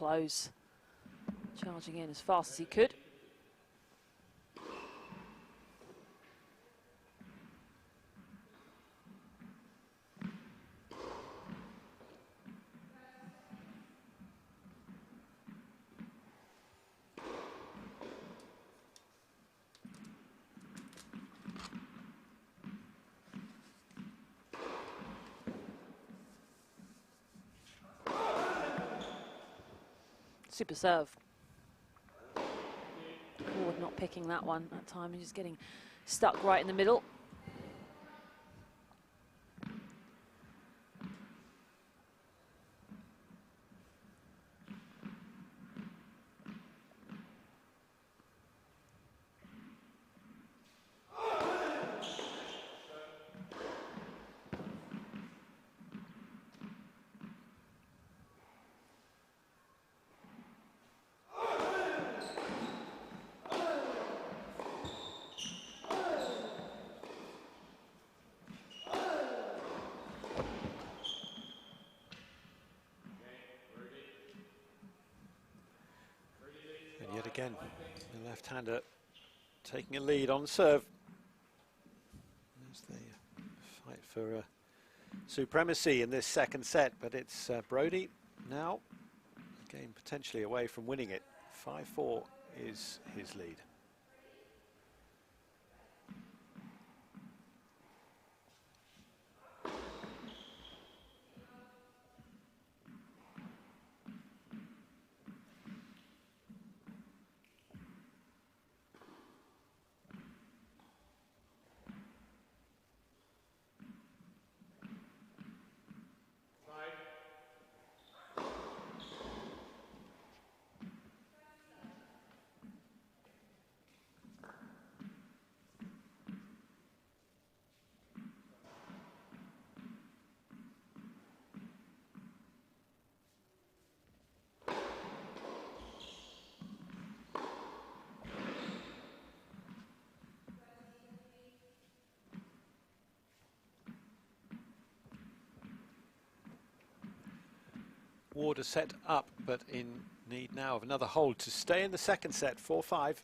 close. Charging in as fast as he could. Super serve. Ward not picking that one that time and just getting stuck right in the middle. Yet again, the left-hander taking a lead on serve. There's the fight for supremacy in this second set, but it's Brodie now, again potentially away from winning it. 5-4 is his lead. Ward is set up, but in need now of another hold to stay in the second set, 4-5.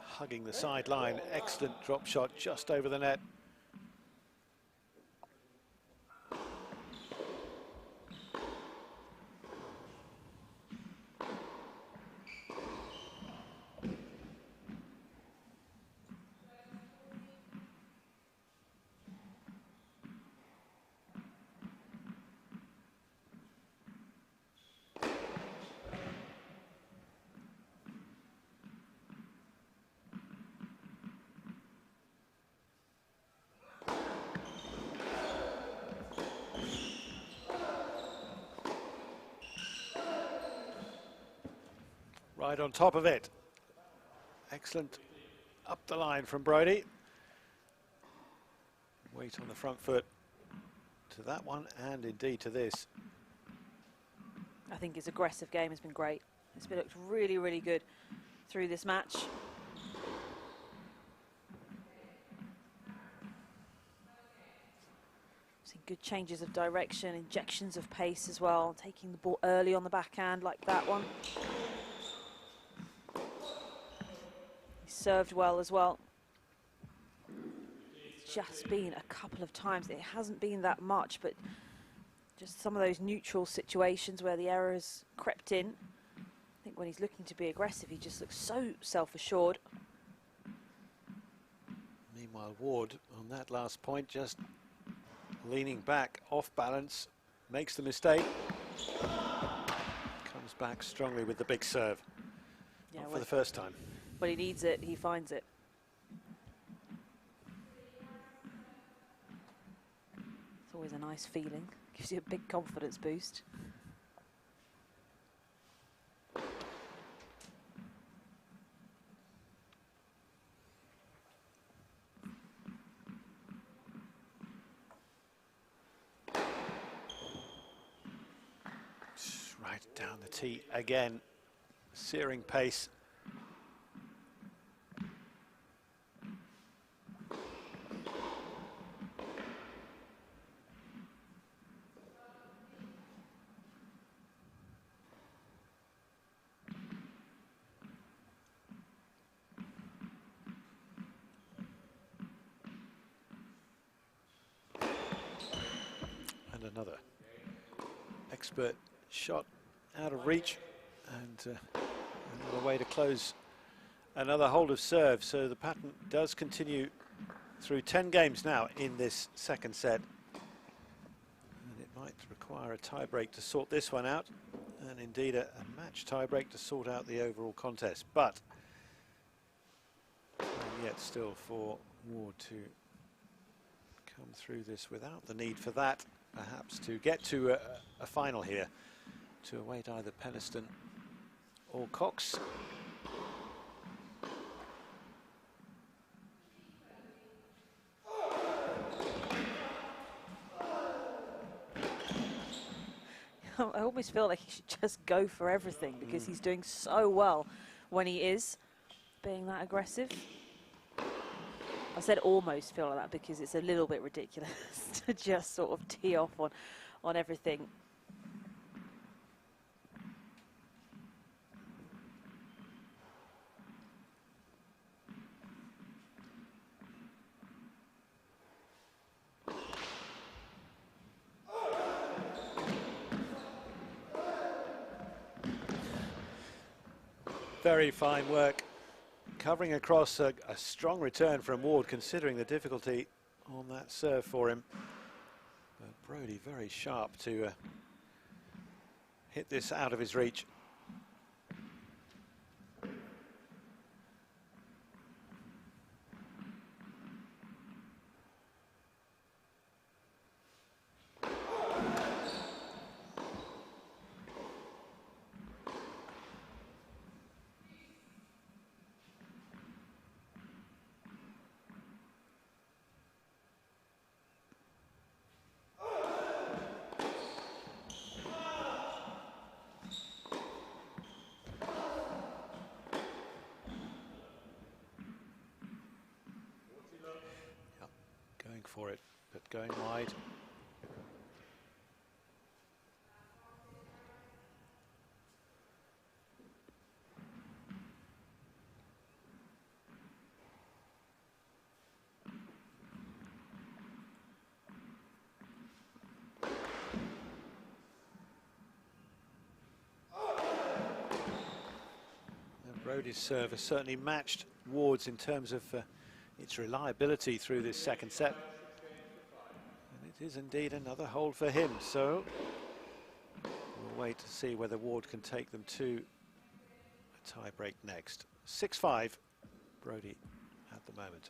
Hugging the sideline, excellent drop shot just over the net. Right on top of it. Excellent up the line from Brodie. Weight on the front foot to that one and indeed to this. I think his aggressive game has been great. It's been looked really, really good through this match. Seen good changes of direction, injections of pace as well, taking the ball early on the backhand like that one. Served well as well. It's just been a couple of times. It hasn't been that much, but just some of those neutral situations where the error has crept in. I think when he's looking to be aggressive, he just looks so self-assured. Meanwhile, Ward on that last point, just leaning back, off balance, makes the mistake. Comes back strongly with the big serve. Yeah, Not for the first time. When he needs it, he finds it. It's always a nice feeling. Gives you a big confidence boost. Right down the tee again. Searing pace. And another expert shot out of reach, and another way to close another hold of serve. So the pattern does continue through 10 games now in this second set, and it might require a tie-break to sort this one out, and indeed a match tie-break to sort out the overall contest. But yet still for Ward to come through this without the need for that, perhaps to get to a final here, to await either Peniston or Cox. I almost feel like he should just go for everything, because he's doing so well when he is being that aggressive. I said almost feel like that because it's a little bit ridiculous to just sort of tee off on everything. Very fine work, covering across a strong return from Ward, considering the difficulty on that serve for him. But Brodie very sharp to hit this out of his reach. Going for it, but going wide. And Brodie's serve has certainly matched Ward's in terms of its reliability through this second set. And it is indeed another hold for him, so we'll wait to see whether Ward can take them to a tie break next. 6-5, Brodie at the moment.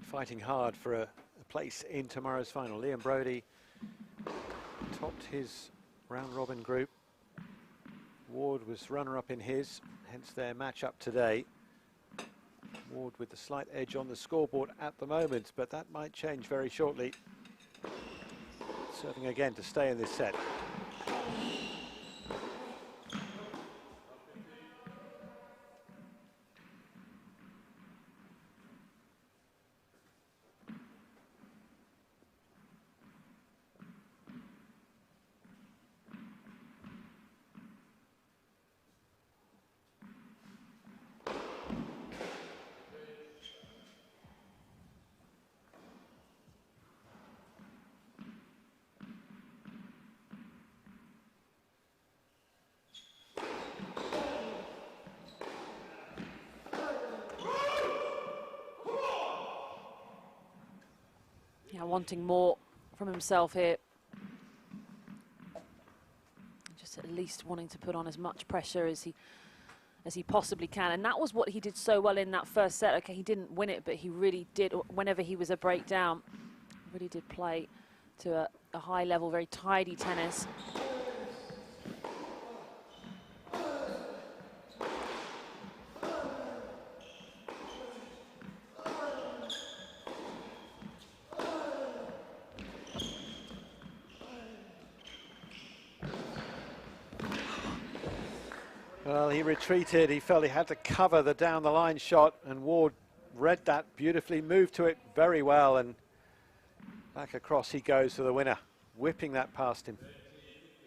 Fighting hard for a place in tomorrow's final. Liam Brodie topped his round robin group Ward was runner-up in his, hence their match-up today. Ward with the slight edge on the scoreboard at the moment, but that might change very shortly. Serving again to stay in this set. Yeah, wanting more from himself here. Just at least wanting to put on as much pressure as he possibly can. And that was what he did so well in that first set. Okay, he didn't win it, but he really did, whenever he was a breakdown, really did play to a high level, very tidy tennis. Well, he retreated. He felt he had to cover the down-the-line shot, and Ward read that beautifully, moved to it very well, and back across he goes for the winner, whipping that past him.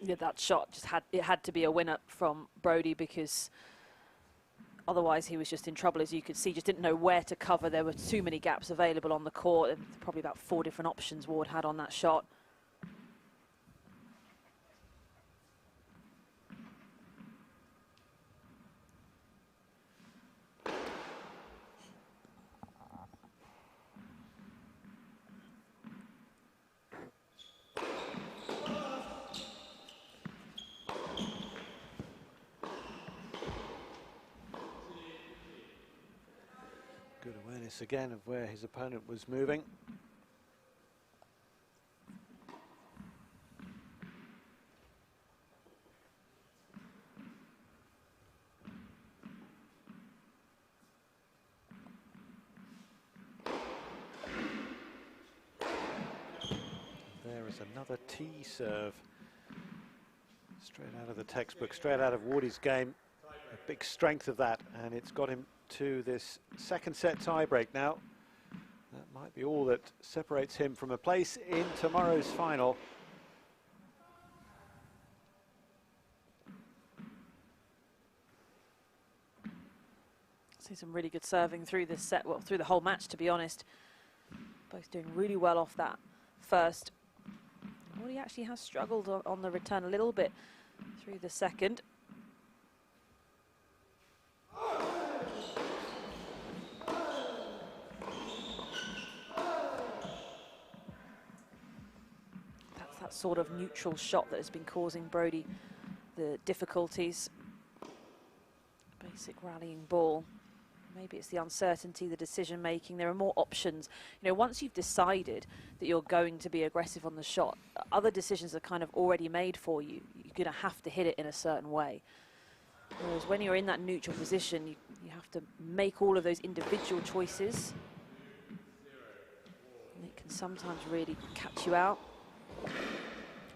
Yeah, that shot just had to be a winner from Broady, because otherwise he was just in trouble, as you could see. Just didn't know where to cover. There were too many gaps available on the court. Probably about 4 different options Ward had on that shot. Good awareness again of where his opponent was moving. There is another tee serve. Straight out of the textbook, straight out of Wardy's game. A big strength of that, and it's got him to this second set tiebreak now. That might be all that separates him from a place in tomorrow's final. See some really good serving through this set, well, through the whole match, to be honest. Both doing really well off that first. Wardy actually has struggled on the return a little bit through the second. That's that sort of neutral shot that has been causing Broady the difficulties. Basic rallying ball. Maybe it's the uncertainty, the decision making. There are more options. You know, once you've decided that you're going to be aggressive on the shot, other decisions are kind of already made for you. You're going to have to hit it in a certain way. Whereas when you're in that neutral position, you have to make all of those individual choices. And it can sometimes really catch you out.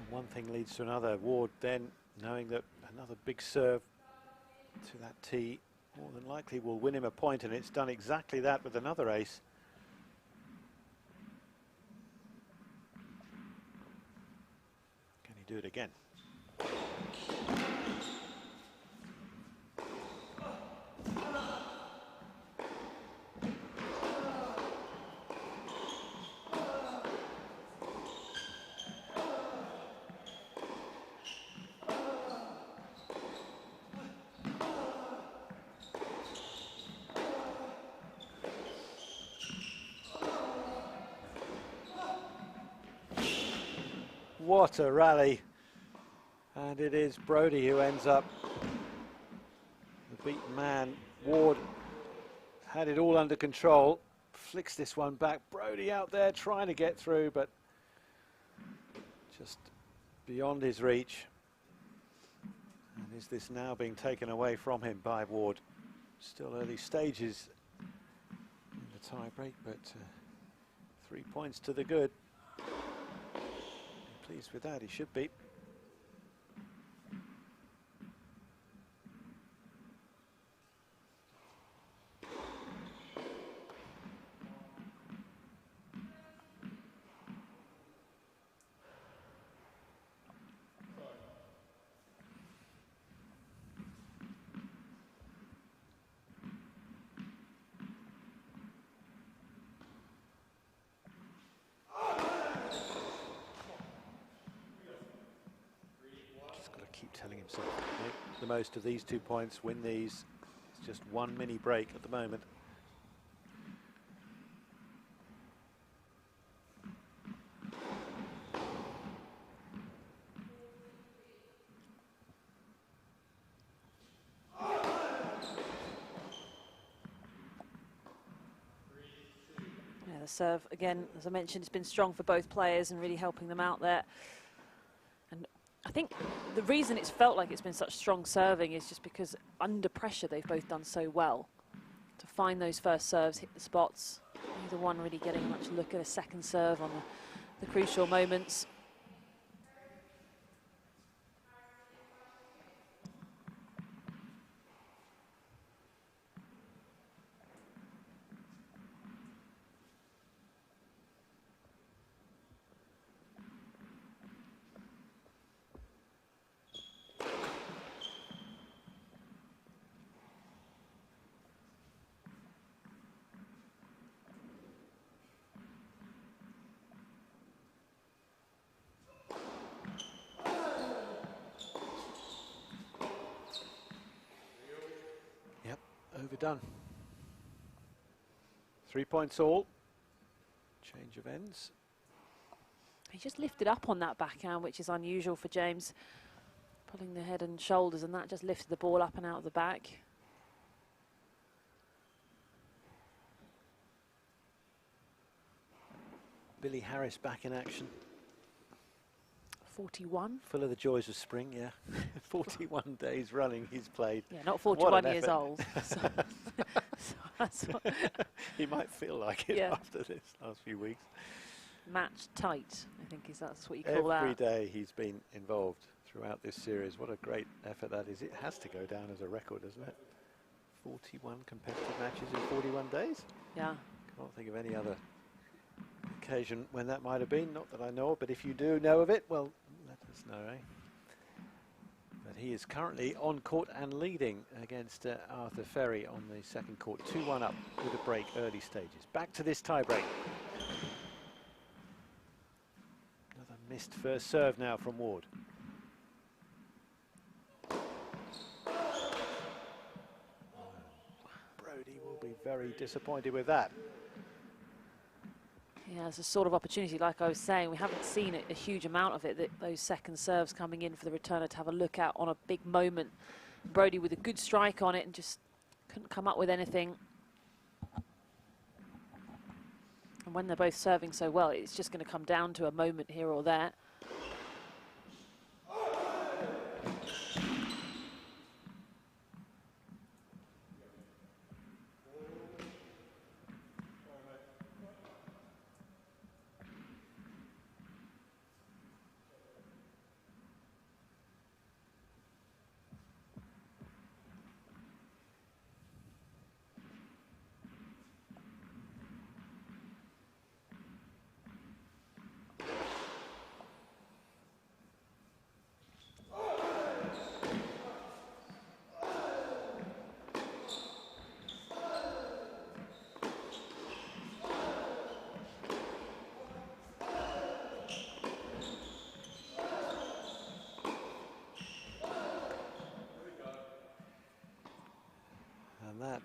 One thing leads to another. Ward then, knowing that another big serve to that tee more than likely will win him a point, and it's done exactly that with another ace. Can he do it again? What a rally, and it is Broady who ends up the beaten man. Ward had it all under control, flicks this one back. Broady out there trying to get through, but just beyond his reach. And is this now being taken away from him by Ward? Still early stages in the tie break, but 3 points to the good. Pleased with that, he should be. Telling himself make the most of these 2 points, win these. It's just one mini break at the moment. Yeah, the serve again, as I mentioned, it's been strong for both players and really helping them out there. And I think the reason it's felt like it's been such strong serving is just because under pressure they've both done so well. To find those first serves, hit the spots, neither one really getting much look at a second serve on the crucial moments. Overdone. 3 points all. Change of ends. He just lifted up on that backhand, which is unusual for James. Pulling the head and shoulders, and that just lifted the ball up and out of the back. Billy Harris back in action. 41. Full of the joys of spring, yeah. 41 days running he's played. Yeah, not 41 years old. So that's what he might feel like it after this last few weeks. Match tight, I think that's what you call that. Every day he's been involved throughout this series. What a great effort that is. It has to go down as a record, doesn't it? 41 competitive matches in 41 days? Yeah. Can't think of any other occasion when that might have been, not that I know of, but if you do know of it, well, let us know, eh? But he is currently on court and leading against Arthur Ferry on the second court, 2-1 up with a break early stages. Back to this tie break. Another missed first serve now from Ward. Brodie will be very disappointed with that. Yeah, it's a sort of opportunity, like I was saying, we haven't seen a huge amount of it, those second serves coming in for the returner to have a look at on a big moment. Brodie with a good strike on it and just couldn't come up with anything. And when they're both serving so well, it's just going to come down to a moment here or there.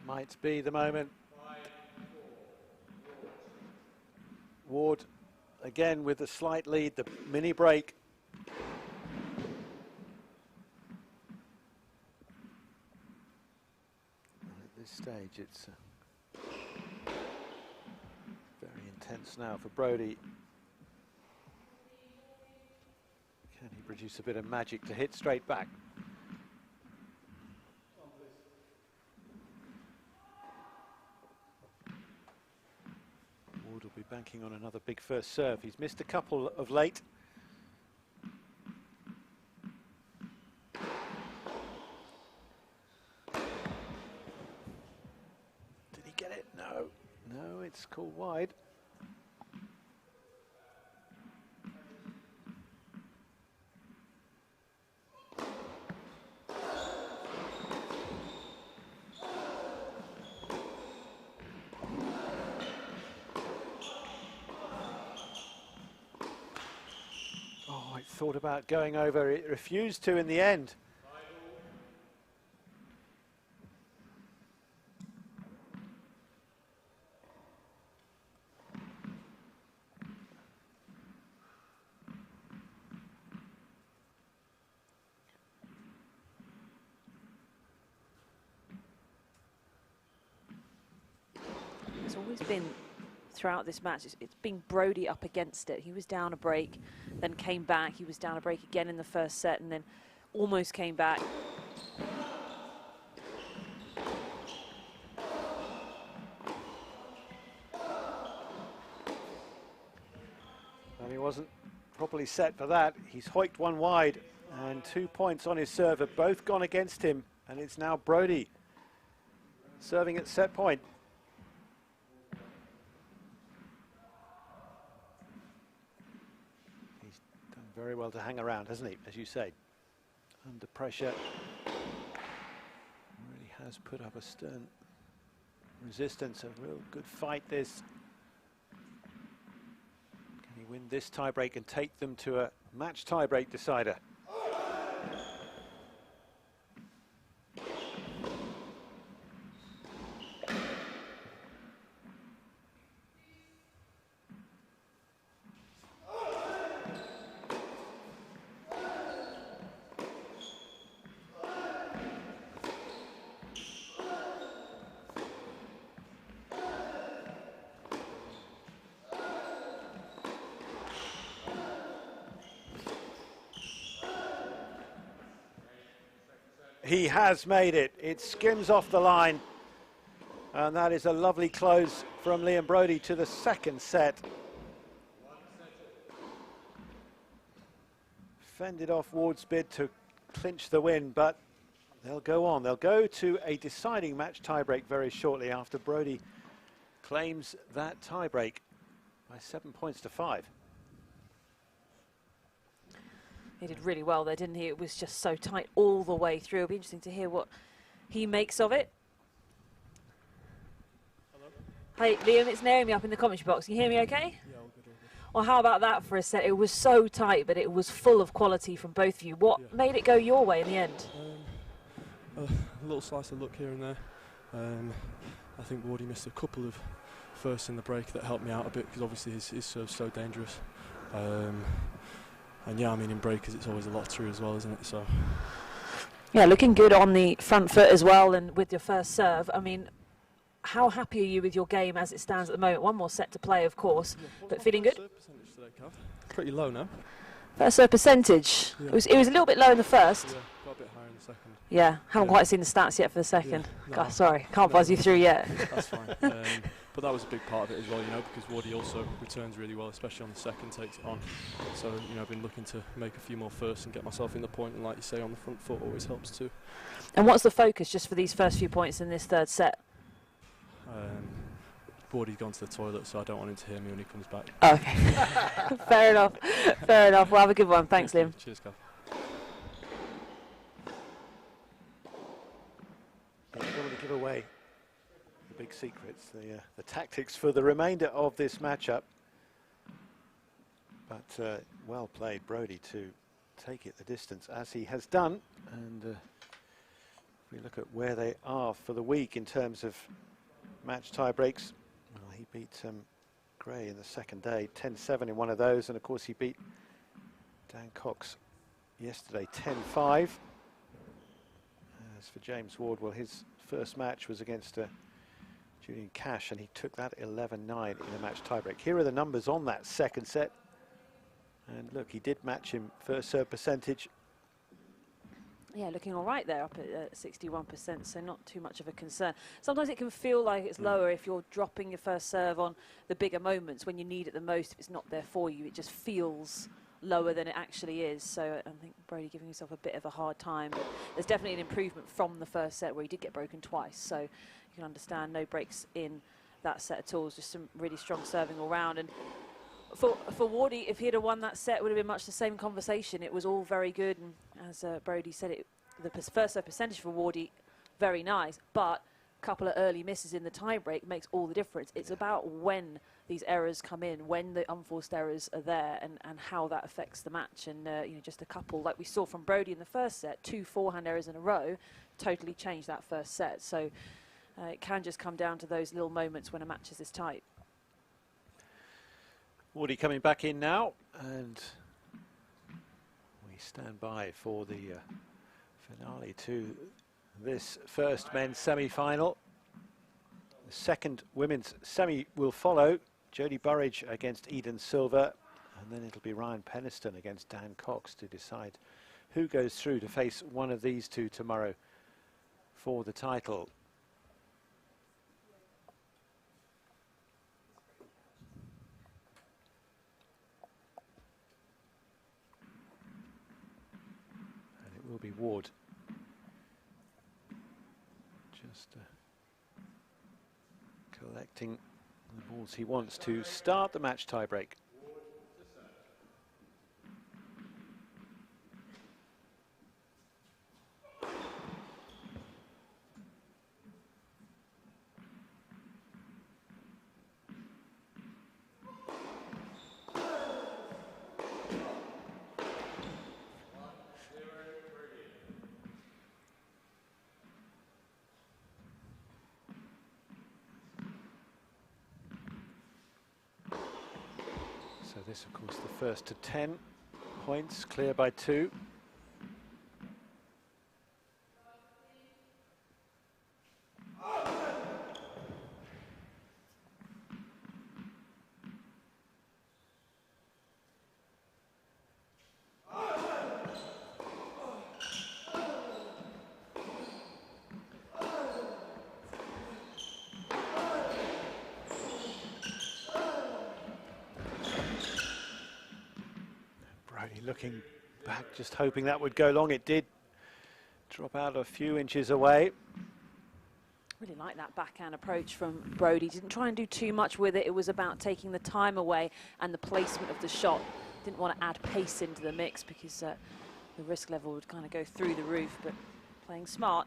Might be the moment. Ward again with a slight lead, the mini break. At this stage it's very intense now for Brodie. Can he produce a bit of magic to hit straight back? banking on another big first serve. He's missed a couple of late. Did he get it? No. No, it's called wide. Oh, it thought about going over. It refused to in the end. It's always been, throughout this match, it's been Brodie up against it. He was down a break, then came back. He was down a break again in the first set and then almost came back. And he wasn't properly set for that. He's hoiked one wide and 2 points on his serve have both gone against him. And it's now Brodie serving at set point. He's done very well to hang around, hasn't he, as you say. Under pressure. Really has put up a stern resistance. A real good fight this. Can he win this tiebreak and take them to a match tiebreak decider? He has made it. It skims off the line. And that is a lovely close from Liam Brodie to the second set. Fended off Ward's bid to clinch the win, but they'll go on. They'll go to a deciding match tiebreak very shortly after Brodie claims that tiebreak by 7 points to 5. He did really well there, didn't he? It was just so tight all the way through. It'll be interesting to hear what he makes of it. Hello? Hey, Liam, it's Naomi up in the commentary box. Can you hear me okay? Yeah, all good, all good. Well, how about that for a set? It was so tight, but it was full of quality from both of you. What made it go your way in the end? A little slice of luck here and there. I think Wardy missed a couple of firsts in the break that helped me out a bit because obviously his serve's so dangerous. And yeah, I mean in breakers it's always a lottery as well, isn't it? So yeah, looking good on the front foot as well, and with your first serve. I mean, how happy are you with your game as it stands at the moment? One more set to play, of course, but feeling good? Percentage today, Cav? Pretty low now. First serve percentage. Yeah. it was a little bit low in the first. Yeah, got a bit higher in the second. Yeah, haven't quite seen the stats yet for the second. Yeah, God, sorry, can't buzz you through yet. That's fine. But that was a big part of it as well, you know, because Wardy also returns really well, especially on the second, takes it on. So, you know, I've been looking to make a few more firsts and get myself in the point, and like you say, on the front foot always helps too. And what's the focus just for these first few points in this third set? Wardy's gone to the toilet, so I don't want him to hear me when he comes back. Okay, fair enough, fair enough. Well, have a good one. Thanks, Liam. Cheers, Cav. I don't want to give away the big secrets, the tactics for the remainder of this matchup. But well played, Brodie, to take it the distance as he has done. And if we look at where they are for the week in terms of match tie breaks, well, he beat Gray in the second day, 10-7 in one of those. And of course, he beat Dan Cox yesterday, 10-5. As for James Ward, well, his first match was against Julian Cash, and he took that 11-9 in a match tiebreak. Here are the numbers on that second set. And look, he did match him first serve percentage Yeah, looking all right there, up at 61%, so not too much of a concern. Sometimes it can feel like it's lower if you're dropping your first serve on the bigger moments when you need it the most. If it's not there for you, it just feels lower than it actually is. So I think Brody giving himself a bit of a hard time. But there's definitely an improvement from the first set where he did get broken twice. So you can understand no breaks in that set at all. It's just some really strong serving all round. And for Wardy, if he'd have won that set, it would have been much the same conversation. It was all very good, and as Brody said, the first serve percentage for Wardy, very nice, but a couple of early misses in the tiebreak makes all the difference. It's about when these errors come in, when the unforced errors are there, and how that affects the match. And you know, just a couple, like we saw from Brody in the first set, 2 forehand errors in a row, totally changed that first set. So it can just come down to those little moments when a match is this tight. Wardy coming back in now, and we stand by for the finale to this first men's semi-final. The second women's semi will follow. Jodie Burrage against Eden Silver, and then it'll be Ryan Peniston against Dan Cox to decide who goes through to face one of these two tomorrow for the title. Will be Ward just collecting the balls he wants to start the match tiebreak. So this, of course, the first to 10 points, clear by 2. Looking back, just hoping that would go long. It did drop out a few inches away. Really like that backhand approach from Brody. Didn't try and do too much with it. It was about taking the time away and the placement of the shot. Didn't want to add pace into the mix because the risk level would kind of go through the roof, but playing smart.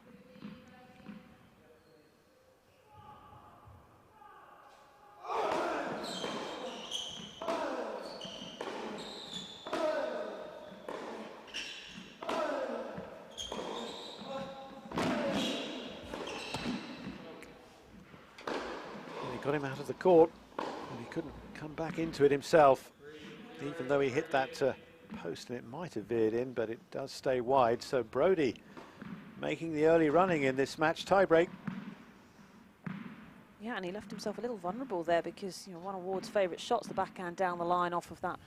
Got him out of the court, and he couldn't come back into it himself, even though he hit that post, and it might have veered in, but it does stay wide. So Brody making the early running in this match tiebreak. Yeah, and he left himself a little vulnerable there because, you know, one of Ward's favourite shots, the backhand down the line off of that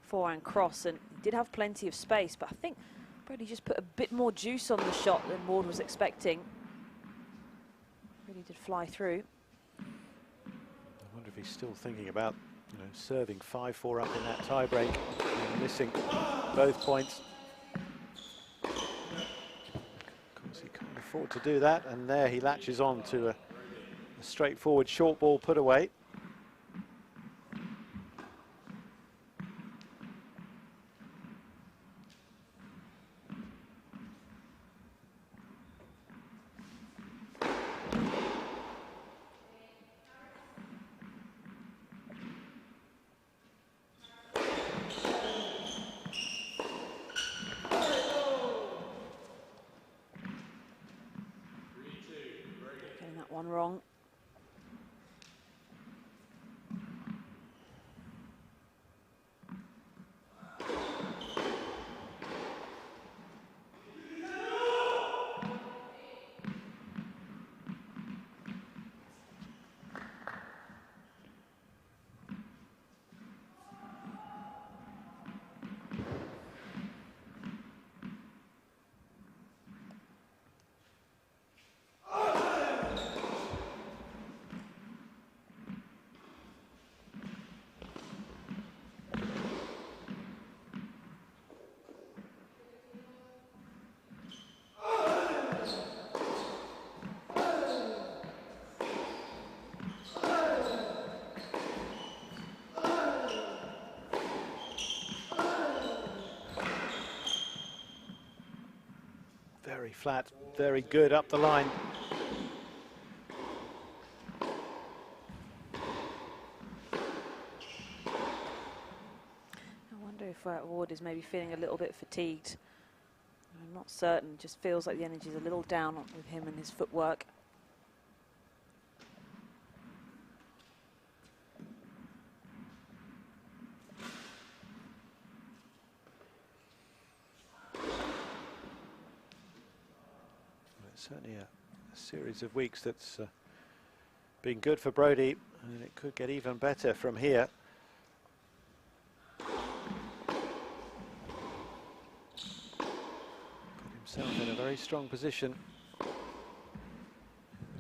forehand cross, and he did have plenty of space, but I think Brody just put a bit more juice on the shot than Ward was expecting. Really did fly through. I wonder if he's still thinking about, you know, serving 5-4 up in that tiebreak and missing both points. Of course, he can't afford to do that, and there he latches on to a straightforward short ball put away. One wrong. Very flat, very good up the line. I wonder if Ward is maybe feeling a little bit fatigued. I'm not certain, just feels like the energy is a little down with him and his footwork. It's certainly a series of weeks that's been good for Brodie, and it could get even better from here. Himself in a very strong position in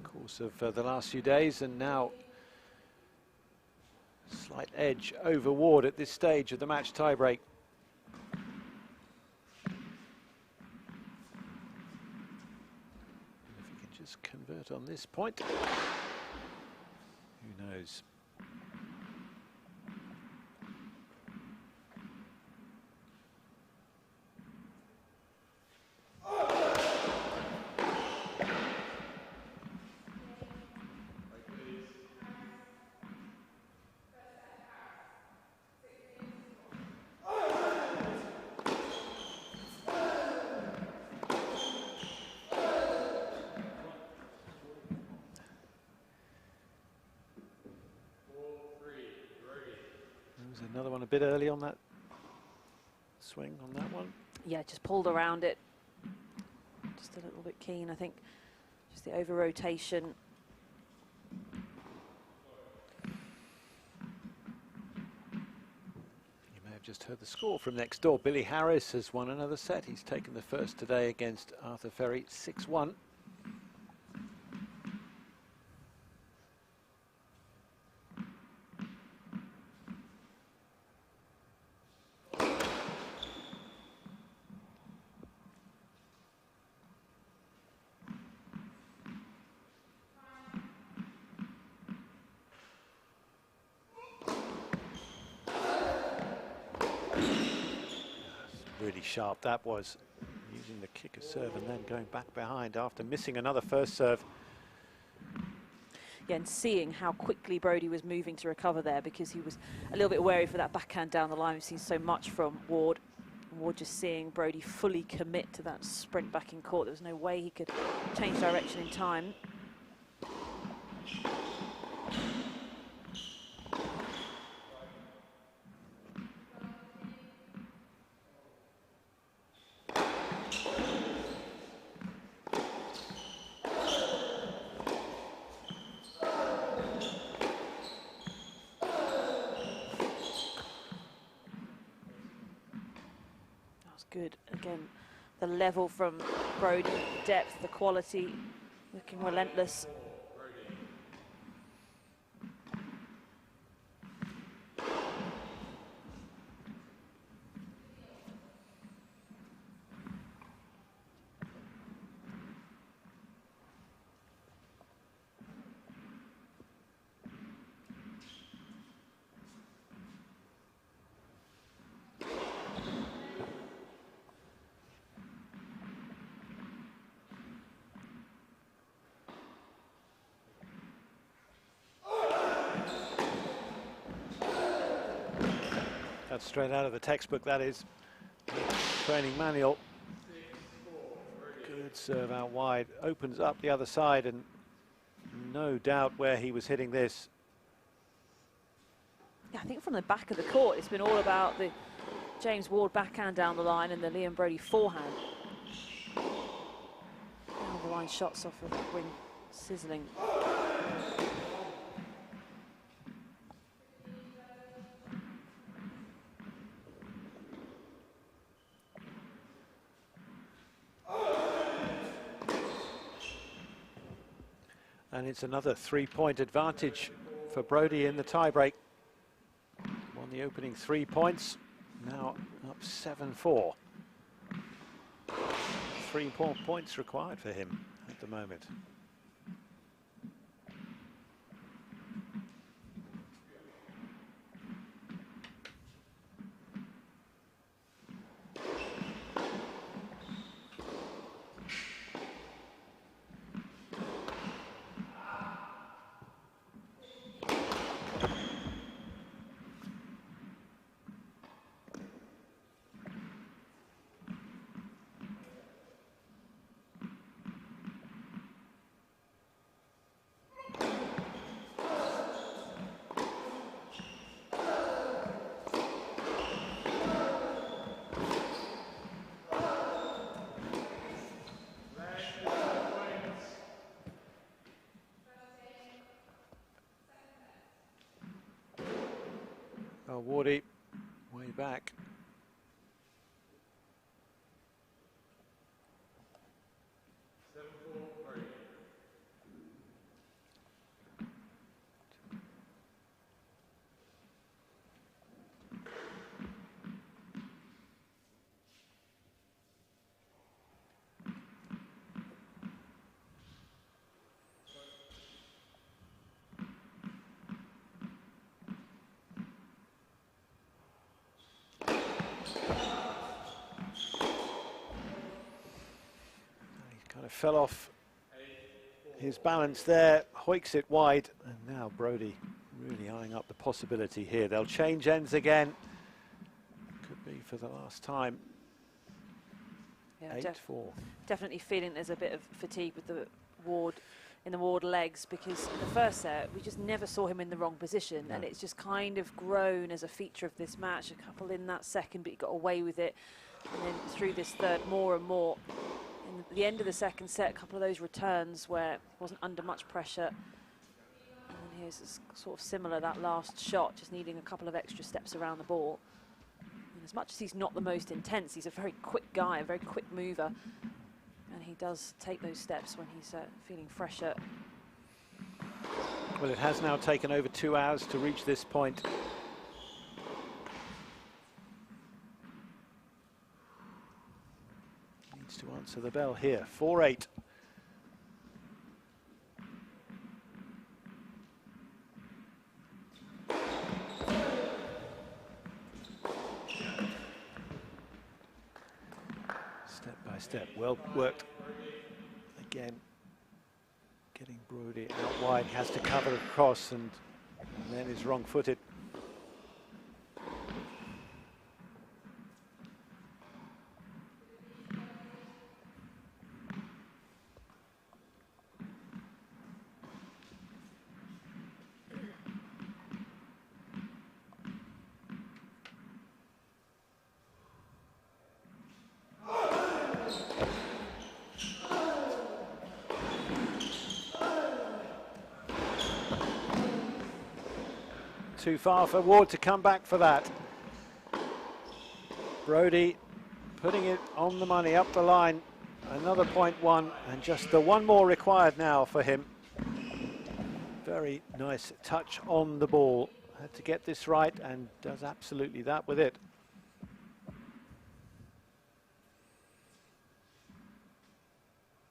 the course of the last few days, and now slight edge over Ward at this stage of the match tiebreak. If he can just convert on this point, who knows? Another one a bit early on that swing on that one. Yeah, just pulled around it. Just a little bit keen, I think. Just the over rotation. You may have just heard the score from next door. Billy Harris has won another set. He's taken the first today against Arthur Ferry, 6-1. Really sharp that was, using the kicker serve and then going back behind after missing another first serve. Yeah, and seeing how quickly Brodie was moving to recover there, because he was a little bit wary for that backhand down the line. We've seen so much from Ward. Ward just seeing Brodie fully commit to that sprint back in court. There was no way he could change direction in time. Good. Again, the level from Brodie, depth, the quality, looking relentless. That's straight out of the textbook, that is. Training manual. Good serve out wide. Opens up the other side, and no doubt where he was hitting this. Yeah, I think from the back of the court, it's been all about the James Ward backhand down the line and the Liam Brodie forehand. Down the line shots off of the wing, sizzling. And it's another 3-point advantage for Brodie in the tiebreak. Won the opening 3 points, now up 7-4. 3 more points required for him at the moment. Oh, Wardy, way back. Fell off his balance there, hoiks it wide, and now Brodie really eyeing up the possibility here. They'll change ends again. Could be for the last time. Yeah, 8-4. Definitely feeling there's a bit of fatigue with the Ward in the Ward legs, because in the first set we just never saw him in the wrong position, and it's just kind of grown as a feature of this match. A couple in that second, but he got away with it, and then through this third more and more. In the end of the second set, a couple of those returns where he wasn't under much pressure. And here's sort of similar, that last shot, just needing a couple of extra steps around the ball. And as much as he's not the most intense, he's a very quick guy, a very quick mover. And he does take those steps when he's feeling fresher. Well, it has now taken over 2 hours to reach this point. To answer the bell here, 4-8. Step by step, well worked. Again, getting Brodie out wide, he has to cover across and then is wrong-footed. Too far for Ward to come back for that. Brodie putting it on the money, up the line. Another .1, and just the one more required now for him. Very nice touch on the ball. Had to get this right and does absolutely that with it.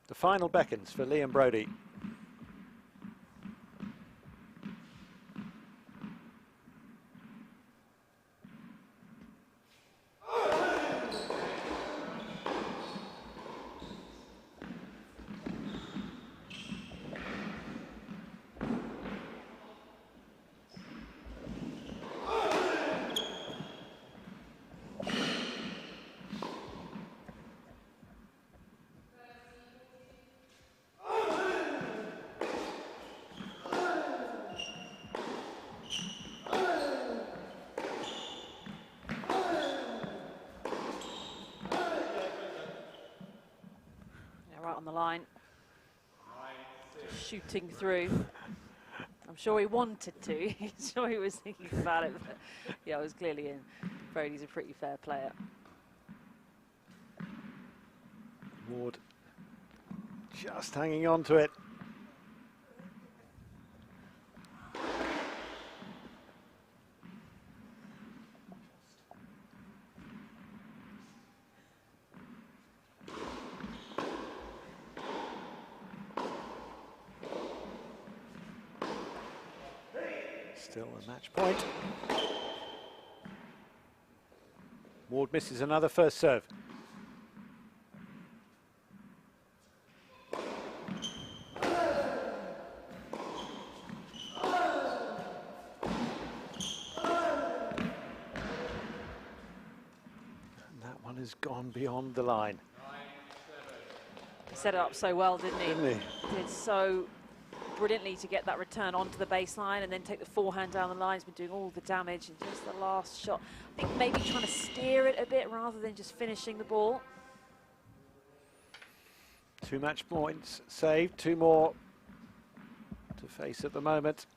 The final beckons for Liam Brodie. On the line, just shooting through. I'm sure he wanted to. I'm sure he was thinking about it, but yeah, it was clearly in. Brodie's a pretty fair player. Ward just hanging on to it. Still a match point. Ward misses another first serve. And that one has gone beyond the line. He set it up so well, didn't he? Didn't he? Did so brilliantly to get that return onto the baseline and then take the forehand down the line. He's been doing all the damage, and just the last shot, I think maybe trying to steer it a bit rather than just finishing the ball. 2 match points saved, 2 more to face at the moment.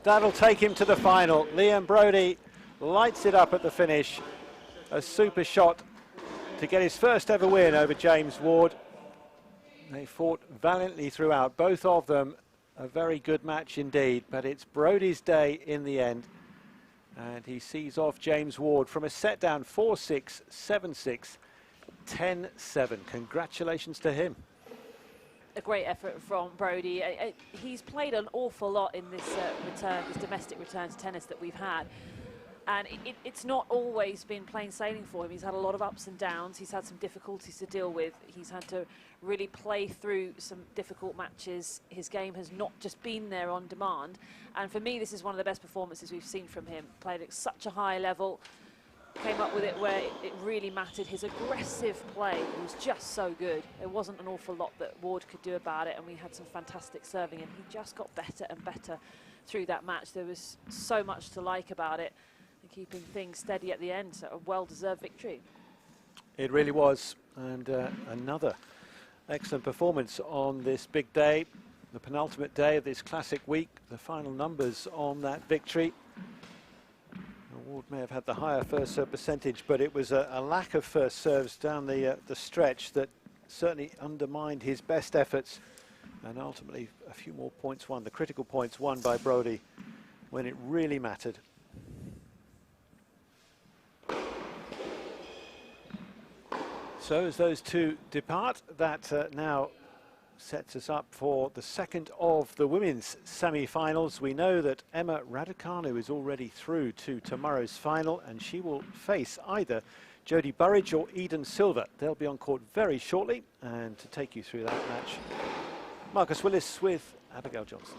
that'll take him to the final. Liam Brodie lights it up at the finish. A super shot to get his first ever win over James Ward. They fought valiantly throughout, both of them. A very good match indeed, but it's Brodie's day in the end. And he sees off James Ward from a set down 4-6, 7-6, 10-7. Congratulations to him. A great effort from Brodie. He's played an awful lot in this this domestic return to tennis that we've had. And it's not always been plain sailing for him. He's had a lot of ups and downs. He's had some difficulties to deal with. He's had to really play through some difficult matches. His game has not just been there on demand. And for me, this is one of the best performances we've seen from him. Played at such a high level. Came up with it where it really mattered. His aggressive play was just so good. There wasn't an awful lot that Ward could do about it, and we had some fantastic serving, and he just got better and better through that match. There was so much to like about it, and keeping things steady at the end. So a well-deserved victory. It really was, and another excellent performance on this big day, the penultimate day of this classic week. The final numbers on that victory. Ward may have had the higher first serve percentage, but it was a lack of first serves down the stretch that certainly undermined his best efforts, and ultimately a few more points won, the critical points won by Brodie when it really mattered. So as those two depart, that now sets us up for the second of the women's semi-finals. We know that Emma Raducanu is already through to tomorrow's final, and she will face either Jodie Burrage or Eden Silva. They'll be on court very shortly, and to take you through that match, Marcus Willis with Abigail Johnson.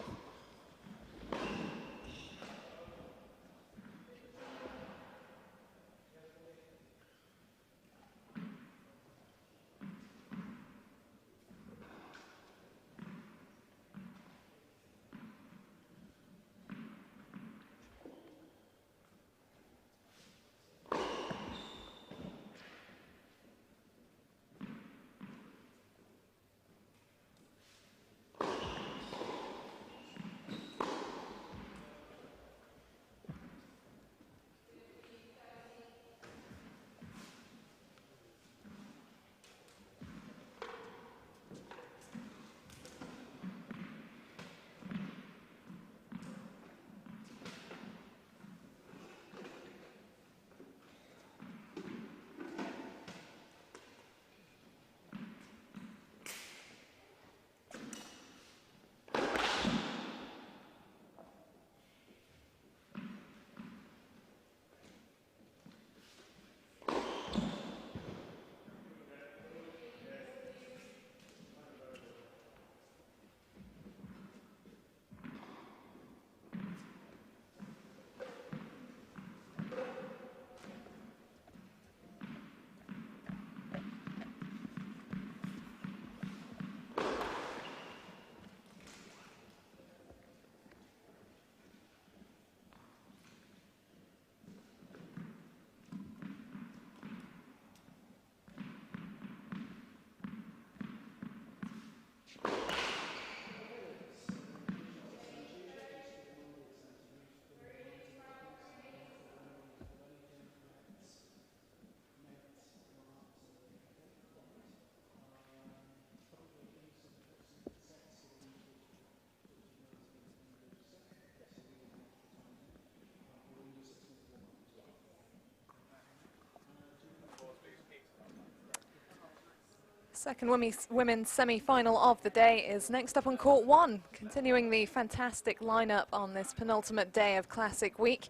Second women's semi-final of the day is next up on court one, continuing the fantastic lineup on this penultimate day of Classic Week.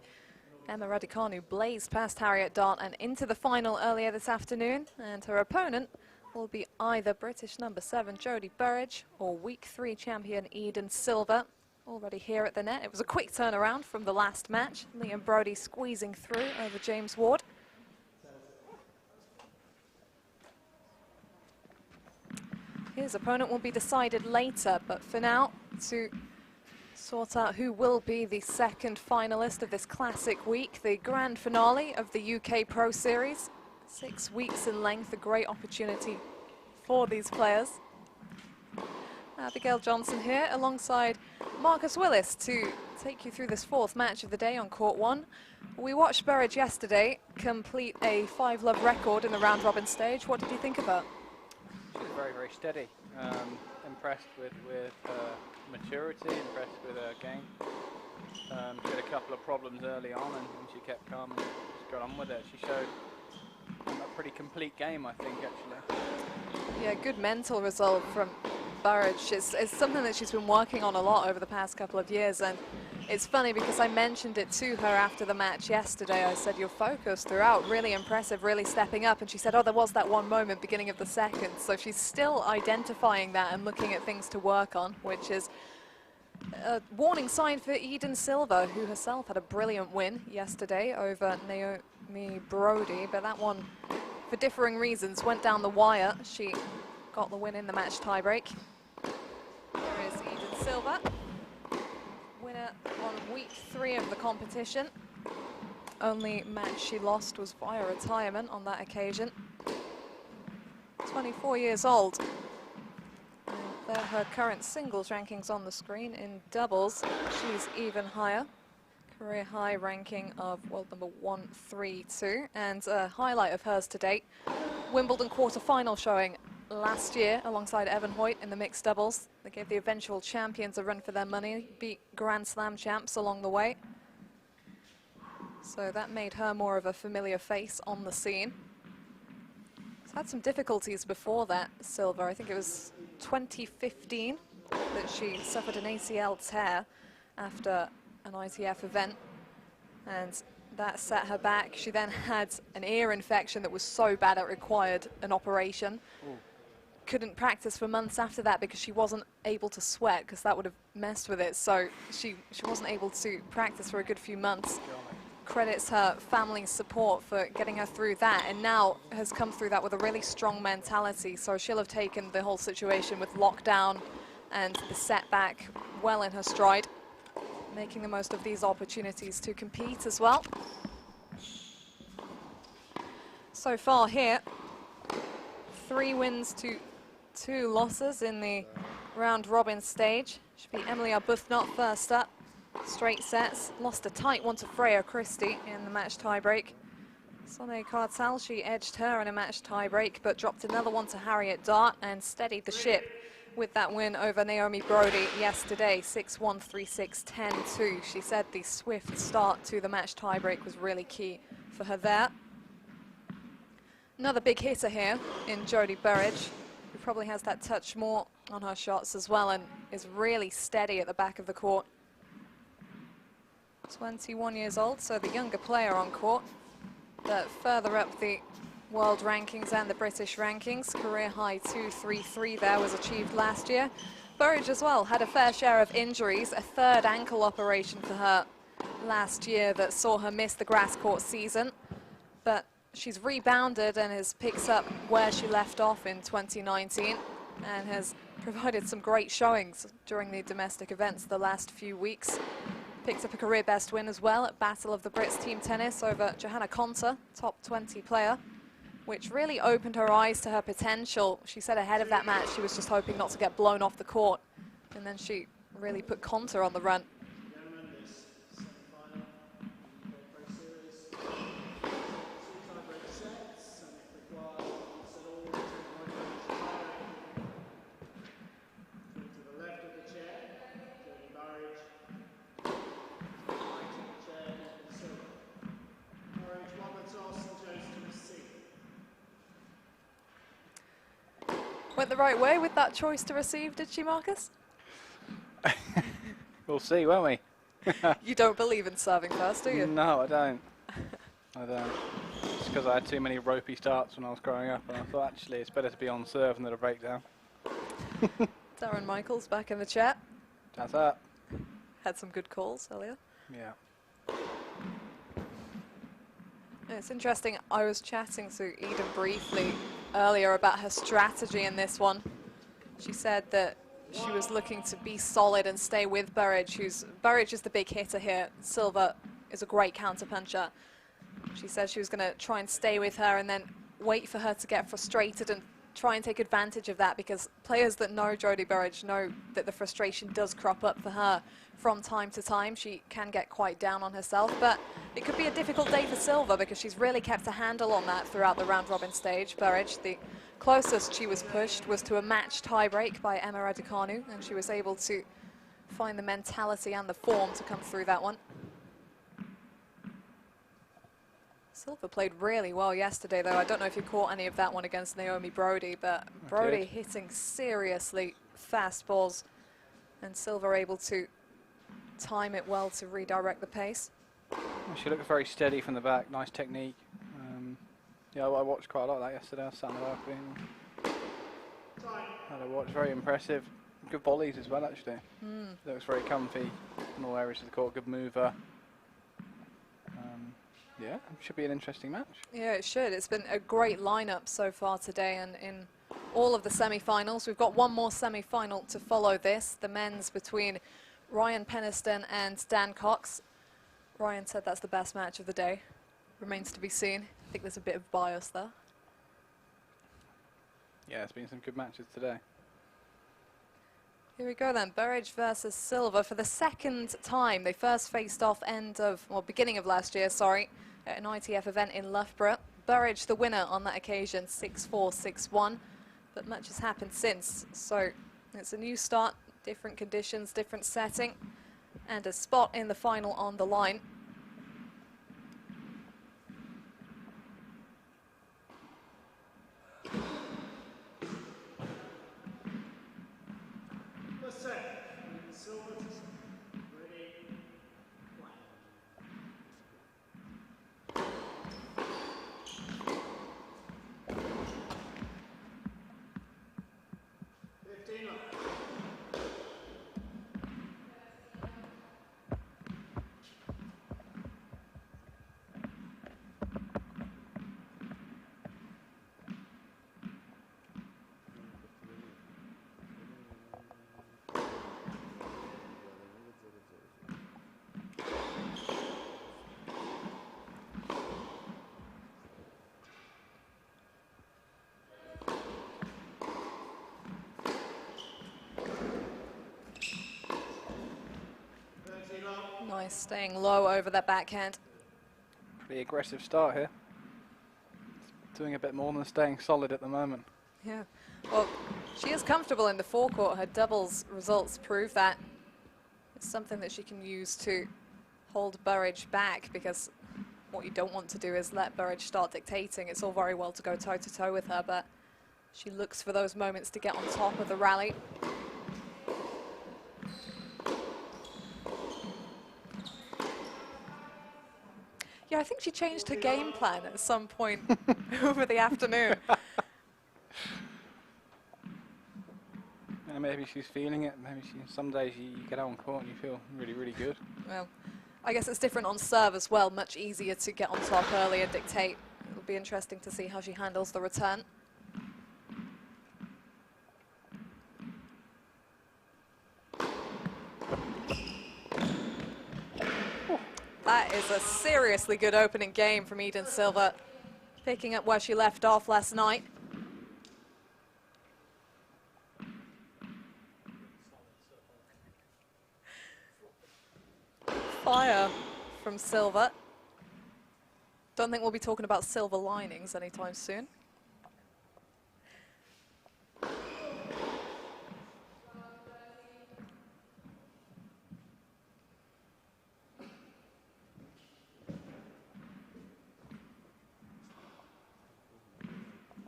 Emma Raducanu blazed past Harriet Dart and into the final earlier this afternoon, and her opponent will be either British number 7 Jodie Burrage or week 3 champion Eden Silva. Already here at the net. It was a quick turnaround from the last match. Liam Brodie squeezing through over James Ward. His opponent will be decided later, but for now, to sort out who will be the second finalist of this Classic Week, the grand finale of the UK Pro Series. 6 weeks in length, a great opportunity for these players. Abigail Johnson here alongside Marcus Willis to take you through this fourth match of the day on court 1. We watched Burridge yesterday complete a 5-love record in the round-robin stage. What did you think of her? She was very, very steady. Impressed with maturity, impressed with her game. She had a couple of problems early on, and she kept calm and just got on with it. She showed a pretty complete game, I think, actually. Yeah, good mental resolve from Burridge. It's something that she's been working on a lot over the past couple of years, and it's funny because I mentioned it to her after the match yesterday. I said, your focus throughout, really impressive, really stepping up, and she said, oh, there was that one moment, beginning of the second. So she's still identifying that and looking at things to work on, which is a warning sign for Eden Silva, who herself had a brilliant win yesterday over Naomi Brody, but that one, for differing reasons, went down the wire. She got the win in the match tiebreak. There is Eden Silva, winner on week 3 of the competition. Only match she lost was via retirement on that occasion. 24 years old. And there are her current singles rankings on the screen. In doubles, she's even higher. Career high ranking of world number 132. And a highlight of hers to date, Wimbledon quarter-final showing last year alongside Evan Hoyt in the mixed doubles. They gave the eventual champions a run for their money, beat Grand Slam champs along the way. So that made her more of a familiar face on the scene. She's had some difficulties before that, Silva. I think it was 2015 that she suffered an ACL tear after an ITF event, and that set her back. She then had an ear infection that was so bad it required an operation. Ooh. Couldn't practice for months after that because she wasn't able to sweat, because that would have messed with it. So she wasn't able to practice for a good few months. Credits her family's support for getting her through that, and now has come through that with a really strong mentality. So she'll have taken the whole situation with lockdown and the setback well in her stride, making the most of these opportunities to compete as well. So far here, 3 wins to 2 losses in the round-robin stage. Should be Emily Arbuthnot first up. Straight sets. Lost a tight one to Freya Christie in the match tiebreak. Sonné Cartal, she edged her in a match tiebreak, but dropped another one to Harriet Dart and steadied the ship with that win over Naomi Brody yesterday, 6-1, 3-6, 10-2. She said the swift start to the match tiebreak was really key for her there. Another big hitter here in Jodie Burridge, who probably has that touch more on her shots as well and is really steady at the back of the court. 21 years old, so the younger player on court, but further up the world rankings and the British rankings. Career high 2-3-3 there was achieved last year. Burridge as well had a fair share of injuries, a 3rd ankle operation for her last year that saw her miss the grass court season, but she's rebounded and has picked up where she left off in 2019 and has provided some great showings during the domestic events the last few weeks. Picked up a career best win as well at Battle of the Brits Team Tennis over Johanna Konta, top 20 player, which really opened her eyes to her potential. She said ahead of that match she was just hoping not to get blown off the court, and then she really put Konta on the run. Went the right way with that choice to receive, did she, Marcus? We'll see, won't we? You don't believe in serving first, do you? No, I don't. I don't. It's because I had too many ropey starts when I was growing up, and I thought actually it's better to be on serve than at a breakdown. Darren Michaels back in the chat. That's up. Had some good calls earlier. Yeah. It's interesting, I was chatting to Eden briefly earlier about her strategy in this one. She said that she was looking to be solid and stay with Burridge, Burridge is the big hitter here. Silva is a great counterpuncher. She said she was going to try and stay with her and then wait for her to get frustrated and try and take advantage of that, because players that know Jodie Burrage know that the frustration does crop up for her from time to time. She can get quite down on herself, but it could be a difficult day for Silva because she's really kept a handle on that throughout the round-robin stage. Burrage, the closest she was pushed was to a match tie-break by Emma Raducanu, and she was able to find the mentality and the form to come through that one. Silva played really well yesterday, though. I don't know if you caught any of that one against Naomi Brody, but Brody hitting seriously fast balls, and Silva able to time it well to redirect the pace. Well, she looked very steady from the back, nice technique. Yeah, I watched quite a lot of that yesterday. I was sat in the balcony. Had a watch, very impressive. Good volleys as well, actually. Looks very comfy in all areas of the court, good mover. Yeah, should be an interesting match. Yeah, it should. It's been a great lineup so far today, and in all of the semi-finals. We've got one more semi-final to follow this, the men's between Ryan Peniston and Dan Cox. Ryan said that's the best match of the day. Remains to be seen. I think there's a bit of bias there. Yeah, it's been some good matches today. Here we go then, Burrage versus Silva for the second time. They first faced off beginning of last year, sorry, at an ITF event in Loughborough. Burrage the winner on that occasion, 6-4, 6-1, but much has happened since. So it's a new start, different conditions, different setting, and a spot in the final on the line. Nice, staying low over that backhand. Pretty aggressive start here. Doing a bit more than staying solid at the moment. Yeah, well, she is comfortable in the forecourt. Her doubles results prove that. It's something that she can use to hold Burrage back, because what you don't want to do is let Burrage start dictating. It's all very well to go toe-to-toe with her, but she looks for those moments to get on top of the rally. Yeah, I think she changed her game plan at some point over the afternoon. Yeah, maybe she's feeling it. Maybe some days you get out on court and you feel really, really good. Well, I guess it's different on serve as well. Much easier to get on top early and dictate. It'll be interesting to see how she handles the return. That is a seriously good opening game from Eden Silva, picking up where she left off last night. Fire from Silva. Don't think we'll be talking about silver linings anytime soon.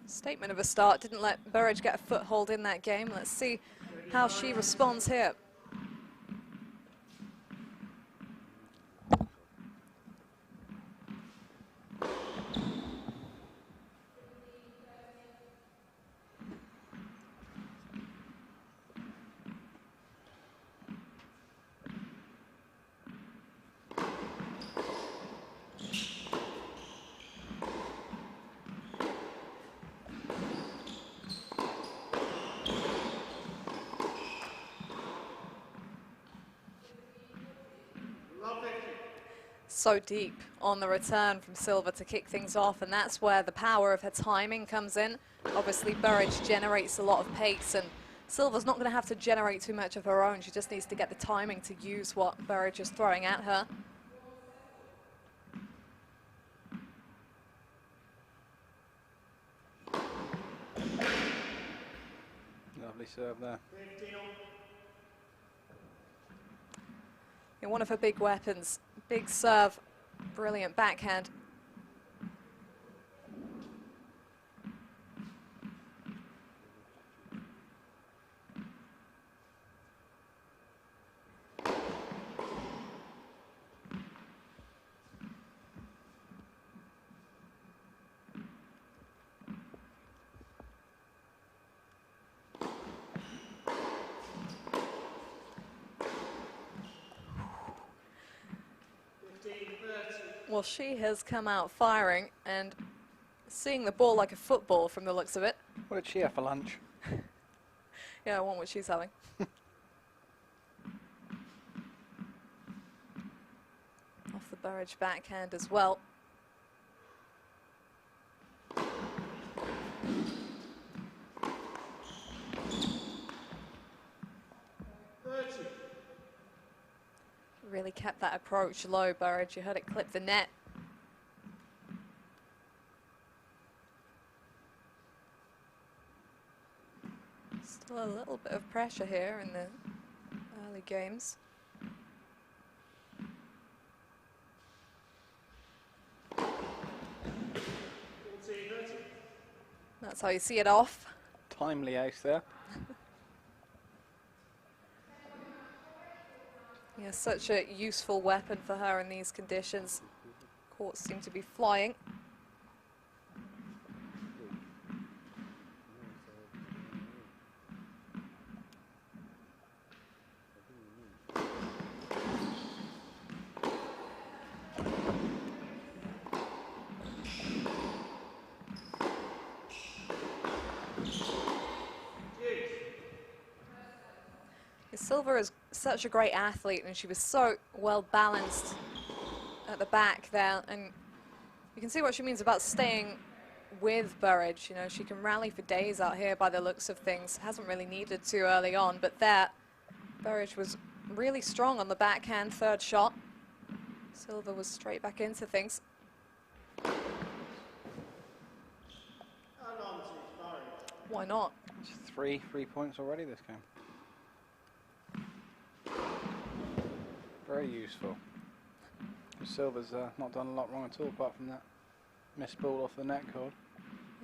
Statement of a start, didn't let Burrage get a foothold in that game. Let's see how she responds here. So deep on the return from Silva to kick things off, and that's where the power of her timing comes in. Obviously, Burridge generates a lot of pace, and Silva's not going to have to generate too much of her own. She just needs to get the timing to use what Burridge is throwing at her. Lovely serve there. Yeah, one of her big weapons, big serve, brilliant backhand. Well, she has come out firing and seeing the ball like a football from the looks of it. What did she have for lunch? Yeah, I want what she's having. Off the Burridge backhand as well. Really kept that approach low, Burridge. You heard it clip the net. Still a little bit of pressure here in the early games. That's how you see it off. Timely ace there. Yeah, such a useful weapon for her in these conditions. Courts seem to be flying. Silva is such a great athlete, and she was so well balanced at the back there, and you can see what she means about staying with Burridge. You know, she can rally for days out here by the looks of things. Hasn't really needed to early on, but there, Burridge was really strong on the backhand third shot. Silva was straight back into things. Why not? It's 3 points already this game. Very useful. Silva's not done a lot wrong at all, apart from that missed ball off the net cord.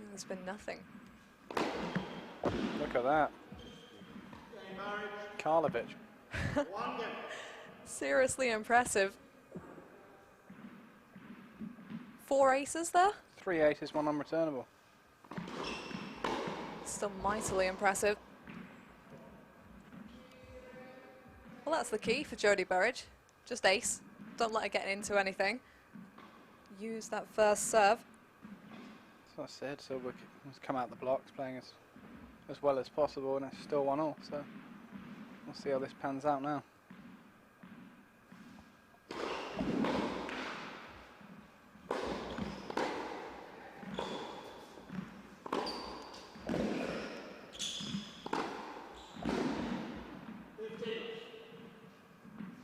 There's been nothing. Look at that. Karlovic. Seriously impressive. 4 aces there? 3 aces, 1 unreturnable. Still mightily impressive. Well, that's the key for Jodie Burridge. Just ace. Don't let her get into anything. Use that first serve. As I said, Silva has come out the blocks playing as well as possible, and it's still 1-1. So we'll see how this pans out now.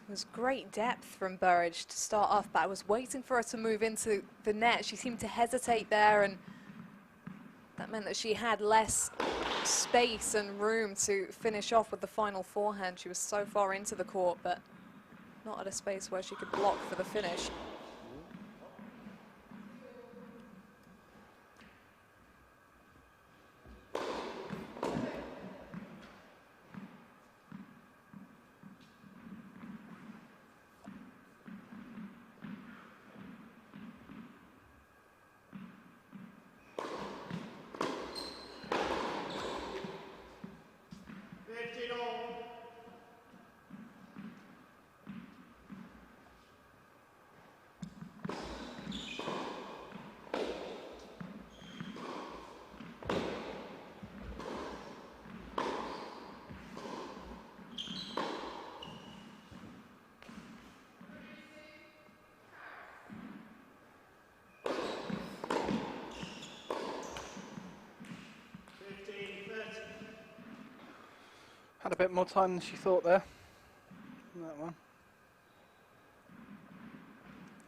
It was great depth from Burridge to start off, but I was waiting for her to move into the net. She seemed to hesitate there, and that meant that she had less space and room to finish off with the final forehand. She was so far into the court, but not at a space where she could block for the finish. Had a bit more time than she thought there. That one.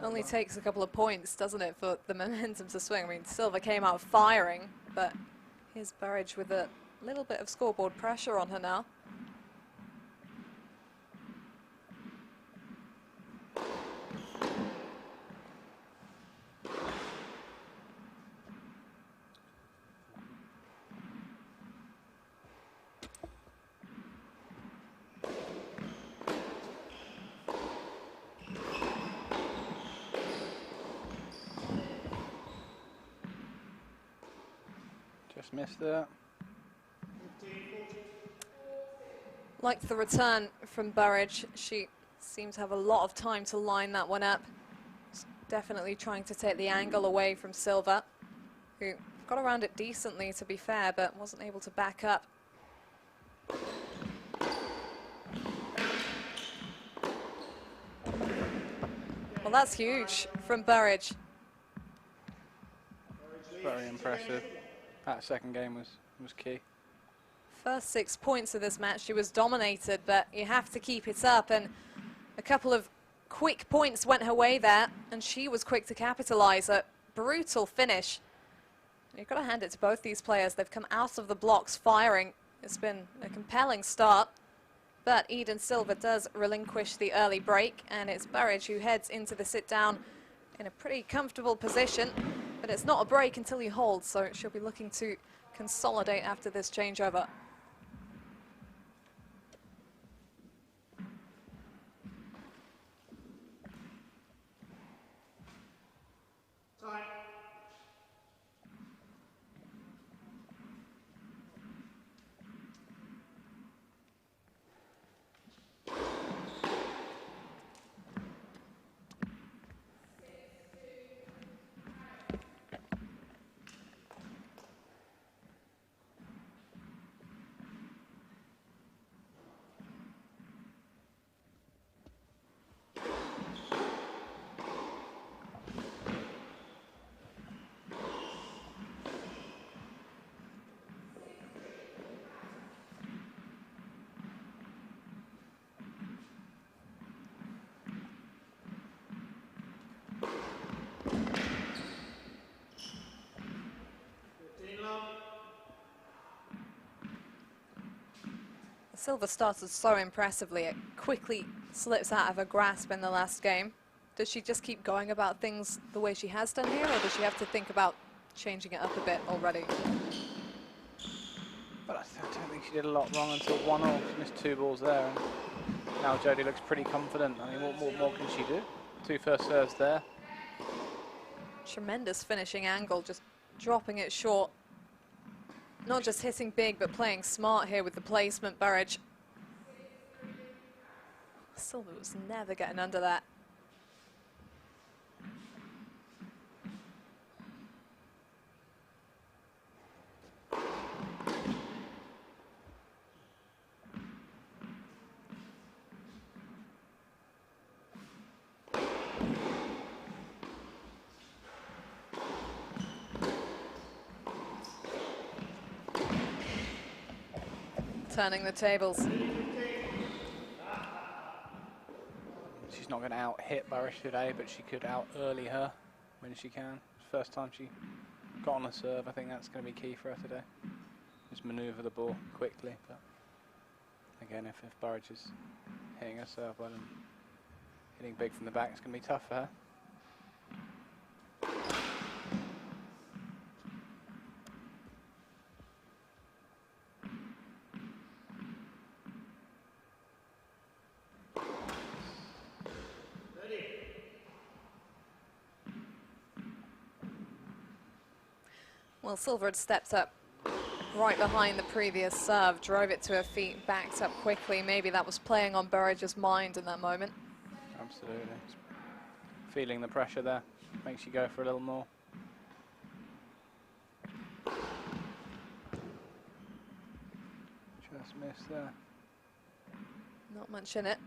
Only takes a couple of points, doesn't it, for the momentum to swing? I mean, Silva came out firing, but here's Burridge with a little bit of scoreboard pressure on her now. Just missed that. Like the return from Burridge, she seems to have a lot of time to line that one up. Definitely trying to take the angle away from Silva, who got around it decently, to be fair, but wasn't able to back up. Well, that's huge from Burridge. Very impressive. That second game was key. First 6 points of this match, she was dominated, but you have to keep it up, and a couple of quick points went her way there, and she was quick to capitalize. A brutal finish. You've got to hand it to both these players. They've come out of the blocks firing. It's been a compelling start, but Eden Silva does relinquish the early break, and it's Burridge who heads into the sit-down in a pretty comfortable position, but it's not a break until he holds, so she'll be looking to consolidate after this changeover. Silva started so impressively. It quickly slips out of her grasp in the last game. Does she just keep going about things the way she has done here, or does she have to think about changing it up a bit already? But I don't think she did a lot wrong until 1-0. She missed 2 balls there. And now Jodie looks pretty confident. I mean, what more can she do? 2 first serves there. Tremendous finishing angle, just dropping it short. Not just hitting big, but playing smart here with the placement, Burridge. Silva was never getting under that. Turning the tables. She's not going to out-hit Burridge today, but she could out-early her when she can. First time she got on a serve, I think that's going to be key for her today. Just manoeuvre the ball quickly, but again, if Burridge is hitting her serve well and hitting big from the back, it's going to be tough for her. Well, Silva had stepped up right behind the previous serve, drove it to her feet, backed up quickly. Maybe that was playing on Burridge's mind in that moment. Absolutely. Feeling the pressure there. Makes you go for a little more. Just missed there. Not much in it.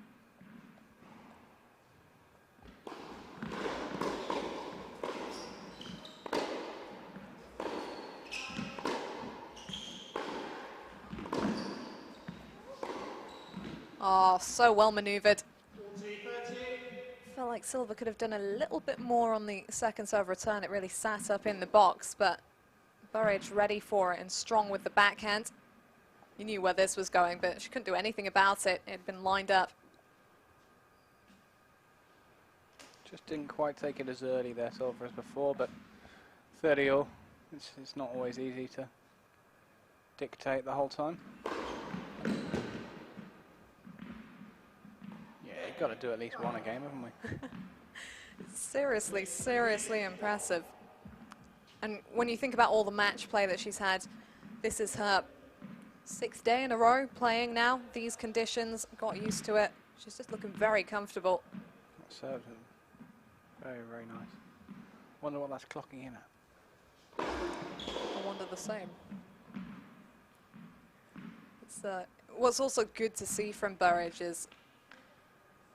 Oh, so well maneuvered. Felt like Silva could have done a little bit more on the second serve return. It really sat up in the box, but Burridge ready for it and strong with the backhand. You knew where this was going, but she couldn't do anything about it. It had been lined up. Just didn't quite take it as early there, Silva, as before, but 30-all. It's not always easy to dictate the whole time. Yeah, you've got to do at least one a game, haven't we? Seriously, seriously impressive. And when you think about all the match play that she's had, this is her 6th day in a row playing now. These conditions, got used to it. She's just looking very comfortable. That serves her very, very nice. Wonder what that's clocking in at. I wonder the same. It's, what's also good to see from Burridge is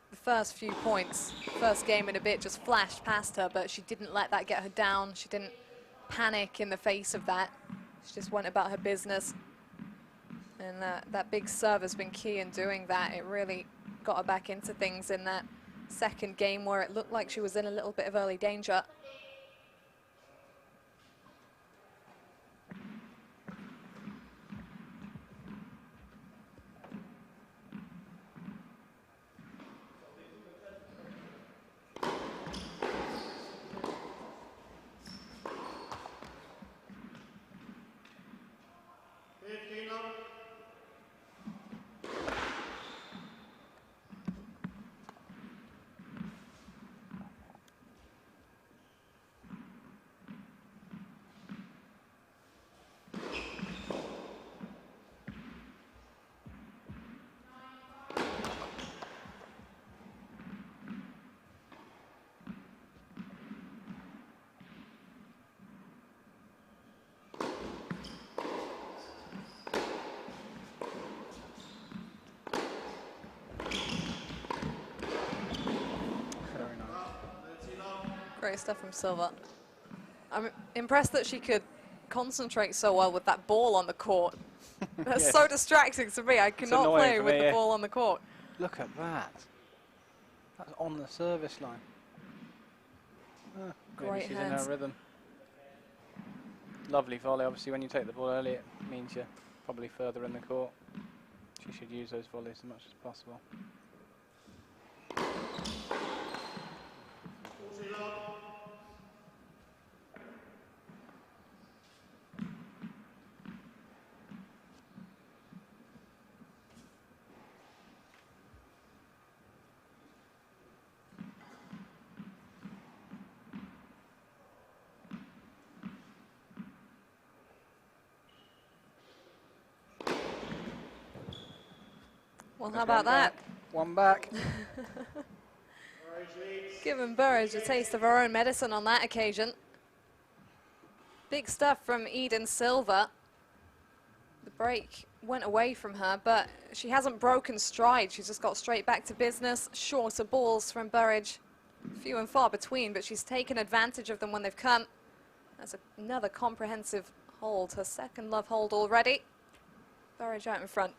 the first few points, first game in a bit just flashed past her, but she didn't let that get her down. She didn't panic in the face of that. She just went about her business. And that big serve has been key in doing that. It really got her back into things in that second game where it looked like she was in a little bit of early danger. Great stuff from Silva. I'm impressed that she could concentrate so well with that ball on the court. That's Yes. so distracting to me. I cannot play with the yeah. ball on the court. Look at that. That's on the service line. Maybe Great she's hands. in her rhythm. Lovely volley. Obviously, when you take the ball early, it means you're probably further in the court. She should use those volleys as much as possible. Well, There's how about one that? back. One back. Giving Burridge a taste of her own medicine on that occasion. Big stuff from Eden Silva. The break went away from her, but she hasn't broken stride. She's just got straight back to business. Shorter balls from Burridge. Few and far between, but she's taken advantage of them when they've come. That's another comprehensive hold. Her second love hold already. Burridge out in front.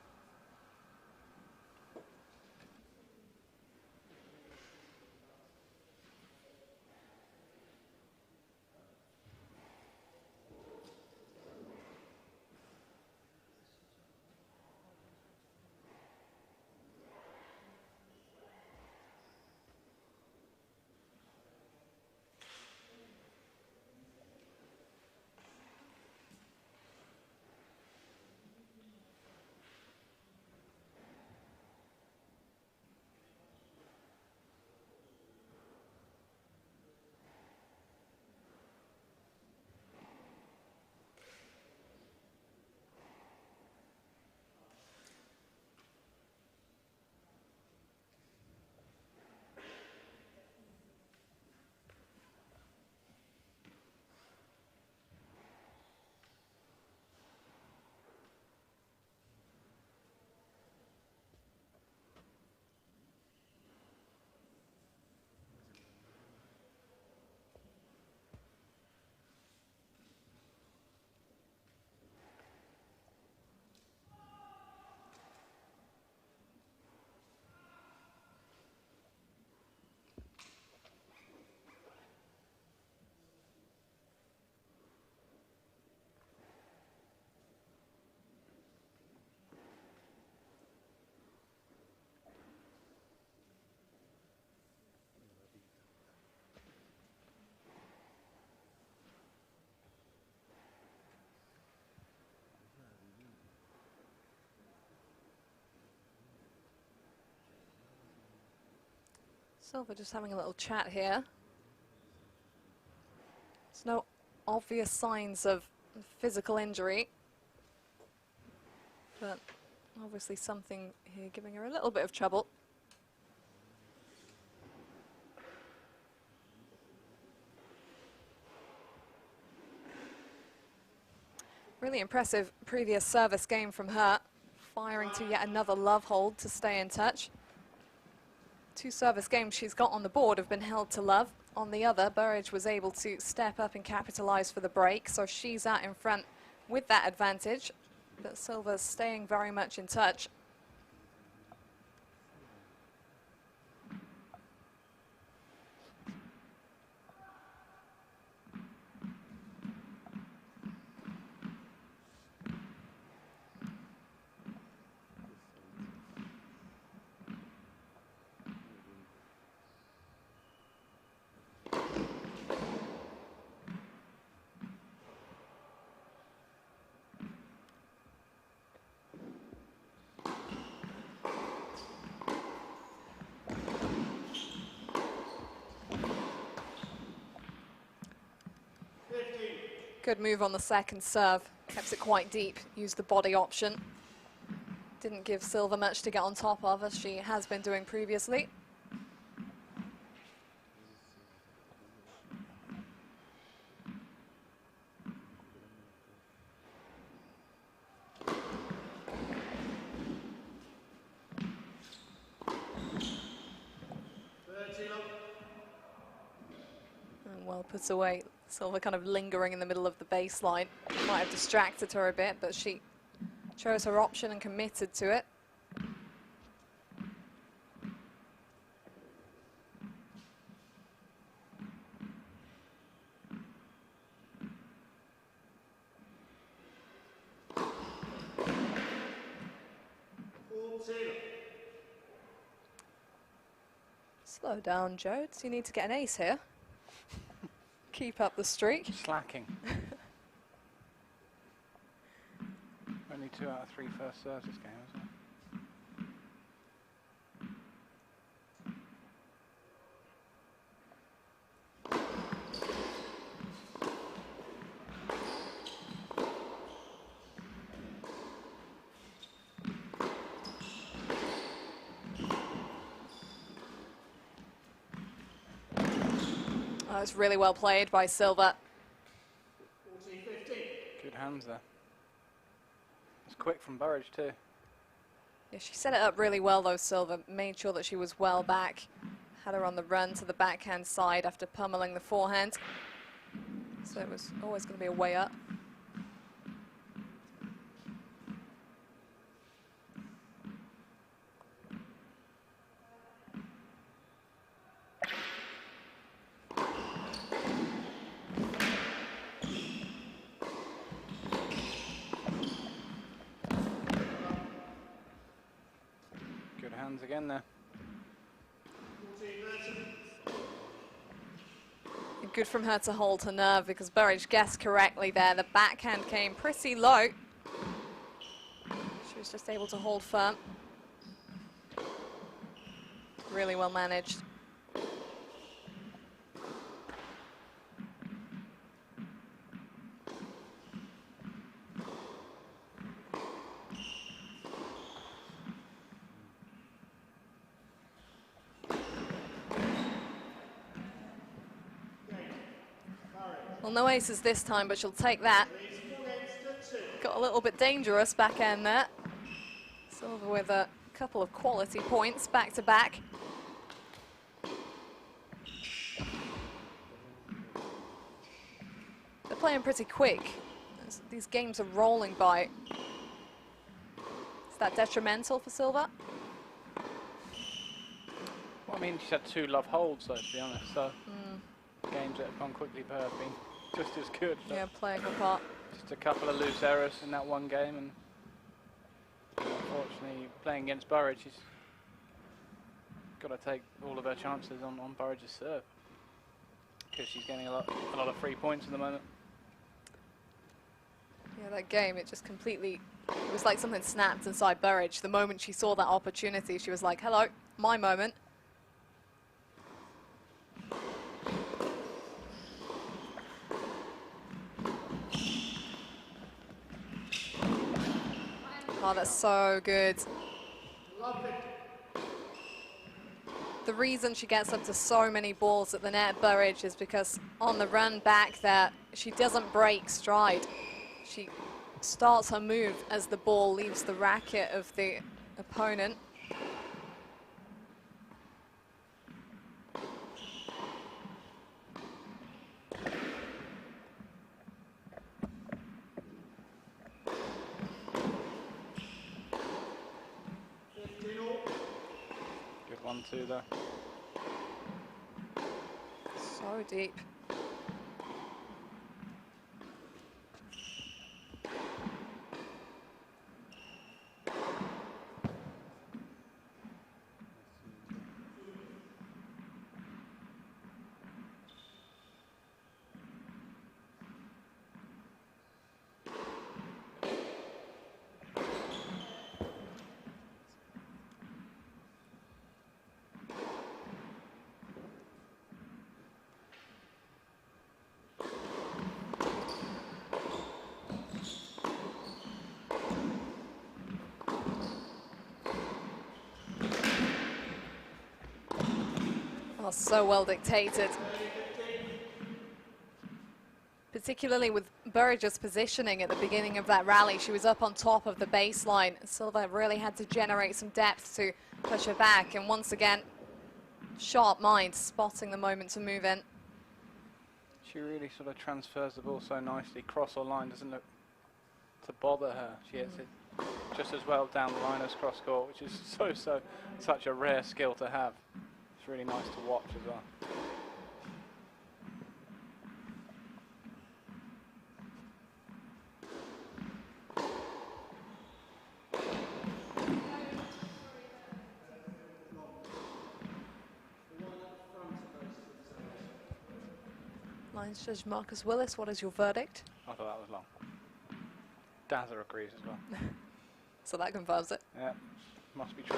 Silva just having a little chat here. There's no obvious signs of physical injury, but obviously something here giving her a little bit of trouble. Really impressive previous service game from her, firing to yet another love hold to stay in touch. 2 service games she's got on the board have been held to love. On the other, Burridge was able to step up and capitalise for the break, so she's out in front with that advantage. But Silva's staying very much in touch. Good move on the second serve. Kept it quite deep, used the body option. Didn't give Silva much to get on top of, as she has been doing previously. And well put away. Silva kind of lingering in the middle of the baseline. Might have distracted her a bit, but she chose her option and committed to it. Slow down, Jodes. You need to get an ace here. Keep up the streak. Slacking. Only 2 out of 3 first serves this game, isn't it? Oh, it's really well played by Silva. Good hands there. It's quick from Burridge too. Yeah, she set it up really well though, Silva. Made sure that she was well back. Had her on the run to the backhand side after pummeling the forehand. So it was always going to be a way up. Again there. Good from her to hold her nerve, because Burridge guessed correctly there. The backhand came pretty low. She was just able to hold firm. Really well managed. Well, no aces this time, but she'll take that. Got a little bit dangerous backhand there. Silva with a couple of quality points back to back. They're playing pretty quick. These games are rolling by. Is that detrimental for Silva? Well, I mean, she's had 2 love holds, though, to be honest, so games that have gone quickly for her have been just as good. Yeah, playing her part. Just a couple of loose errors in that one game, and unfortunately, playing against Burridge, she's got to take all of her chances on Burridge's serve, because she's getting a lot of free points at the moment. Yeah, that game, it just completely, it was like something snapped inside Burridge. The moment she saw that opportunity, she was like, hello, my moment. Oh, that's so good. The reason she gets up to so many balls at the net, Burridge, is because on the run back there, she doesn't break stride. She starts her move as the ball leaves the racket of the opponent. Good 1-2 there. So deep. Oh, so well dictated. Particularly with Burridge's positioning at the beginning of that rally. She was up on top of the baseline. Silva really had to generate some depth to push her back. And once again, sharp mind, spotting the moment to move in. She really sort of transfers the ball so nicely. Cross or line doesn't look to bother her. She hits it just as well down the line as cross court, which is such a rare skill to have. It's really nice to watch as well. Lines Judge Marcus Willis, what is your verdict? I thought that was long. Dazza agrees as well. So that confirms it. Yeah, must be true.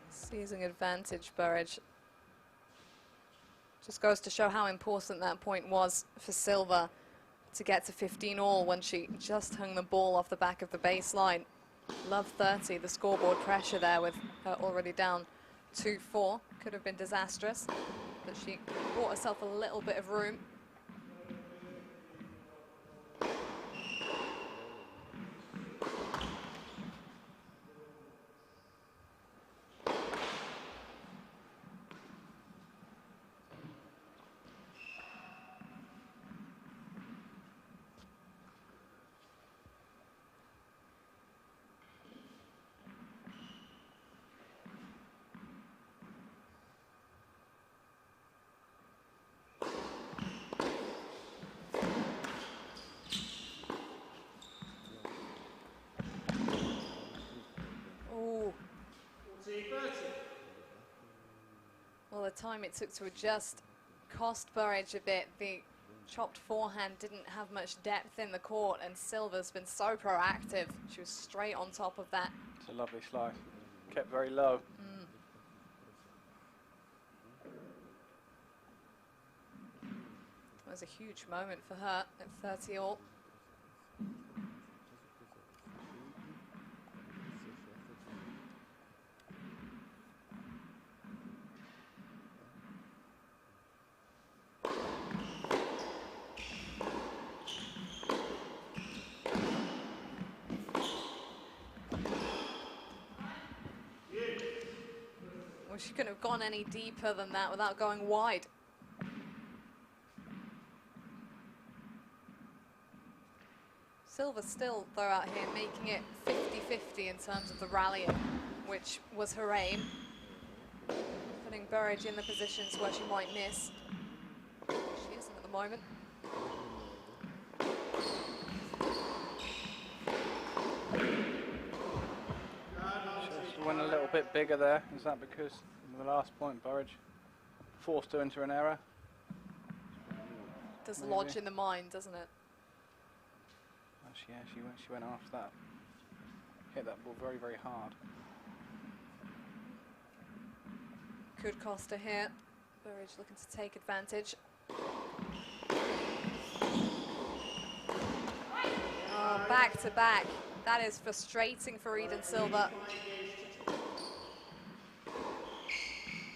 Seizing advantage, Burridge. Just goes to show how important that point was for Silva to get to 15 all when she just hung the ball off the back of the baseline. Love 30, the scoreboard pressure there with her already down 2-4. Could have been disastrous, but she bought herself a little bit of room. Well, the time it took to adjust cost Burridge a bit. The chopped forehand didn't have much depth in the court, and Silva's been so proactive. She was straight on top of that. It's a lovely slice. Kept very low. It was a huge moment for her at 30 all. Well, she couldn't have gone any deeper than that without going wide. Silva still, though, out here making it 50-50 in terms of the rallying, which was her aim. Putting Burridge in the positions where she might miss. She isn't at the moment. Just went a little bit bigger there. Is that because in the last point Burridge forced her into an error? Does Maybe. lodge in the mind, doesn't it? Yeah, she went after that. Hit that ball very, very hard. could cost her here. Burridge looking to take advantage. Oh, back to back. That is frustrating for Eden Silva.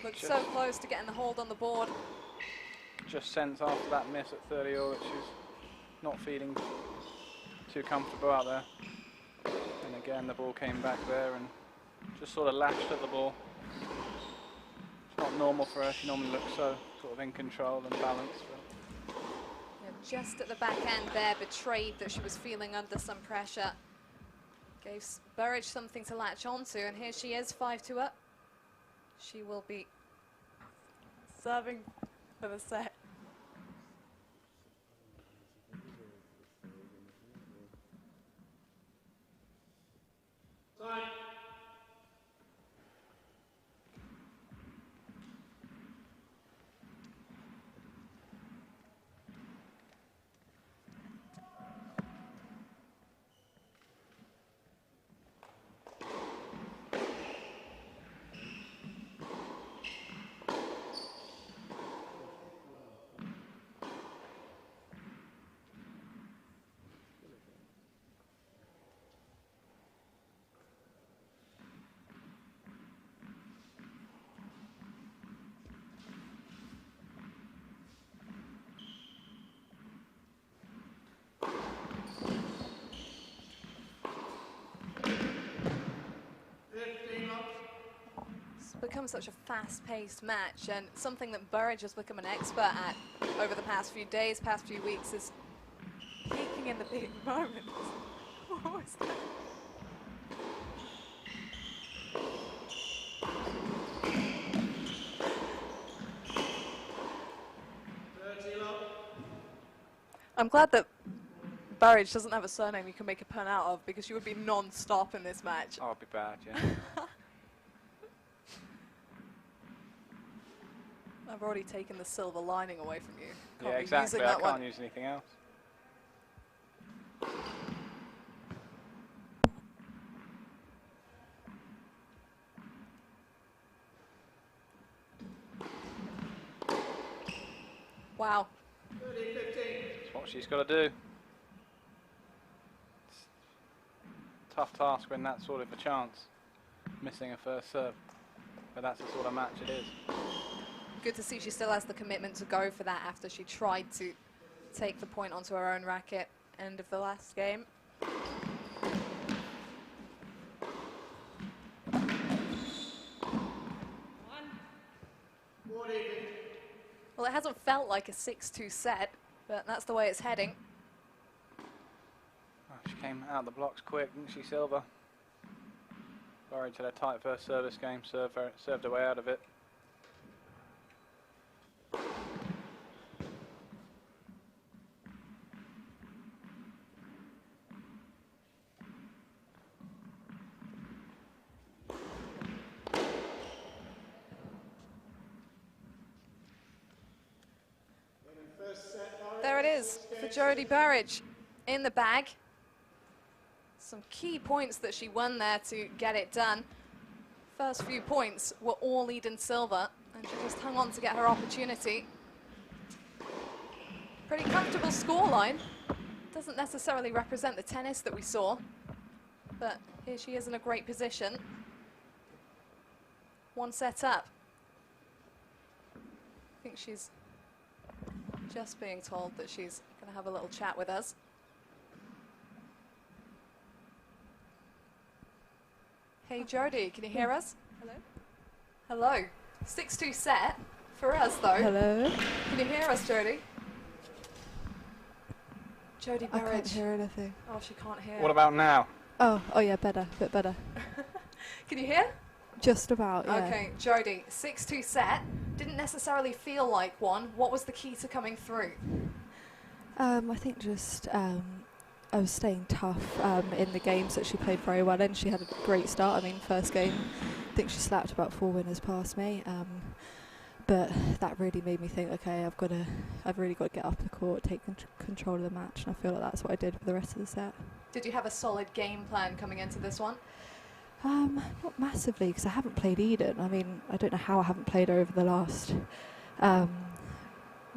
Looked so close to getting the hold on the board. Just sense after that miss at 30 all that she's not feeling too comfortable out there. And again, the ball came back there and just sort of lashed at the ball. It's not normal for her. She normally looks so sort of in control and balanced. Yeah, just at the back end there, betrayed that she was feeling under some pressure. Gave Burridge something to latch onto, and here she is, 5-2 up. She will be serving for the set. Time. Become such a fast-paced match, and something that Burridge has become an expert at over the past few days, past few weeks, is peaking in the big moments. What was that? I'm glad that Burridge doesn't have a surname you can make a pun out of, because you would be non-stop in this match. Oh, it'd be bad, yeah. I've already taken the silver lining away from you. Can't Yeah, be exactly. using I that can't one. use anything else. Wow. That's what she's got to do. It's a tough task when that's sort of a chance, missing a first serve. But that's the sort of match it is. Good to see she still has the commitment to go for that after she tried to take the point onto her own racket end of the last game. Well, it hasn't felt like a 6-2 set, but that's the way it's heading. Oh, she came out the blocks quick, didn't she, Silva? Burridge had a tight first service game, served her way out of it. There it is for Jodie Burridge in the bag. Some key points that she won there to get it done. First few points were all Eden Silva, and she just hung on to get her opportunity. Pretty comfortable scoreline. Doesn't necessarily represent the tennis that we saw, but here she is in a great position. One set up. I think she's just being told that she's going to have a little chat with us. Hey Jodie, can you hear us? Hello. Hello. 6-2 set for us though. Hello. Can you hear us, Jodie? Jodie I can't Burridge. hear anything. Oh, she can't hear. What about now? Oh yeah, better, bit better. Can you hear? Just about, yeah. Okay, Jodie, 6-2 set. Didn't necessarily feel like one. What was the key to coming through? I think just I was staying tough in the games that she played very well in. She had a great start. I mean, first game, I think she slapped about 4 winners past me. But that really made me think, okay, I've really got to get up the court, take control of the match, and I feel like that's what I did for the rest of the set. Did you have a solid game plan coming into this one? Not massively, because I haven't played Eden. I mean, I don't know how I haven't played her over the last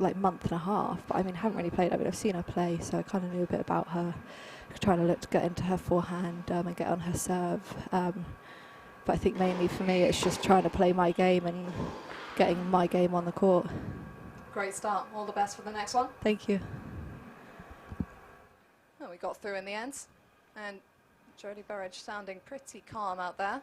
like month and a half. But I mean, I haven't really played. I mean, I've seen her play, so I kind of knew a bit about her. Trying to look to get into her forehand and get on her serve. But I think mainly for me, it's just trying to play my game and getting my game on the court. Great start. All the best for the next one. Thank you. Well, we got through in the end, and Jodie Burrage sounding pretty calm out there.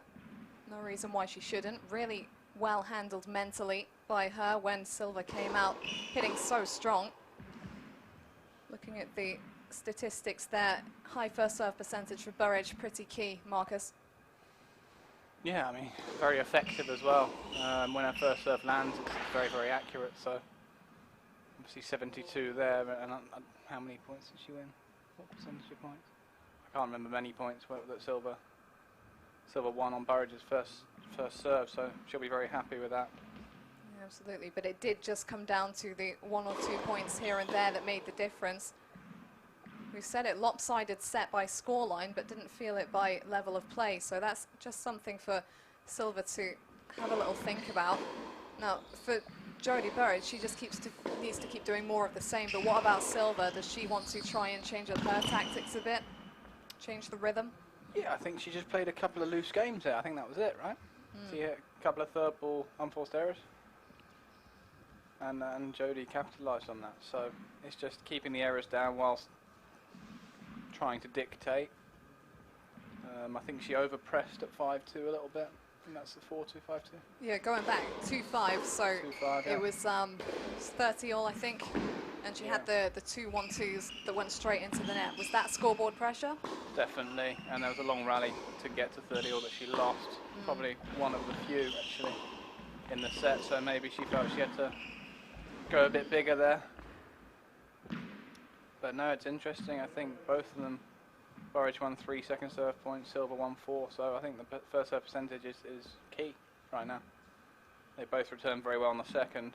No reason why she shouldn't. Really well handled mentally by her when Silva came out, hitting so strong. Looking at the statistics there, high first serve percentage for Burrage, pretty key, Marcus. Yeah, I mean, very effective as well. When her first serve lands, it's very, very accurate. So, obviously 72 there, and how many points did she win? What percentage of points? I can't remember many points that Silva won on Burrage's first serve, so she'll be very happy with that. Yeah, absolutely, but it did just come down to the 1 or 2 points here and there that made the difference. We said it lopsided set by scoreline, but didn't feel it by level of play. So that's just something for Silva to have a little think about. Now, for Jodie Burrage, she just needs to keep doing more of the same. But what about Silva? Does she want to try and change up her tactics a bit? Change the rhythm? Yeah, I think she just played a couple of loose games there. I think that was it, right? She hit a couple of third ball unforced errors. And Jodie capitalised on that. So it's just keeping the errors down whilst trying to dictate. I think she overpressed at 5-2 a little bit. I think that's the 4-2, 5-2. Yeah, going back 2-5, so 2-5, yeah. it was 30 all, I think, and she had the 2-1-2s that went straight into the net. Was that scoreboard pressure? Definitely, and there was a long rally to get to 30 all that she lost. Probably one of the few actually in the set, so maybe she felt she had to go a bit bigger there. But no, it's interesting. I think both of them, Burrage won 3 second serve points, Silva won 4. So I think the first serve percentage is key right now. They both returned very well on the second.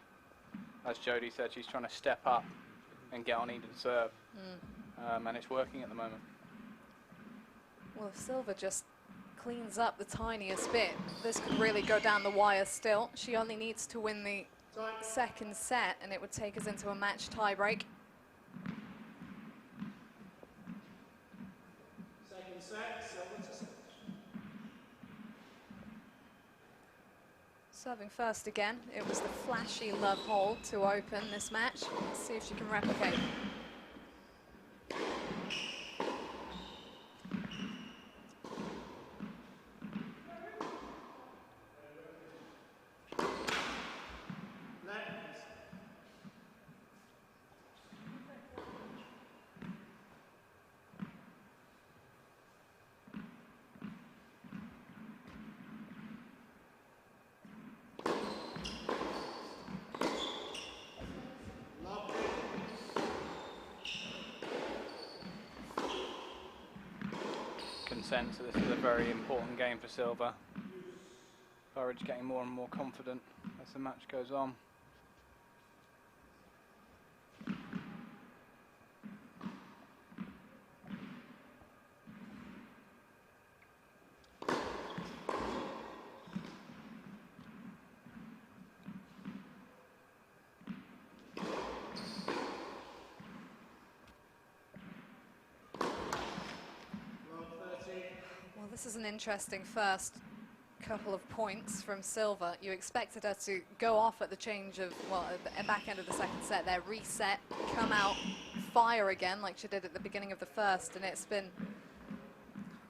As Jodie said, she's trying to step up and get on Eden's serve. And it's working at the moment. Well, if Silva just cleans up the tiniest bit, this could really go down the wire still. She only needs to win the second set, and it would take us into a match tiebreak. Serving first again, it was the flashy love hold to open this match. Let's see if she can replicate. So this is a very important game for Silva. Burrage getting more and more confident as the match goes on. This is an interesting first couple of points from Silva. You expected her to go off at the change of, well, at the back end of the second set there, reset, come out, fire again like she did at the beginning of the first, and it's been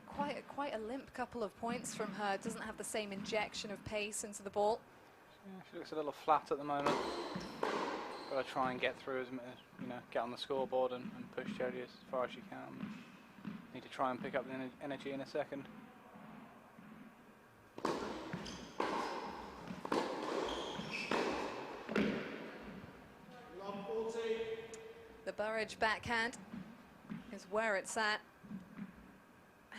quite a limp couple of points from her. Doesn't have the same injection of pace into the ball. Yeah, she looks a little flat at the moment. Got to try and get through, get on the scoreboard and push Jodie as far as she can. Need to try and pick up the energy in a second. The Burrage backhand is where it's at.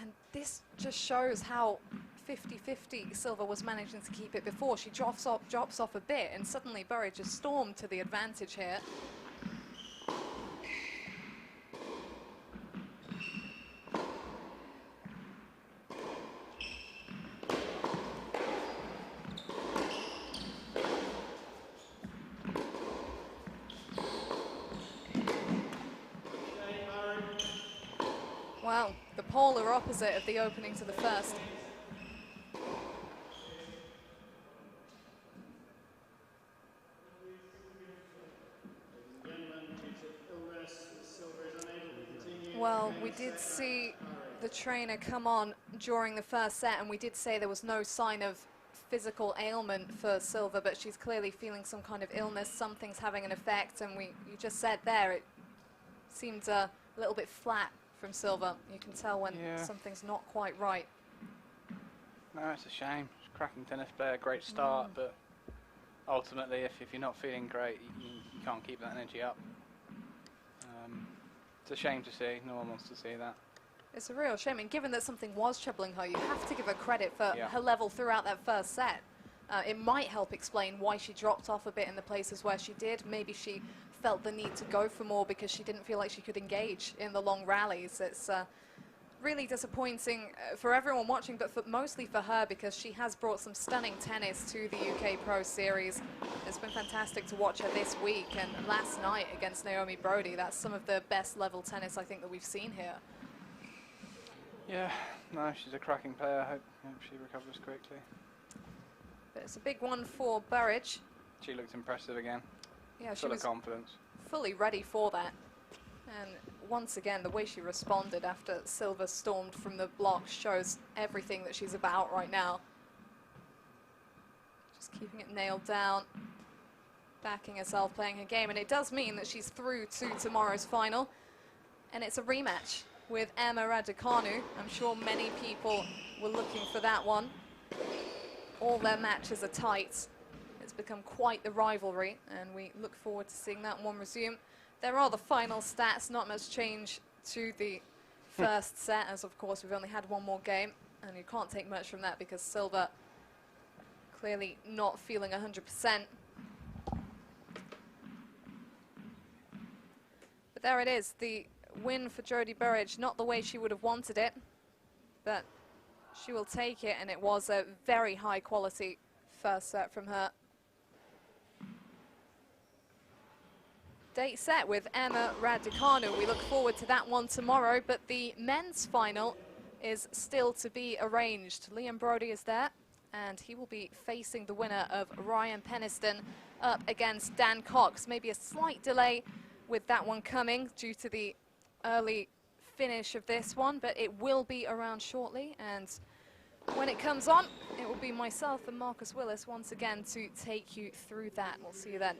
And this just shows how 50-50 Silva was managing to keep it before. She drops off a bit, and suddenly Burrage has stormed to the advantage here. Well, the polar opposite of the opening to the first. Well, we did see the trainer come on during the first set, and we did say there was no sign of physical ailment for Silva, but she's clearly feeling some kind of illness. Something's having an effect, and you just said there, it seemed a little bit flat from Silva. You can tell when something's not quite right. No, it's a shame. She's a cracking tennis player, great start, but ultimately, if you're not feeling great, you can't keep that energy up. It's a shame to see. No one wants to see that. It's a real shame, and given that something was troubling her, you have to give her credit for her level throughout that first set. It might help explain why she dropped off a bit in the places where she did. Maybe she felt the need to go for more because she didn't feel like she could engage in the long rallies. It's really disappointing for everyone watching, but mostly for her, because she has brought some stunning tennis to the UK Pro Series. It's been fantastic to watch her this week, and last night against Naomi Brody, that's some of the best level tennis I think that we've seen here. Yeah, no, she's a cracking player. I hope she recovers quickly. But it's a big one for Burridge. She looked impressive again. Yeah, she full of was confidence. Fully ready for that. And once again, the way she responded after Silva stormed from the block shows everything that she's about right now. Just keeping it nailed down, backing herself, playing her game, and it does mean that she's through to tomorrow's final, and it's a rematch with Emma Raducanu. I'm sure many people were looking for that one. All their matches are tight. It's become quite the rivalry, and we look forward to seeing that one resume. There are the final stats, not much change to the first set, as of course we've only had one more game, and you can't take much from that because Silva clearly not feeling 100%. But there it is, the win for Jodie Burridge, not the way she would have wanted it, but she will take it, and it was a very high quality first set from her. Date set with Emma Raducanu. We look forward to that one tomorrow, but the men's final is still to be arranged. Liam Brody is there, and he will be facing the winner of Ryan Peniston up against Dan Cox. Maybe a slight delay with that one coming due to the early finish of this one, but it will be around shortly, and when it comes on, it will be myself and Marcus Willis once again to take you through that. We'll see you then.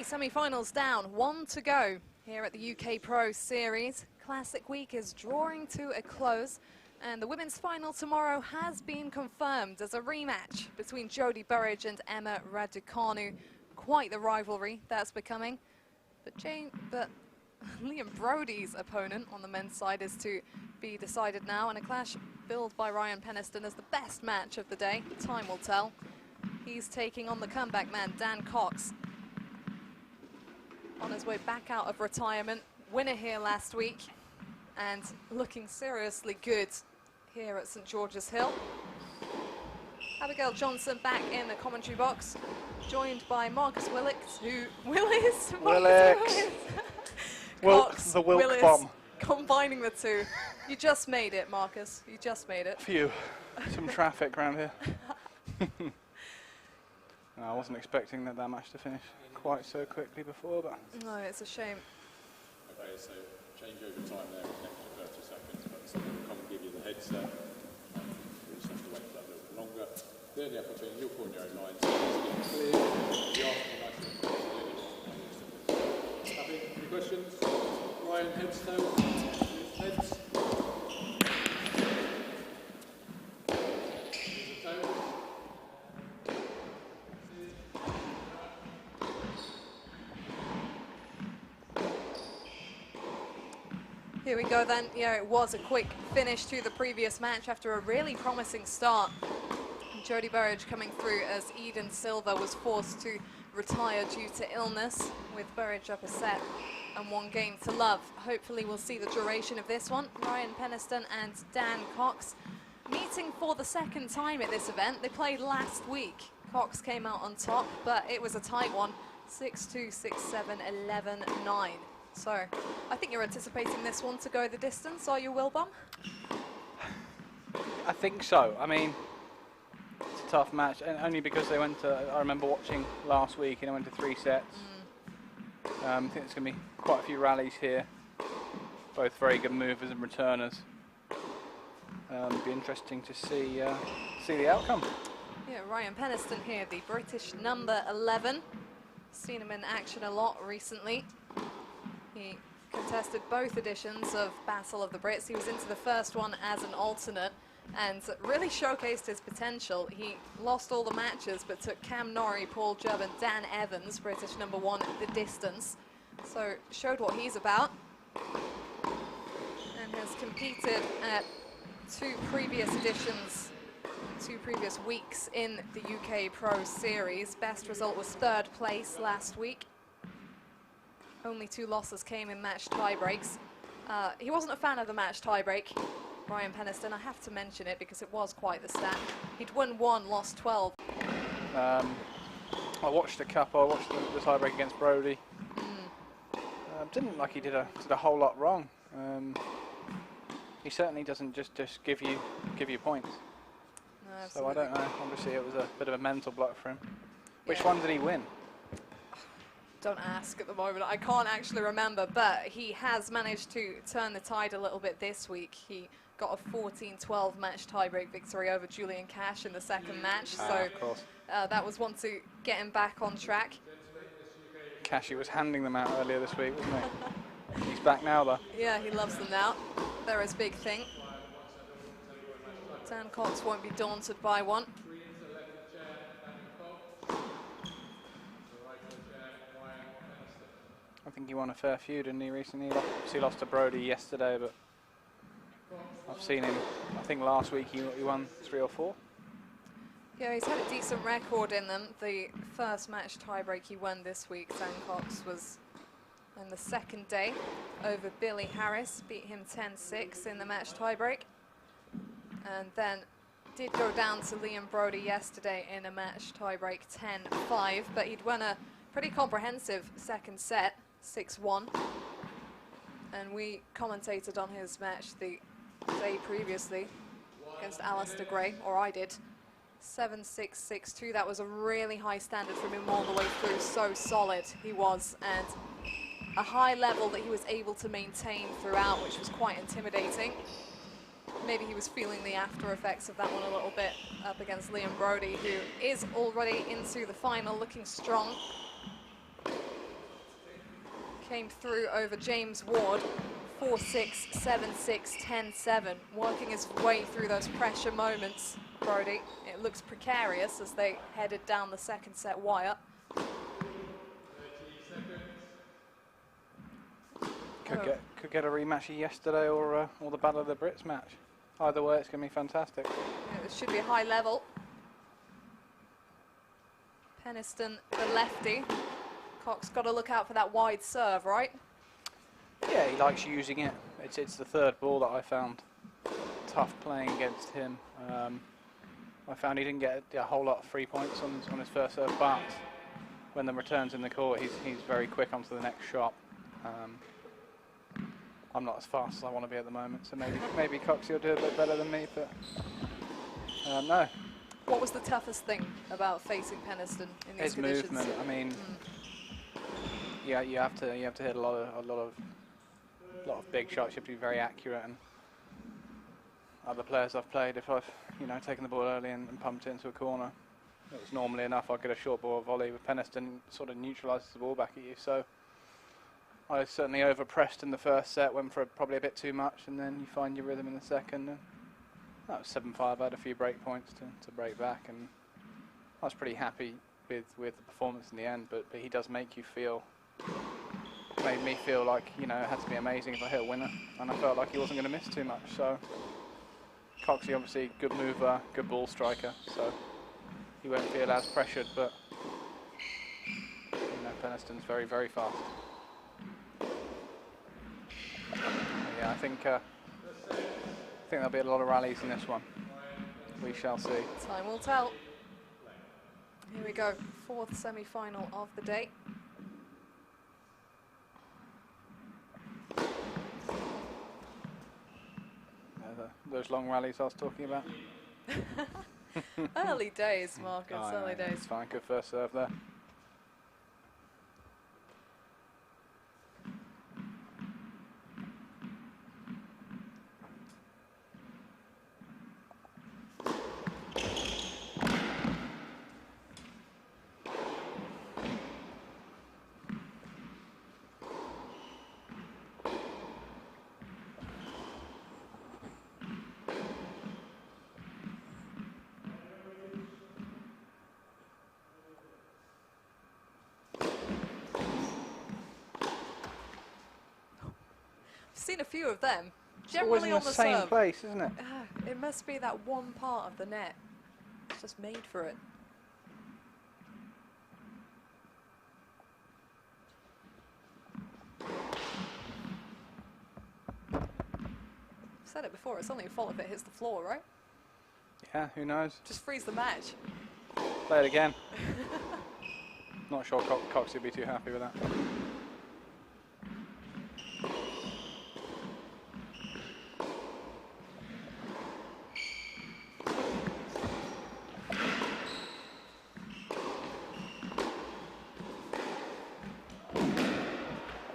semi-finals down, 1 to go here at the UK Pro Series. Classic week is drawing to a close, and the women's final tomorrow has been confirmed as a rematch between Jodie Burrage and Emma Raducanu. Quite the rivalry that's becoming. But Liam Brody's opponent on the men's side is to be decided now, and a clash billed by Ryan Peniston as the best match of the day. Time will tell. He's taking on the comeback man, Dan Cox. On his way back out of retirement, winner here last week, and looking seriously good here at St George's Hill. Abigail Johnson back in the commentary box, joined by Marcus Willix, Cox, the Wilk Willis, bomb. combining the two. You just made it, Marcus. You just made it. Phew, some traffic around here. No, I wasn't expecting that match to finish quite so quickly before, but... No, it's a shame. Okay, so change over time there, an extra 30 seconds, but so come give you the headset. You just have to wait for that a little bit longer. Then the upper thing, you'll put in your own lines. It's clear. The after Happy? Any questions? Ryan, heads, tails? Heads? Here we go then. Yeah, it was a quick finish to the previous match after a really promising start. Jodie Burrage coming through as Eden Silva was forced to retire due to illness, with Burrage up a set and 1 game to love. Hopefully we'll see the duration of this one. Ryan Peniston and Dan Cox meeting for the second time at this event. They played last week. Cox came out on top, but it was a tight one. 6-2, 6-7, 11-9. So, I think you're anticipating this one to go the distance, are you, Wilbom? I think so. I mean, it's a tough match, and only because they went to, I remember watching last week, and they went to 3 sets. I think there's going to be quite a few rallies here. Both very good movers and returners. It'll be interesting to see the outcome. Yeah, Ryan Peniston here, the British number 11. Seen him in action a lot recently. He contested both editions of Battle of the Brits. He was into the first one as an alternate and really showcased his potential. He lost all the matches but took Cam Norrie, Paul Jubb and Dan Evans, British number 1, the distance. So showed what he's about and has competed at 2 previous editions, 2 previous weeks in the UK Pro Series. Best result was 3rd place last week. Only 2 losses came in match tiebreaks. He wasn't a fan of the match tiebreak, Ryan Peniston. I have to mention it because it was quite the stat. He'd won 1, lost 12. I watched a couple. I watched the tiebreak against Brody. Didn't look like he did a whole lot wrong. He certainly doesn't just give you points. No, so I don't know. Obviously, it was a bit of a mental block for him. Which one did he win? Don't ask at the moment. I can't actually remember, but he has managed to turn the tide a little bit this week. He got a 14-12 match tiebreak victory over Julian Cash in the second match, so that was one to get him back on track. Cashy was handing them out earlier this week, wasn't he? He's back now, though. Yeah, he loves them now. They're his big thing. Dan Cox won't be daunted by one. I think he won a fair few, didn't he, recently? He lost to Brody yesterday, but I've seen him, I think last week he won 3 or 4. Yeah, he's had a decent record in them. The first match tiebreak he won this week, Dan Cox, was on the second day over Billy Harris, beat him 10-6 in the match tiebreak. And then did go down to Liam Brody yesterday in a match tiebreak 10-5, but he'd won a pretty comprehensive second set, 6-1. And we commentated on his match the day previously against Alistair Gray, or I did. 7-6, 6-2. That was a really high standard from him all the way through. So solid he was, and a high level that he was able to maintain throughout, which was quite intimidating. Maybe he was feeling the after effects of that one a little bit up against Liam Brody, who is already into the final, looking strong. came through over James Ward, 4-6, 7-6, 10-7, working his way through those pressure moments, Brodie. It looks precarious as they headed down the second set wire. Could get a rematch of yesterday or the Battle of the Brits match. Either way, it's going to be fantastic. Yeah, it should be a high level. Peniston, the lefty. Cox got to look out for that wide serve, right? Yeah, he likes using it. It's the third ball that I found tough playing against him. I found he didn't get a whole lot of free points on his first serve, but when the return's in the court, he's very quick onto the next shot. I'm not as fast as I want to be at the moment, so maybe Coxie will do a bit better than me, but no. What was the toughest thing about facing Peniston in these conditions? His movement. I mean, yeah, you have to hit a lot of big shots. You have to be very accurate. And other players I've played, if I've taken the ball early and pumped it into a corner, it was normally enough. I'd get a short ball volley. With Peniston, sort of neutralises the ball back at you. So I certainly overpressed in the first set, went for probably a bit too much, and then you find your rhythm in the second. And that was 7-5. I had a few break points to break back, and I was pretty happy with the performance in the end. But he does make you feel, made me feel like it had to be amazing if I hit a winner, and I felt like he wasn't going to miss too much. So Coxie, obviously good mover, good ball striker, so he won't feel as pressured. But Peniston's very, very fast. Yeah, I think there'll be a lot of rallies in this one. We shall see. Time will tell. Here we go, fourth semi-final of the day. Those long rallies I was talking about. Early days, Marcus, early days. It's fine, good first serve there. Seen a few of them. It's Generally always in on the same serve. place, isn't it? It must be that one part of the net. It's just made for it. I've said it before, it's only a fault if it hits the floor, right? Yeah, who knows? Just freeze the match. Play it again. Not sure Coxie would be too happy with that.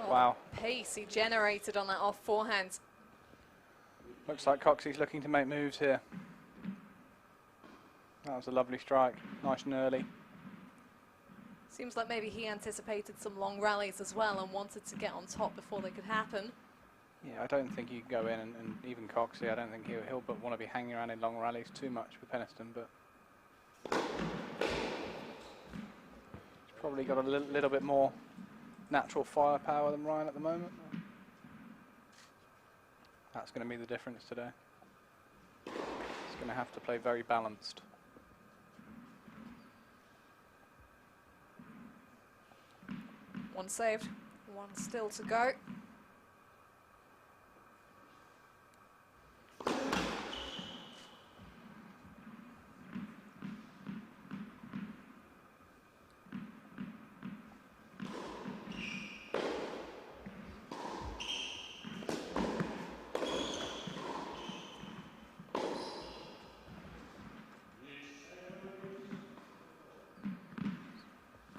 Wow. Pace he generated on that off forehand. Looks like Coxie's looking to make moves here. That was a lovely strike, nice and early. Seems like maybe he anticipated some long rallies as well and wanted to get on top before they could happen. Yeah, I don't think you can go in and even Coxie, I don't think he'll want to be hanging around in long rallies too much with Peniston, but he's probably got a little bit more natural firepower than Ryan at the moment. That's going to be the difference today. He's going to have to play very balanced. One saved, one still to go.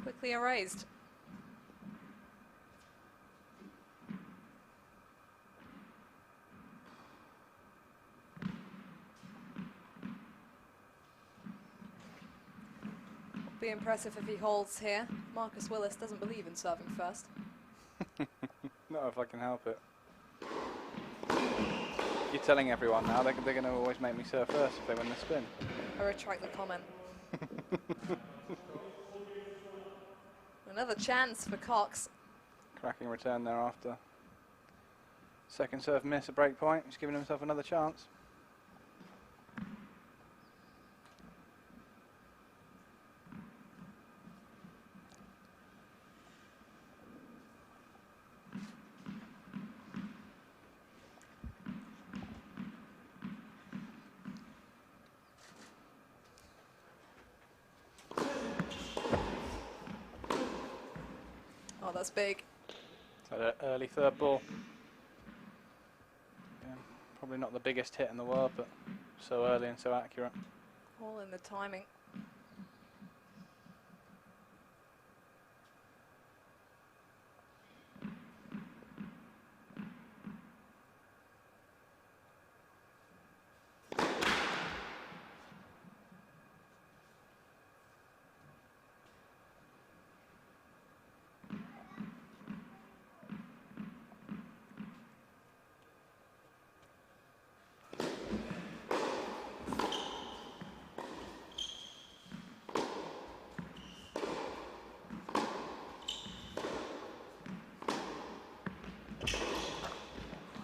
Quickly erased. Be impressive if he holds here. Marcus Willis doesn't believe in serving first. Not if I can help it. You're telling everyone now, they're going to always make me serve first if they win the spin. I retract the comment. Another chance for Cox. Cracking return thereafter. Second serve miss, a break point. He's giving himself another chance. Oh, that's big. So the early third ball. Yeah, probably not the biggest hit in the world, but so early and so accurate. All in the timing.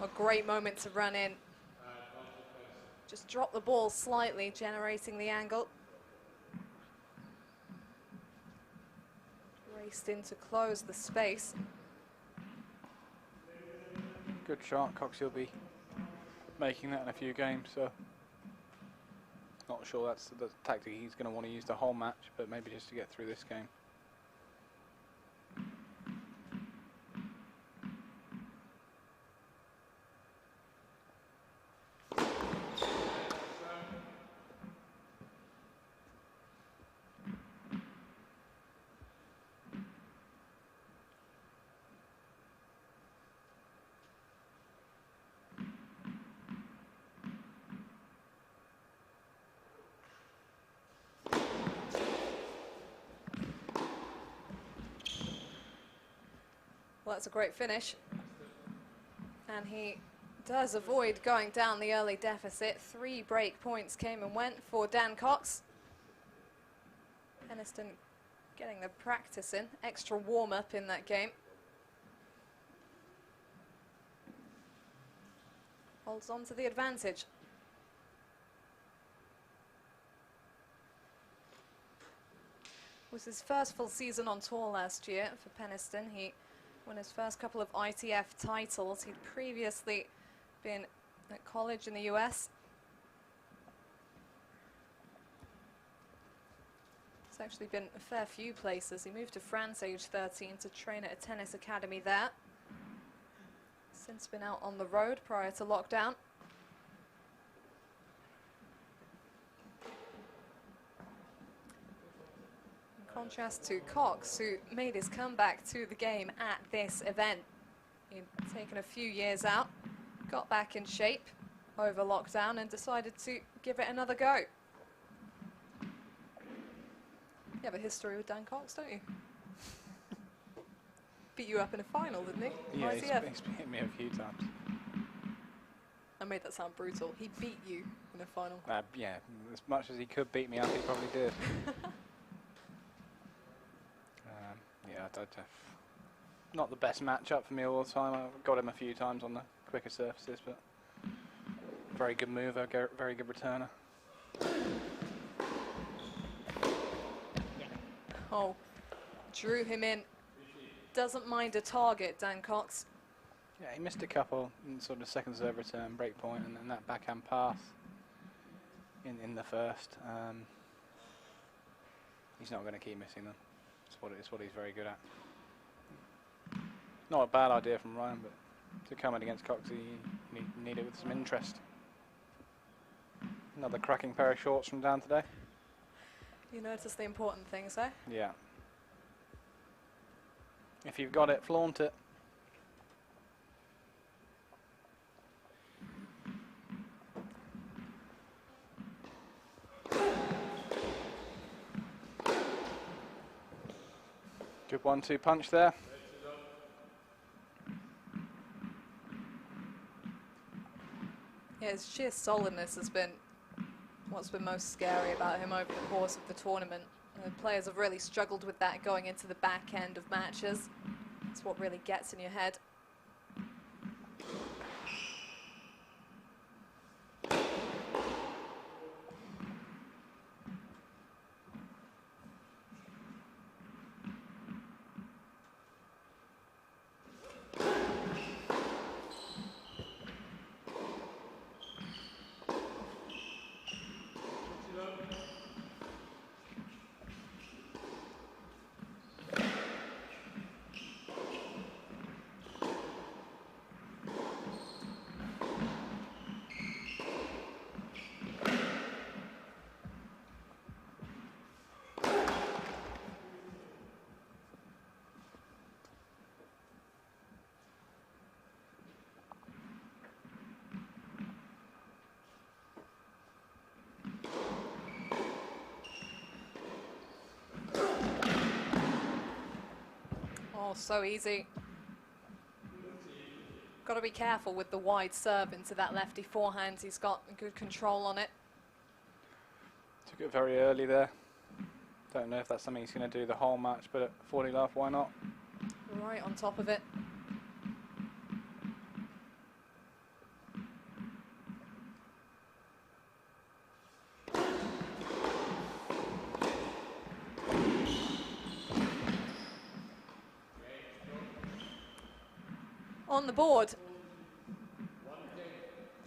A great moment to run in. Just drop the ball slightly, generating the angle. Raced in to close the space. Good shot. Cox will be making that in a few games, so not sure that's the tactic he's going to want to use the whole match, but maybe just to get through this game. Well, that's a great finish. And he does avoid going down the early deficit. 3 break points came and went for Dan Cox. Penniston getting the practice in, extra warm-up in that game. Holds on to the advantage. It was his first full season on tour last year for Penniston. He won his first couple of ITF titles. He'd previously been at college in the US. He's actually been a fair few places. He moved to France age 13 to train at a tennis academy there. Since been out on the road prior to lockdown. In contrast to Cox, who made his comeback to the game at this event. He'd taken a few years out, got back in shape over lockdown and decided to give it another go. You have a history with Dan Cox, don't you? Beat you up in a final, didn't he? Yeah, ITF. he's hit me a few times. I made that sound brutal. He beat you in a final. Yeah, as much as he could beat me up, he probably did. Yeah, not the best matchup for me all the time. I got him a few times on the quicker surfaces, but very good mover, very good returner. Oh, drew him in. Doesn't mind a target, Dan Cox. Yeah, he missed a couple in sort of second serve return, break point, and then that backhand pass in the first. He's not going to keep missing them. It's what he's very good at. Not a bad idea from Ryan, but to come in against Cox, you need it with some interest. Another cracking pair of shorts from Dan today. You notice the important things, eh? Yeah. If you've got it, flaunt it. Good 1-2 punch there. his sheer solidness has been what's been most scary about him over the course of the tournament. The players have really struggled with that going into the back end of matches. It's what really gets in your head. Oh, so easy. Got to be careful with the wide serve into that lefty forehand. He's got good control on it. Took it very early there. Don't know if that's something he's going to do the whole match, but at 40 love, why not? Right on top of it. On the board.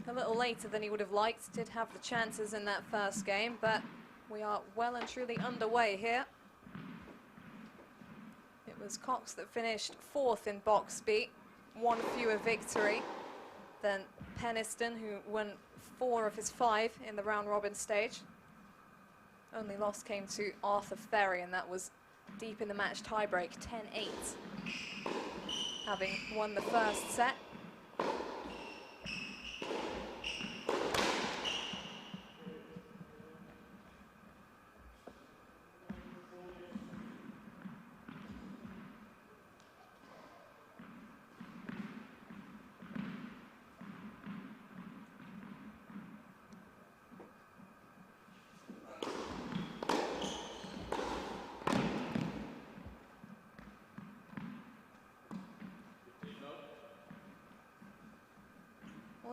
A little later than he would have liked. Did have the chances in that first game, but we are well and truly underway here. It was Cox that finished 4th in box beat, 1 fewer victory than Peniston, who won 4 of his 5 in the round robin stage. Only loss came to Arthur Ferry, and that was deep in the match tiebreak, 10-8. Having won the first set.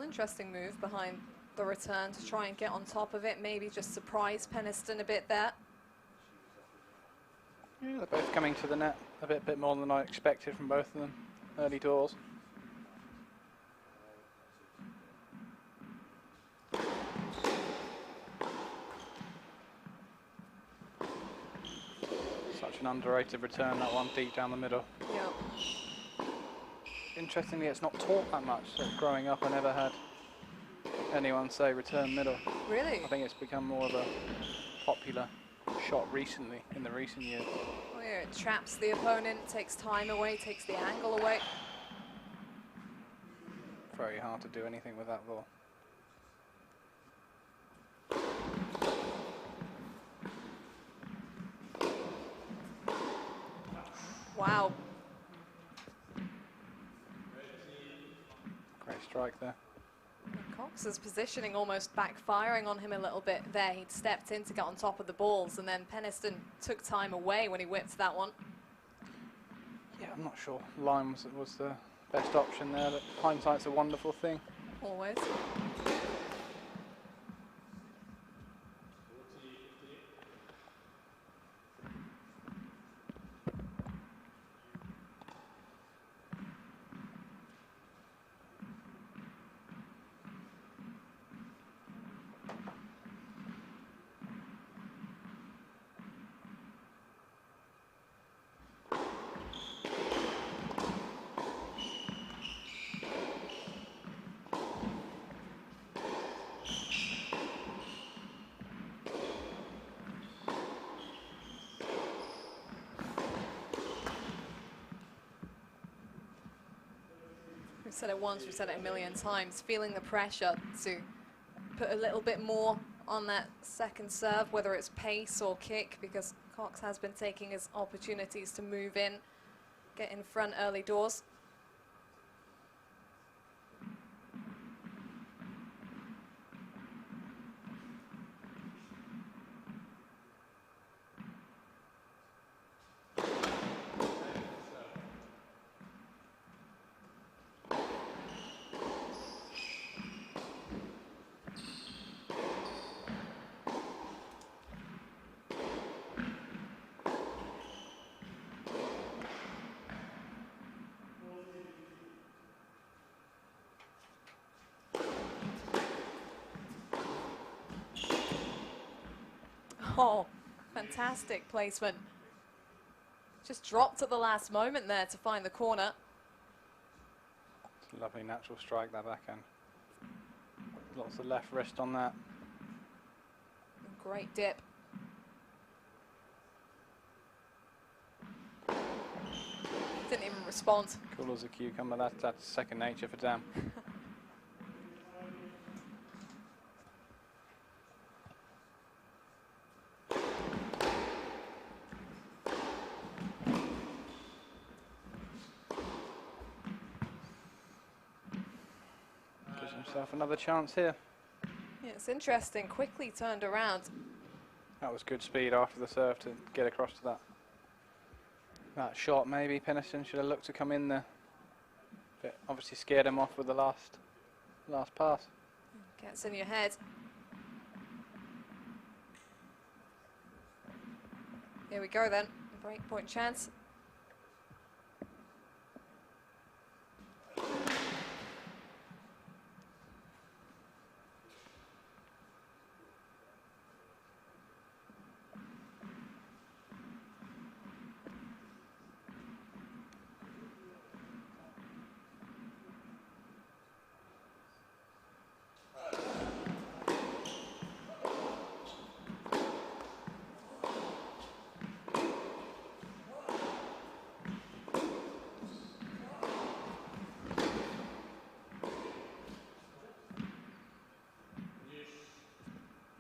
Interesting move behind the return to try and get on top of it, maybe just surprise Peniston a bit there. Yeah, they're both coming to the net a bit more than I expected from both of them early doors. Such an underrated return, that one deep down the middle. Yeah. Interestingly, it's not taught that much. So growing up, I never had anyone say return middle. Really? I think it's become more of a popular shot recently, in the recent years. Oh yeah, it traps the opponent, takes time away, takes the angle away. Very hard to do anything with that ball. Wow. Great strike there. Cox's positioning almost backfiring on him a little bit there. He'd stepped in to get on top of the balls, and then Peniston took time away when he whipped that one. Yeah, I'm not sure line was the best option there, but hindsight's a wonderful thing. Always. We've said it once, we've said it a million times, feeling the pressure to put a little bit more on that second serve, whether it's pace or kick, because Cox has been taking his opportunities to move in, get in front early doors. Oh, fantastic placement. Just dropped at the last moment there to find the corner. Lovely natural strike, that backhand. Lots of left wrist on that. Great dip. Didn't even respond. Cool as a cucumber, that's second nature for Dam. Gives himself another chance here. Yeah, it's interesting, quickly turned around. That was good speed after the serve to get across to that shot. Maybe Penniston should have looked to come in there, but obviously scared him off with the last pass. Gets in your head. Here we go then, break point chance.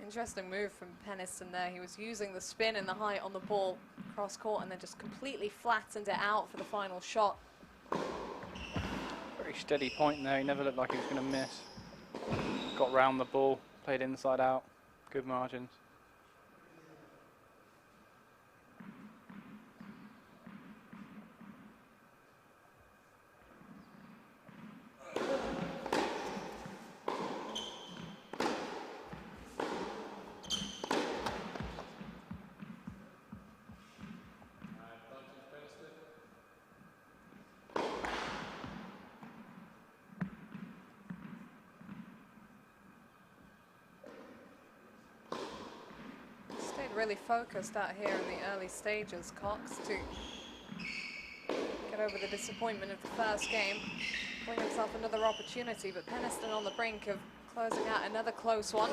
Interesting move from Penniston there. He was using the spin and the height on the ball cross court and then just completely flattened it out for the final shot. Very steady point there. He never looked like he was going to miss. Got round the ball, played inside out. Good margins. Really focused out here in the early stages, Cox, to get over the disappointment of the first game, bring himself another opportunity, but Penniston on the brink of closing out another close one.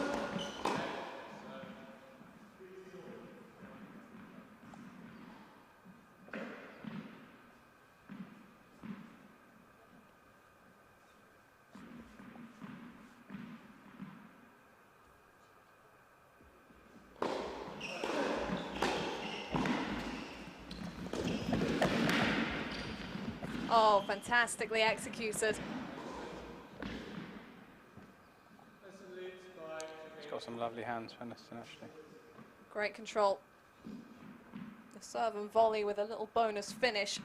Oh, fantastically executed. He's got some lovely hands, Penniston, actually. Great control. The serve and volley with a little bonus finish.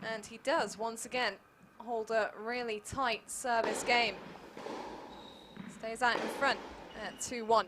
And he does, once again, hold a really tight service game. Stays out in front at 2-1.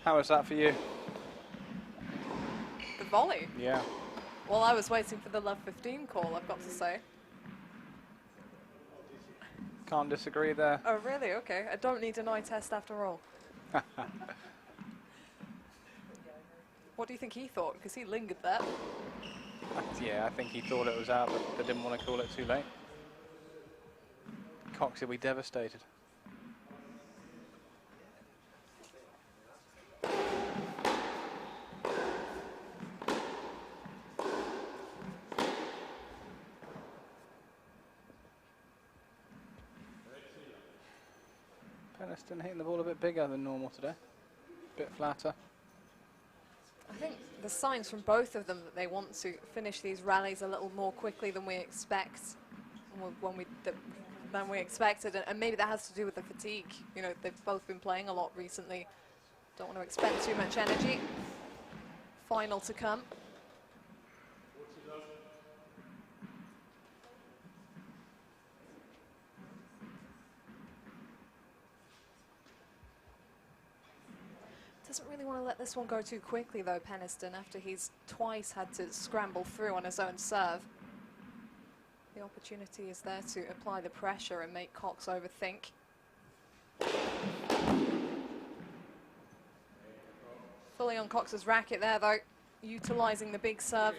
How was that for you? The volley? Yeah. Well, I was waiting for the Love 15 call, I've got to say. Can't disagree there. Oh, really? Okay. I don't need an eye test after all. What do you think he thought? Because he lingered there. Yeah, I think he thought it was out, but didn't want to call it too late. Cox will be devastated. Peniston hitting the ball a bit bigger than normal today. A bit flatter. I think the signs from both of them that they want to finish these rallies a little more quickly than we expect, than we expected, and maybe that has to do with the fatigue. You know, they've both been playing a lot recently. Don't want to expend too much energy. Final to come. Doesn't really want to let this one go too quickly though, Peniston, after he's twice had to scramble through on his own serve. The opportunity is there to apply the pressure and make Cox overthink. Fully on Cox's racket there though, utilising the big serve.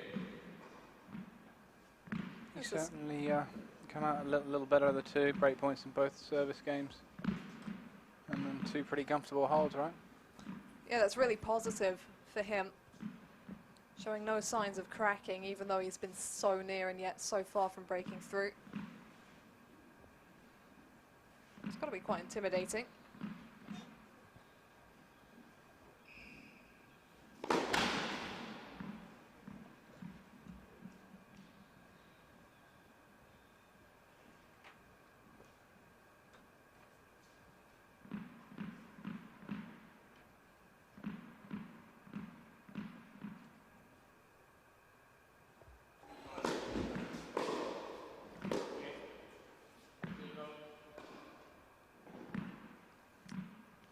He certainly come out a little better of the two, break points in both service games. And then two pretty comfortable holds, right? Yeah, that's really positive for him. Showing no signs of cracking, even though he's been so near and yet so far from breaking through. It's got to be quite intimidating.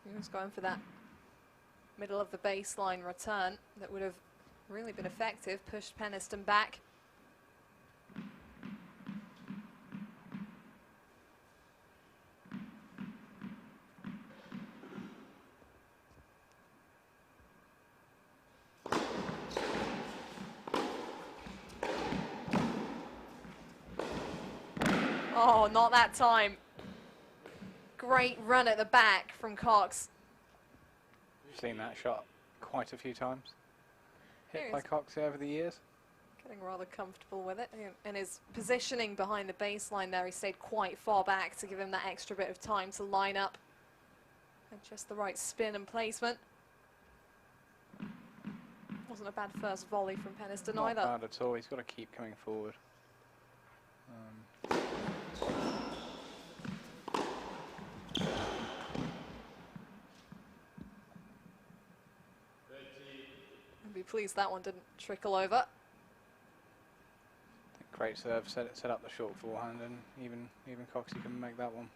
He was going for that middle of the baseline return that would have really been effective, pushed Peniston back. Oh, not that time. Great run at the back from Cox. We've seen that shot quite a few times. Hit by Yes. Cox over the years. Getting rather comfortable with it. And his positioning behind the baseline there, he stayed quite far back to give him that extra bit of time to line up. And just the right spin and placement. Wasn't a bad first volley from Peniston Not either. bad at all. He's got to keep coming forward. I'd be pleased that one didn't trickle over. Great serve, set up the short forehand, and even Coxie can make that one.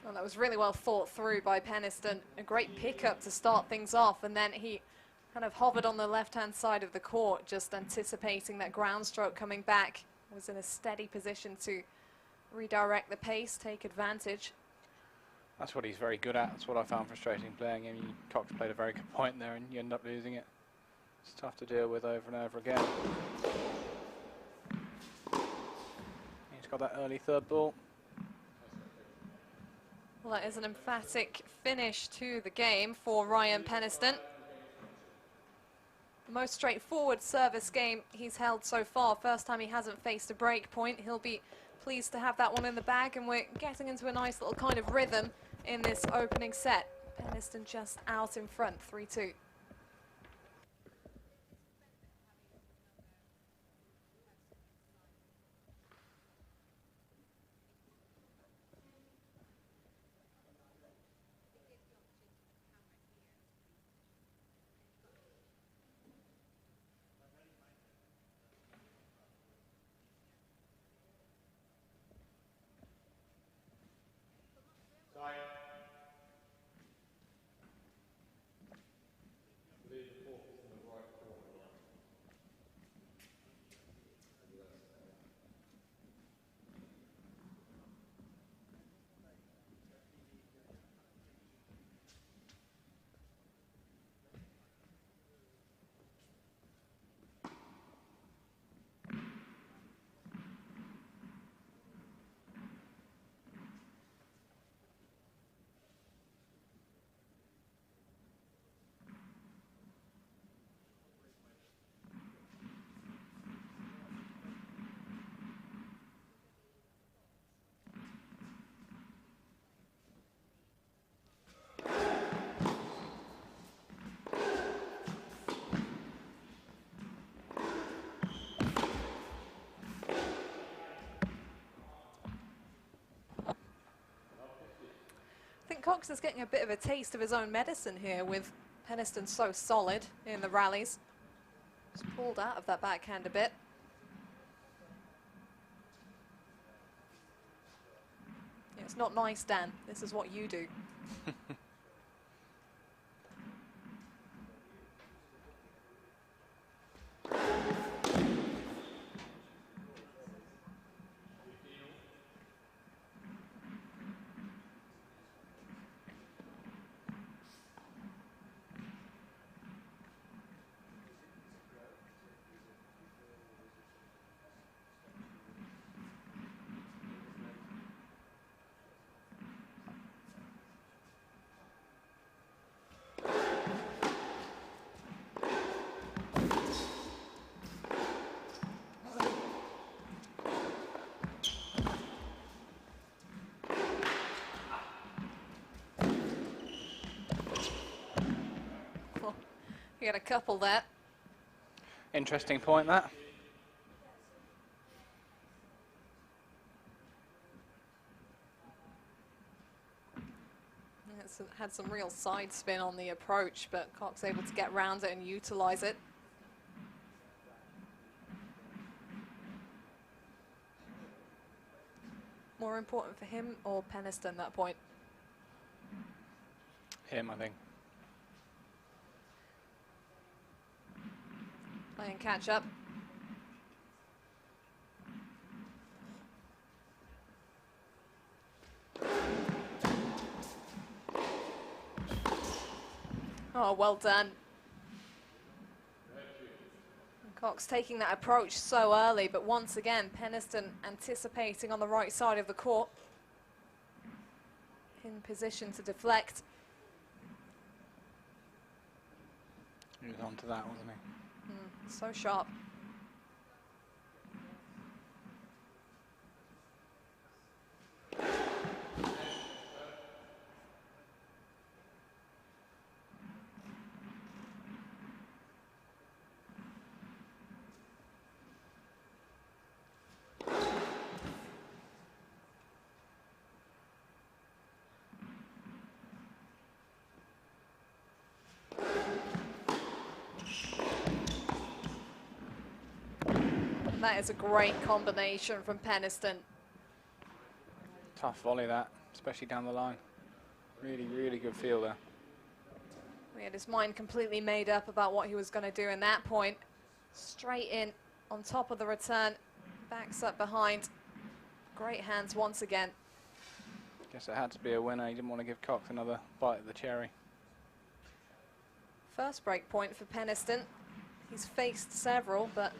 Well, that was really well thought through by Peniston. A great pickup to start things off, and then he kind of hovered on the left-hand side of the court, just anticipating that ground stroke coming back. Was in a steady position to redirect the pace, take advantage. That's what he's very good at. That's what I found frustrating playing him. Cox played a very good point there, and you end up losing it. It's tough to deal with over and over again. He's got that early third ball. Well, that is an emphatic finish to the game for Ryan Peniston. The most straightforward service game he's held so far. First time he hasn't faced a break point. He'll be pleased to have that one in the bag, and we're getting into a nice little kind of rhythm in this opening set. Peniston just out in front, 3-2. Cox is getting a bit of a taste of his own medicine here with Peniston so solid in the rallies. He's pulled out of that backhand a bit. Yeah, it's not nice, Dan. This is what you do. You got a couple there. Interesting point, that. It's had some real side spin on the approach, but Cox able to get around it and utilize it. More important for him or Peniston that point? Him, I think. Playing catch up. Oh, well done. Cox taking that approach so early, but once again, Peniston anticipating on the right side of the court. In position to deflect. He was onto that, wasn't he? So sharp. That is a great combination from Peniston. Tough volley, that, especially down the line. Really, really good feel there. He had his mind completely made up about what he was going to do in that point. Straight in on top of the return, backs up behind. Great hands once again. Guess it had to be a winner. He didn't want to give Cox another bite of the cherry. First break point for Peniston. He's faced several, but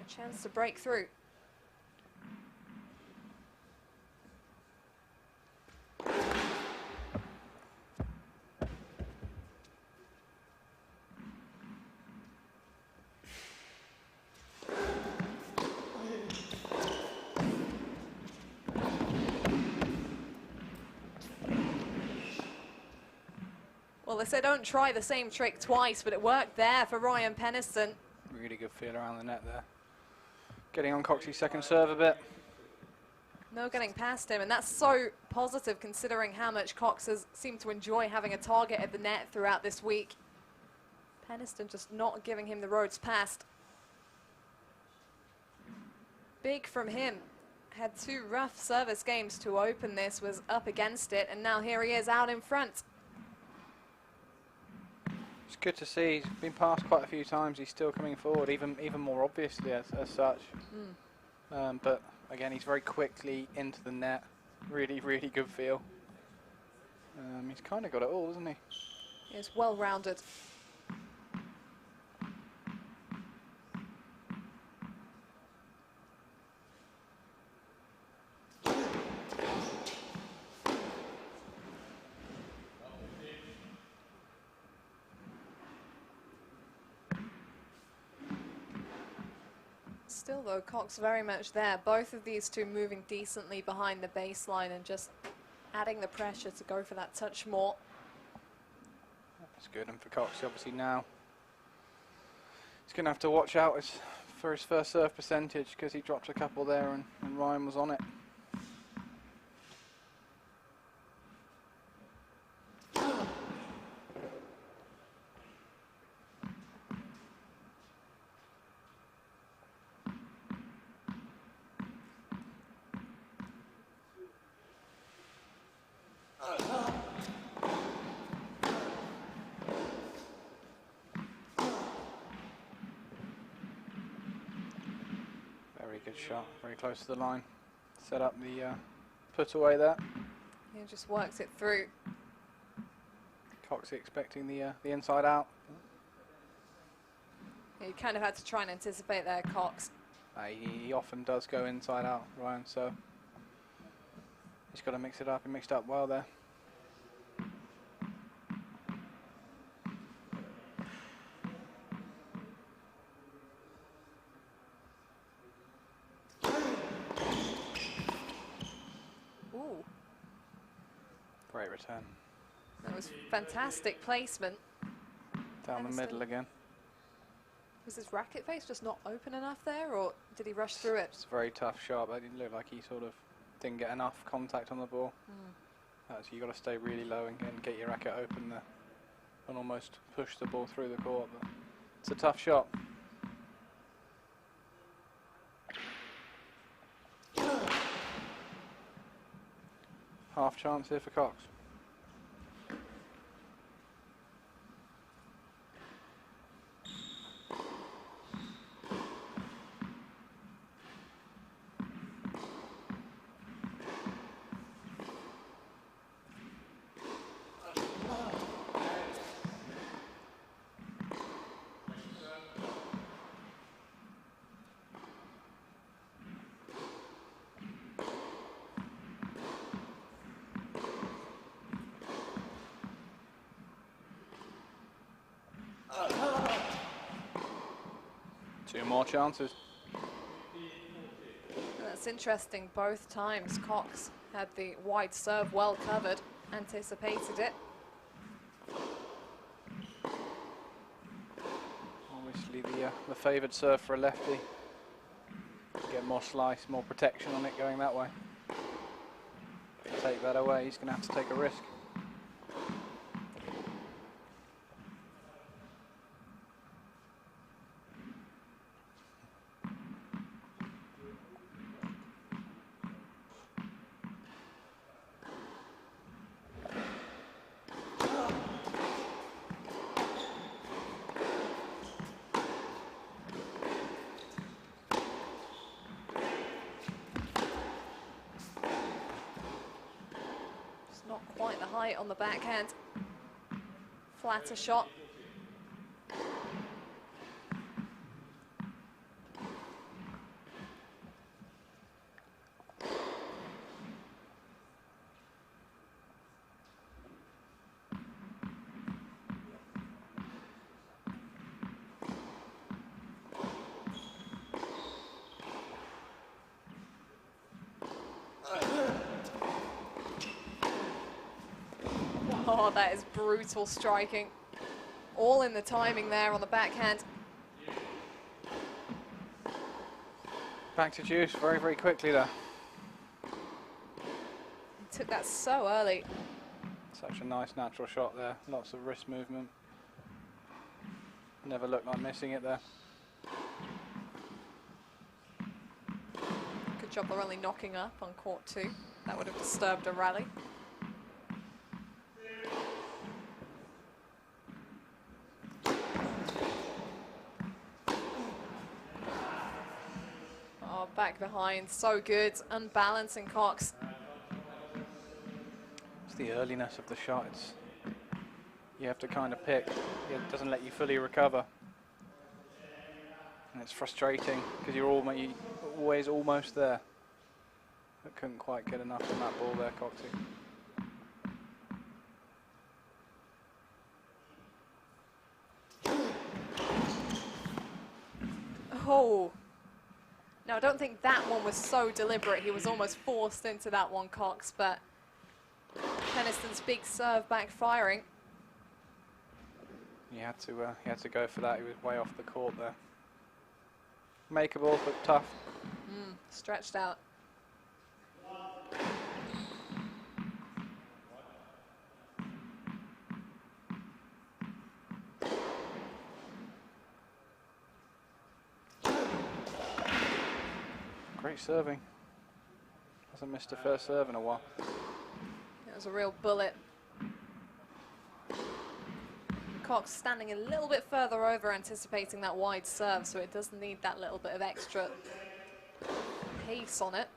a chance to break through. Well, they say don't try the same trick twice, but it worked there for Ryan Peniston. Really good feel around the net there. Getting on Coxey's second serve a bit. No getting past him, and that's so positive considering how much Cox has seemed to enjoy having a target at the net throughout this week. Peniston just not giving him the roads past. Big from him. Had two rough service games to open this, was up against it, and now here he is out in front. It's good to see. He's been passed quite a few times. He's still coming forward, even more obviously as such. But again, he's very quickly into the net. Really, really good feel. He's kind of got it all, isn't he? He's well-rounded. Still though, Cox very much there. Both of these two moving decently behind the baseline and just adding the pressure to go for that touch more. That's good, and for Cox obviously now he's going to have to watch out for his first serve percentage, because he dropped a couple there and Ryan was on it. good shot, very close to the line. Set up the put away there. He just works it through. Coxey expecting the inside out. You kind of had to try and anticipate there, Cox. He often does go inside out, Ryan, so he's got to mix it up. He mixed up well there. Ooh. Great return. That was fantastic placement. Down the middle again. Was his racket face just not open enough there, or did he rush through it? It's a very tough shot, but it didn't look like he sort of didn't get enough contact on the ball. So you've got to stay really low and get your racket open there and almost push the ball through the court. But it's a tough shot. Half chance here for Cox. Two more chances. That's interesting. Both times Cox had the wide serve well covered, anticipated it. Obviously the favoured serve for a lefty. Get more slice, more protection on it going that way. If you take that away, he's going to have to take a risk. Quite the height on the backhand. Flatter shot. Oh, that is brutal striking. All in the timing there on the backhand. Back to Juice very, very quickly there. He took that so early. Such a nice natural shot there. Lots of wrist movement. Never looked like missing it there. Good job they're only knocking up on court 2. That would have disturbed a rally. Back behind, so good, unbalancing Cox. It's the earliness of the shot. You have to kind of pick. It doesn't let you fully recover. And it's frustrating because you're always almost there. But couldn't quite get enough on that ball there, Coxey. Oh. No, I don't think that one was so deliberate. He was almost forced into that one, Cox, but Peniston's big serve backfiring. He had to go for that. He was way off the court there. Makeable, but tough. Stretched out. Great serving. Hasn't missed a first serve in a while. It was a real bullet. Cox standing a little bit further over, anticipating that wide serve, so it does need that little bit of extra pace on it.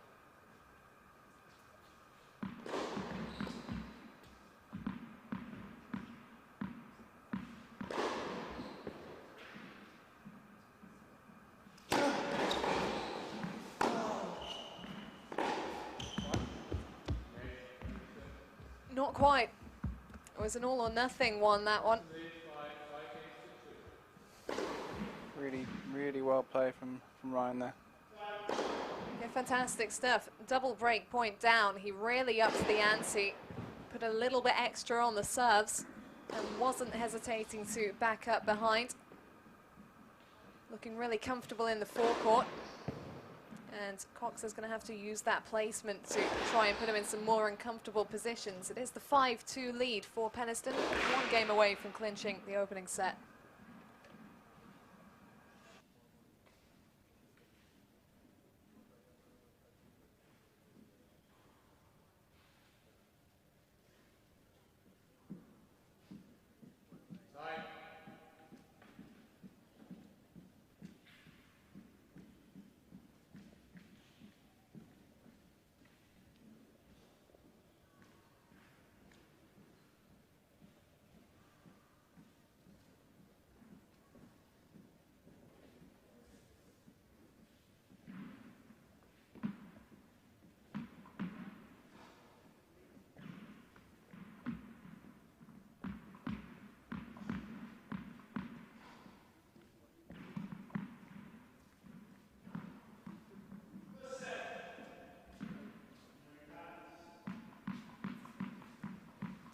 Not quite. It was an all or nothing one, that one. Really, really well played from Ryan there. Yeah, fantastic stuff. Double break point down. He really upped the ante, put a little bit extra on the serves, and wasn't hesitating to back up behind. Looking really comfortable in the forecourt. And Cox is going to have to use that placement to try and put him in some more uncomfortable positions. It is the 5-2 lead for Penistone, one game away from clinching the opening set.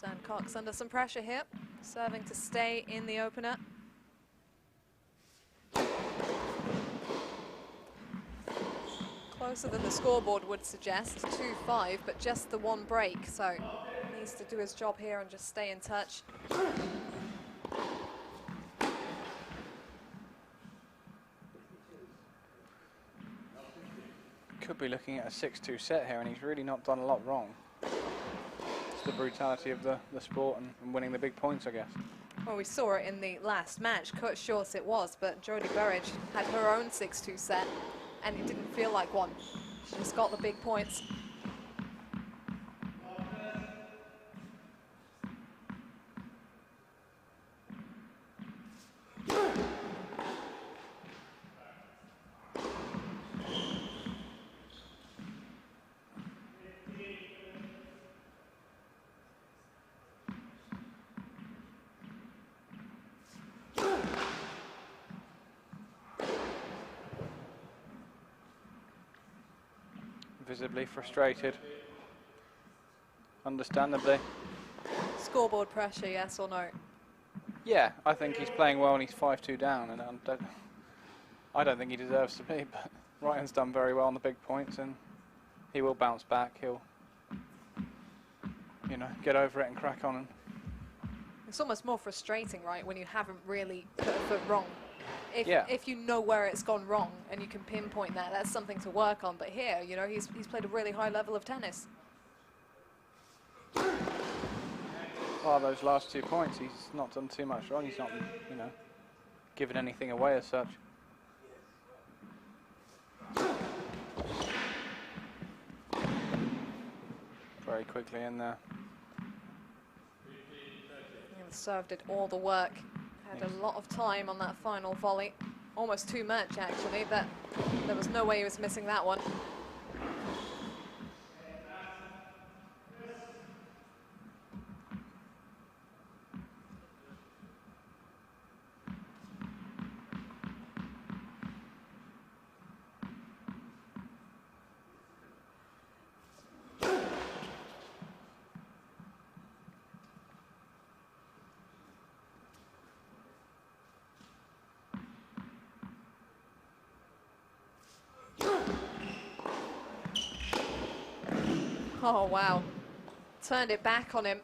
Dan Cox under some pressure here, serving to stay in the opener. Closer than the scoreboard would suggest, 2-5, but just the one break, so needs to do his job here and just stay in touch. Could be looking at a 6-2 set here, and he's really not done a lot wrong. It's the brutality of the sport and winning the big points, I guess. Well, we saw it in the last match. Cut short it was, but Jodie Burridge had her own 6-2 set, and it didn't feel like one. She just got the big points. Visibly frustrated, understandably. Scoreboard pressure, yes or no? Yeah, I think he's playing well and he's 5-2 down, and I don't think he deserves to be, but Ryan's done very well on the big points and he will bounce back. He'll, you know, get over it and crack on. And it's almost more frustrating, right, when you haven't really put a foot wrong. Yeah. If you know where it's gone wrong and you can pinpoint that, that's something to work on. But here, you know, he's played a really high level of tennis. Well, those last 2 points, he's not done too much wrong. He's not, you know, given anything away as such. Very quickly in there. Yeah, the serve did all the work. Had a lot of time on that final volley. Almost too much, actually, but there was no way he was missing that one. Oh, wow. Turned it back on him.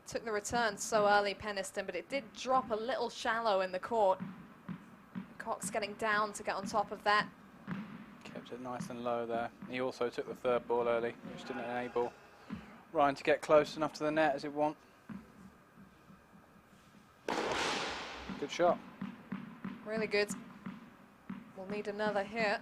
Took the return so early, Penistone, but it did drop a little shallow in the court. Cox getting down to get on top of that. Kept it nice and low there. He also took the third ball early, which didn't enable Ryan to get close enough to the net as he'd want. Good shot. Really good. We'll need another hit.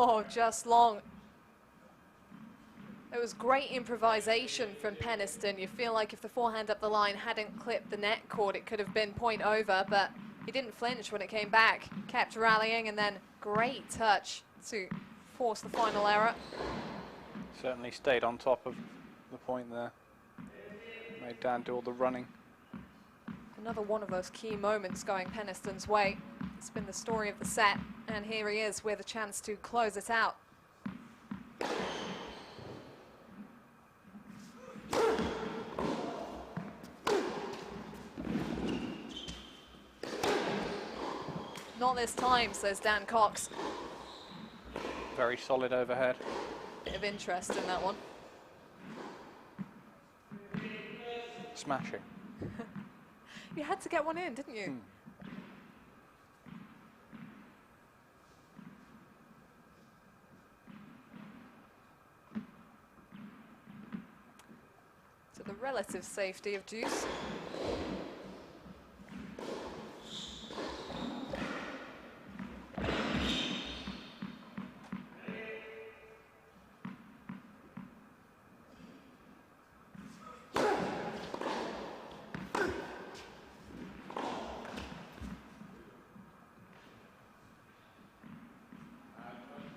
Oh, just long. It was great improvisation from Peniston. You feel like if the forehand up the line hadn't clipped the net cord, it could have been point over, but he didn't flinch when it came back. Kept rallying, and then great touch to force the final error. Certainly stayed on top of the point there. Made Dan do all the running. Another one of those key moments going Peniston's way. It's been the story of the set, and here he is with a chance to close it out. Not this time, says Dan Cox. Very solid overhead. Bit of interest in that one. Smashing. You had to get one in, didn't you? To the relative safety of Deuce.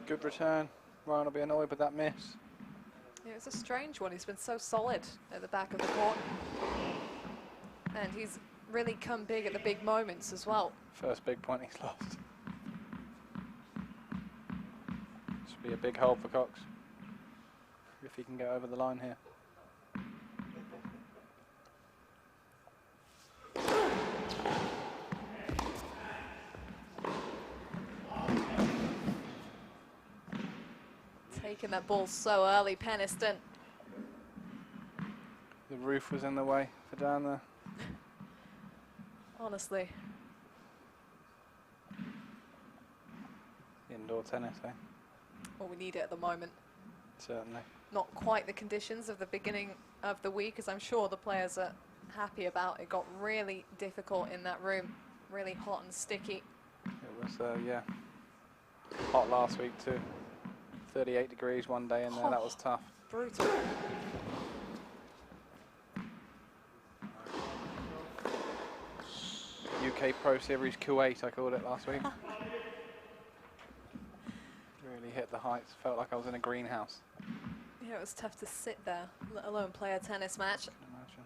Good return. Ryan will be annoyed with that miss. Yeah, it was a strange one. He's been so solid at the back of the court. And he's really come big at the big moments as well. First big point he's lost. This will be a big hole for Cox if he can get over the line here. Taking that ball so early, Peniston. The roof was in the way for Dan there. Honestly. Indoor tennis, eh? Well, we need it at the moment. Certainly. Not quite the conditions of the beginning of the week, as I'm sure the players are happy about. It got really difficult in that room. Really hot and sticky. It was, yeah, hot last week too. 38 degrees one day in there, that was tough. Brutal. UK Pro Series Kuwait, I called it last week. Really hit the heights, felt like I was in a greenhouse. Yeah, it was tough to sit there, let alone play a tennis match. Imagine.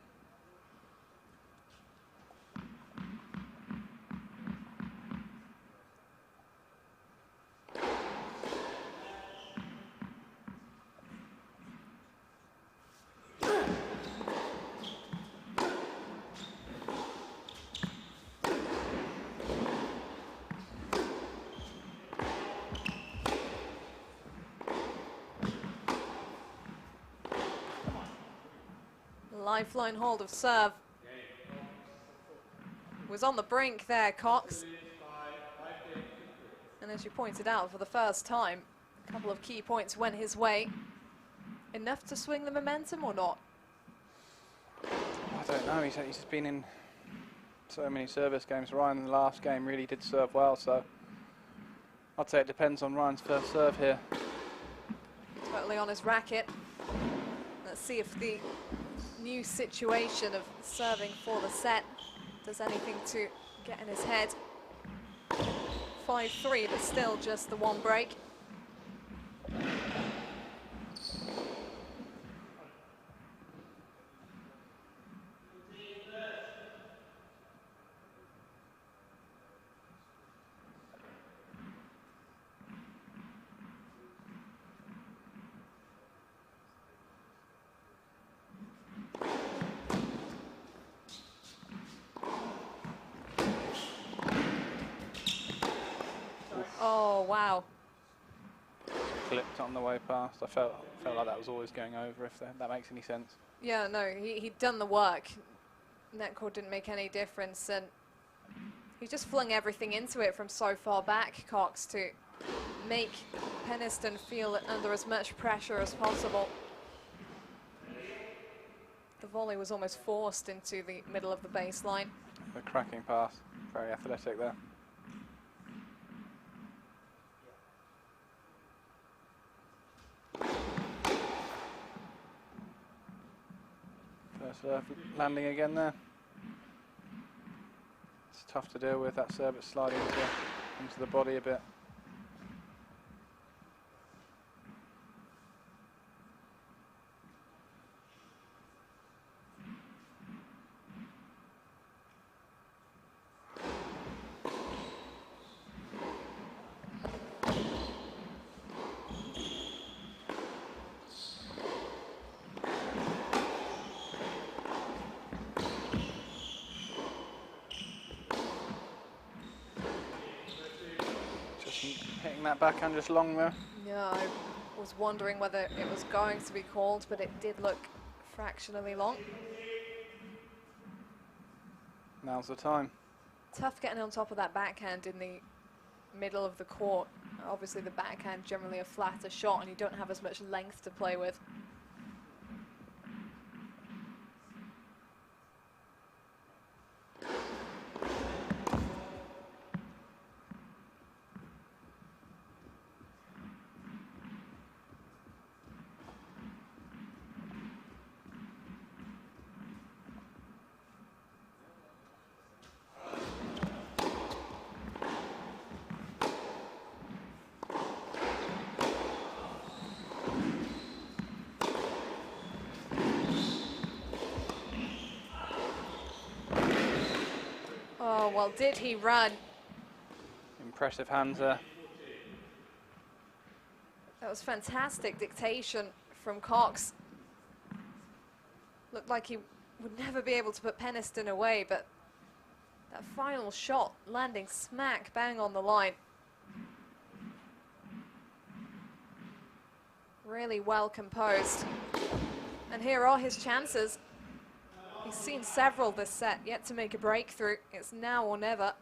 Lifeline hold of serve. Was on the brink there, Cox. And as you pointed out, for the first time, a couple of key points went his way. Enough to swing the momentum or not? I don't know, he's just been in so many service games. Ryan in the last game really did serve well, so I'd say it depends on Ryan's first serve here. Totally on his racket. Let's see if the new situation of serving for the set does anything to get in his head. 5-3, but still just the one break. wow. Clipped on the way past. I felt like that was always going over, if that makes any sense. Yeah, no, he'd done the work. Net court didn't make any difference, and he just flung everything into it from so far back, Cox, to make Peniston feel under as much pressure as possible. The volley was almost forced into the middle of the baseline. A cracking pass. Very athletic there. First serve landing again there. It's tough to deal with, that serve. It's sliding into the body a bit. Hitting that backhand just long there. Yeah, I was wondering whether it was going to be called, but it did look fractionally long. Now's the time. Tough getting on top of that backhand in the middle of the court. Obviously the backhand generally a flatter shot and you don't have as much length to play with. Oh, well, did he run? Impressive hands there. That was fantastic dictation from Cox. Looked like he would never be able to put Peniston away, but that final shot landing smack bang on the line. Really well composed. And here are his chances. He's seen several this set, yet to make a breakthrough. It's now or never.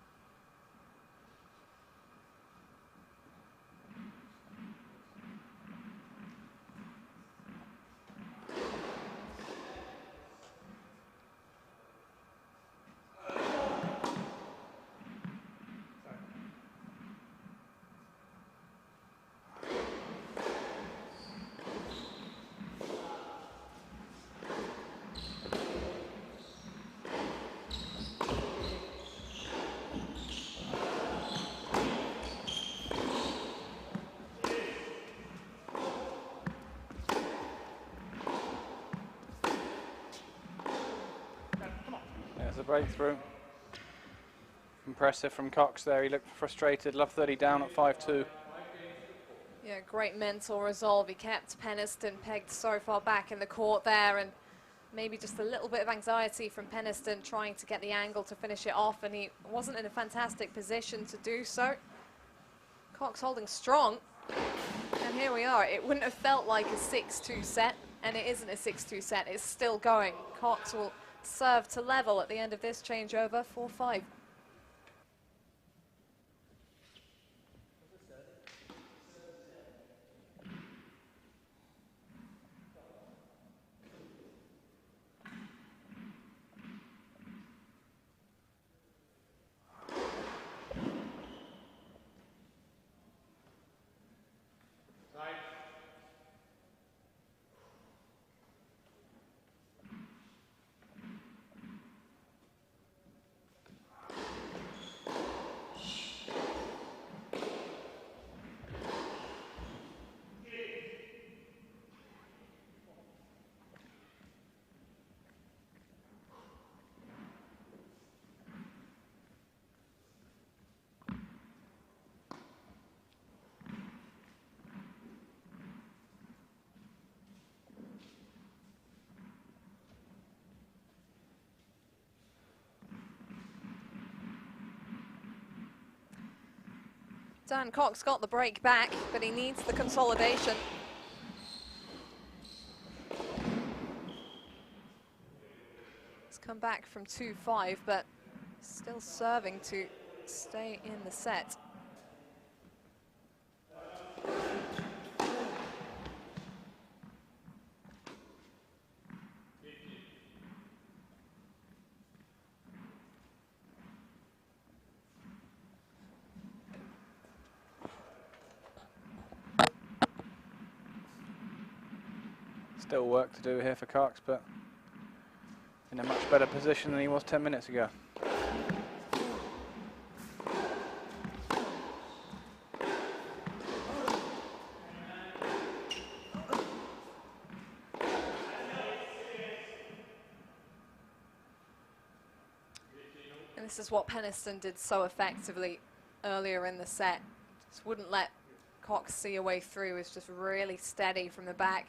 There's a breakthrough. Impressive from Cox there. He looked frustrated. Love 30 down at 5-2. Yeah, great mental resolve. He kept Peniston pegged so far back in the court there, and maybe just a little bit of anxiety from Peniston trying to get the angle to finish it off, and he wasn't in a fantastic position to do so. Cox holding strong, and here we are. It wouldn't have felt like a 6-2 set, and it isn't a 6-2 set. It's still going. Cox will serve to level at the end of this changeover, 4-5. Dan Cox got the break back, but he needs the consolidation. He's come back from 2-5, but still serving to stay in the set. Still work to do here for Cox, but in a much better position than he was 10 minutes ago. And this is what Peniston did so effectively earlier in the set. Just wouldn't let Cox see a way through, was just really steady from the back.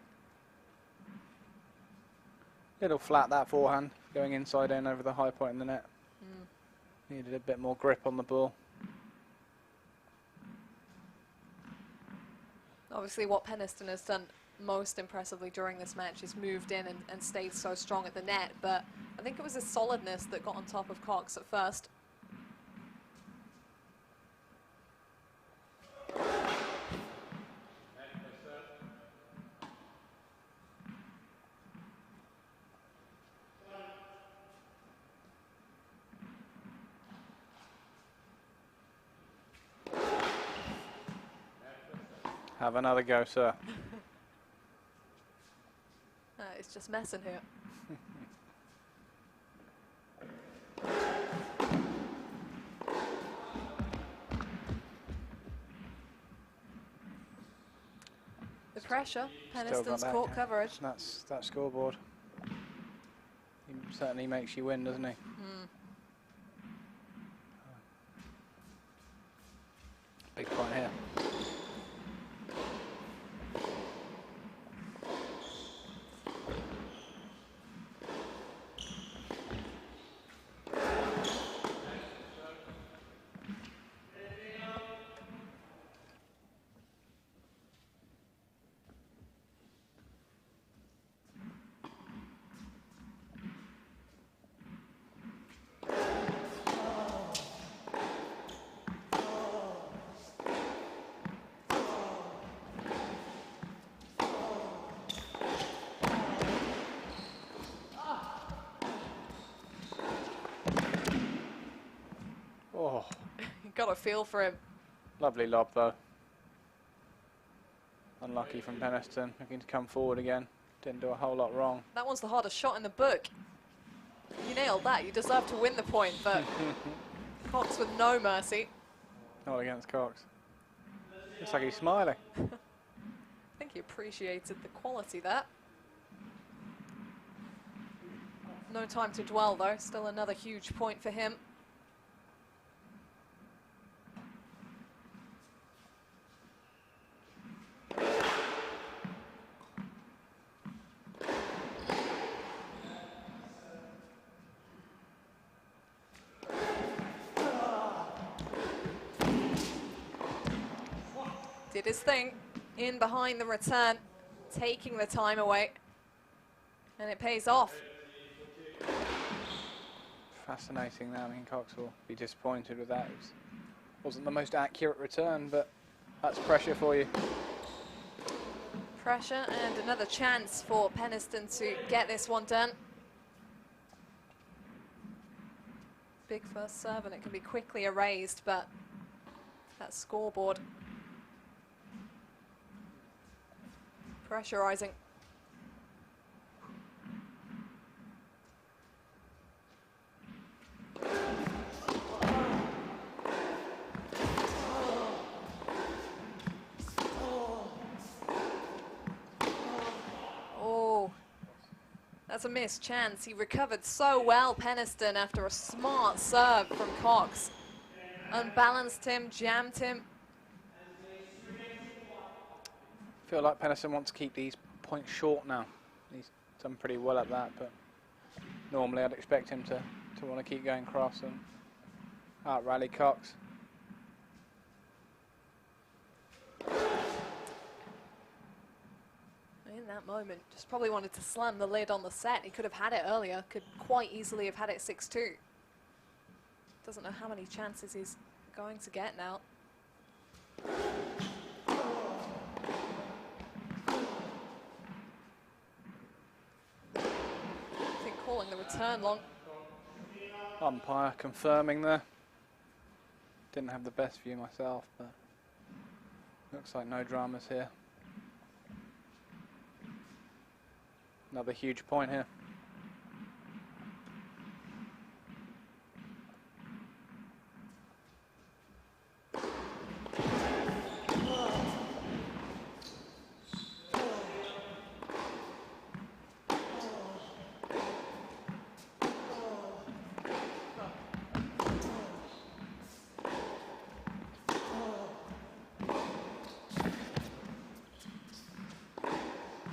Little flat, that forehand, going inside in over the high point in the net. Needed a bit more grip on the ball. Obviously what Peniston has done most impressively during this match is moved in and stayed so strong at the net, but I think it was his solidness that got on top of Cox at first. Have another go, sir. It's just messing here. The pressure, Peniston's court coverage. That's that scoreboard. He certainly makes you win, doesn't he? Big point here. Oh. Got a feel for him. Lovely lob though. Unlucky from Peniston, looking to come forward again. Didn't do a whole lot wrong. That one's the hardest shot in the book. You nailed that. You deserve to win the point, but Cox with no mercy. Not against Cox. Looks like he's smiling. I think he appreciated the quality there. No time to dwell though. Still another huge point for him. Did his thing, in behind the return, taking the time away, and it pays off. Fascinating there. I mean, Cox will be disappointed with that. It wasn't the most accurate return, but that's pressure for you. Pressure and another chance for Peniston to get this one done. Big first serve, and it can be quickly erased, but that scoreboard pressurizing. Oh, that's a missed chance. He recovered so well, Peniston, after a smart serve from Cox. Unbalanced him, jammed him. I feel like Peniston wants to keep these points short now. He's done pretty well at that, but normally I'd expect him to want to keep going cross and out-rally Cox. in that moment, just probably wanted to slam the lid on the set. He could have had it earlier, could quite easily have had it 6-2. Doesn't know how many chances he's going to get now. I think calling the return long. Umpire confirming there. Didn't have the best view myself, but looks like no dramas here. Another huge point here.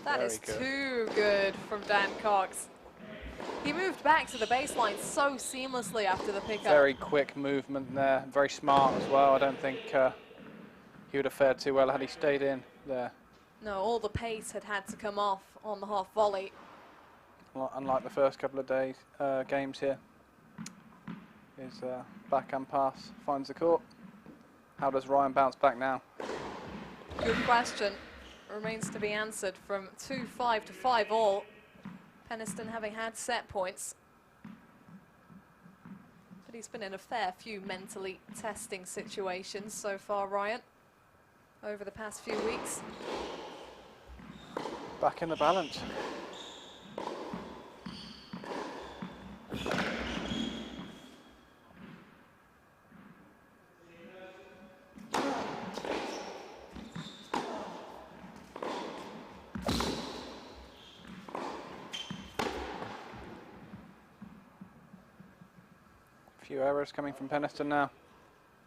That is too good from Dan Cox. He moved back to the baseline so seamlessly after the pickup. Very quick movement there, very smart as well. I don't think he would have fared too well had he stayed in there. No, all the pace had to come off on the half volley. Unlike the first couple of days, games here. His backhand pass finds the court. How does Ryan bounce back now? Good question. Remains to be answered from 2-5 to 5-all. Peniston having had set points. But he's been in a fair few mentally testing situations so far, Ryan, over the past few weeks. Back in the balance. Few errors coming from Peniston now.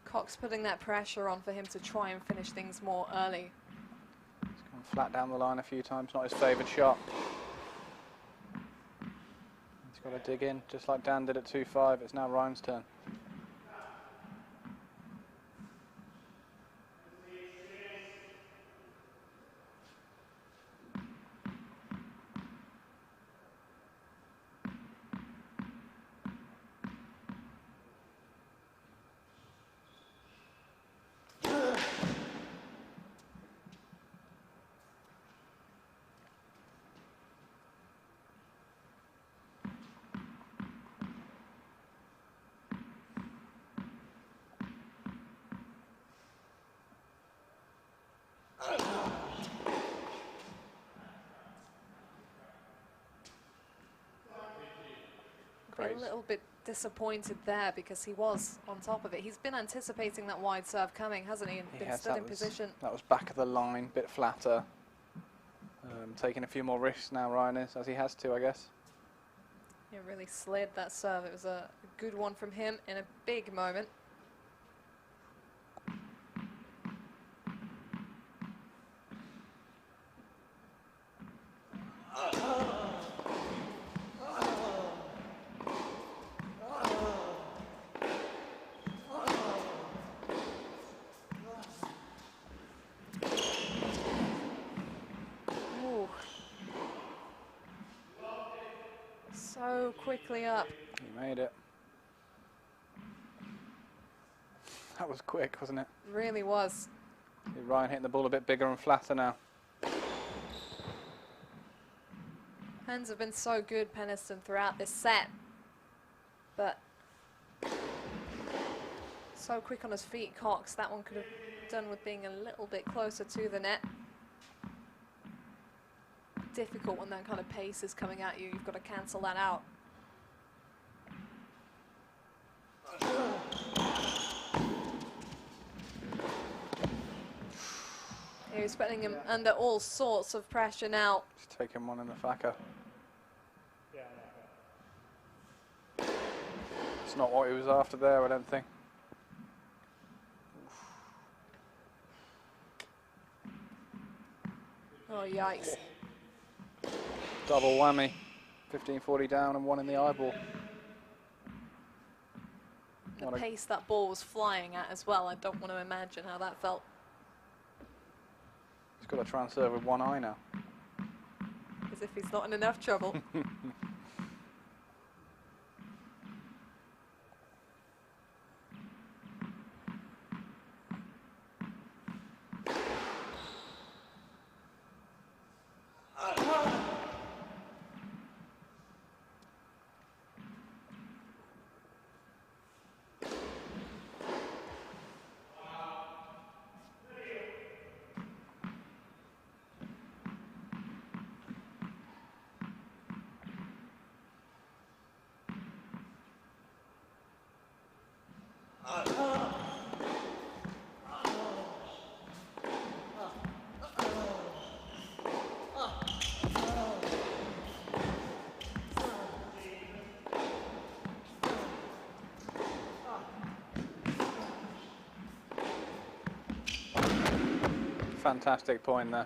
Cox putting that pressure on for him to try and finish things more early. He's gone flat down the line a few times, not his favoured shot. He's got to dig in, just like Dan did at 2-5. It's now Ryan's turn. A little bit disappointed there because he was on top of it. He's been anticipating that wide serve coming, hasn't he? And been stood in position. That was back of the line, bit flatter. Taking a few more risks now, Ryan is, as he has to, I guess. Yeah, really slid that serve. It was a good one from him in a big moment. So quickly up. He made it. That was quick, wasn't it? Really was. See Ryan hitting the ball a bit bigger and flatter now. Hands have been so good, Peniston, throughout this set. But so quick on his feet, Cox. That one could have done with being a little bit closer to the net. Difficult when that kind of pace is coming at you. You've got to cancel that out. He's putting him under all sorts of pressure now. He's taking one in the FACA. It's not what he was after there, I don't think. Oh, yikes. Double whammy. 15-40 down and one in the eyeball. The pace that ball was flying at as well. I don't want to imagine how that felt. He's got to try and serve with one eye now. As if he's not in enough trouble. Fantastic point there.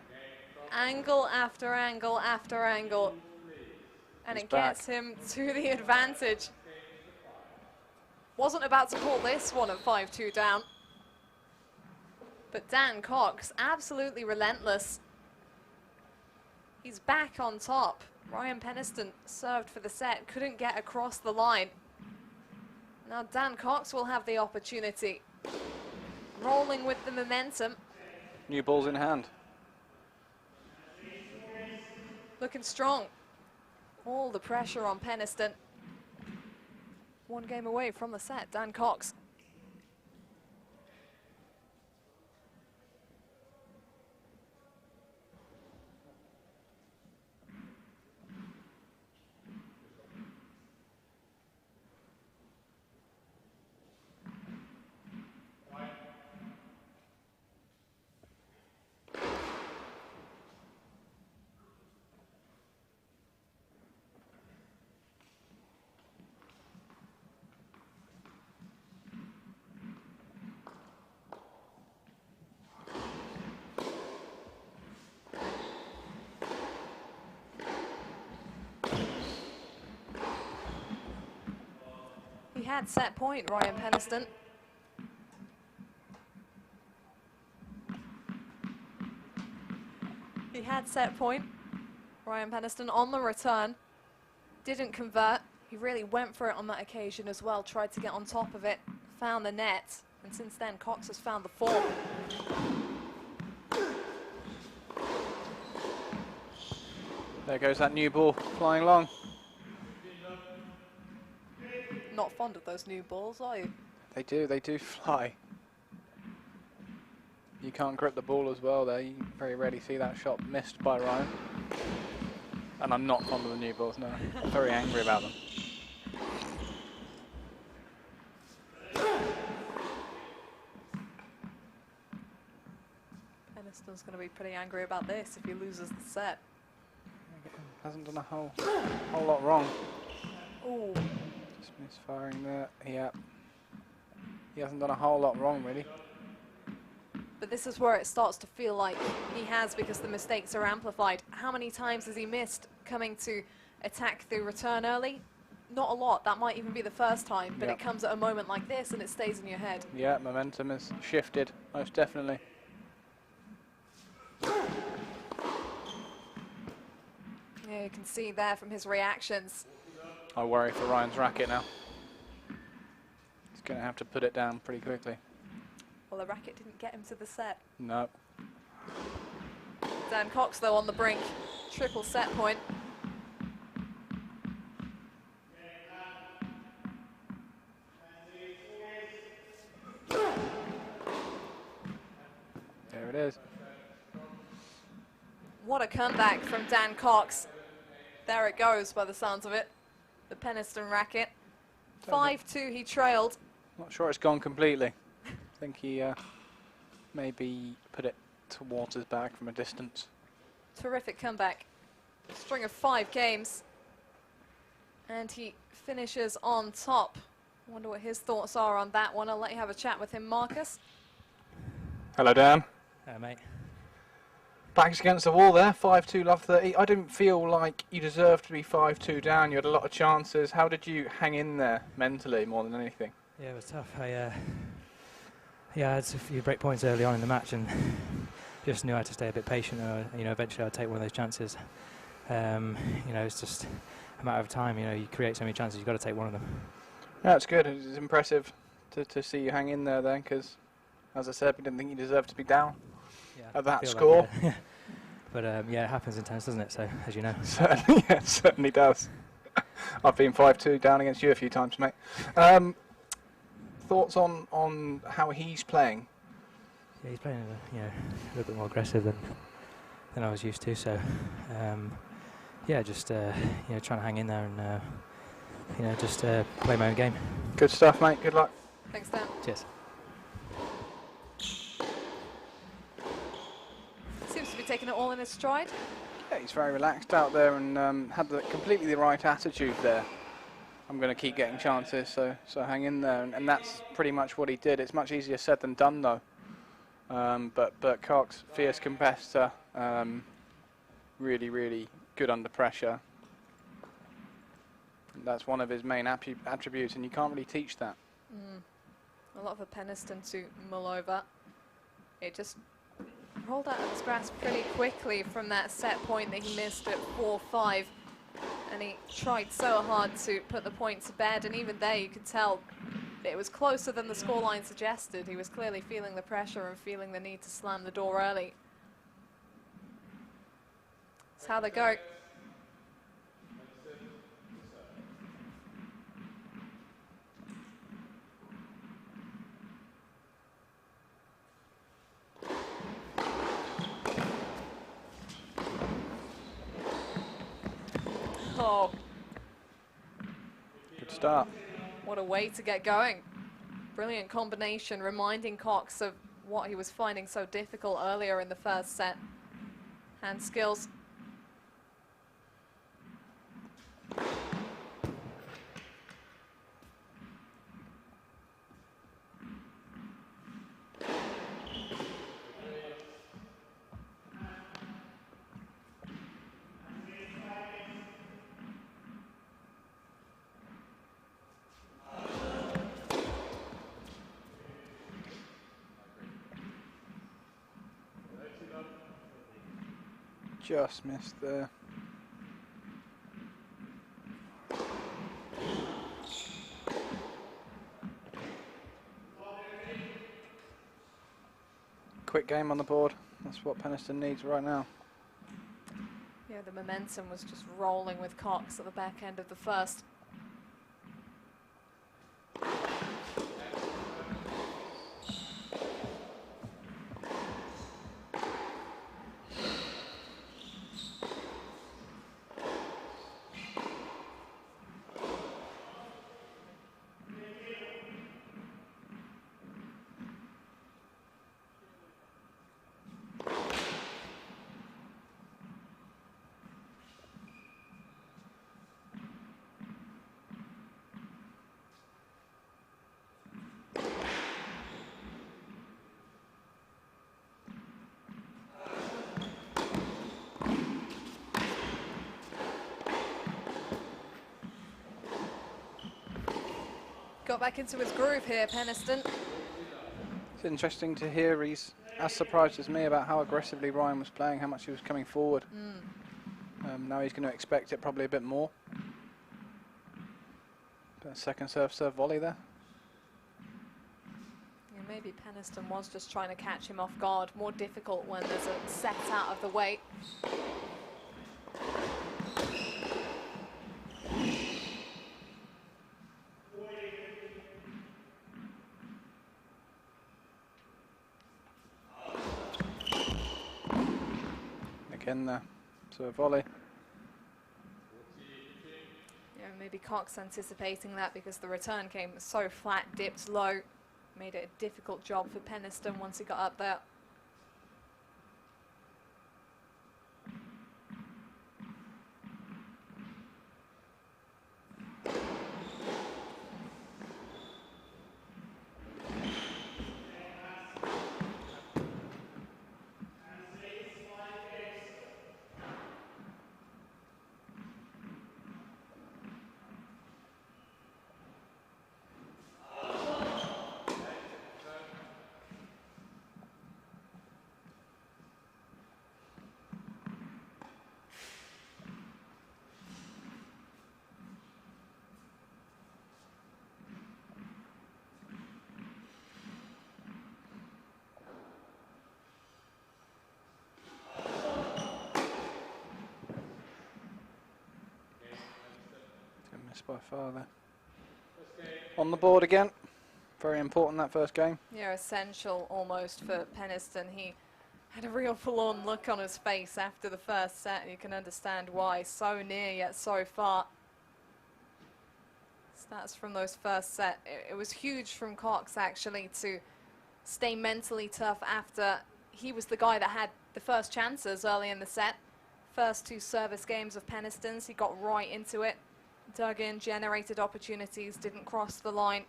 Angle after angle after angle. And He's it gets back. him to the advantage. Wasn't about to call this one at 5-2 down. But Dan Cox, absolutely relentless. He's back on top. Ryan Peniston served for the set, couldn't get across the line. Now Dan Cox will have the opportunity. Rolling with the momentum. New balls in hand. Looking strong. All the pressure on Peniston. One game away from the set, Dan Cox. He had set point, Ryan Peniston. He had set point. Ryan Peniston on the return. Didn't convert. He really went for it on that occasion as well. Tried to get on top of it. Found the net. And since then, Cox has found the form. There goes that new ball flying long. Not fond of those new balls, are you? They do fly. You can't grip the ball as well there. You very rarely see that shot missed by Ryan. And I'm not fond of the new balls, no. I'm very angry about them. Peniston's going to be pretty angry about this if he loses the set. Hasn't done a whole lot wrong. Ooh. Just misfiring there. Yeah. He hasn't done a whole lot wrong, really. But this is where it starts to feel like he has, because the mistakes are amplified. How many times has he missed coming to attack the return early? Not a lot. That might even be the first time, but Yep. it comes at a moment like this and it stays in your head. Yeah, momentum has shifted, most definitely. Yeah, you can see there from his reactions. I worry for Ryan's racket now. He's going to have to put it down pretty quickly. Well, the racket didn't get him to the set. No. Dan Cox, though, on the brink. Triple set point. There it is. What a comeback from Dan Cox. There it goes, by the sounds of it. The Peniston racket. 5-2 he trailed. Not sure it's gone completely. I think he maybe put it towards his back from a distance. Terrific comeback. String of 5 games. And he finishes on top. Wonder what his thoughts are on that one. I'll let you have a chat with him, Marcus. Hello, Dan. Hey, mate. Backs against the wall there, 5-2, love 30. I didn't feel like you deserved to be 5-2 down. You had a lot of chances. How did you hang in there mentally more than anything? Yeah, it was tough. I had a few break points early on in the match and just knew I had to stay a bit patient. Eventually I'd take one of those chances. You know, it's just a matter of time. You know, you create so many chances, you've got to take one of them. Yeah, it's good. It's impressive to see you hang in there then, because, as I said, we didn't think you deserved to be down at that score. Like, yeah. But yeah, it happens in tennis, doesn't it? So, as you know. Certainly, yeah, it certainly does. I've been 5-2 down against you a few times, mate. Thoughts on how he's playing? Yeah, he's playing you know, a little bit more aggressive than I was used to. So, yeah, just you know, trying to hang in there and you know, just play my own game. Good stuff, mate. Good luck. Thanks, Dan. Cheers. Seems to be taking it all in his stride. Yeah, he's very relaxed out there and had completely the right attitude there. I'm going to keep getting chances, so hang in there, and that's pretty much what he did. It's much easier said than done, though. But Bert Cox, fierce competitor, really, really good under pressure. That's one of his main attributes, and you can't really teach that. A lot for Peniston to mull over. It just rolled out of his grasp pretty quickly from that set point that he missed at 4-5. And he tried so hard to put the point to bed, and even there you could tell it was closer than the scoreline suggested. He was clearly feeling the pressure and feeling the need to slam the door early. That's how they go. Oh. Good start. What a way to get going. Brilliant combination, reminding Cox of what he was finding so difficult earlier in the first set. Hand skills. Just missed there. Quick game on the board. That's what Peniston needs right now. Yeah, the momentum was just rolling with Cox at the back end of the first. Got back into his groove here, Peniston. It's interesting to hear he's as surprised as me about how aggressively Ryan was playing, how much he was coming forward. Now he's going to expect it probably a bit more. But second serve volley there. Yeah, maybe Peniston was just trying to catch him off guard. More difficult when there's a set out of the way. Again there, to a volley. Yeah, maybe Cox anticipating that because the return came so flat, dipped low, made it a difficult job for Peniston once he got up there. Missed by far there. On the board again. Very important, that first game. Yeah, essential almost for Peniston. He had a real forlorn look on his face after the first set. You can understand why. So near yet so far. Stats from those first set. It was huge from Cox actually to stay mentally tough after he was the guy that had the first chances early in the set. First 2 service games of Peniston's, he got right into it. Dug in, generated opportunities, didn't cross the line.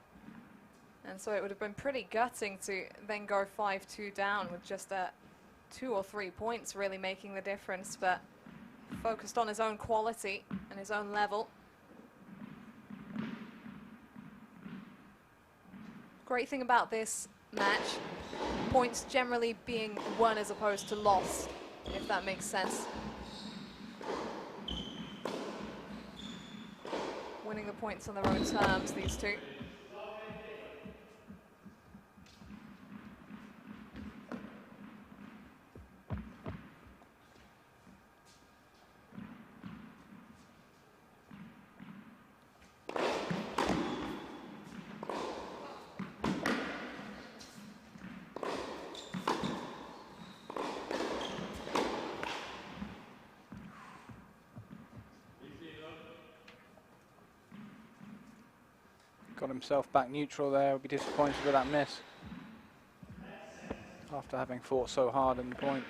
And so it would have been pretty gutting to then go 5-2 down with just 2 or 3 points really making the difference, but focused on his own quality and his own level. Great thing about this match, points generally being won as opposed to lost, if that makes sense. Winning the points on their own terms, these two. Got himself back neutral there. Would be disappointed with that miss after having fought so hard in the point.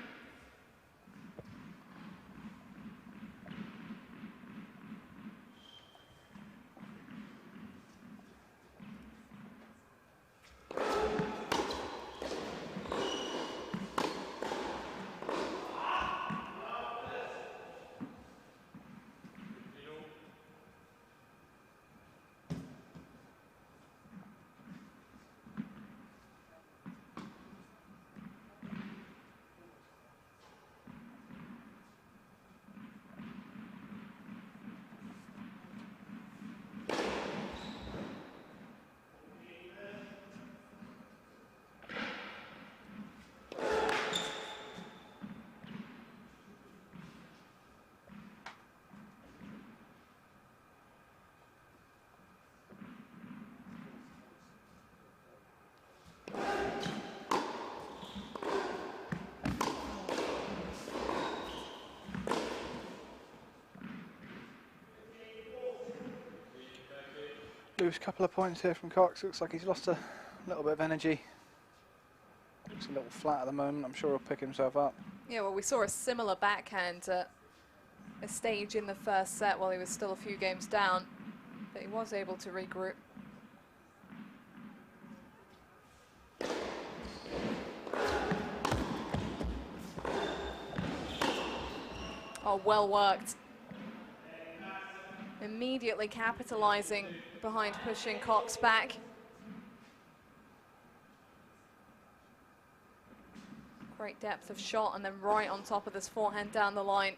Lose a couple of points here from Cox. Looks like he's lost a little bit of energy. Looks a little flat at the moment. I'm sure he'll pick himself up. Yeah, well, we saw a similar backhand at a stage in the first set while he was still a few games down, but he was able to regroup. Oh, well worked. Immediately capitalizing behind pushing Cox back. Great depth of shot and then right on top of this forehand down the line.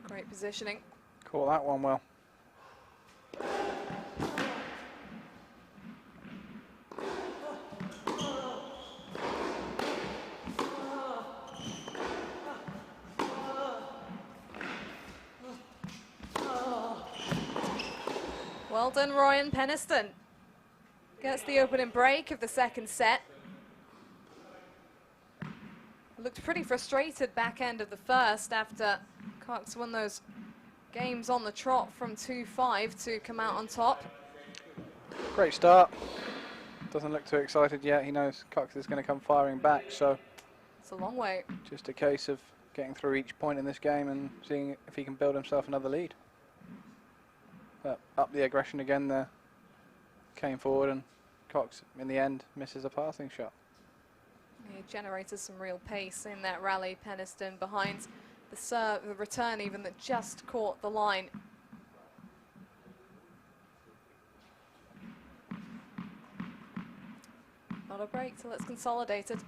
Great positioning. Caught that one well. Well done, Ryan Peniston. Gets the opening break of the second set. Looked pretty frustrated back end of the first after Cox won those games on the trot from 2-5 to come out on top. Great start. Doesn't look too excited yet. He knows Cox is going to come firing back, so it's a long way. Just a case of getting through each point in this game and seeing if he can build himself another lead. Up the aggression again there. Came forward and Cox, in the end, misses a passing shot. He generated some real pace in that rally. Peniston behind the serve, the return even that just caught the line. Not a break till it's consolidated.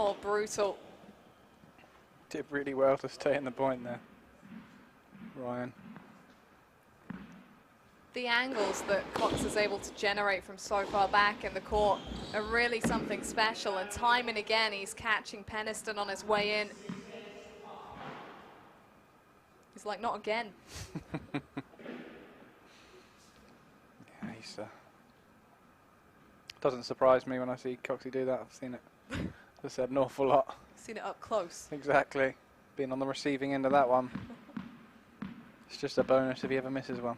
Oh, brutal. Did really well to stay in the point there, Ryan. The angles that Cox is able to generate from so far back in the court are really something special, and time and again he's catching Peniston on his way in. He's like, not again. Yeah, he's doesn't surprise me when I see Coxie do that. I've seen it. I've said an awful lot. Seen it up close. Exactly. Being on the receiving end of that one. It's just a bonus if he ever misses one.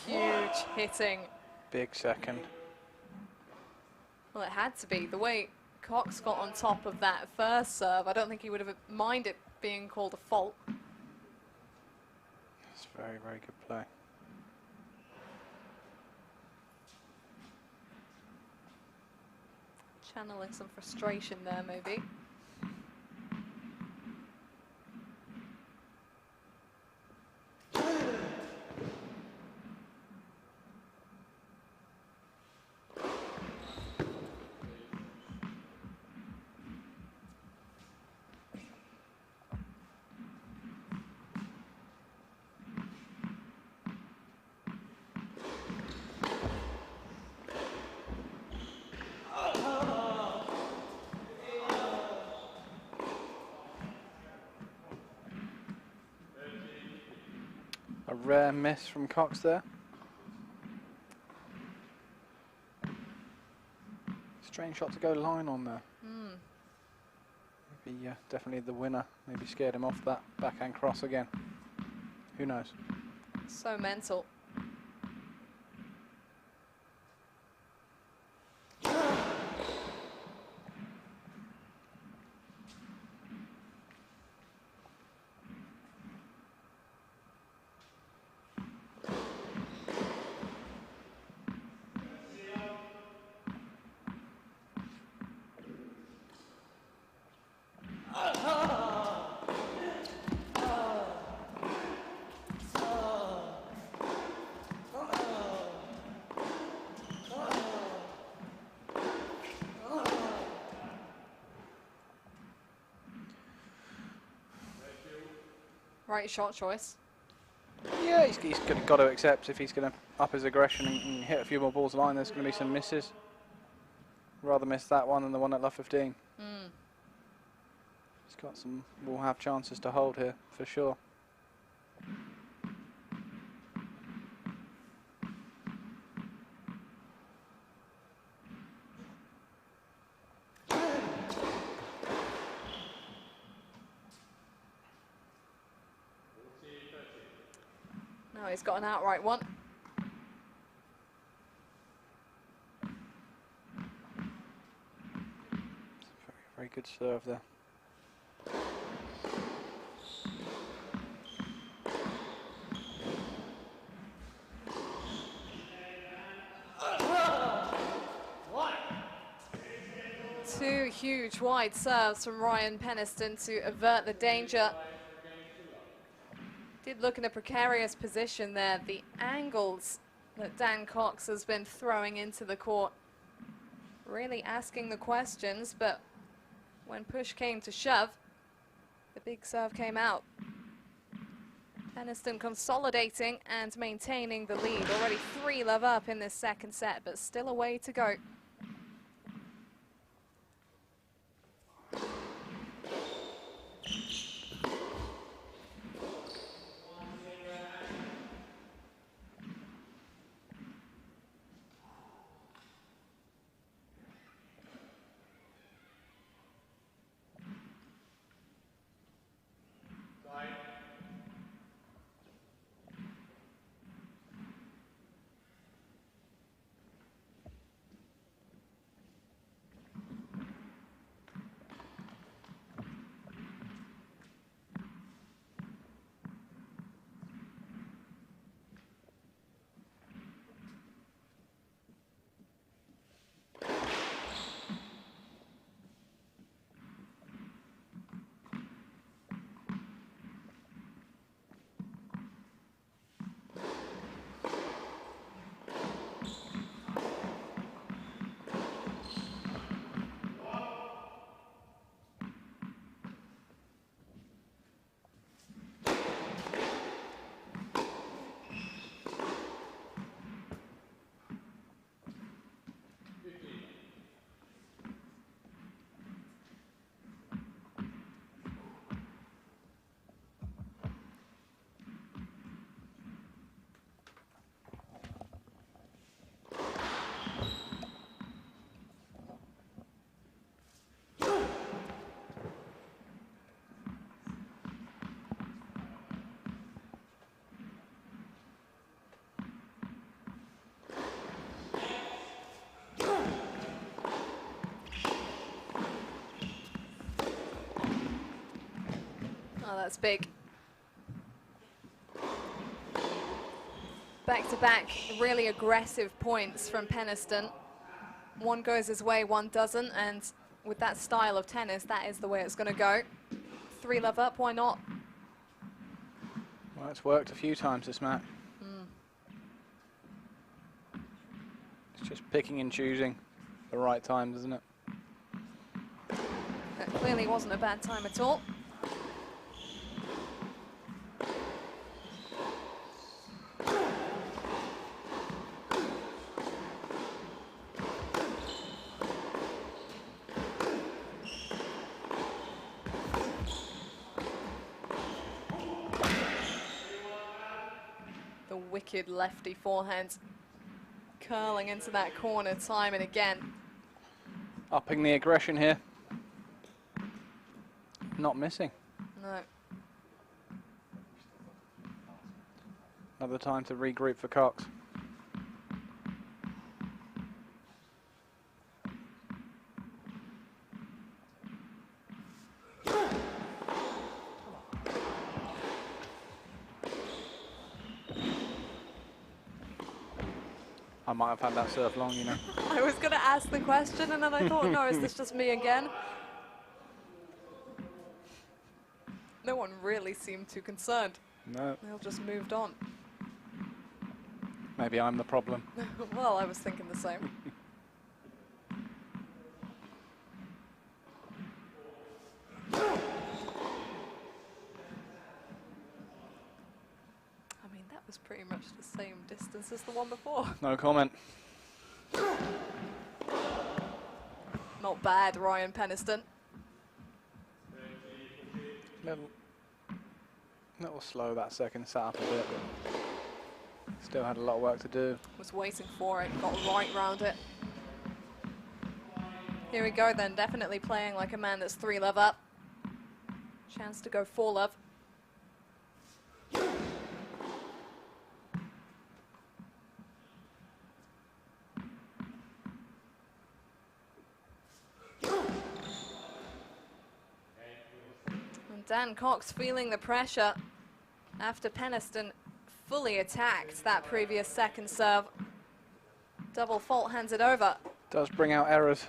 Huge hitting. Big second. Well, it had to be. The way Cox got on top of that first serve, I don't think he would have minded being called a fault. It's very, very good play. Channeling some frustration there, maybe. A rare miss from Cox there. Strange shot to go line on there. Maybe definitely the winner. Maybe scared him off that backhand cross again. Who knows? So mental. Right shot choice. Yeah, he's got to accept if he's going to up his aggression and hit a few more balls line, there's going to be some misses. Rather miss that one than the one at love 15. He's got some, will have chances to hold here for sure. No, he's got an outright one. Very good serve there. Two huge wide serves from Ryan Peniston to avert the danger. Did look in a precarious position there. The angles that Dan Cox has been throwing into the court, really asking the questions, but when push came to shove, the big serve came out. Peniston consolidating and maintaining the lead. Already 3-love up in this second set, but still a way to go. That's big. Back-to-back, really aggressive points from Peniston. One goes his way, one doesn't, and with that style of tennis, that is the way it's going to go. 3-love up, why not? Well, it's worked a few times this match. It's just picking and choosing the right times, isn't it? That clearly wasn't a bad time at all. The wicked lefty forehand curling into that corner time and again. Upping the aggression here. Not missing. No. Another time to regroup for Cox. I might have had that serve long, you know. I was going to ask the question and then I thought, no, is this just me again? No one really seemed too concerned. No. They all just moved on. Maybe I'm the problem. Well, I was thinking the same. I mean, that was pretty much the same distance as the one before. No comment. Not bad, Ryan Peniston. Little slow that second set up a bit, but still had a lot of work to do. Was waiting for it, got right round it. Here we go then, definitely playing like a man that's 3-love up. Chance to go 4-love. And Dan Cox feeling the pressure after Peniston fully attacked that previous second serve. Double fault hands it over. Does bring out errors.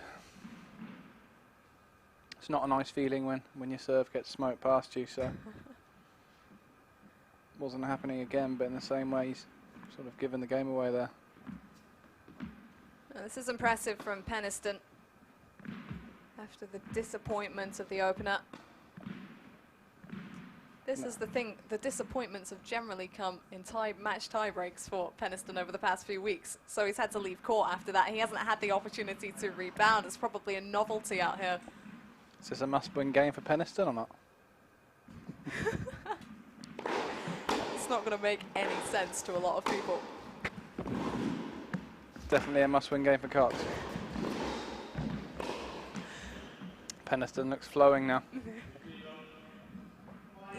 It's not a nice feeling when your serve gets smoked past you, so wasn't happening again, but in the same way he's sort of given the game away there. This is impressive from Peniston after the disappointment of the opener. This is the thing, the disappointments have generally come in match tie breaks for Peniston over the past few weeks. So he's had to leave court after that. He hasn't had the opportunity to rebound. It's probably a novelty out here. Is this a must-win game for Peniston or not? It's not going to make any sense to a lot of people. It's definitely a must-win game for Cox. Peniston looks flowing now.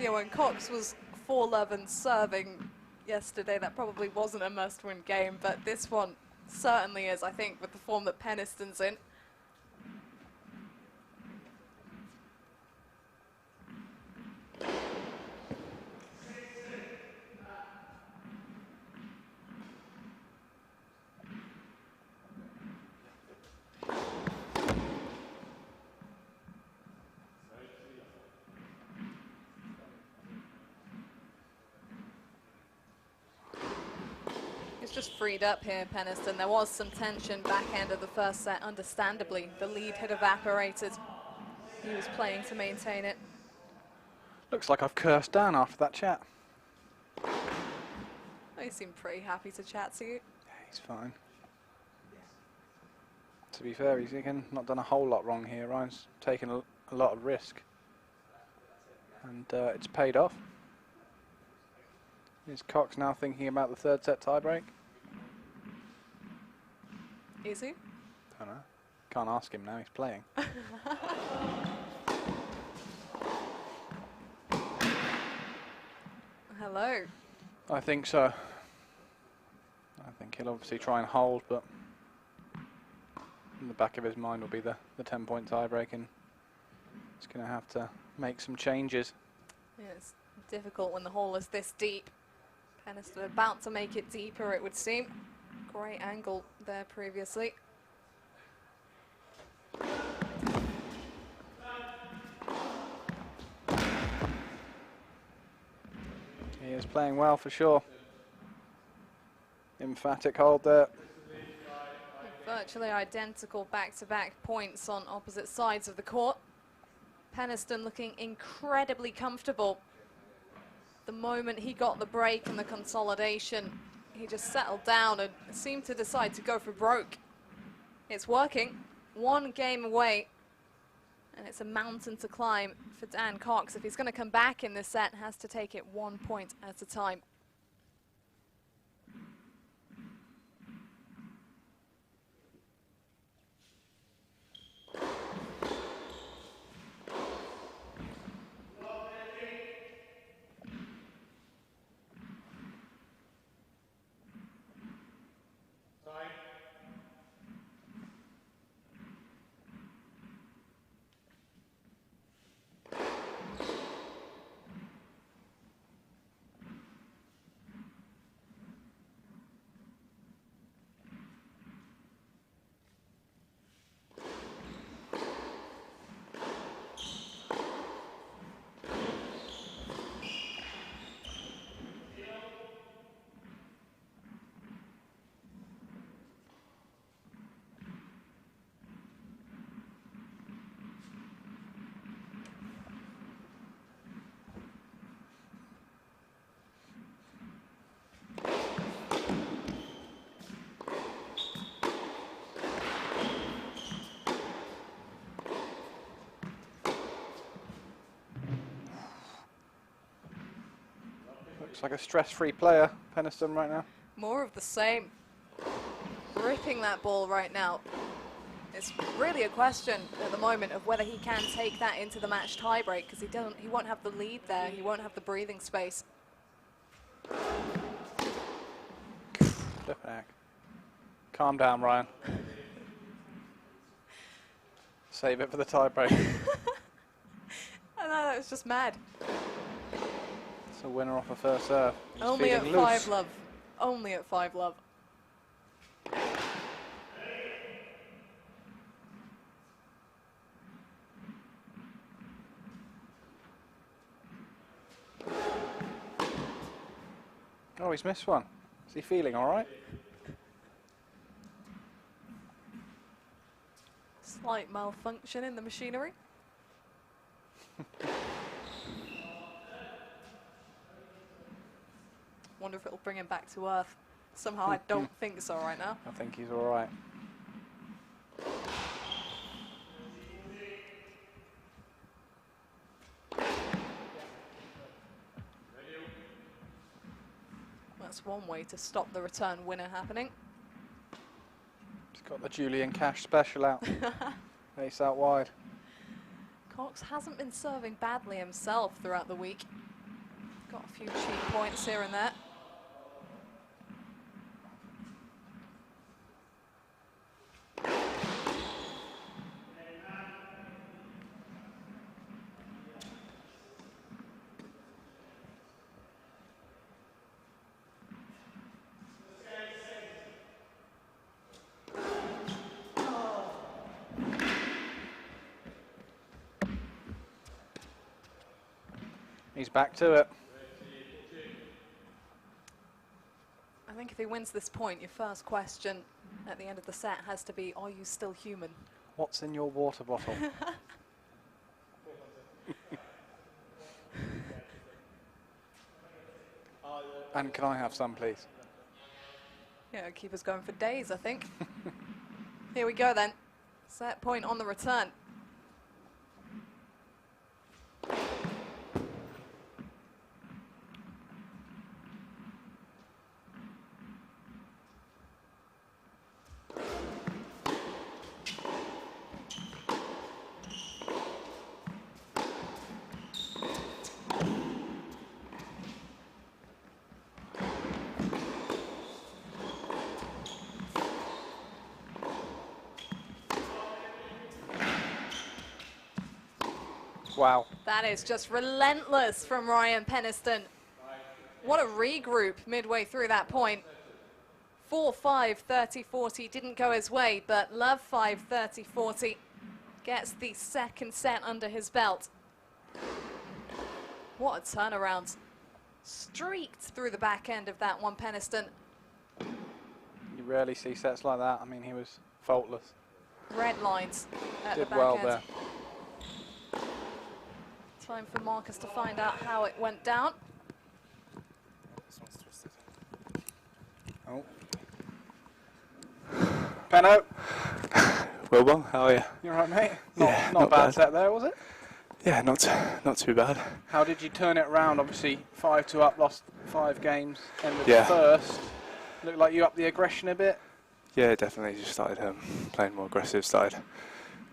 Yeah, when Cox was 4-love and serving yesterday, that probably wasn't a must-win game, but this one certainly is, I think, with the form that Peniston's in. Just freed up here, Peniston. There was some tension back end of the first set, understandably. The lead had evaporated. He was playing to maintain it. Looks like I've cursed Dan after that chat. He seemed pretty happy to chat to you. Yeah, he's fine. To be fair, he's again not done a whole lot wrong here. Ryan's taken a lot of risk. And it's paid off. Is Cox now thinking about the third set tiebreak? Is he? Don't know. Can't ask him now, he's playing. Hello. I think so. I think he'll obviously try and hold, but in the back of his mind will be the 10-point tiebreak, and he's going to have to make some changes. Yeah, it's difficult when the hole is this deep. Peniston about to make it deeper, it would seem. Great angle there previously. He is playing well for sure. Emphatic hold there. Virtually identical back-to-back points on opposite sides of the court. Peniston looking incredibly comfortable. The moment he got the break and the consolidation, he just settled down and seemed to decide to go for broke. It's working. One game away. And it's a mountain to climb for Dan Cox. If he's going to come back in this set, has to take it 1 point at a time. Looks like a stress-free player, Peniston, right now. More of the same. Gripping that ball right now. It's really a question at the moment of whether he can take that into the match tiebreak, because he won't have the lead there. He won't have the breathing space. Step back. Calm down, Ryan. Save it for the tiebreak. I know, that was just mad. It's a winner off a first serve. He's Only at feeling 5 loose. love. Only at 5 love. Oh, he's missed one. Is he feeling all right? Slight malfunction in the machinery. Wonder if it'll bring him back to earth. Somehow I don't think so right now. I think he's all right. That's one way to stop the return winner happening. He's got the Julian Cash special out. Ace out wide. Cox hasn't been serving badly himself throughout the week. Got a few cheap points here and there. He's back to it. I think if he wins this point, your first question at the end of the set has to be, are you still human? What's in your water bottle? And can I have some, please? Yeah, keep us going for days, I think. Here we go then. Set point on the return. Wow. That is just relentless from Ryan Peniston. What a regroup midway through that point. 4-5, 30-40 didn't go his way, but Love 5, 30-40 gets the second set under his belt. What a turnaround. Streaked through the back end of that one, Peniston. You rarely see sets like that. I mean, he was faultless. Red lines at Did the back well end. there. Time for Marcus to find out how it went down. This one's twisted. Oh. Penno. Well, how are you? You alright, mate? Yeah, Not a bad set there, was it? Yeah, not too bad. How did you turn it around? Obviously, 5-2 up, lost 5 games. End of the Yeah. first. Looked like you upped the aggression a bit. Yeah, definitely. Just started playing more aggressive. Started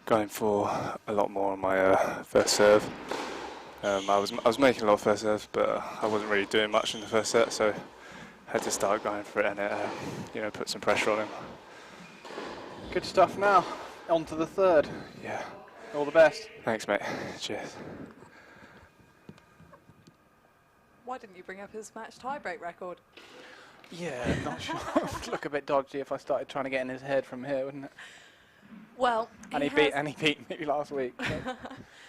going for a lot more on my first serve. I was making a lot of first serves, but I wasn't really doing much in the first set, so had to start going for it and it, put some pressure on him. Good stuff now. On to the third. Yeah. All the best. Thanks, mate. Cheers. Why didn't you bring up his match tiebreak record? Yeah, not sure. Look a bit dodgy if I started trying to get in his head from here, wouldn't it? Well, And he beat me last week. So.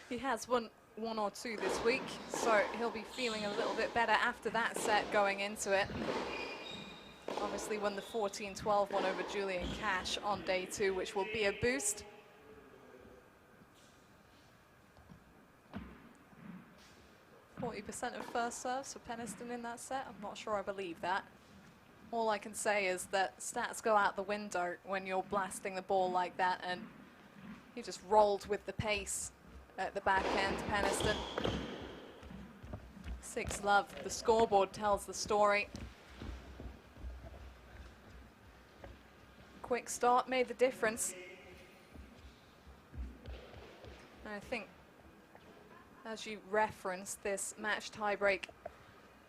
He has won 1 or 2 this week, so he'll be feeling a little bit better after that set going into it. Obviously won the 14-12 one over Julian Cash on day 2, which will be a boost. %40 of first serves for Peniston in that set. I'm not sure I believe that. All I can say is that stats go out the window when you're blasting the ball like that, and he just rolled with the pace at the back end, Peniston. 6-love, the scoreboard tells the story. Quick start made the difference. And I think, as you referenced, this match tiebreak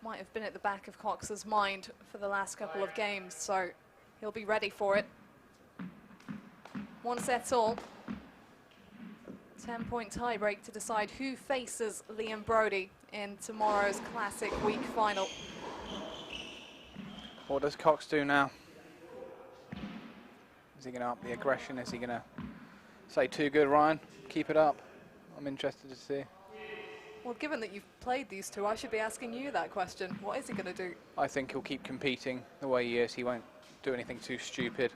might have been at the back of Cox's mind for the last couple of games, so he'll be ready for it. 1 set all. 10-point tiebreak to decide who faces Liam Brody in tomorrow's Classic Week final. What does Cox do now? Is he going to up the aggression? Is he going to say, too good, Ryan, keep it up? I'm interested to see. Well, given that you've played these two, I should be asking you that question. What is he going to do? I think he'll keep competing the way he is. He won't do anything too stupid.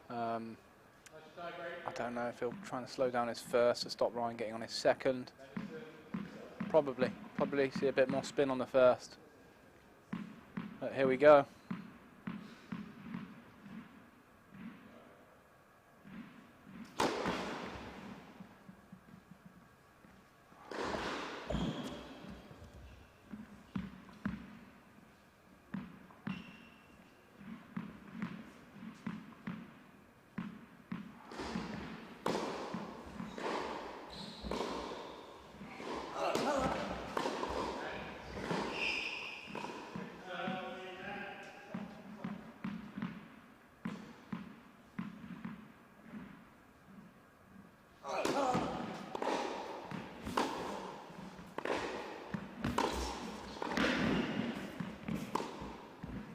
I don't know if he'll try and slow down his first to stop Ryan getting on his second. Probably see a bit more spin on the first. But here we go.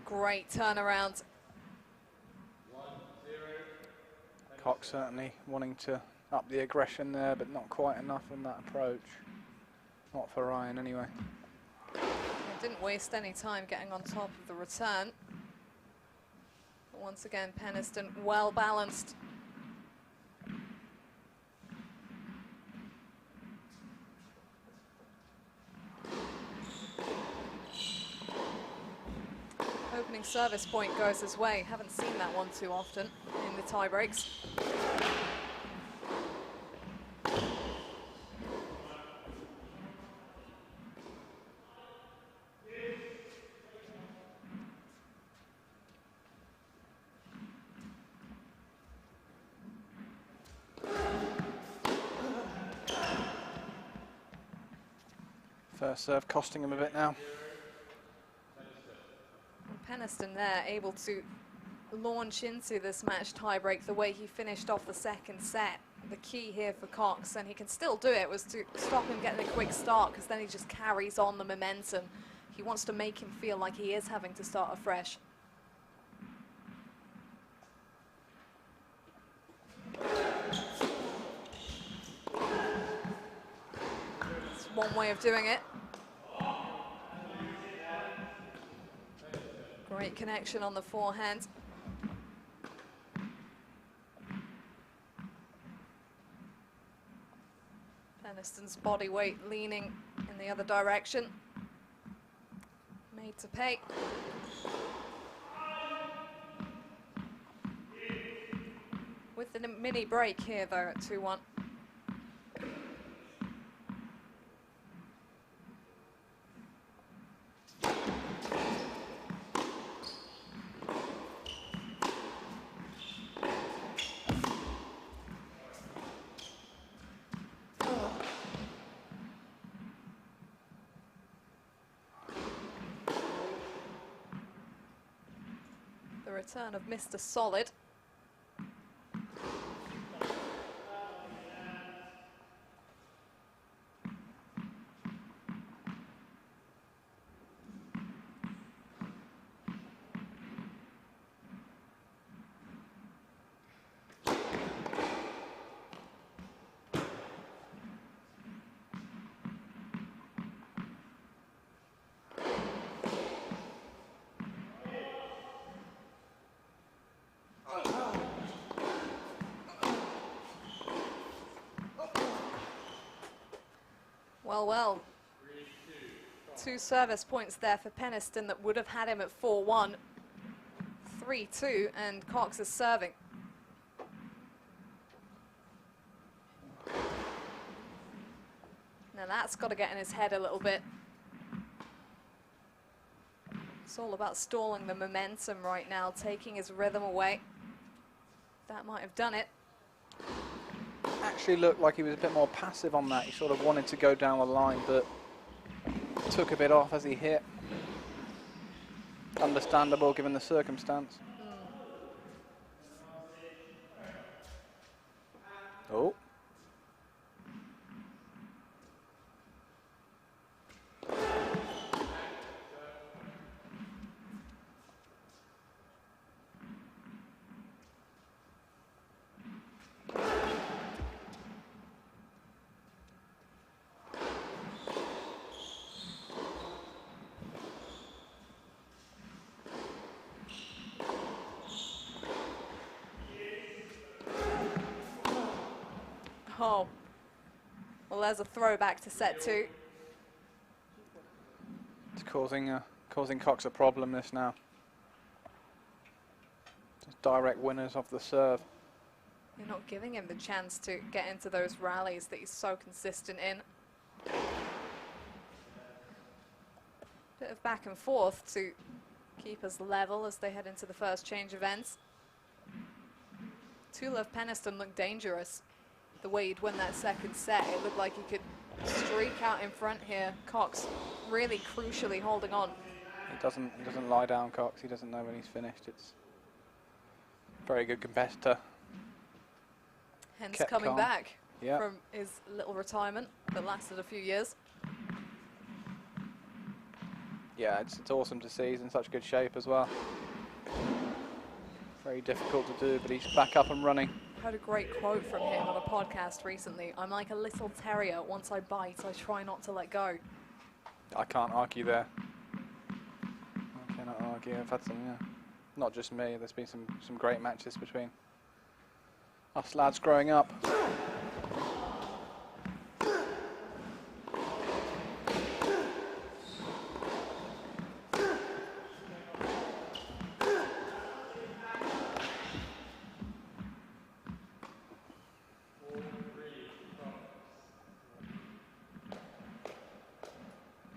Great turnaround. Cox certainly wanting to up the aggression there, but not quite enough in that approach. Not for Ryan anyway. He didn't waste any time getting on top of the return. But once again, Peniston well balanced. Opening service point goes his way. Haven't seen that one too often in the tie breaks. First serve costing him a bit now. Peniston there able to launch into this match tiebreak the way he finished off the second set. the key here for Cox, and he can still do it, was to stop him getting a quick start, because then he just carries on the momentum. He wants to make him feel like he is having to start afresh. It's one way of doing it. Great connection on the forehand. Peniston's body weight leaning in the other direction. Made to pay. With the mini break here though at 2-1. The return of Mr. Solid. Well, 2 service points there for Peniston that would have had him at 4-1. 3-2, and Cox is serving. Now that's got to get in his head a little bit. It's all about stalling the momentum right now, taking his rhythm away. That might have done it. Actually looked like he was a bit more passive on that. He sort of wanted to go down the line, but took a bit off as he hit. Understandable given the circumstance. Oh. Oh, well, there's a throwback to set 2. It's causing Cox a problem, this now. Just direct winners off the serve. You're not giving him the chance to get into those rallies that he's so consistent in. Bit of back and forth to keep us level as they head into the first change of ends. Tulev Peniston looked dangerous. The way he'd win that second set, it looked like he could streak out in front here. Cox really crucially holding on. He doesn't lie down, Cox. He doesn't know when he's finished. It's a very good competitor. Hence Kept coming calm. back Yep. from his little retirement that lasted a few years. Yeah, it's awesome to see. He's in such good shape as well. Very difficult to do, but he's back up and running. I heard a great quote from him on a podcast recently. I'm like a little terrier. Once I bite, I try not to let go. I can't argue there. I cannot argue. I've had some, yeah. Not just me. There's been some great matches between us lads growing up.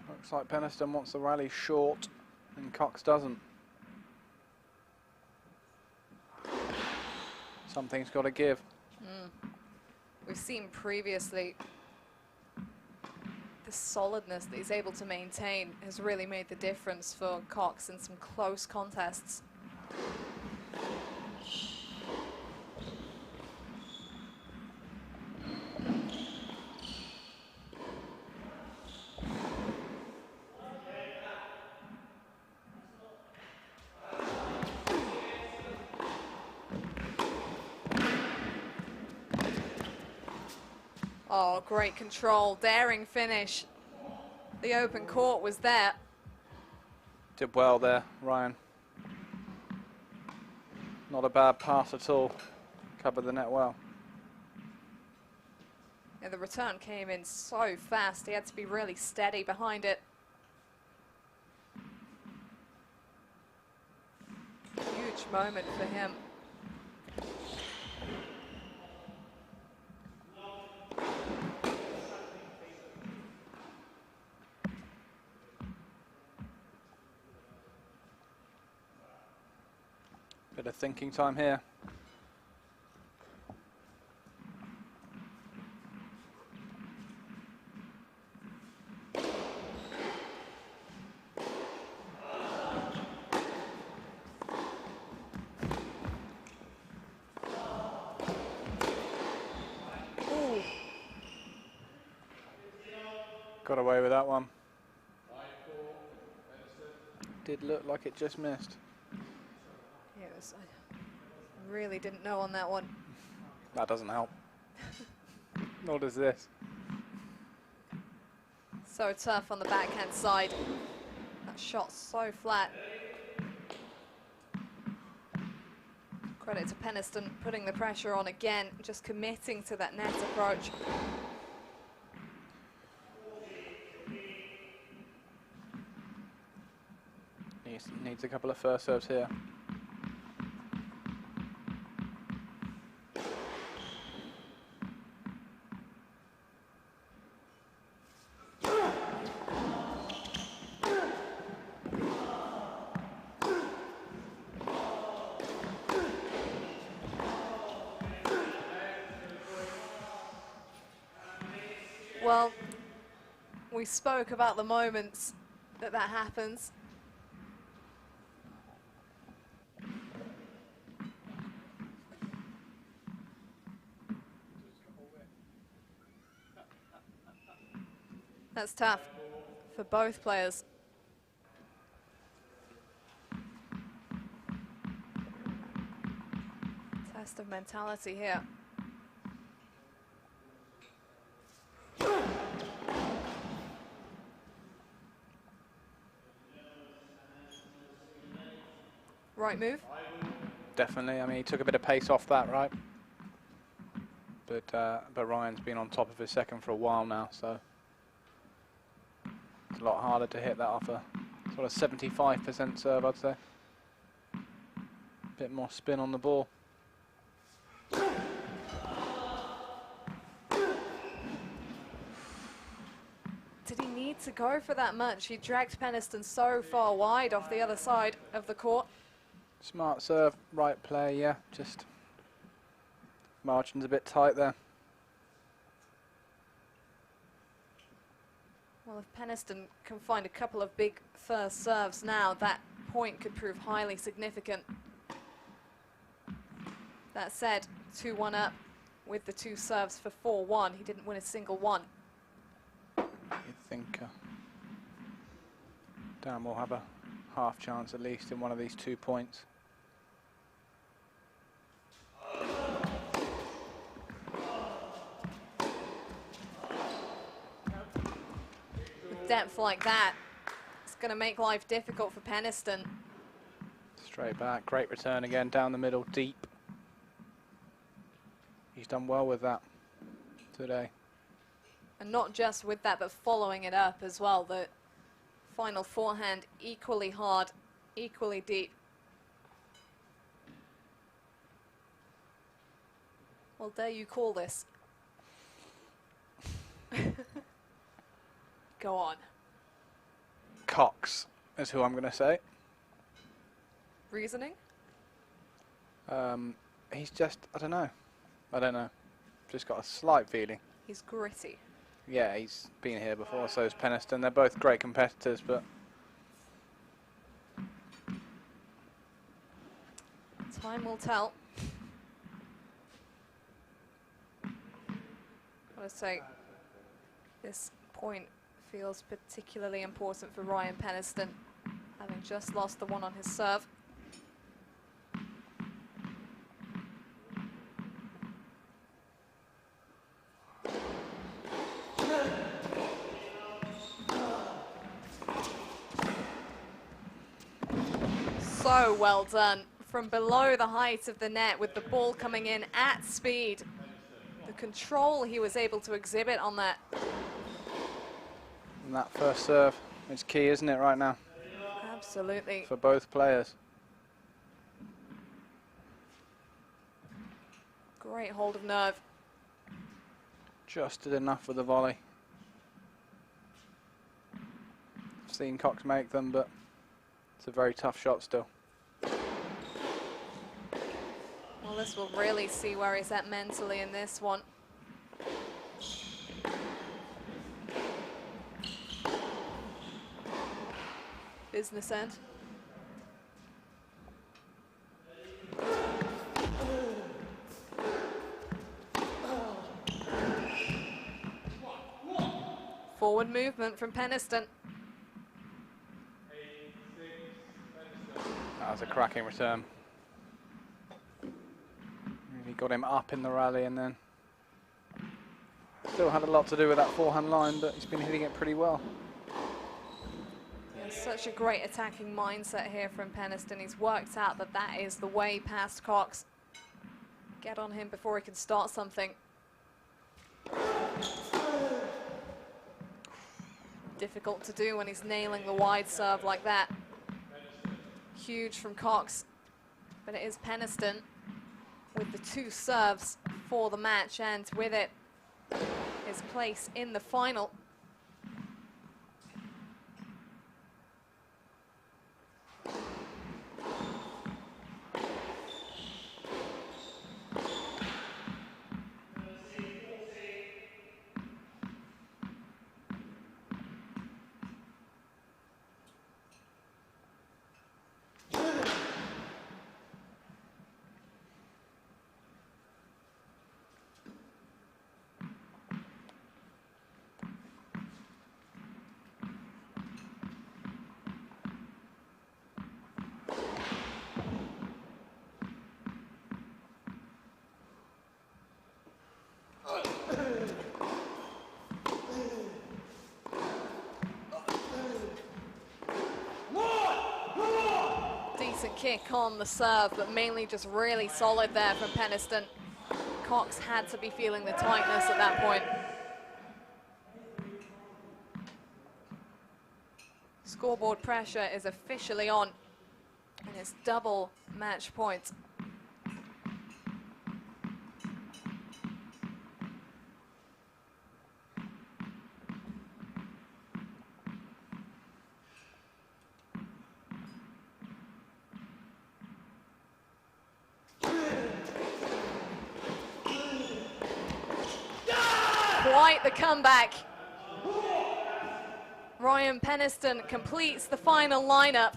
Looks like Peniston wants the rally short and Cox doesn't. Something's got to give. We've seen previously the solidness that he's able to maintain has really made the difference for Cox in some close contests. Oh, great control, daring finish. The open court was there. Did well there, Ryan. Not a bad pass at all. Covered the net well. Yeah, the return came in so fast. He had to be really steady behind it. Huge moment for him. Bit of thinking time here. Got away with that one. Did look like it just missed. Yeah, I really didn't know on that one. That doesn't help. Nor does this. So tough on the backhand side. That shot so flat. Credit to Peniston putting the pressure on again, just committing to that net approach. Needs a couple of first serves here. Well, we spoke about the moments that happens. That's tough for both players. Test of mentality here. Right move? Definitely. I mean, he took a bit of pace off that, right? But Ryan's been on top of his second for a while now, so it's a lot harder to hit that off a sort of 75% serve, I'd say. Bit more spin on the ball. Did he need to go for that much? He dragged Peniston so far wide off the other side of the court. Smart serve, right play, yeah. Just margin's a bit tight there. Well, if Peniston can find a couple of big first serves now, that point could prove highly significant. That said, 2-1 up with the two serves for 4-1. He didn't win a single one. You'd think Dan will have a half chance at least in one of these 2 points. Depth like that, it's going to make life difficult for Peniston. Straight back, great return again, down the middle, deep. He's done well with that today. And not just with that, but following it up as well. The final forehand equally hard, equally deep. Well, dare you call this? Go on. Cox is who I'm going to say. Reasoning? He's just, I don't know. Just got a slight feeling. He's gritty. Yeah, he's been here before, so is Peniston. They're both great competitors, but time will tell. I want to say this point feels particularly important for Ryan Peniston, having just lost the one on his serve. so well done from below the height of the net with the ball coming in at speed. The control he was able to exhibit on that. And that first serve is key, isn't it, right now? Absolutely. For both players. Great hold of nerve. Just did enough with the volley. I've seen Cox make them, but it's a very tough shot still. Well, this will really see where he's at mentally in this one. Business end. Forward movement from Peniston. That was a cracking return. Really got him up in the rally, and then still had a lot to do with that forehand line, but he's been hitting it pretty well. Yeah, such a great attacking mindset here from Peniston. He's worked out that that is the way past Cox. Get on him before he can start something. Difficult to do when he's nailing the wide serve like that. Huge from Cox, but it is Peniston with the 2 serves for the match, and with it, his place in the final. Decent kick on the serve, but mainly just really solid there from Peniston. Cox had to be feeling the tightness at that point. Scoreboard pressure is officially on, and it's double match point. Quite the comeback. Ryan Peniston completes the final lineup.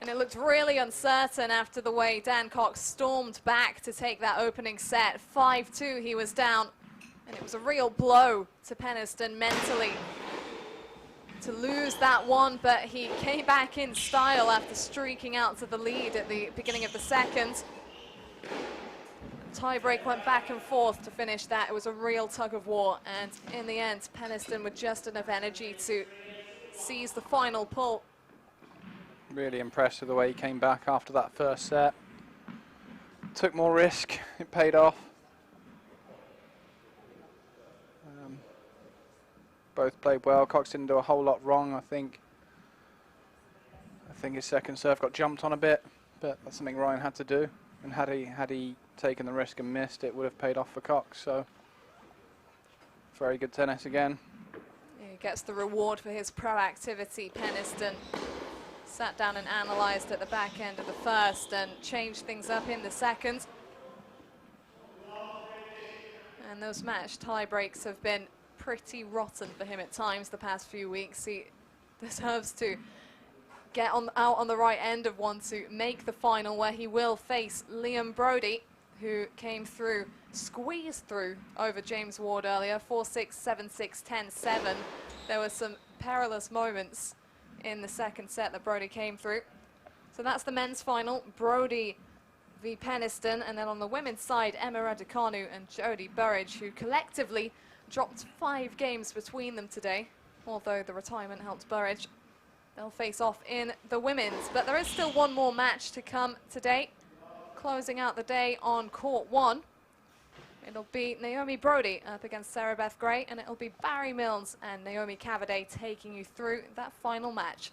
And it looked really uncertain after the way Dan Cox stormed back to take that opening set. 5-2 he was down, and it was a real blow to Peniston mentally to lose that one, but he came back in style after streaking out to the lead at the beginning of the second. Tiebreak went back and forth to finish that. It was a real tug of war, and in the end, Peniston with just enough energy to seize the final pull. Really impressed with the way he came back after that first set. Took more risk, it paid off. Both played well. Cox didn't do a whole lot wrong, I think. I think his second serve got jumped on a bit, but that's something Ryan had to do. And had he taken the risk and missed, it would have paid off for Cox. So very good tennis again. He gets the reward for his proactivity. Peniston sat down and analysed at the back end of the first and changed things up in the second. And those match tie breaks have been pretty rotten for him at times the past few weeks. He deserves to get out on the right end of one to make the final, where he will face Liam Brodie, who came through, squeezed through over James Ward earlier, 4-6, 7-6, 10-7. There were some perilous moments in the second set that Brodie came through. So that's the men's final, Brodie v Peniston, and then on the women's side, Emma Raducanu and Jodie Burrage, who collectively dropped 5 games between them today, although the retirement helped Burrage. They'll face off in the women's, but there is still one more match to come today. Closing out the day on court 1. It'll be Naomi Brody up against Sarah Beth Gray, and it'll be Barry Mills and Naomi Cavaday taking you through that final match.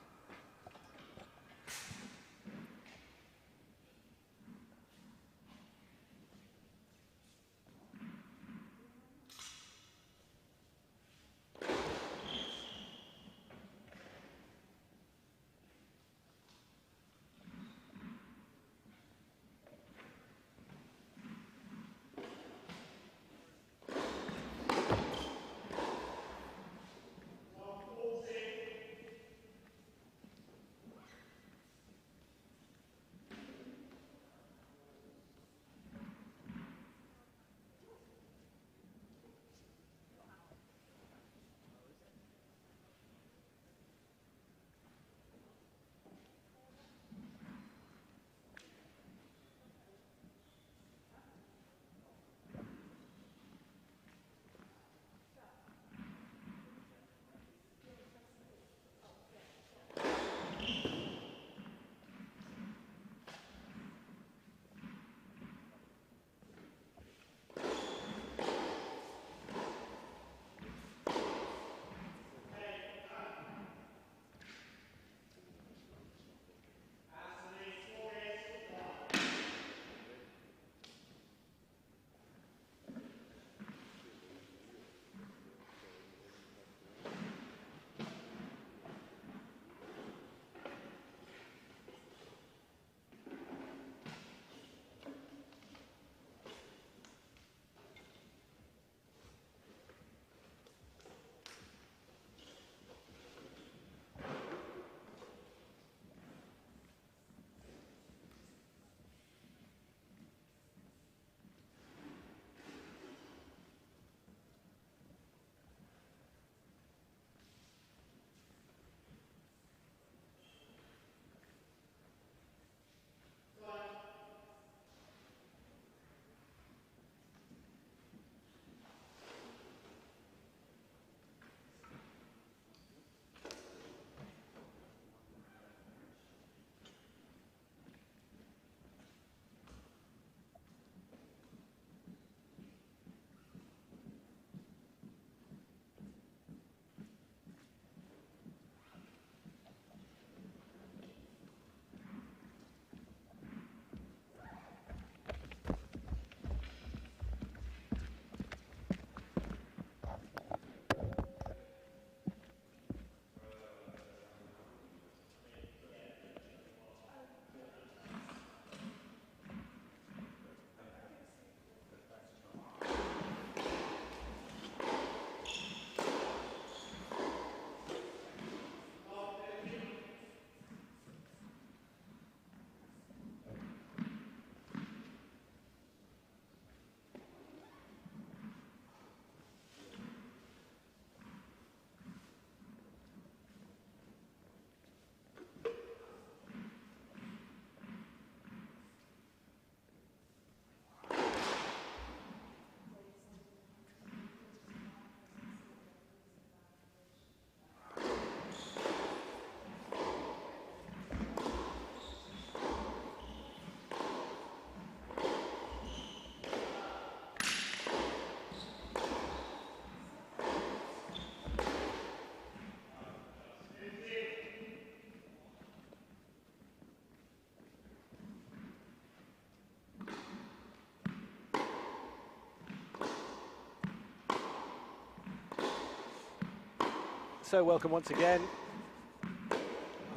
So welcome once again.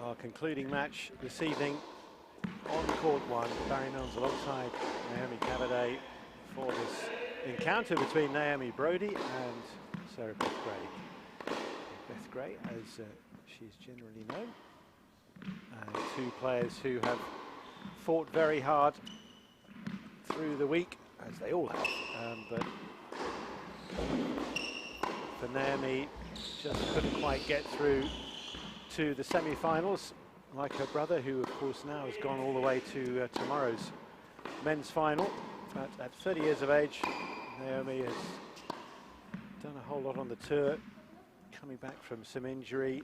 Our concluding match this evening on court 1. Barry Mills alongside Naomi Cavaday for this encounter between Naomi Brody and Sarah Beth Gray. Beth Gray, as she's generally known. Two players who have fought very hard through the week, as they all have. But for Naomi, just couldn't quite get through to the semi-finals, like her brother, who of course now has gone all the way to tomorrow's men's final. But at 30 years of age, Naomi has done a whole lot on the tour, coming back from some injury,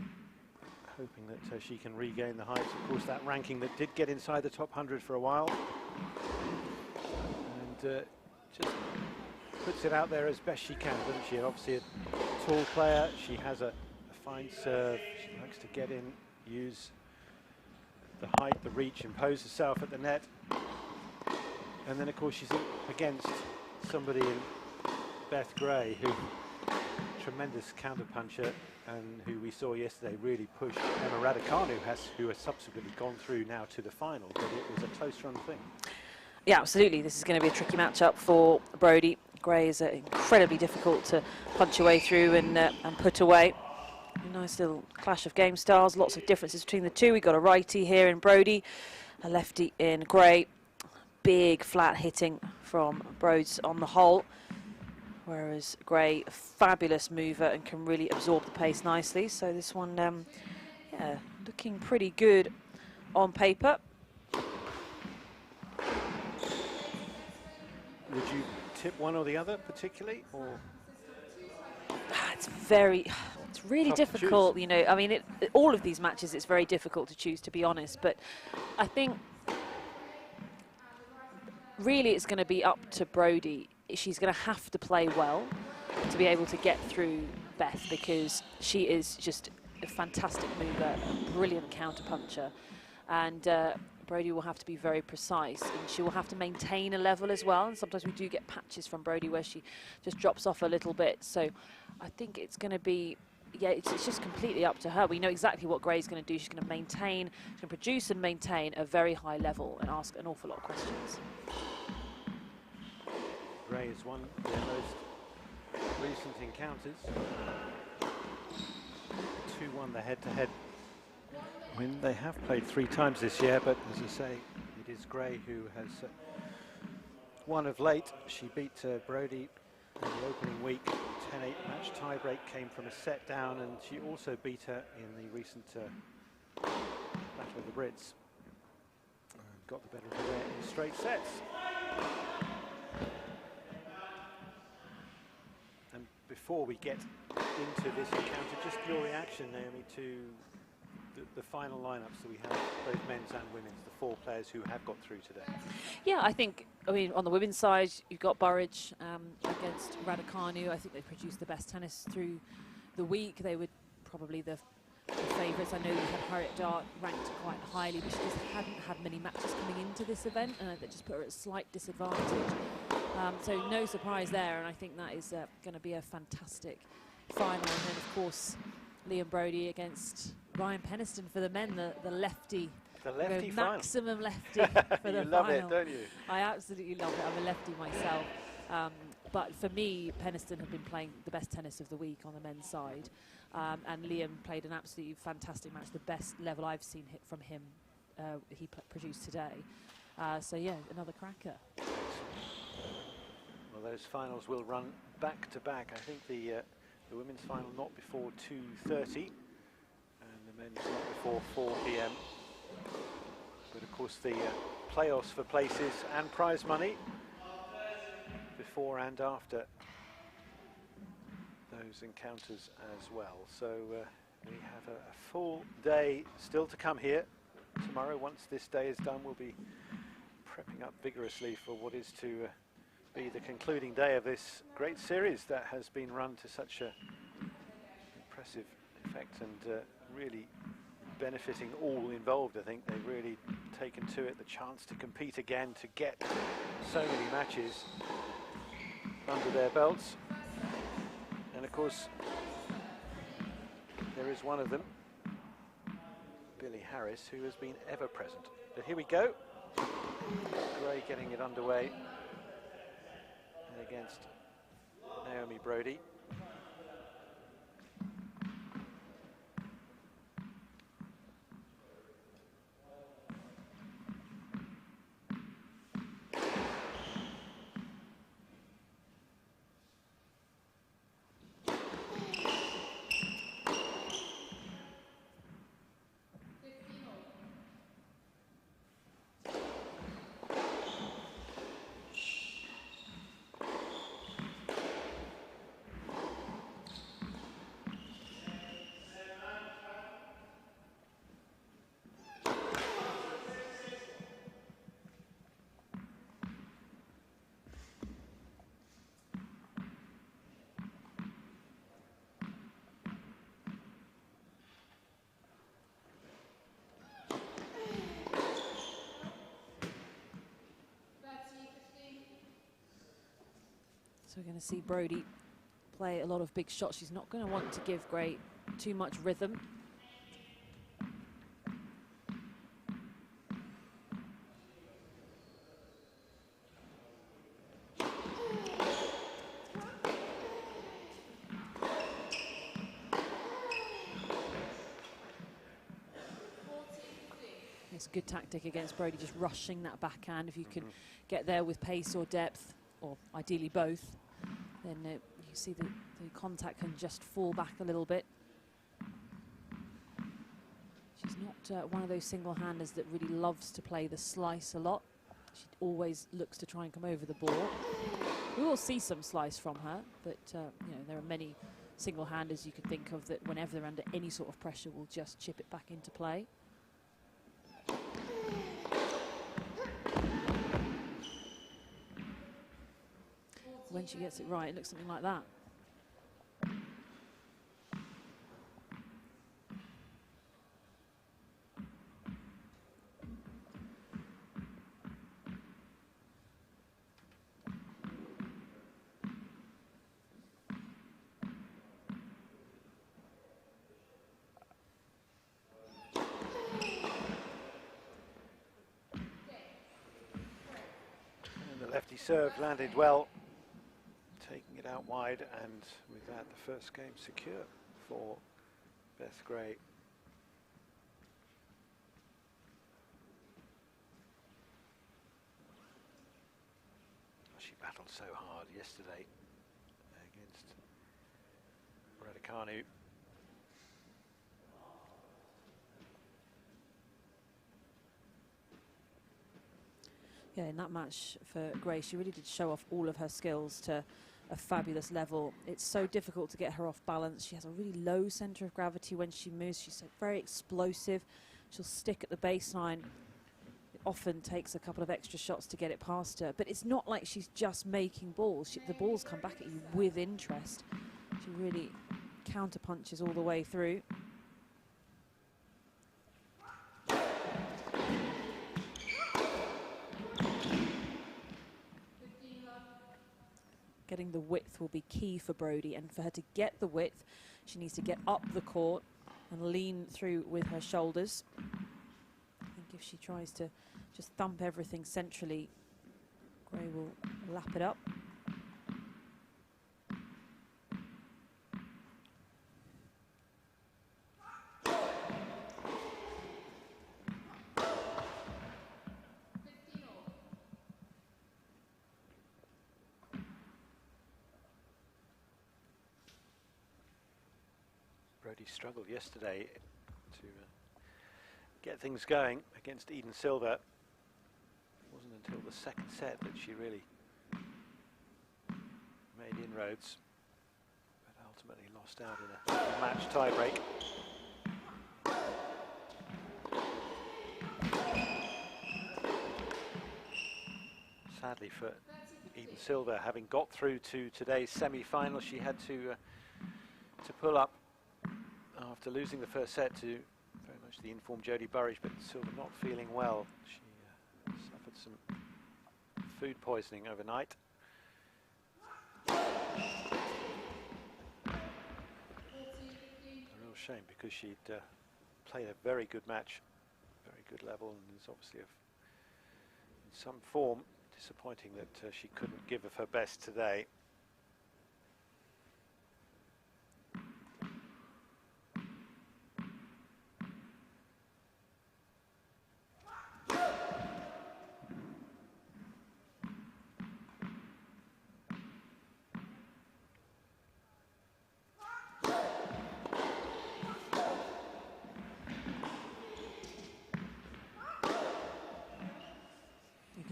hoping that she can regain the heights. Of course, that ranking that did get inside the top 100 for a while. And just puts it out there as best she can, doesn't she? Obviously a tall player. She has a fine serve. She likes to get in, use the height, the reach, impose herself at the net. And then, of course, she's against somebody in Beth Gray, who tremendous counter-puncher, and who we saw yesterday really push Emma Raducanu, who has subsequently gone through now to the final, but it was a close-run thing. Yeah, absolutely. This is going to be a tricky matchup for Brodie. Gray is incredibly difficult to punch your way through and put away. A nice little clash of game styles, lots of differences between the two. We've got a righty here in Brodie, a lefty in Gray. Big flat hitting from Broads on the whole, whereas Gray, a fabulous mover and can really absorb the pace nicely. So this one, yeah, looking pretty good on paper. Would you tip one or the other particularly, or? It's really difficult, you know. I mean, all of these matches, it's very difficult to choose, to be honest. But I think really it's going to be up to Brodie. She's going to have to play well to be able to get through Beth, because she is just a fantastic mover, a brilliant counter-puncher. And Brodie will have to be very precise, and she will have to maintain a level as well. And sometimes we do get patches from Brodie where she just drops off a little bit. So I think it's going to be, yeah, it's just completely up to her. We know exactly what Gray's going to do. She's going to maintain, she's going to produce and maintain a very high level and ask an awful lot of questions. Gray has won their most recent encounters. 2-1 the head-to-head win. They have played 3 times this year, but as I say, it is Gray who has won of late. She beat Brodie in the opening week. 10-8 match tiebreak came from a set down, and she also beat her in the recent Battle of the Brits. Got the better of her in straight sets. And before we get into this encounter, just your reaction, Naomi, to the final lineups that we have, both men's and women's, the 4 players who have got through today. Yeah, I mean, on the women's side, you've got Burridge against Raducanu. I think they produced the best tennis through the week. They were probably the favourites. I know we had Harriet Dart ranked quite highly, but she just hadn't had many matches coming into this event, and that just put her at a slight disadvantage. So no surprise there, and I think that is going to be a fantastic final. And then, of course, Liam Brodie against Ryan Peniston for the men, the lefty. The lefty maximum lefty for the you love final. it, don't you? I absolutely love it. I'm a lefty myself. But for me, Peniston have been playing the best tennis of the week on the men's side. And Liam played an absolutely fantastic match, the best level I've seen from him he produced today. So yeah, another cracker. Well, those finals will run back to back. I think the women's final not before 2:30, and the men's not before 4 p.m. But of course the playoffs for places and prize money before and after those encounters as well. So we have a full day still to come here. Tomorrow, once this day is done, we'll be prepping up vigorously for what is to be the concluding day of this great series that has been run to such a impressive effect, and really benefiting all involved. I think they've really taken to it, the chance to compete again, to get so many matches under their belts. And of course, there is one of them, Billy Harris, who has been ever present. But here we go. Gray getting it underway against Naomi Brodie. So we're going to see Brodie play a lot of big shots. She's not going to want to give Gray too much rhythm. It's a good tactic against Brodie, just rushing that backhand. If you can get there with pace or depth, or ideally both, then you see the contact can just fall back a little bit. She's not one of those single-handers that really loves to play the slice a lot. She always looks to try and come over the ball. We will see some slice from her, but you know, there are many single-handers you could think of that whenever they're under any sort of pressure will just chip it back into play. When she gets it right, it looks something like that. And the lefty serve landed well, taking it out wide, and with that the first game secure for Beth Gray. She battled so hard yesterday against Raducanu. Yeah, in that match for Gray, she really did show off all of her skills to a fabulous level. It's so difficult to get her off balance. She has a really low centre of gravity when she moves. She's so very explosive. She'll stick at the baseline. It often takes a couple of extra shots to get it past her. But it's not like she's just making balls. The balls come back at you with interest. She really counter punches all the way through. Getting the width will be key for Brodie, and for her to get the width, she needs to get up the court and lean through with her shoulders. I think if she tries to just thump everything centrally, Gray will lap it up. Brodie struggled yesterday to get things going against Eden Silva. It wasn't until the second set that she really made inroads, but ultimately lost out in a match tiebreak. Sadly for Eden Silva, having got through to today's semi-final, she had to pull up after losing the first set to very much the informed Jodie Burrage, but Silva not feeling well. She suffered some food poisoning overnight. A real shame, because she'd played a very good match, very good level, and is obviously in some form. Disappointing that she couldn't give of her best today.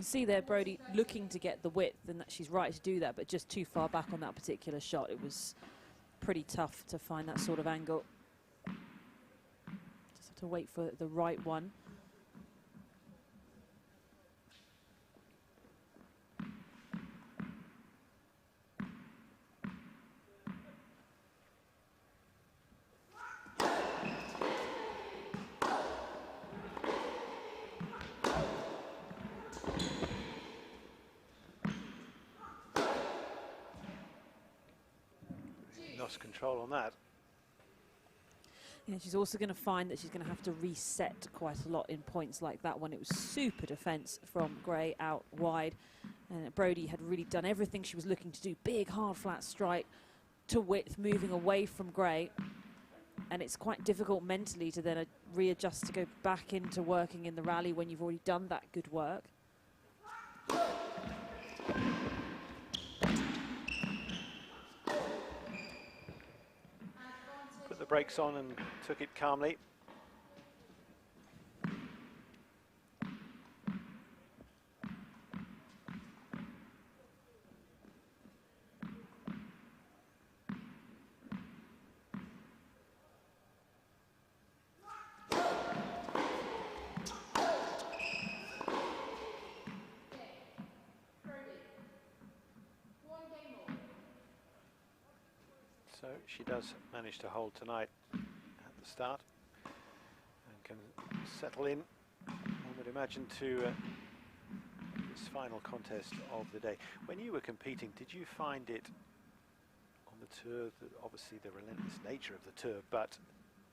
See there Brodie looking to get the width, and that she's right to do that, but just too far back on that particular shot. It was pretty tough to find that sort of angle. Just have to wait for the right one. lost control on that. Yeah, she's also going to find that she's going to have to reset quite a lot in points like that one. It was super defence from Gray out wide. And Brodie had really done everything she was looking to do. Big, hard, flat strike to width, moving away from Gray. And it's quite difficult mentally to then readjust to go back into working in the rally when you've already done that good work. Put the brakes on and took it calmly. So she does manage to hold tonight at the start and can settle in, one would imagine, to this final contest of the day. When you were competing, did you find it on the tour, obviously the relentless nature of the tour, but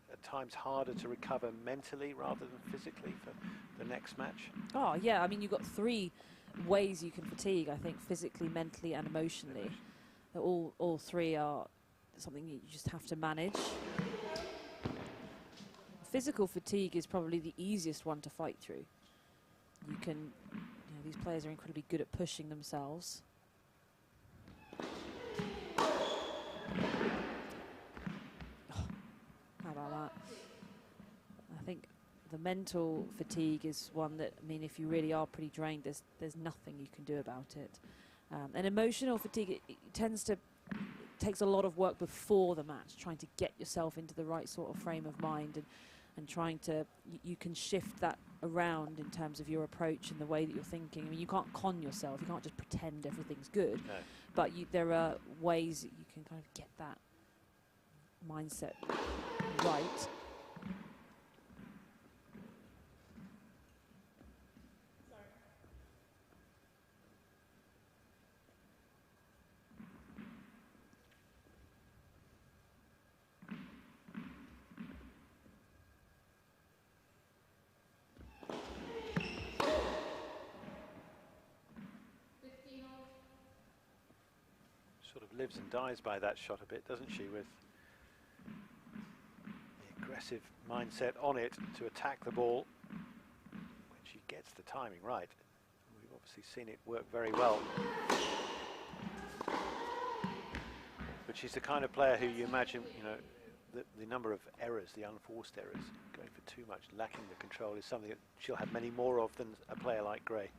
at times harder to recover mentally rather than physically for the next match? Oh, yeah. I mean, you've got 3 ways you can fatigue, I think, physically, mentally and emotionally. All 3 are something you just have to manage. Physical fatigue is probably the easiest one to fight through. You can, these players are incredibly good at pushing themselves. How about that? I think the mental fatigue is one that, I mean, if you really are pretty drained, there's nothing you can do about it. And emotional fatigue, it tends to takes a lot of work before the match, trying to get yourself into the right sort of frame of mind and trying to, you can shift that around in terms of your approach and the way that you're thinking. I mean, you can't con yourself, you can't just pretend everything's good, no. But there are ways that you can kind of get that mindset right. Sort of lives and dies by that shot a bit, doesn't she, with the aggressive mindset on it to attack the ball when she gets the timing right. We've obviously seen it work very well. But she's the kind of player who you imagine, the number of errors, the unforced errors, going for too much, lacking the control, is something that she'll have many more of than a player like Gray.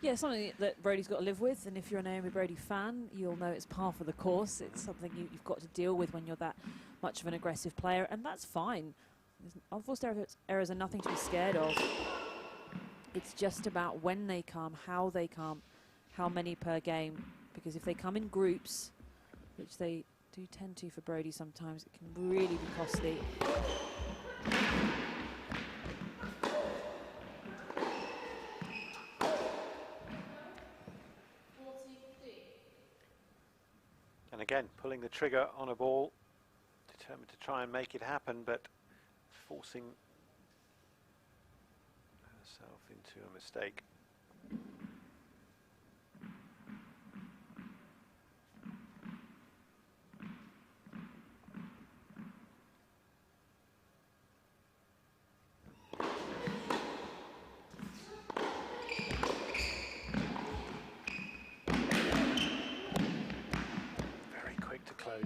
Yeah, something that Brodie's got to live with, and if you're a Naomi Brodie fan, you'll know it's par for the course. It's something you've got to deal with when you're that much of an aggressive player, and that's fine. Unforced errors are nothing to be scared of. It's just about when they come, how they come, how many per game, because if they come in groups, which they do tend to for Brodie sometimes, it can really be costly. And again, pulling the trigger on a ball, determined to try and make it happen, but forcing herself into a mistake.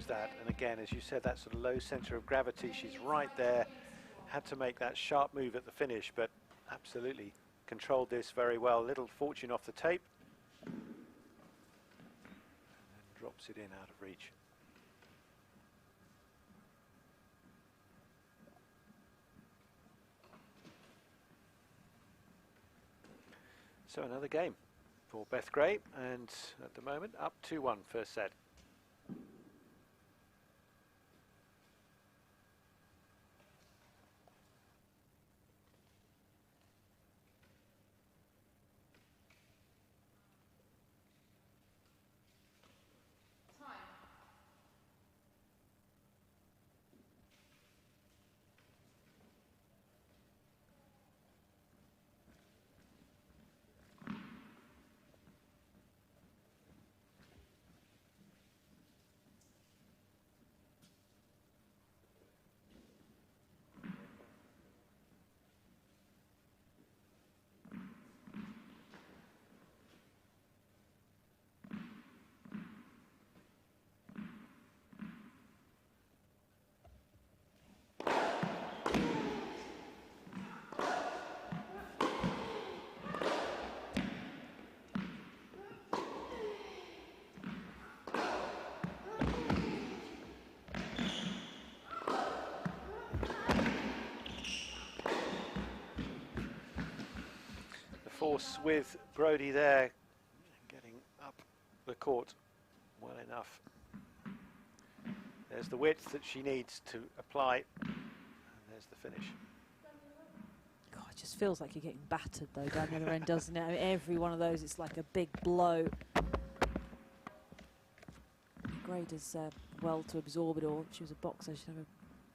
That, and again, as you said, that sort of low centre of gravity, she's right there, had to make that sharp move at the finish, but absolutely controlled this very well. Little fortune off the tape, and then drops it in out of reach. So another game for Beth Gray, and at the moment up 2-1 first set. course, with Brodie there, getting up the court well enough. There's the width that she needs to apply, and there's the finish. God, it just feels like you're getting battered though down the other end, doesn't it? I mean, every one of those, it's like a big blow. Gray does well to absorb it all. If she was a boxer, she'd have a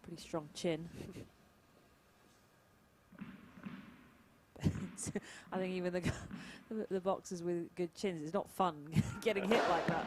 pretty strong chin. I think even the boxers with good chins, it's not fun getting hit like that.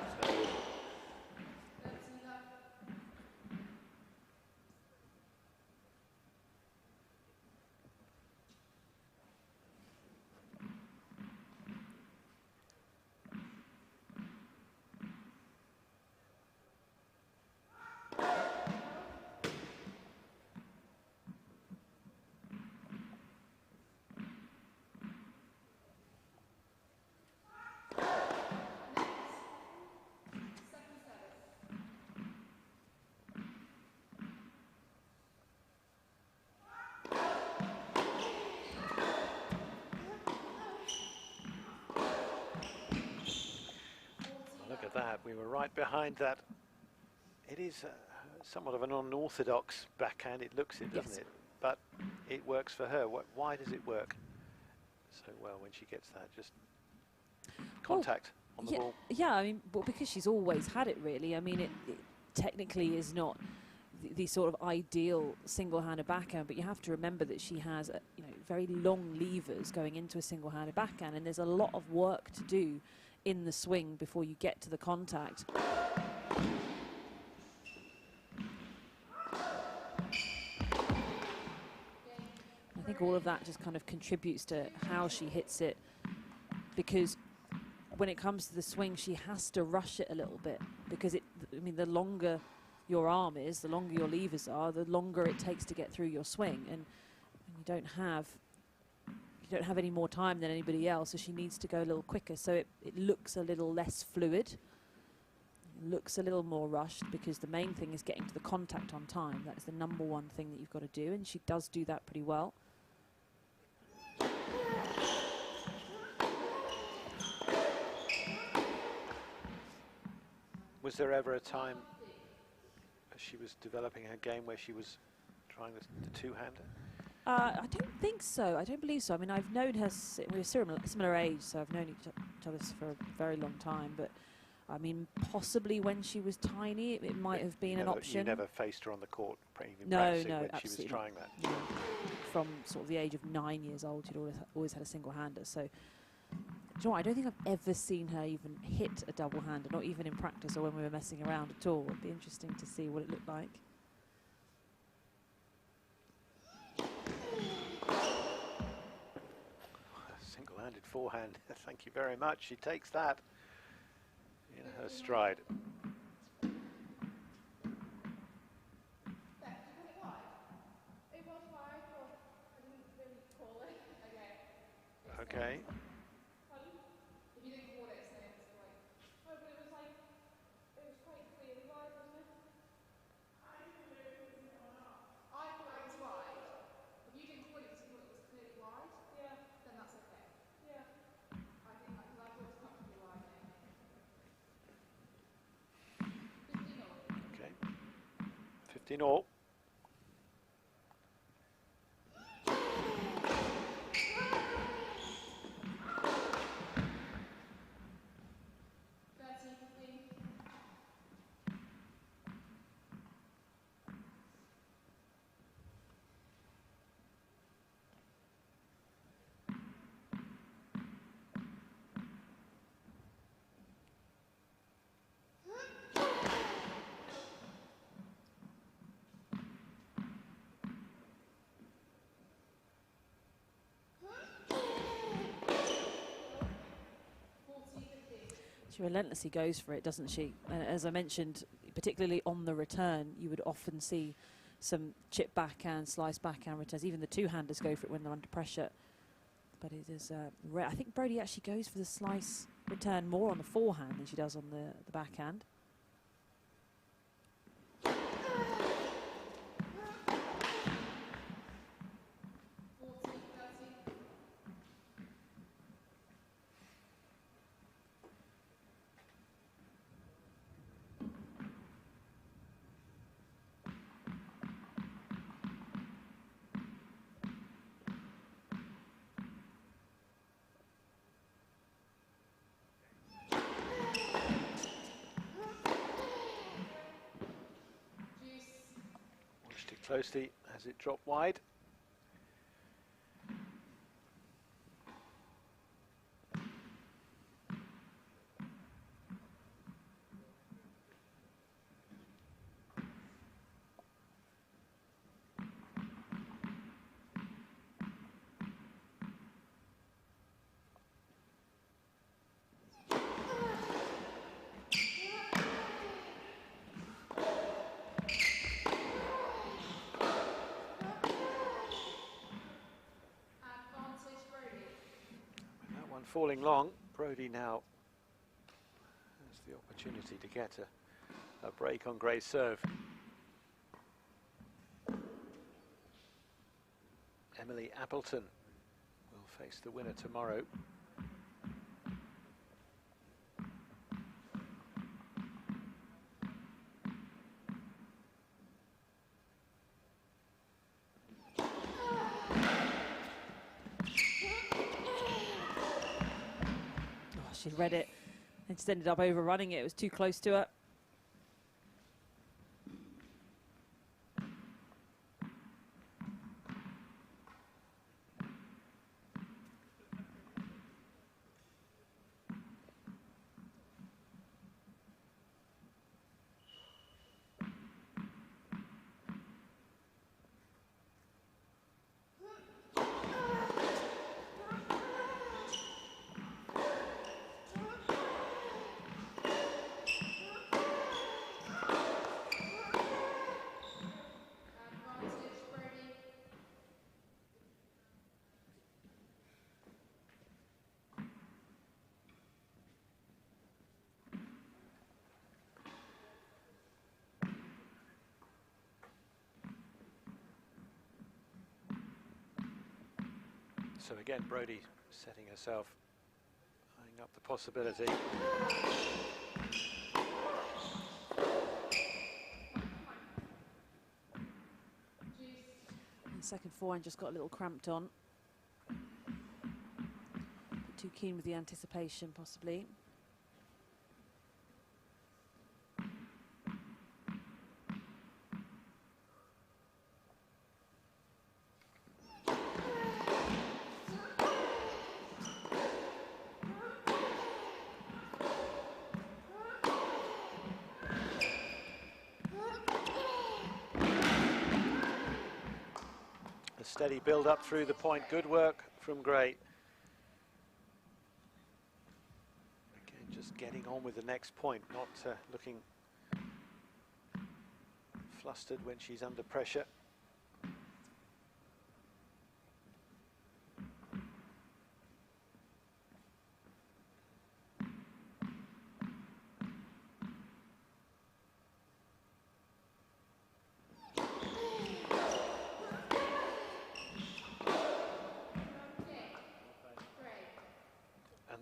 Look at that, we were right behind that. It is somewhat of an unorthodox backhand, it looks it, doesn't it? But it works for her. Why does it work so well when she gets that? Just contact on the ball. Yeah, I mean, well, because she's always had it, really. I mean, it technically is not the sort of ideal single-handed backhand, but you have to remember that she has, very long levers going into a single-handed backhand, and there's a lot of work to do in the swing before you get to the contact. I think all of that just kind of contributes to how she hits it, because when it comes to the swing, she has to rush it a little bit, because the longer your arm is, the longer your levers are, the longer it takes to get through your swing, and you don't have any more time than anybody else, so she needs to go a little quicker. So it looks a little less fluid, it looks a little more rushed, because the main thing is getting to the contact on time. That's the number one thing that you've got to do, and she does do that pretty well. Was there ever a time as she was developing her game where she was trying the two-hander? I don't think so. I don't believe so. I mean, I've known her, we're similar age, so I've known each other for a very long time. But, I mean, possibly when she was tiny, it might have been an option. You never faced her on the court, even no, practicing when absolutely she was trying that? No. From sort of the age of 9 years old, she'd always had a single-hander. So, do you know what? I don't think I've ever seen her even hit a double-hander, not even in practice or when we were messing around at all. It'd be interesting to see what it looked like. Single-handed forehand, thank you very much. She takes that in her stride. Okay. Okay. 15-all. She relentlessly goes for it, doesn't she? As I mentioned, particularly on the return, you would often see some chip backhand, slice backhand returns. Even the two-handers go for it when they're under pressure. But it is rare. I think Brodie actually goes for the slice return more on the forehand than she does on the backhand. closely as it dropped wide. Falling long, Brodie now has the opportunity to get a break on Gray's serve. Emily Appleton will face the winner tomorrow. She read it and just ended up overrunning it. It was too close to her. So again, Brodie setting herself, eyeing up the possibility. And second forehand just got a little cramped on. Too keen with the anticipation, possibly. Steady build up through the point. Good work from Gray. Again, just getting on with the next point, not looking flustered when she's under pressure.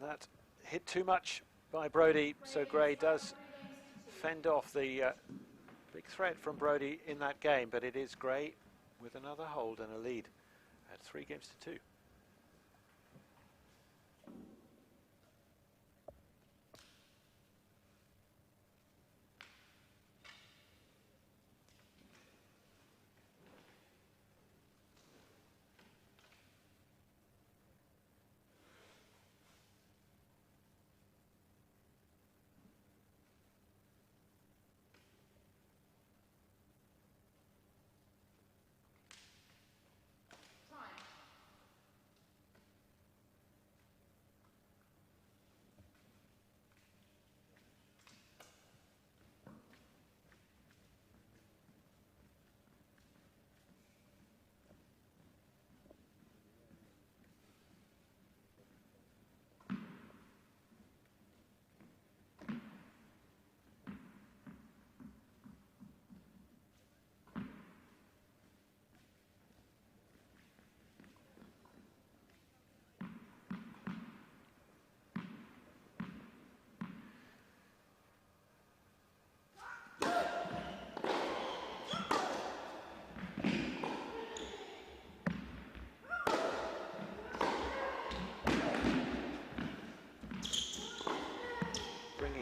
That hit too much by Brodie, so Gray does fend off the big threat from Brodie in that game, but it is Gray with another hold and a lead at 3-2.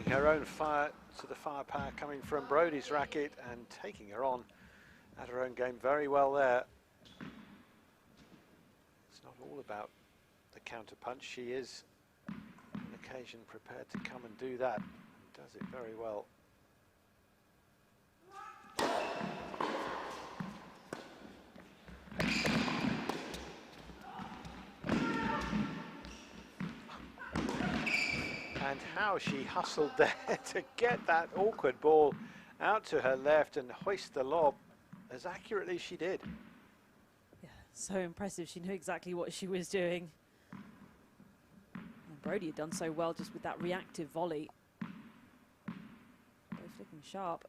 Her own fire to the firepower coming from Brodie's racket and taking her on Had her own game very well there. It's not all about the counter punch. She is on occasion prepared to come and do that. And does it very well. And how she hustled there to get that awkward ball out to her left and hoist the lob as accurately as she did. Yeah, so impressive. She knew exactly what she was doing. And Brodie had done so well just with that reactive volley. Both looking sharp.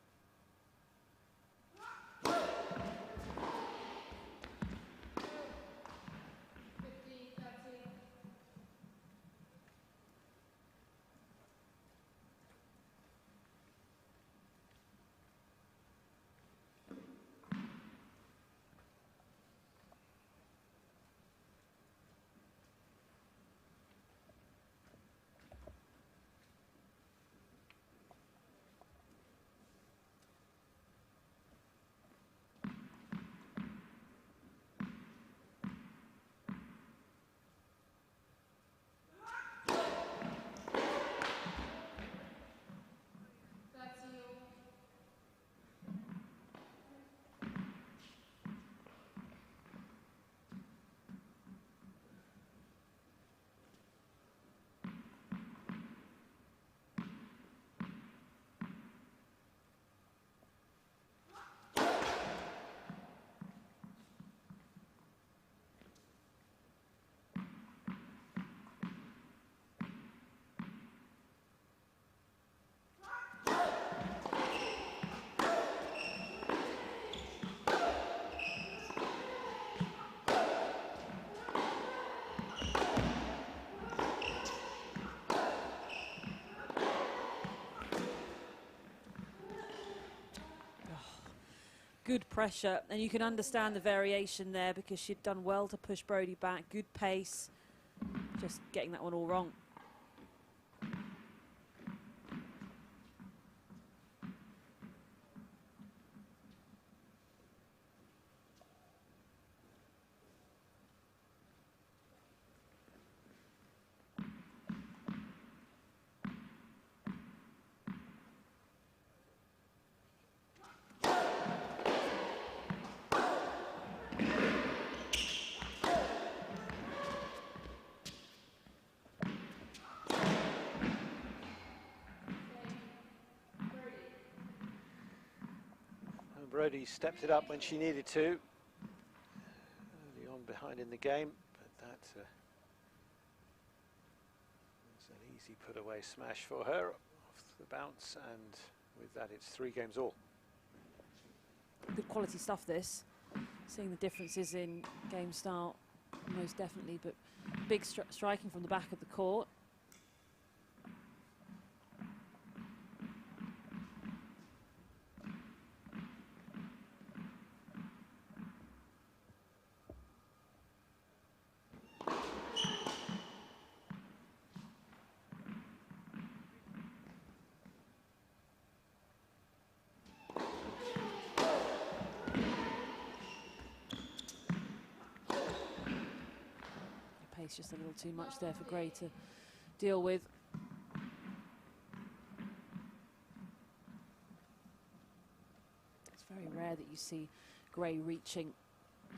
Good pressure, and you can understand the variation there because she'd done well to push Brodie back. Good pace, just getting that one all wrong. Brodie stepped it up when she needed to. Early on behind in the game, but that's an easy put away smash for her off the bounce, and with that it's 3 games all. Good quality stuff this. Seeing the differences in game style, most definitely, but big striking from the back of the court. Pace just a little too much there for Gray to deal with. It's very rare that you see Gray reaching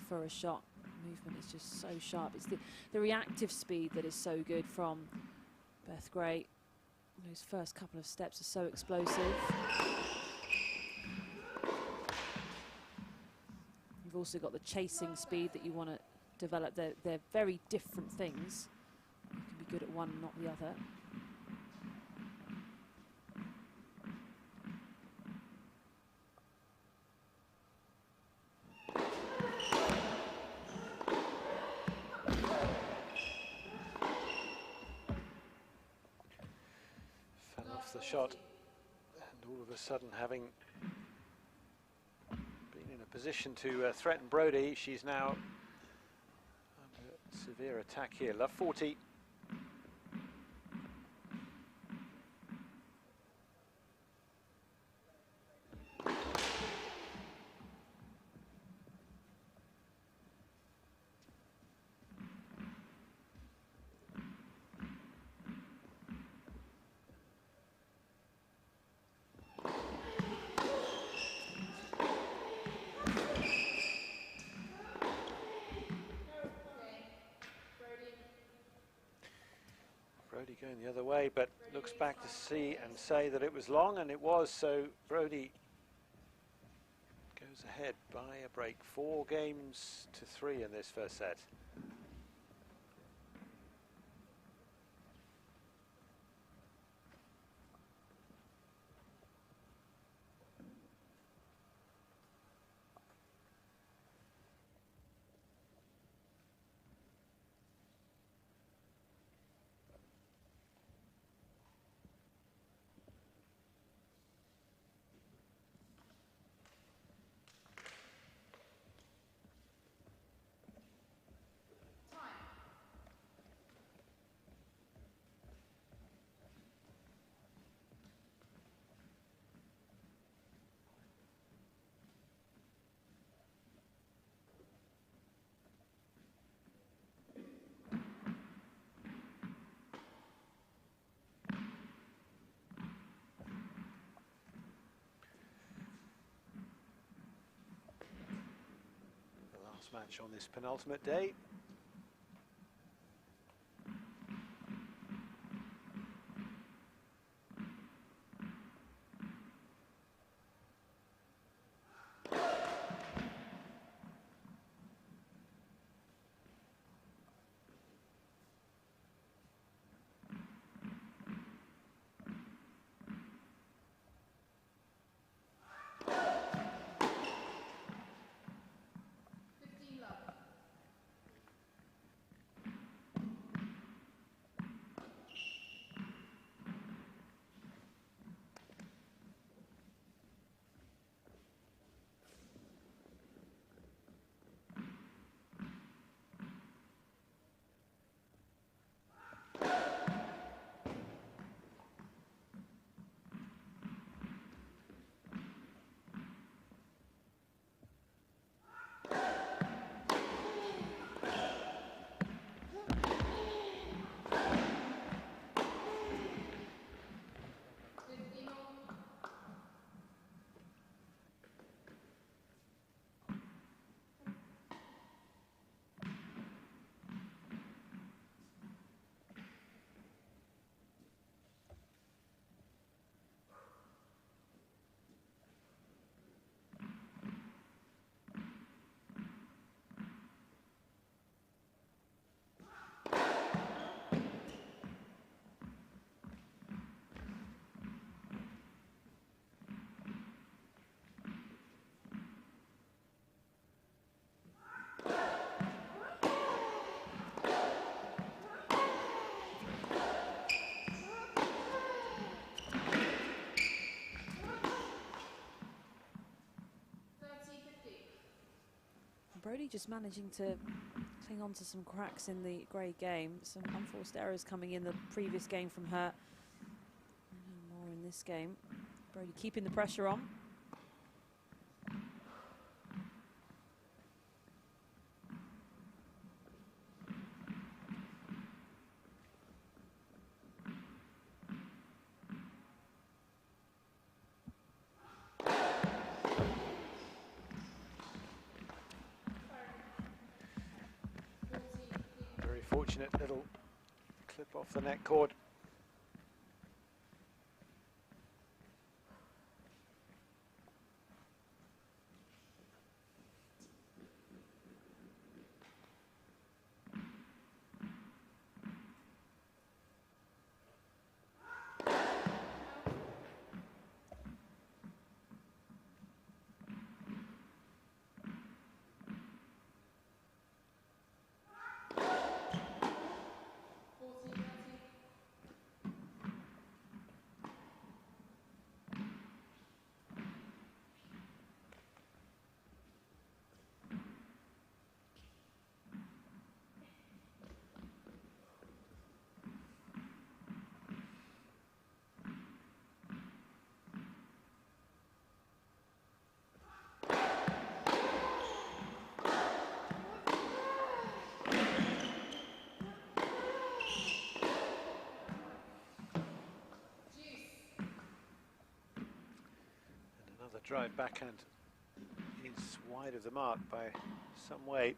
for a shot. Movement is just so sharp. It's the reactive speed that is so good from Beth Gray. Those first couple of steps are so explosive. You've also got the chasing speed that you want to develop. They're very different things. You can be good at one, not the other. Fell off the shot, and all of a sudden, having been in a position to threaten Brodie, she's now severe attack here. Love 40. going the other way, but looks back to see and say that it was long, and it was. So Brodie goes ahead by a break, 4-3 in this first set. Match on this penultimate day. Brodie just managing to cling on to some cracks in the Gray game. Some unforced errors coming in the previous game from her. More in this game. Brodie keeping the pressure on. Fortunate little clip off the net cord. Drive backhand is wide of the mark by some way.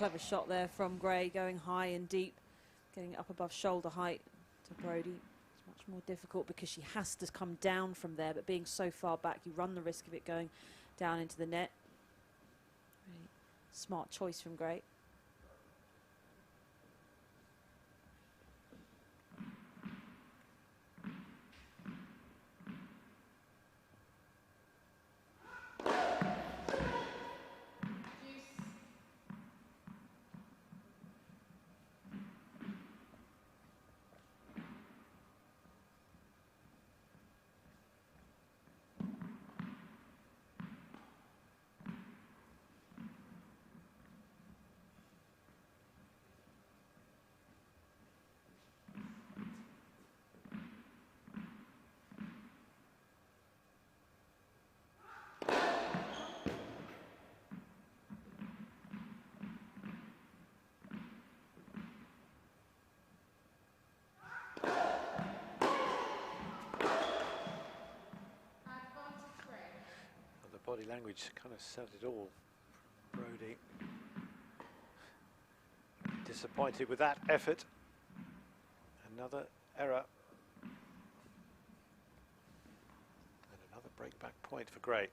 clever shot there from Gray, going high and deep, getting up above shoulder height to Brodie. It's much more difficult because she has to come down from there, but being so far back, you run the risk of it going down into the net. Really smart choice from Gray. Body language kind of said it all. Brodie disappointed with that effort. Another error. And another breakback point for Gray.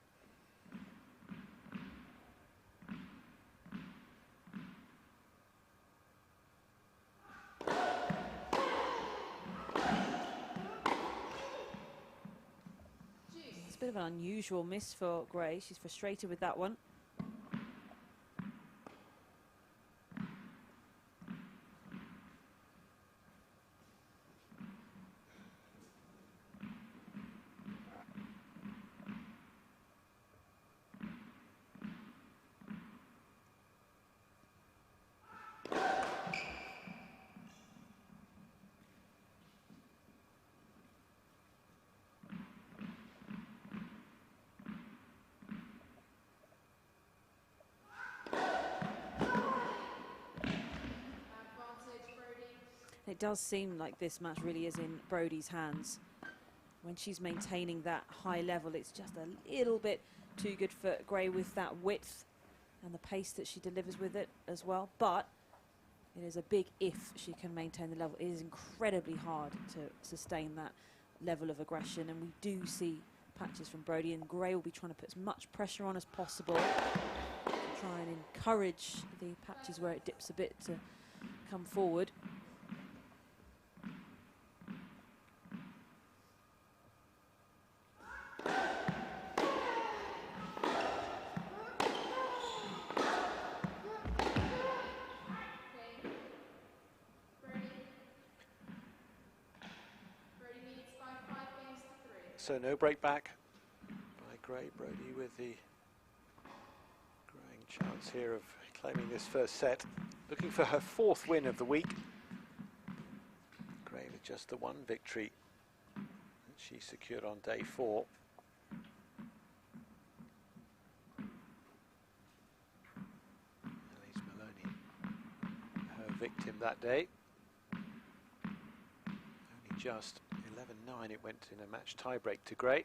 A bit of an unusual miss for Gray. She's frustrated with that one. It does seem like this match really is in Brodie's hands. When she's maintaining that high level, it's just a little bit too good for Gray with that width and the pace that she delivers with it as well. But it is a big if she can maintain the level. It is incredibly hard to sustain that level of aggression, and we do see patches from Brodie, and Gray will be trying to put as much pressure on as possible to try and encourage the patches where it dips a bit to come forward. So no break back by Gray. Brodie with the growing chance here of claiming this first set. Looking for her 4th win of the week. Gray with just the one victory that she secured on day 4. Elise Maloney, her victim that day. Only just 11-9 it went in a match tiebreak to Gray.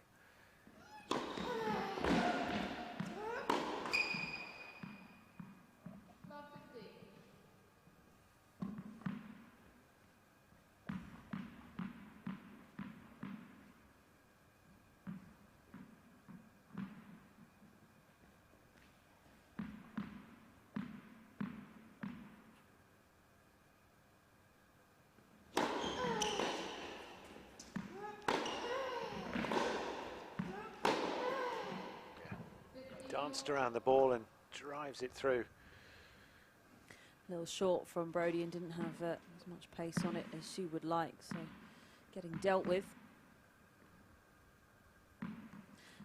Danced around the ball and drives it through. A little short from Brodie and didn't have as much pace on it as she would like, so getting dealt with. And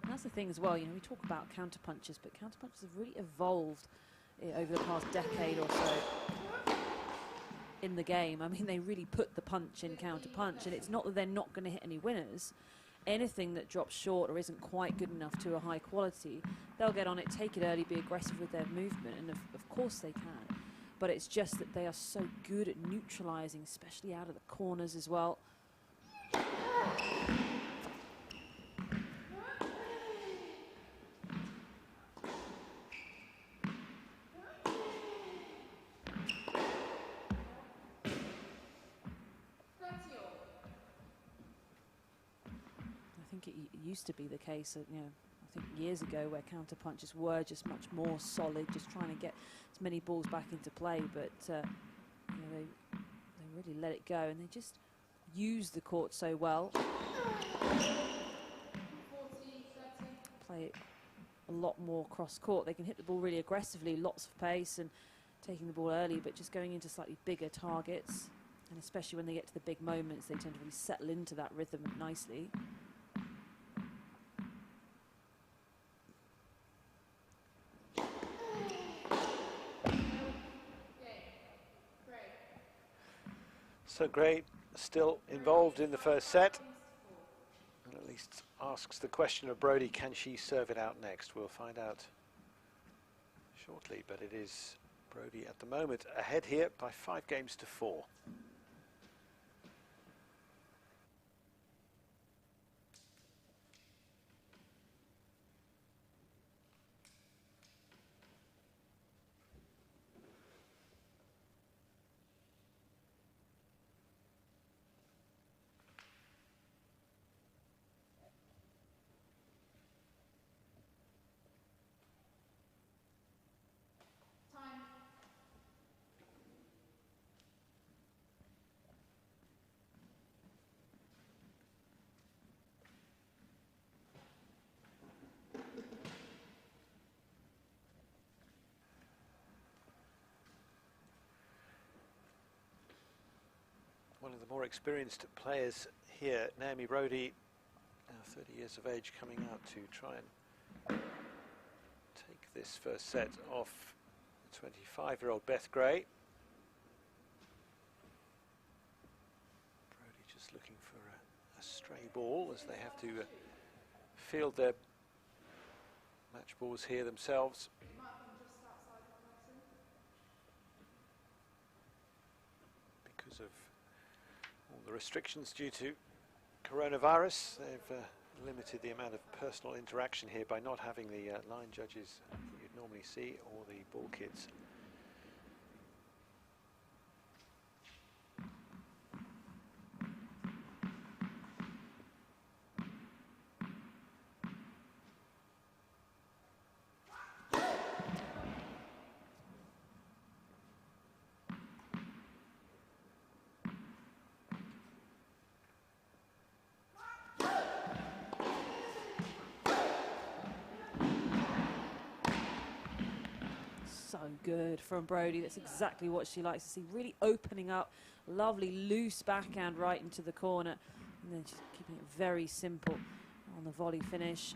that's the thing as well, you know, we talk about counterpunches, but counterpunches have really evolved over the past decade or so in the game. I mean, they really put the punch in counterpunch, and it's not that they're not going to hit any winners. Anything that drops short or isn't quite good enough to a high quality, they'll get on it, take it early, be aggressive with their movement, and of course they can. But it's just that they are so good at neutralising, especially out of the corners as well. think it used to be the case that, you know, I think years ago where counter punches were just much more solid, just trying to get as many balls back into play, but you know, they really let it go, and they just use the court so well. Play it a lot more cross court. They can hit the ball really aggressively, lots of pace and taking the ball early, but just going into slightly bigger targets, and especially when they get to the big moments, they tend to really settle into that rhythm nicely. So Gray still involved in the first set, and at least asks the question of Brodie, can she serve it out next? We'll find out shortly, but it is Brodie at the moment ahead here by 5 games to 4. One of the more experienced players here, Naomi Brodie, now 30 years of age, coming out to try and take this first set off the 25-year-old Beth Gray. Brodie just looking for a stray ball as they have to field their match balls here themselves. Because of all the restrictions due to coronavirus, they've limited the amount of personal interaction here by not having the line judges that you'd normally see, or the ball kids. So good from Brodie. That's exactly what she likes to see. Really opening up, lovely loose backhand right into the corner, and then just keeping it very simple on the volley finish.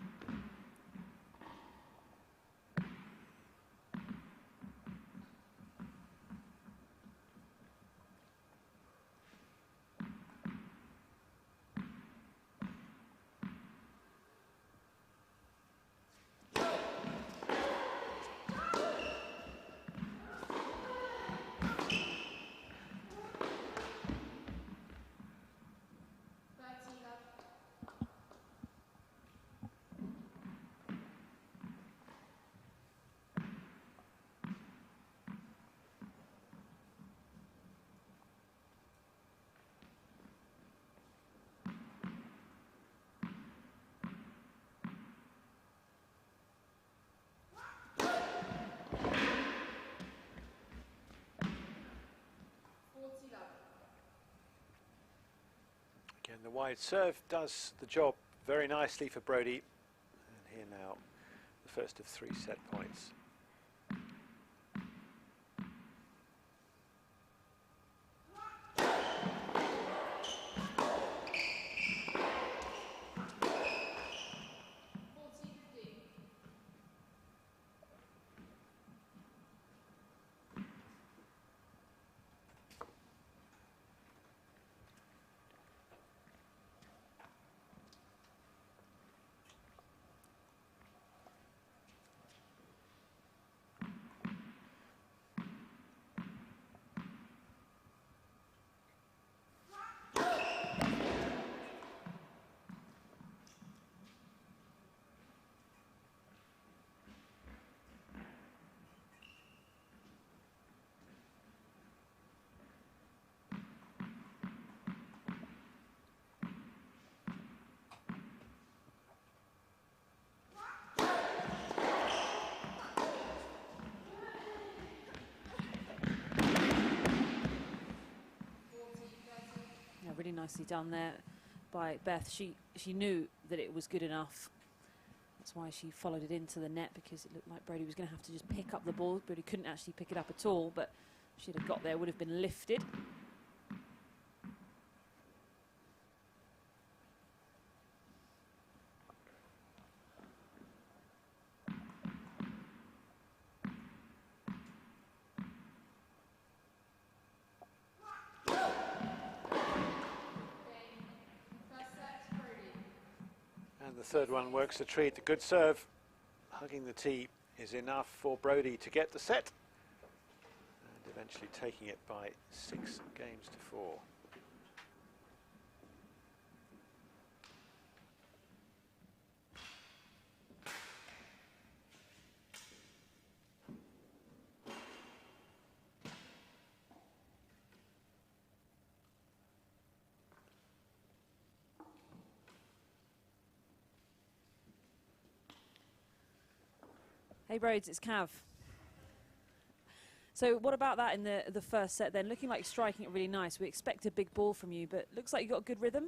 Again, the wide serve does the job very nicely for Brodie. And here now, the first of 3 set points. nicely done there by Beth. She knew that it was good enough. That's why she followed it into the net, because it looked like Brodie was going to have to just pick up the ball. Brodie couldn't actually pick it up at all, but if she'd have got there, would have been lifted. And the third one works the treat. The good serve, hugging the tee, is enough for Brodie to get the set. And eventually taking it by 6 games to 4. Hey Rhodes, it's Cav. So what about that in the first set then? Looking like you're striking it really nice. We expect a big ball from you, but looks like you got a good rhythm.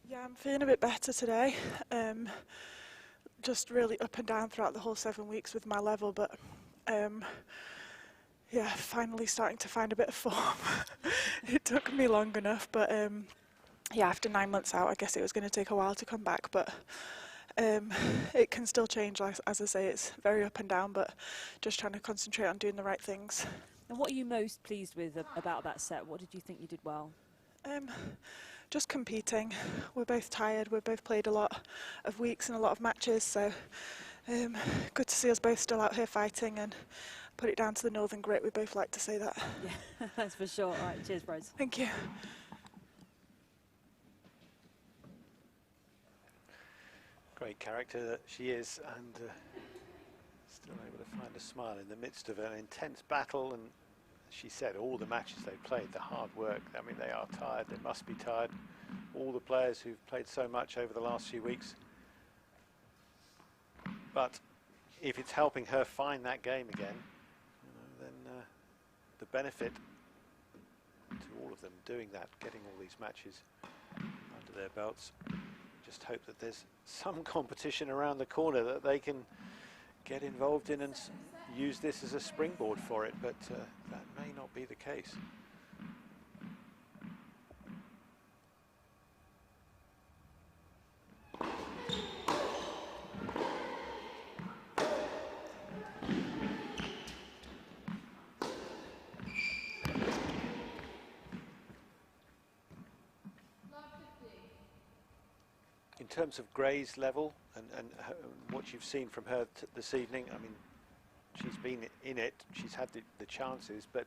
Yeah, I'm feeling a bit better today. Just really up and down throughout the whole 7 weeks with my level, but yeah, finally starting to find a bit of form. It took me long enough, but yeah, after 9 months out, I guess it was going to take a while to come back, but it can still change. As I say, it's very up and down, but just trying to concentrate on doing the right things. And what are you most pleased with about that set? What did you think you did well? Just competing. We're both tired. We've both played a lot of weeks and a lot of matches, so good to see us both still out here fighting, and put it down to the Northern Grit. We both like to say that. Yeah, that's for sure. All right, cheers, Rose. Thank you. Great character that she is, and still able to find a smile in the midst of an intense battle. And as she said, all the matches they played, the hard work, I mean, they are tired, they must be tired. All the players who've played so much over the last few weeks. But if it's helping her find that game again, you know, then the benefit to all of them doing that, getting all these matches under their belts, just hope that there's some competition around the corner that they can get involved in and use this as a springboard for it, but that may not be the case. In terms of Gray's level and what you've seen from her this evening, I mean, she's been in it, she's had the chances, but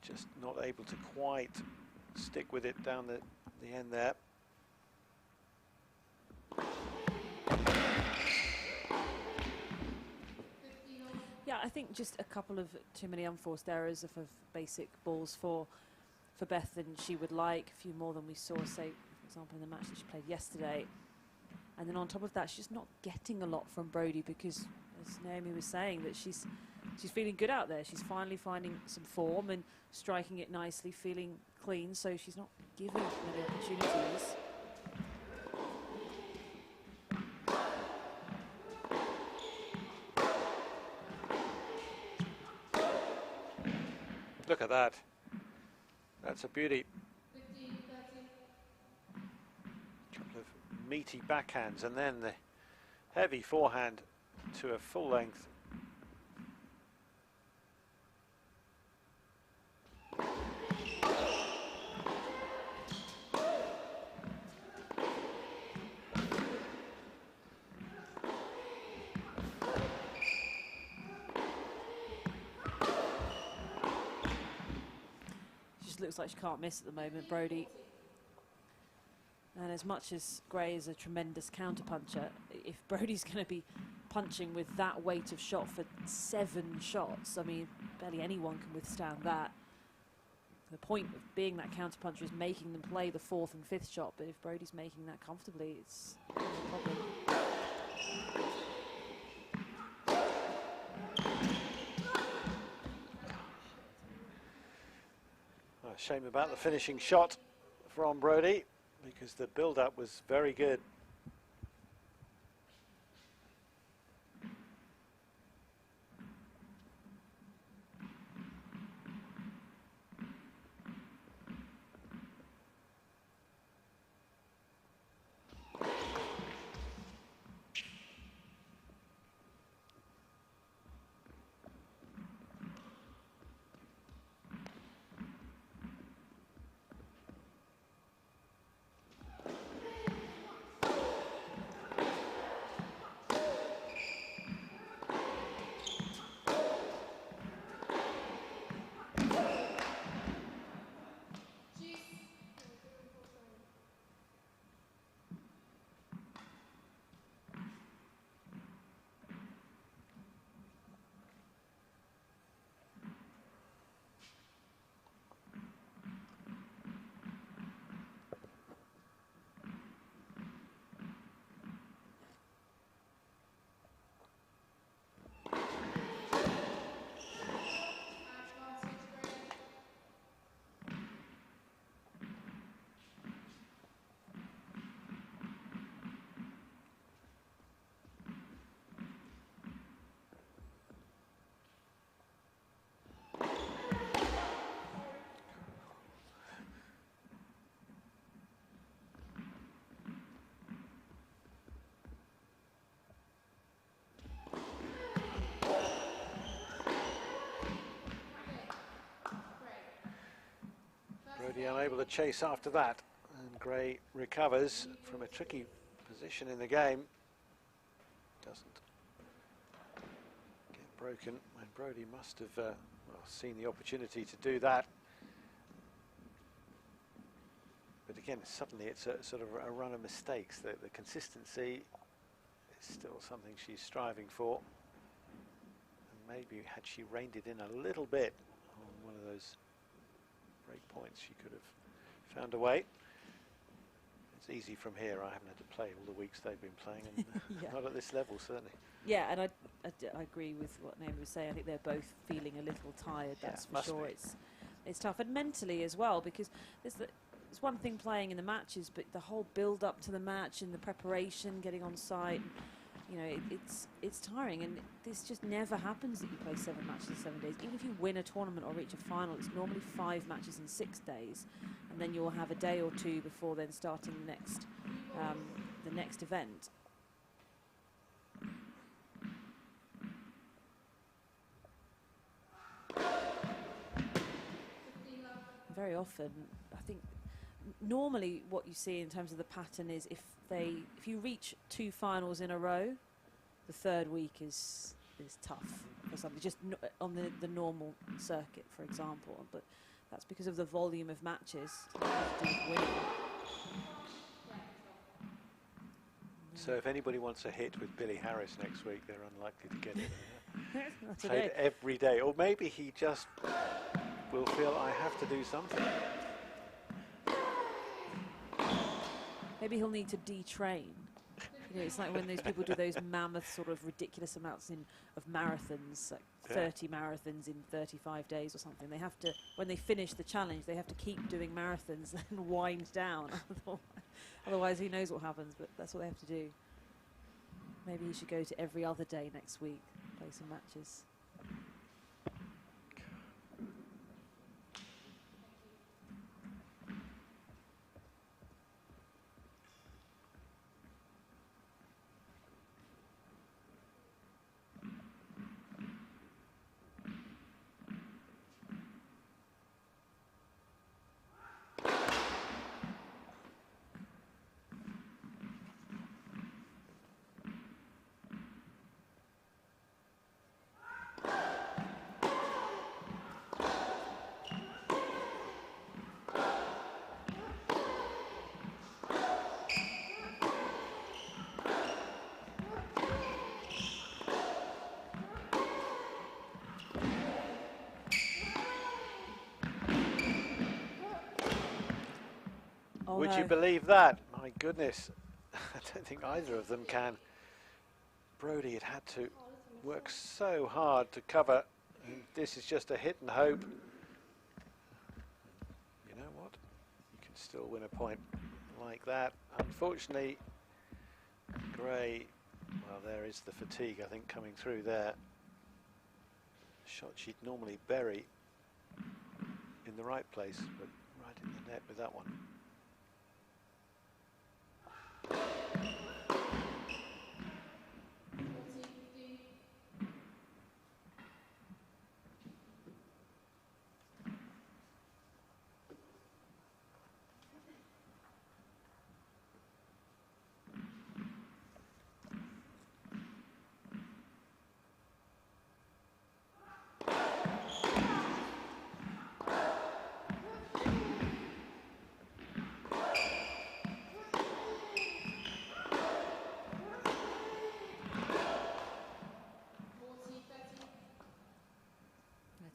just not able to quite stick with it down the end there. Yeah, I think just a couple of too many unforced errors of basic balls for Beth than she would like. A few more than we saw, say, for example, in the match that she played yesterday. And then on top of that, she's just not getting a lot from Brodie, because, as Naomi was saying, that she's feeling good out there. She's finally finding some form and striking it nicely, feeling clean, so she's not giving many opportunities. Look at that. That's a beauty. Couple of meaty backhands, and then the heavy forehand to a full length. Looks like she can't miss at the moment, Brodie. And as much as Gray is a tremendous counter-puncher, if Brodie's going to be punching with that weight of shot for 7 shots, I mean, barely anyone can withstand that. The point of being that counter-puncher is making them play the 4th and 5th shot, but if Brodie's making that comfortably, it's a problem. Shame about the finishing shot from Brody because the build-up was very good. Brody unable to chase after that, and Gray recovers from a tricky position in the game. Doesn't get broken when Brody must have well, seen the opportunity to do that. But again, suddenly it's a sort of a run of mistakes. The consistency is still something she's striving for. And maybe had she reined it in a little bit on one of those break points, she could have found a way. It's easy from here. I haven't had to play all the weeks they've been playing, and Yeah. not at this level, certainly. Yeah, and I agree with what Naomi was saying. I think they're both feeling a little tired, that's for must sure. be. It's tough, and mentally as well, because there's one thing playing in the matches, but the whole build up to the match and the preparation, getting on site, you know, it's tiring, and this just never happens that you play 7 matches in 7 days. Even if you win a tournament or reach a final, it's normally 5 matches in 6 days, and then you'll have a day or two before then starting the next event. Very often, I think normally what you see in terms of the pattern is if you reach 2 finals in a row, the 3rd week is tough or something, just on the normal circuit, for example. But that's because of the volume of matches. So if anybody wants a hit with Billy Harris next week, they're unlikely to get it. Not Played today. every day, or maybe he just will feel I have to do something. Maybe he'll need to detrain. You know, it's like when those people do those mammoth sort of ridiculous amounts of marathons, like 30 marathons in 35 days or something. They have to, when they finish the challenge, they have to keep doing marathons and wind down. Otherwise, who knows what happens, but that's what they have to do. Maybe he should go to every other day next week, play some matches. Oh, Would no. you believe that? My goodness. I don't think either of them can. Brody had had to work so hard to cover. And this is just a hit and hope. You know what? You can still win a point like that. Unfortunately, Gray, well, there is the fatigue, I think, coming through there. Shot she'd normally bury in the right place, but right in the net with that one.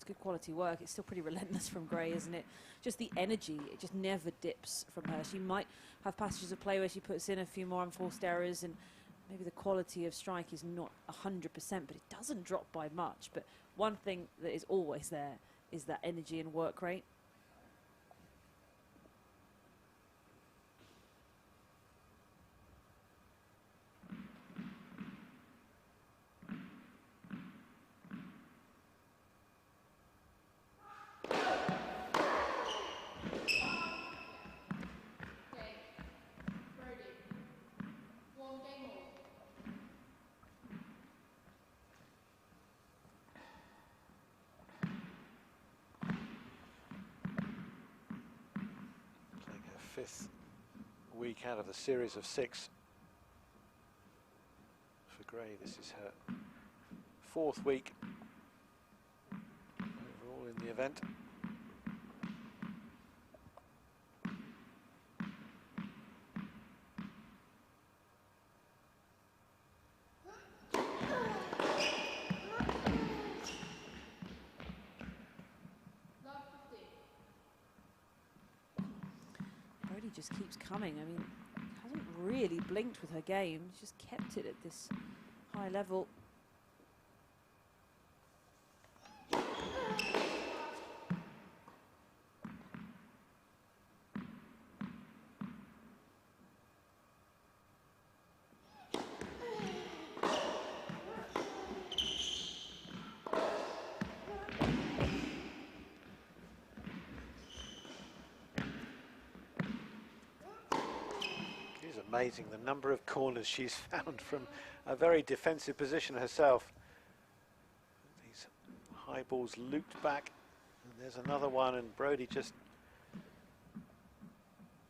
Good quality work. It's still pretty relentless from Gray, isn't it? Just the energy, it just never dips from her. She might have passages of play where she puts in a few more unforced errors, and maybe the quality of strike is not 100%, but it doesn't drop by much. But one thing that is always there is that energy and work rate. Fifth week out of the series of 6 for Gray. This is her 4th week overall in the event. Just keeps coming. I mean, hasn't really blinked with her game. She's just kept it at this high level. Amazing the number of corners she's found from a very defensive position herself. These high balls looped back, and there's another one, and Brodie just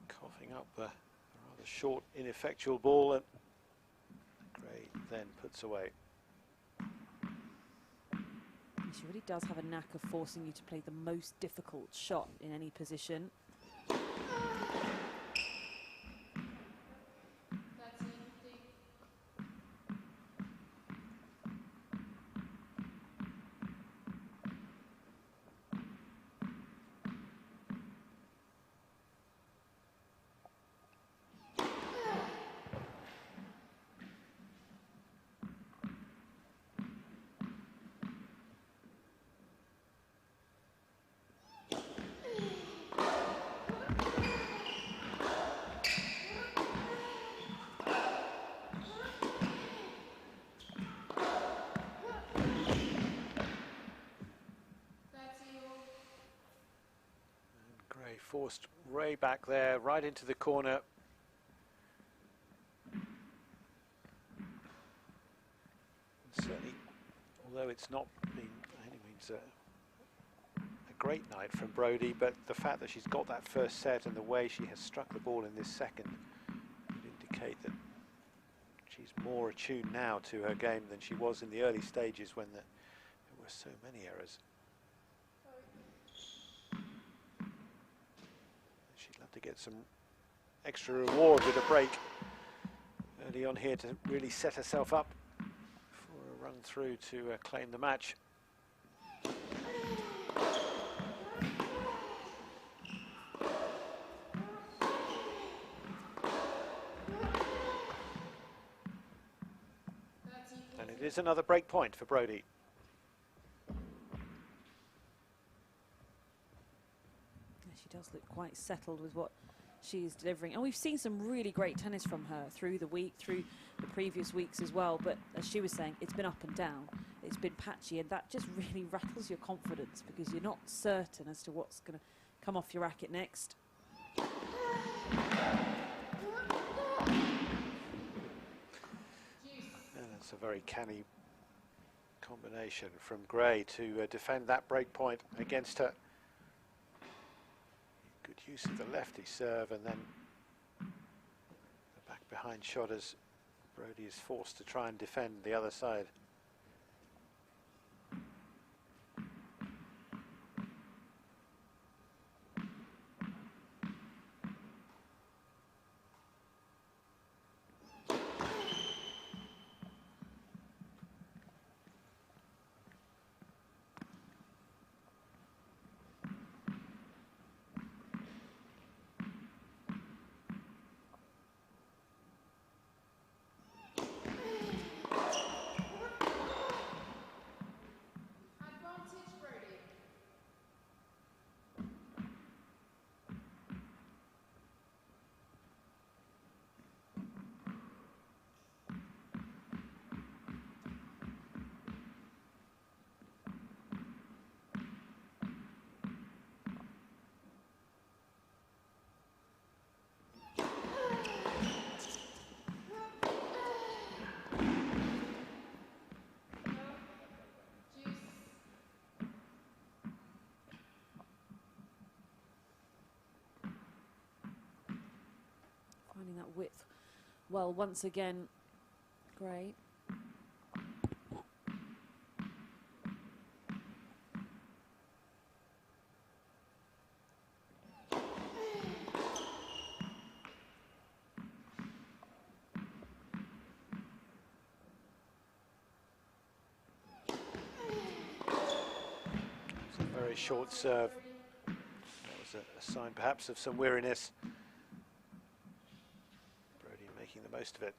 coughing up the rather short, ineffectual ball, and Gray then puts away. She really does have a knack of forcing you to play the most difficult shot in any position. Forced Ray back there, right into the corner. And certainly, although it's not been by any means a great night from Brodie, but the fact that she's got that first set and the way she has struck the ball in this second would indicate that she's more attuned now to her game than she was in the early stages when there were so many errors. To get some extra reward with a break early on here to really set herself up for a run through to claim the match. And it is another break point for Brodie. She does look quite settled with what she's delivering. And we've seen some really great tennis from her through the week, through the previous weeks as well. But as she was saying, it's been up and down. It's been patchy, and that just really rattles your confidence because you're not certain as to what's going to come off your racket next. And it's a very canny combination from Gray to defend that break point against her. Good use of the lefty serve, and then the back behind shot as Brodie is forced to try and defend the other side. Finding that width well once again, Gray. It's a very short serve. That was a sign perhaps of some weariness. Making the most of it.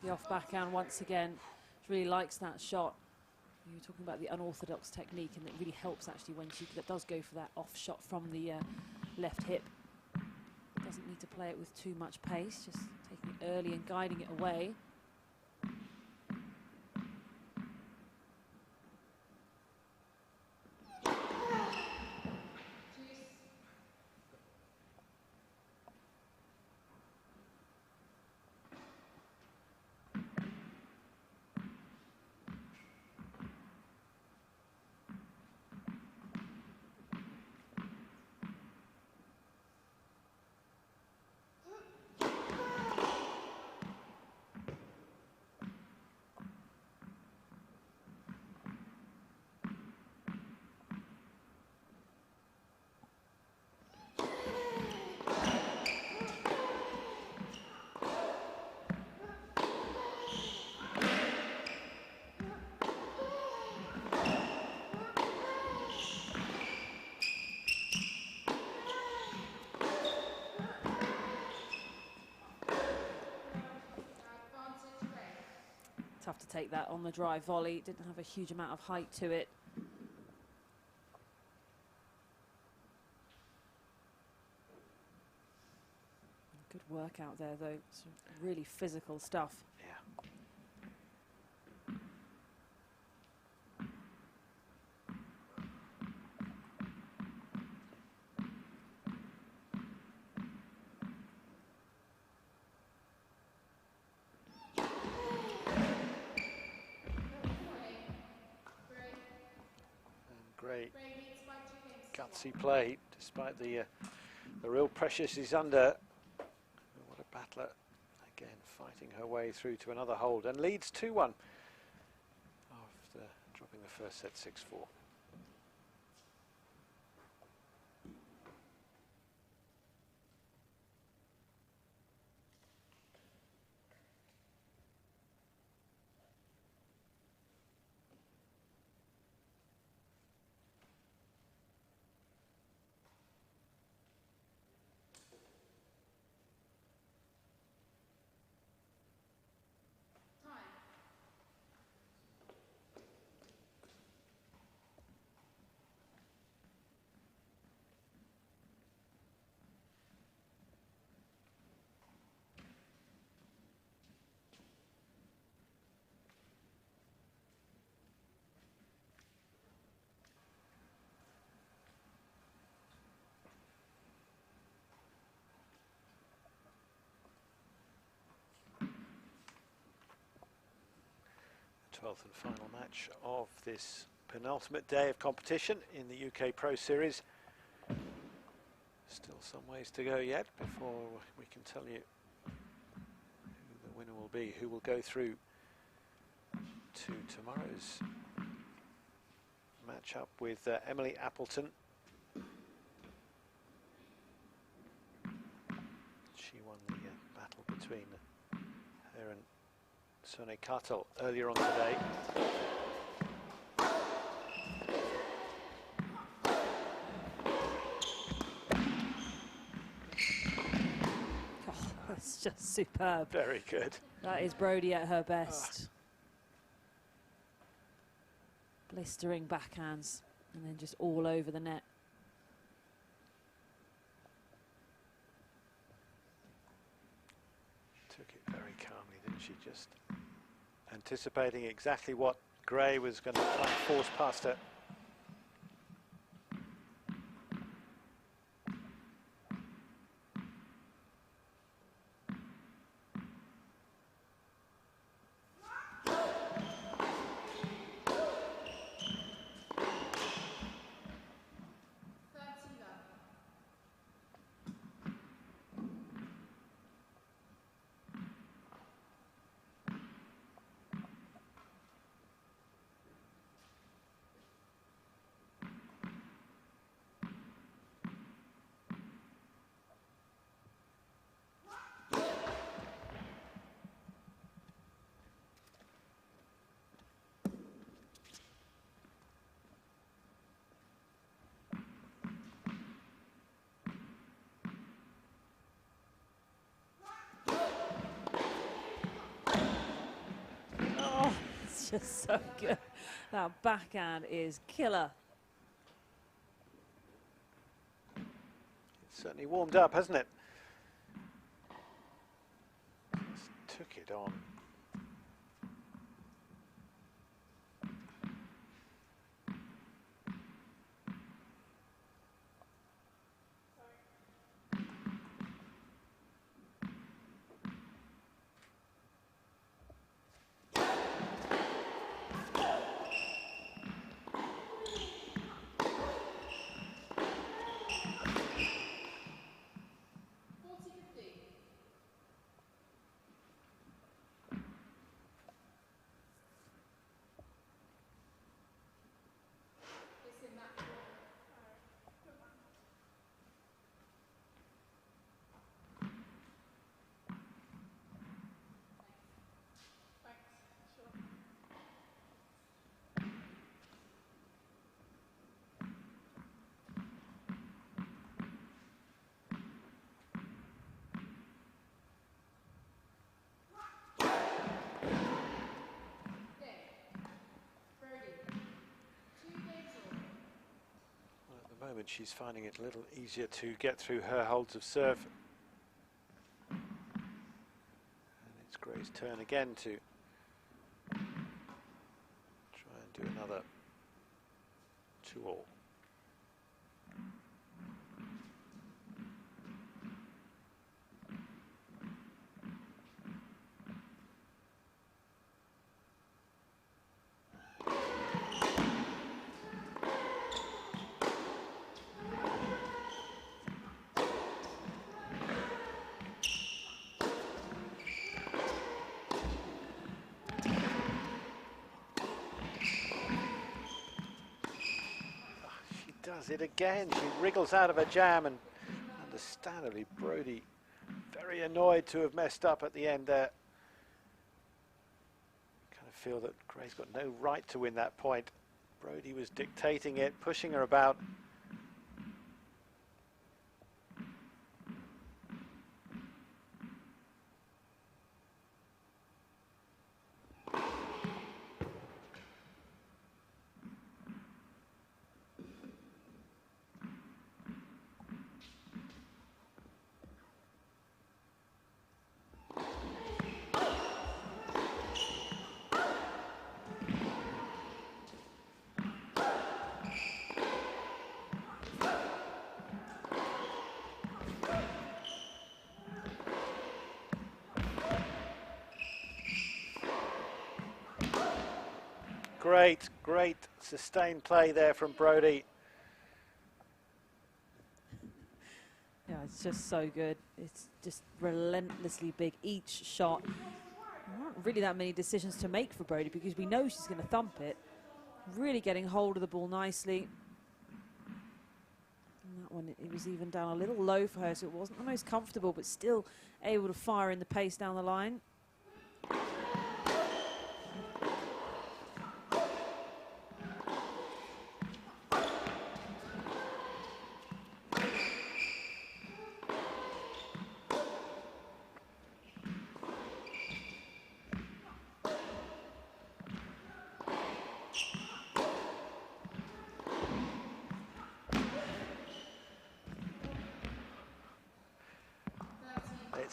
Off backhand once again. She really likes that shot. You were talking about the unorthodox technique, and it really helps actually when she does go for that off shot from the left hip. Doesn't need to play it with too much pace, just taking it early and guiding it away. Tough to take that on the drive volley. Didn't have a huge amount of height to it. Good work out there, though. Some really physical stuff. Yeah. Great gutsy play to despite the real pressure she's under. What a battler. Again, fighting her way through to another hold and leads 2-1 after dropping the first set 6-4. The 12th and final match of this penultimate day of competition in the UK Pro Series. Still some ways to go yet before we can tell you who the winner will be, who will go through to tomorrow's match-up with Emily Appleton. She won the battle between her and Sone Kartel earlier on today. Oh, that's just superb. Very good. That is Brodie at her best. Blistering backhands and then just all over the net. Took it very calmly, didn't she? Just anticipating exactly what Gray was going to try and force past her. Just so good. That backhand is killer. It's certainly warmed up, hasn't it? Just took it on. Moment she's finding it a little easier to get through her holds of serve. And it's Gray's turn again to try and do another 2-all. does it again. She wriggles out of a jam, and understandably Brodie very annoyed to have messed up at the end there. Kind of feel that Gray's got no right to win that point. Brodie was dictating it, pushing her about. Great sustained play there from Brodie. Yeah, it's just so good. It's just relentlessly big. Each shot. There aren't really that many decisions to make for Brodie because we know she's going to thump it. Really getting hold of the ball nicely. And that one, it was even down a little low for her, so it wasn't the most comfortable, but still able to fire in the pace down the line.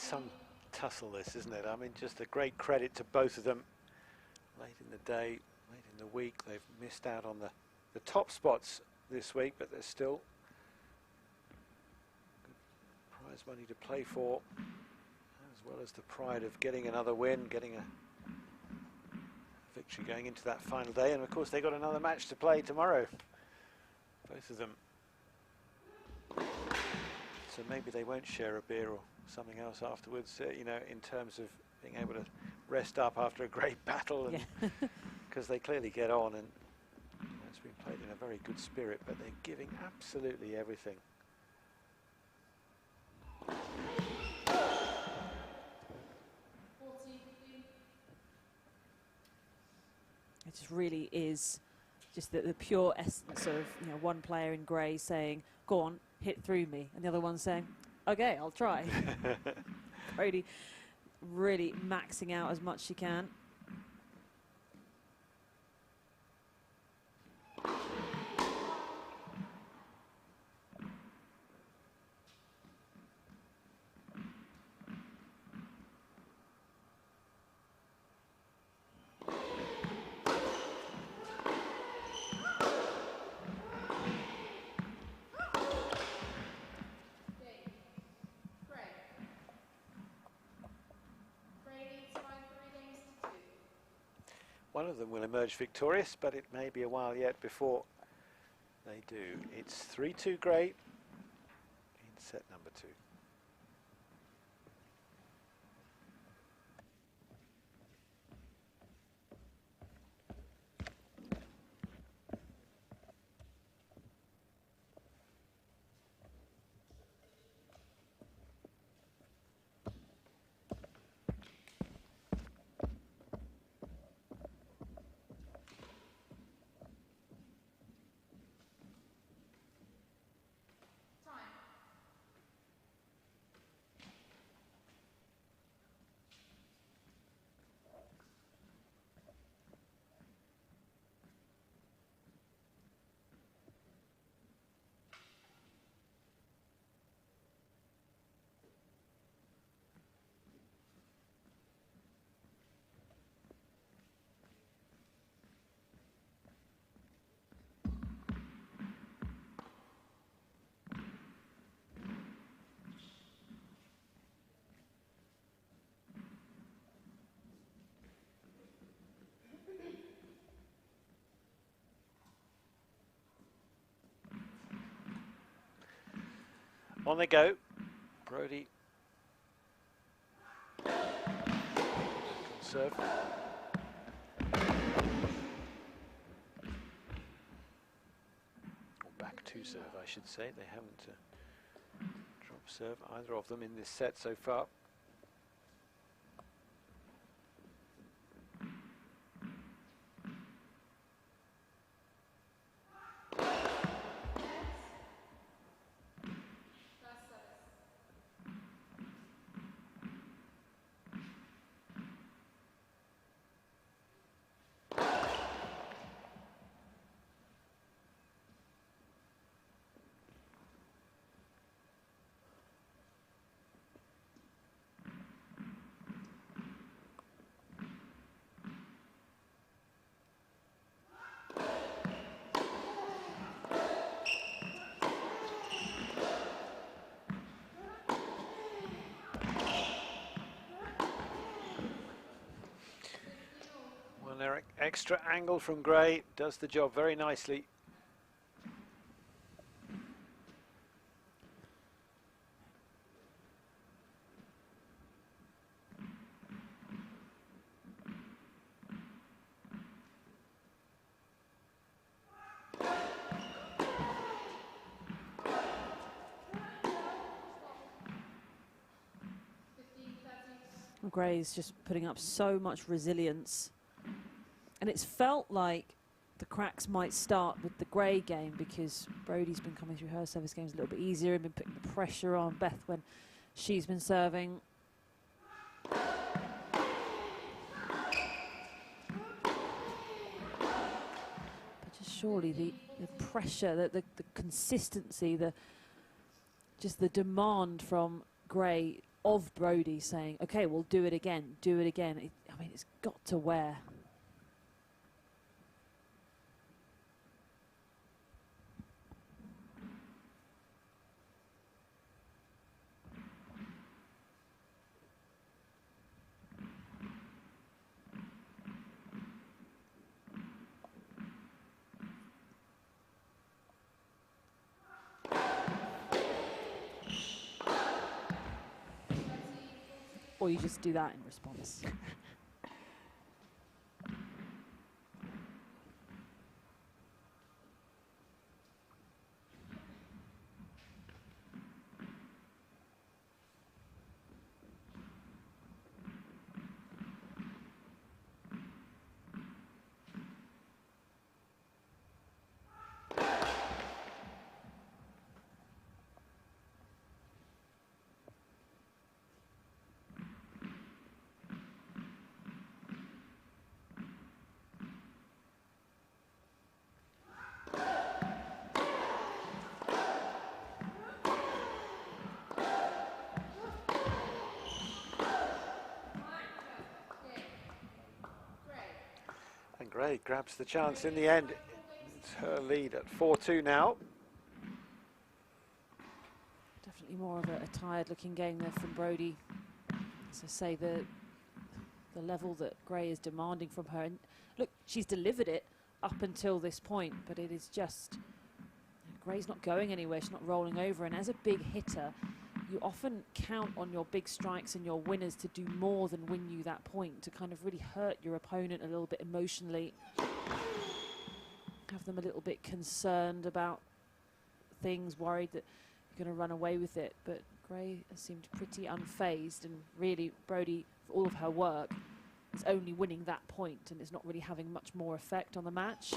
Some tussle this, isn't it? I mean, just a great credit to both of them. Late in the day, late in the week, they've missed out on the top spots this week, but there's still good prize money to play for, as well as the pride of getting another win, getting a victory going into that final day. And of course, they've got another match to play tomorrow, both of them. So maybe they won't share a beer or something else afterwards, you know, in terms of being able to rest up after a great battle, and because they clearly get on, and you know, it's been played in a very good spirit, but they're giving absolutely everything. It just really is just the pure essence of, you know, one player in grey saying, go on, hit through me, and the other one saying, okay, I'll try. Brodie really maxing out as much as she can. One of them will emerge victorious, but it may be a while yet before they do. It's 3-2 Gray in set number 2. On they go. Brodie. Serve. Or back to serve. should say. They haven't dropped serve, either of them, in this set so far. Their extra angle from Gray does the job very nicely. Gray's just putting up so much resilience. And it's felt like the cracks might start with the Gray game because Brodie's been coming through her service games a little bit easier and been putting the pressure on Beth when she's been serving. But just surely the pressure, the consistency, just the demand from Gray of Brodie saying, okay, we'll do it again, do it again. I mean, it's got to wear. Or you just do that in response. Gray grabs the chance in the end. It's her lead at 4-2 now. Definitely more of a tired-looking game there from Brodie. As I say, the level that Gray is demanding from her. And look, she's delivered it up until this point, but it is just... Gray's not going anywhere, she's not rolling over. And as a big hitter, you often count on your big strikes and your winners to do more than win you that point, to kind of really hurt your opponent a little bit emotionally, have them a little bit concerned about things, worried that you're going to run away with it. But Gray has seemed pretty unfazed, and really Brodie, for all of her work, is only winning that point and is not really having much more effect on the match.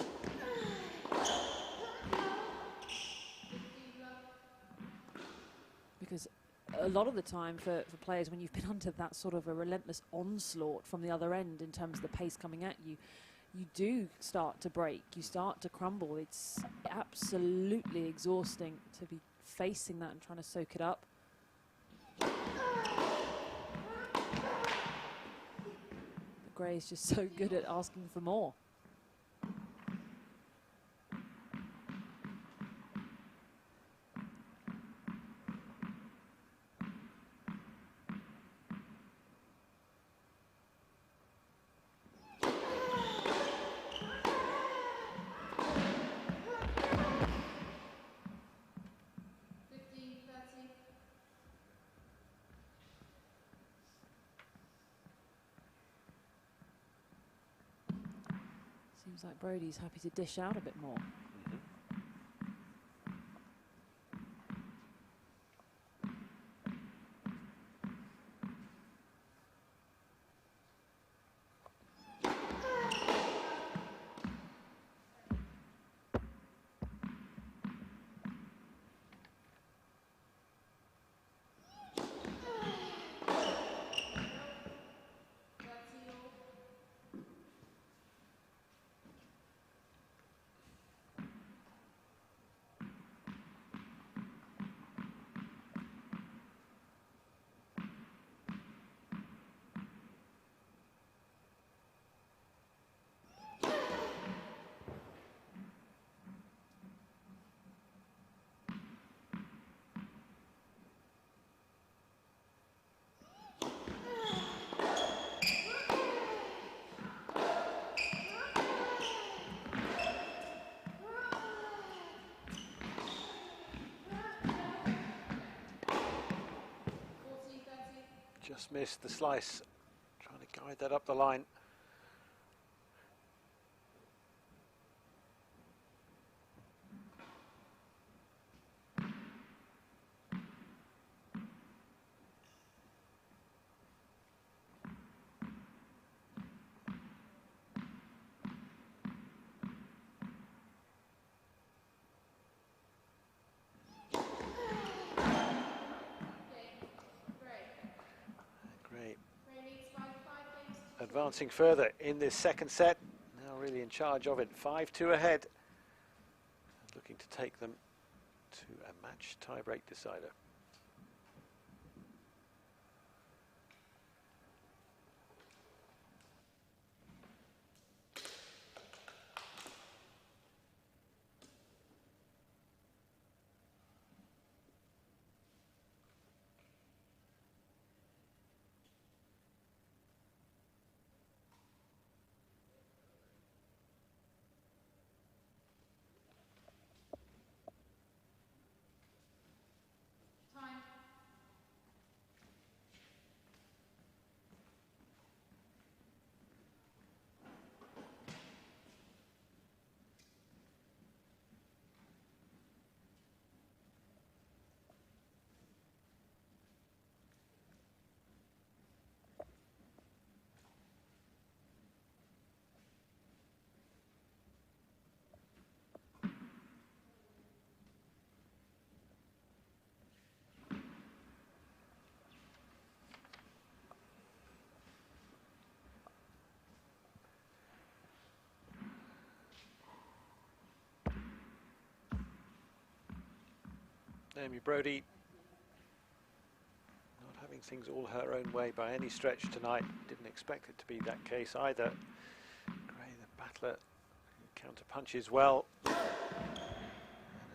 Because a lot of the time for players, when you've been under that sort of a relentless onslaught from the other end in terms of the pace coming at you, you do start to break, you start to crumble. It's absolutely exhausting to be facing that and trying to soak it up. But Gray is just so good at asking for more. Seems like Brodie's happy to dish out a bit more. just missed the slice. Trying to guide that up the line. Advancing further in this second set, now really in charge of it, 5-2 ahead, looking to take them to a match tie-break decider. Naomi Brodie not having things all her own way by any stretch tonight. Didn't expect it to be that case either. Gray, the battler, counter punches well. And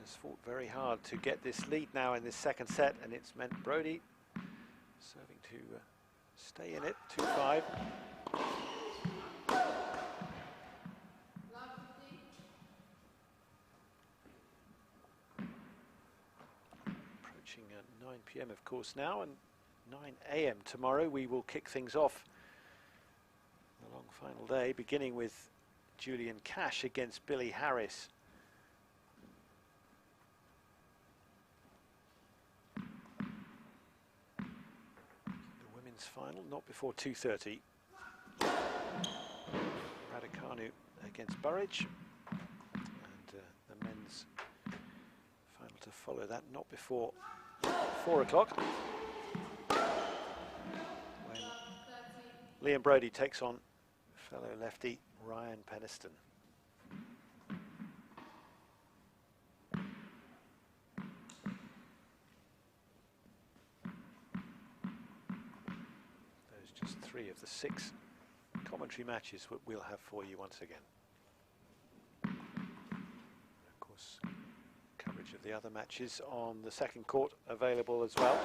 has fought very hard to get this lead now in this second set, and it's meant Brodie serving to stay in it, 2-5. At 9 p.m. of course now, and 9 a.m. tomorrow we will kick things off the long final day, beginning with Julian Cash against Billie Harris. The women's final not before 2:30. Raducanu against Burridge, and the men's final to follow that not before 4 o'clock, when Liam Brodie takes on fellow lefty Ryan Peniston. Those just 3 of the 6 commentary matches we'll have for you once again. Of course, coverage of the other matches on the second court available as well.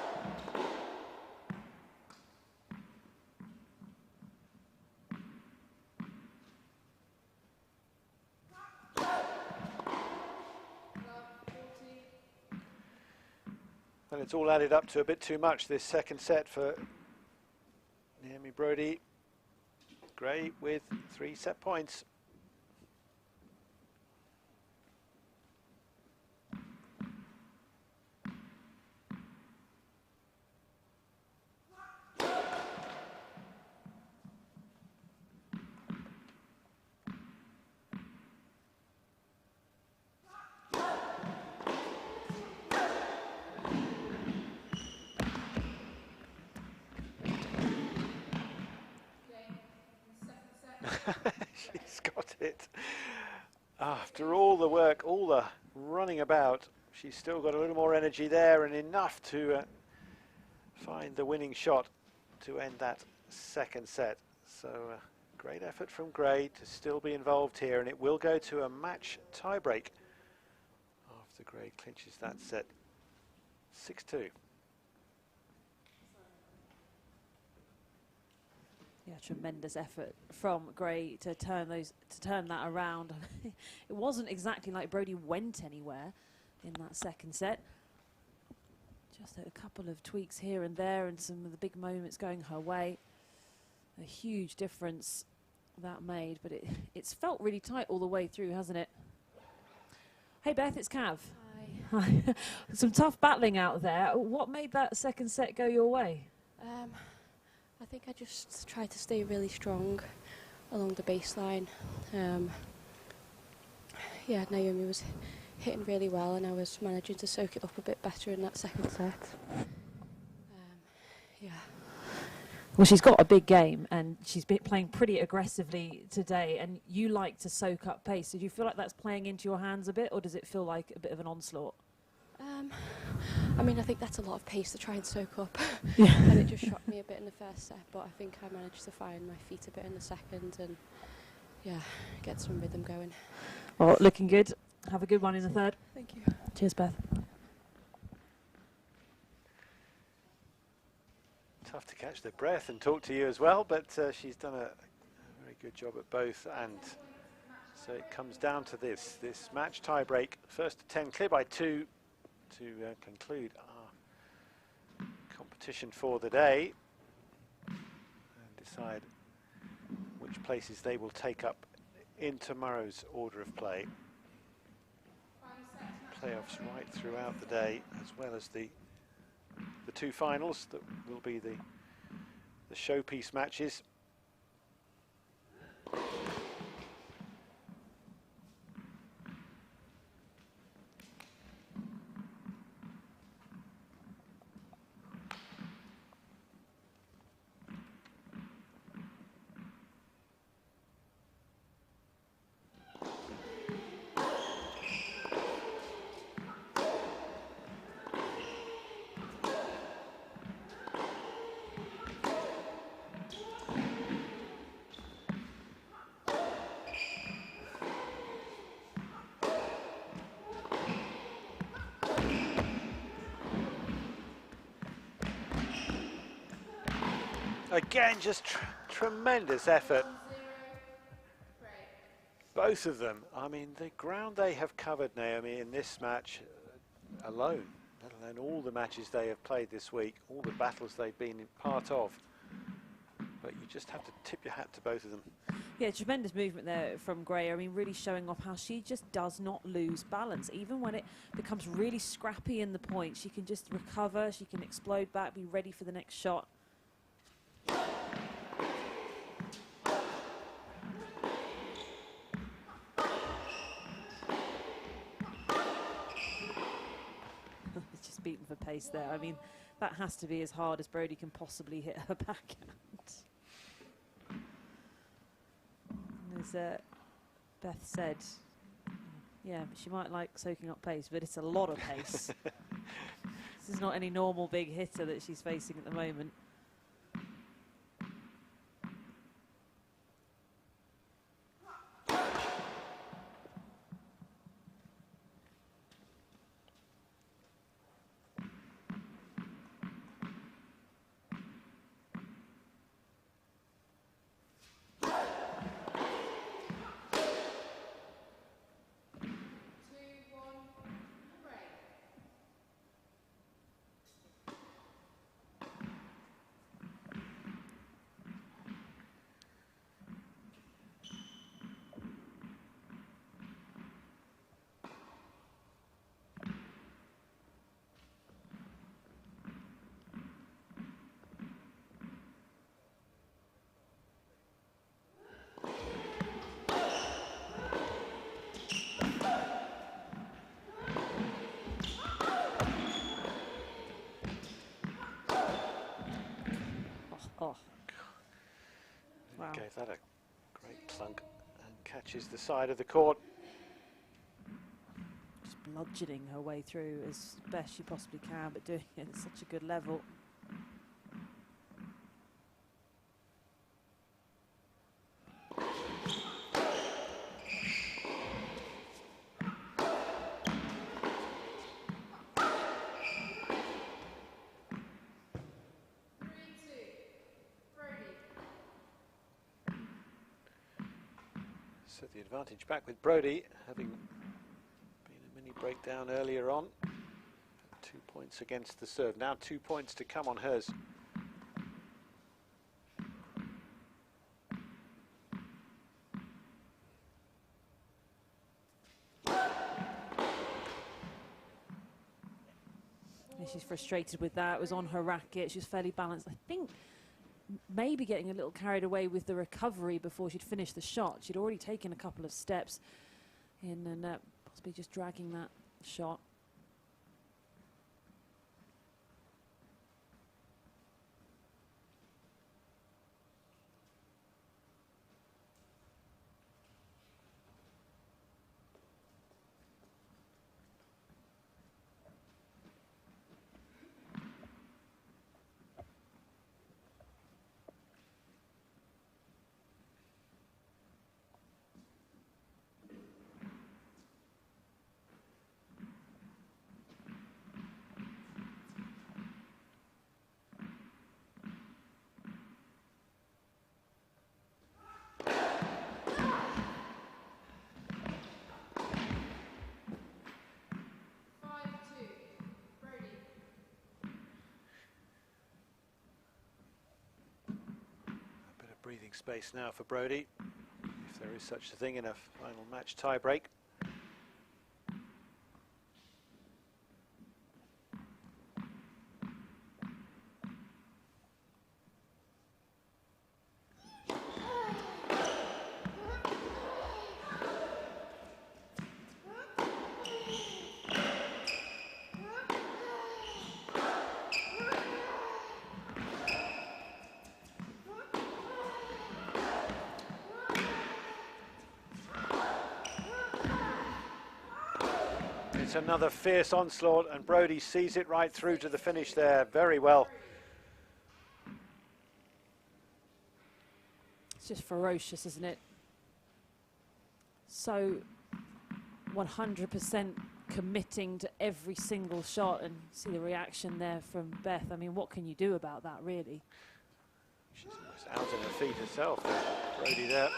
And it's all added up to a bit too much, this second set for Naomi Brodie. Gray with 3 set points. She's got it. After all the work, all the running about, she's still got a little more energy there, and enough to find the winning shot to end that second set. So great effort from Gray to still be involved here, and it will go to a match tiebreak after Gray clinches that set 6-2. Yeah, tremendous effort from Gray to turn that around. It wasn't exactly like Brodie went anywhere in that second set. Just a couple of tweaks here and there and some of the big moments going her way. A huge difference that made, but it's felt really tight all the way through, hasn't it? Hey Beth, it's Cav. Hi. Some tough battling out there. What made that second set go your way? I think I just tried to stay really strong along the baseline. Yeah, Naomi was hitting really well and I was managing to soak it up a bit better in that second set. Yeah. Well, she's got a big game and she's been playing pretty aggressively today, and you like to soak up pace. So do you feel like that's playing into your hands a bit, or does it feel like a bit of an onslaught? I mean, I think that's a lot of pace to try and soak up. Yeah. And it just shocked me a bit in the first set, but I think I managed to find my feet a bit in the second and, yeah, get some rhythm going. Well, looking good. Have a good one in the third. Thank you. Cheers, Beth. Tough to catch the breath and talk to you as well, but she's done a very good job at both, and so it comes down to this match tie break. First to 10, clear by 2 to conclude our competition for the day and decide which places they will take up in tomorrow's order of play. Playoffs right throughout the day, as well as the two finals that will be the showpiece matches. Again, just tremendous effort. Both of them. I mean, the ground they have covered, Naomi, in this match alone, let alone all the matches they have played this week, all the battles they've been part of. But you just have to tip your hat to both of them. Yeah, tremendous movement there from Gray. I mean, really showing off how she just does not lose balance. Even when it becomes really scrappy in the point, she can just recover, she can explode back, be ready for the next shot. It's just beaten for pace there. I mean, that has to be as hard as Brodie can possibly hit her backhand. As Beth said, yeah, she might like soaking up pace, but it's a lot of pace. This is not any normal big hitter that she's facing at the moment. Oh. Wow. Gave that a great clunk and catches the side of the court. Just bludgeoning her way through as best she possibly can, but doing it at such a good level. So the advantage back with Brodie, having been a mini breakdown earlier on. 2 Points against the serve. Now 2 points to come on hers. She's frustrated with that. It was on her racket. She was fairly balanced. I think maybe getting a little carried away with the recovery before she'd finished the shot. She'd already taken a couple of steps in and possibly just dragging that shot. Breathing space now for Brodie, if there is such a thing in a final match tie-break. It's another fierce onslaught, and Brodie sees it right through to the finish there very well. It's just ferocious, isn't it? So 100% committing to every single shot, and see the reaction there from Beth. I mean, what can you do about that, really? She's almost out on her feet herself, Brodie there.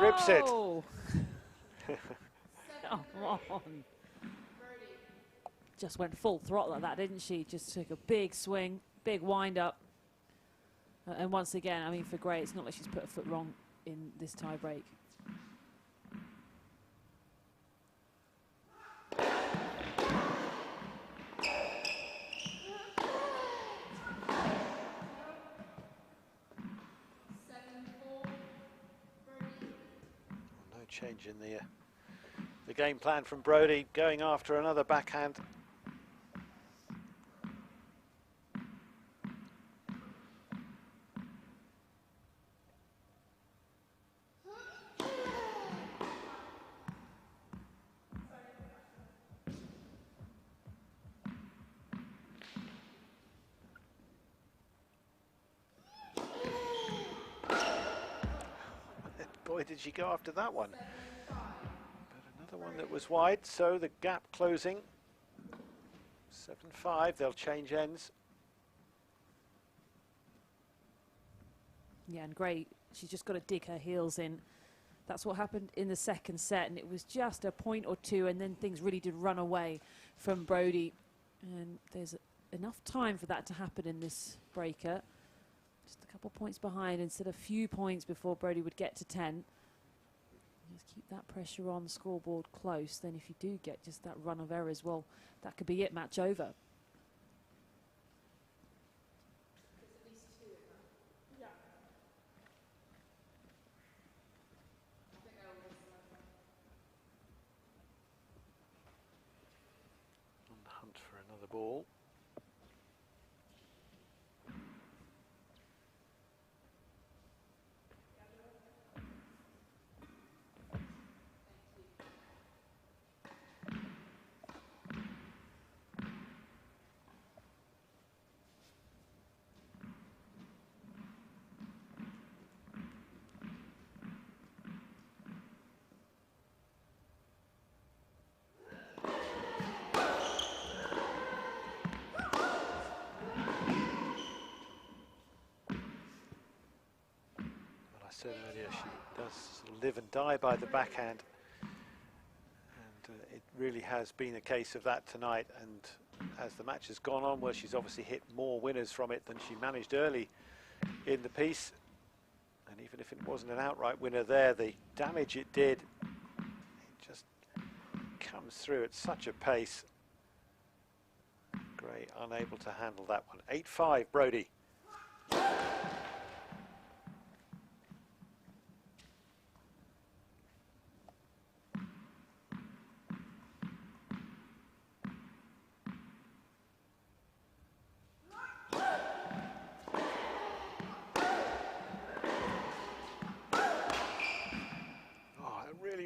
Rips it. Come on. Just went full throttle at that, didn't she? Just took a big swing, big wind up. And once again, I mean, for Gray, it's not like she's put a foot wrong in this tie break. Change in the game plan from Brodie, going after another backhand. Boy, did she go after that one. But another one that was wide, so the gap closing. 7-5, they'll change ends. Yeah, and Gray, she's just got to dig her heels in. That's what happened in the second set, and it was just a point or two, and then things really did run away from Brodie. And there's enough time for that to happen in this breaker. Just a couple points behind instead of a few points before Brodie would get to 10. Just keep that pressure on the scoreboard close. Then if you do get just that run of errors, well, that could be it, match over. the ball. Said earlier, she does sort of live and die by the backhand, and it really has been a case of that tonight. And as the match has gone on, well, she's obviously hit more winners from it than she managed early in the piece. And even if it wasn't an outright winner there, the damage it did, it just comes through at such a pace. Gray unable to handle that one. 8-5 Brody.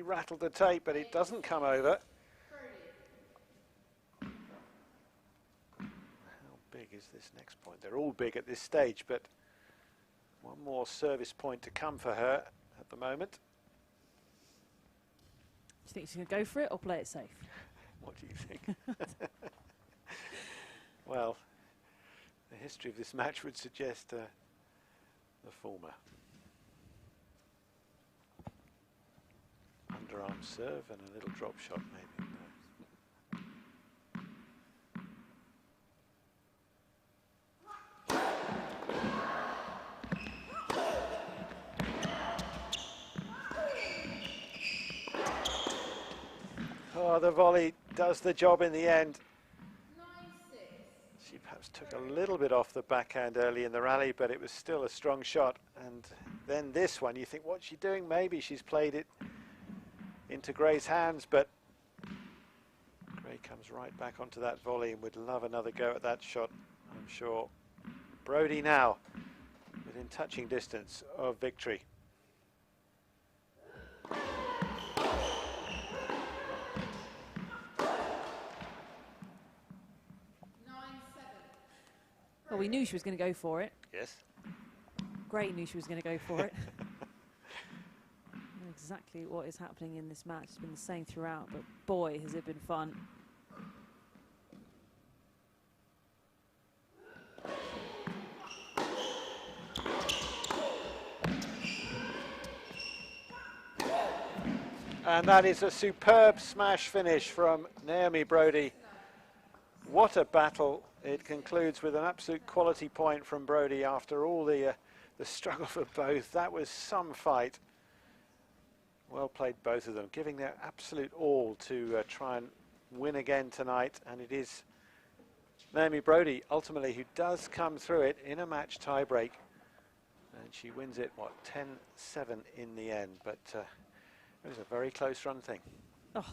Rattled the tape, but it doesn't come over. How big is this next point? They're all big at this stage, but one more service point to come for her at the moment. Do you think she's going to go for it or play it safe? What do you think? Well, the history of this match would suggest the former. Underarm serve and a little drop shot, maybe. Oh, the volley does the job in the end. She perhaps took a little bit off the backhand early in the rally, but it was still a strong shot. And then this one, you think, what's she doing? Maybe she's played it into Gray's hands, but Gray comes right back onto that volley and would love another go at that shot, I'm sure. Brody now within touching distance of victory. Well, we knew she was going to go for it. Yes. Gray knew she was going to go for it. Exactly what is happening in this match. It's been the same throughout, but boy, has it been fun. And that is a superb smash finish from Naomi Brody. What a battle. It concludes with an absolute quality point from Brody after all the struggle for both. That was some fight. Well played, both of them, giving their absolute all to try and win again tonight. And it is Naomi Brody, ultimately, who does come through it in a match tie-break. And she wins it, what, 10-7 in the end. But it was a very close run thing. Oh,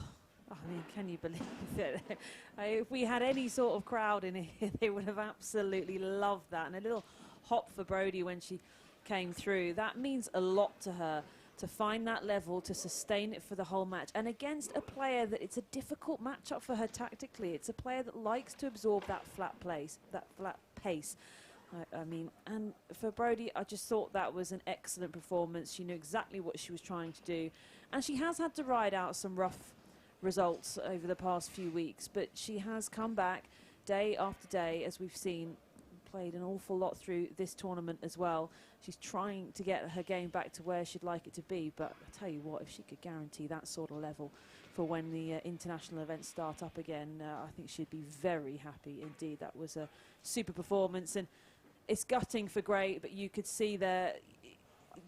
I mean, can you believe it? If we had any sort of crowd in here, they would have absolutely loved that. And a little hop for Brody when she came through. That means a lot to her, to find that level, to sustain it for the whole match. And against a player that it's a difficult matchup for her tactically. It's a player that likes to absorb that flat pace. I mean, and for Brody, I just thought that was an excellent performance. She knew exactly what she was trying to do. And she has had to ride out some rough results over the past few weeks, but she has come back day after day, as we've seen, played an awful lot through this tournament as well. She's trying to get her game back to where she'd like it to be, but I tell you what, if she could guarantee that sort of level for when the international events start up again, I think she'd be very happy indeed. That was a super performance, and it's gutting for Gray, but you could see there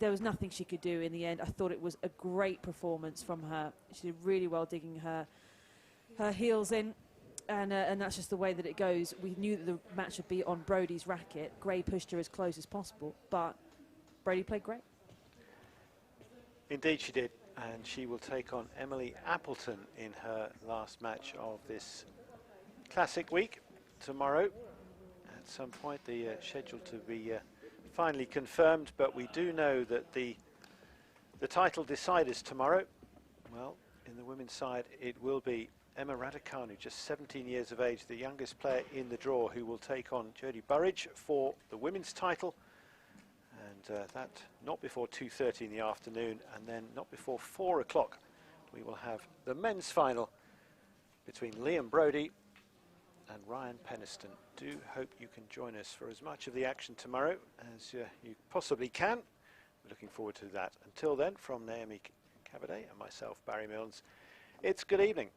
was nothing she could do in the end. I thought it was a great performance from her. She did really well digging her heels in. And that's just the way that it goes. We knew that the match would be on Brody's racket. Gray pushed her as close as possible, but Brody played great. Indeed she did, and she will take on Emily Appleton in her last match of this classic week. tomorrow. At some point, the schedule to be finally confirmed, but we do know that the title deciders tomorrow, well, in the women's side, it will be Emma Raducanu, just 17 years of age, the youngest player in the draw, who will take on Jodie Burridge for the women's title. And that not before 2:30 in the afternoon, and then not before 4 o'clock. We will have the men's final between Liam Brodie and Ryan Peniston. Do hope you can join us for as much of the action tomorrow as you possibly can. We're looking forward to that. Until then, from Naomi Cavaday and myself, Barry Milnes, it's good evening.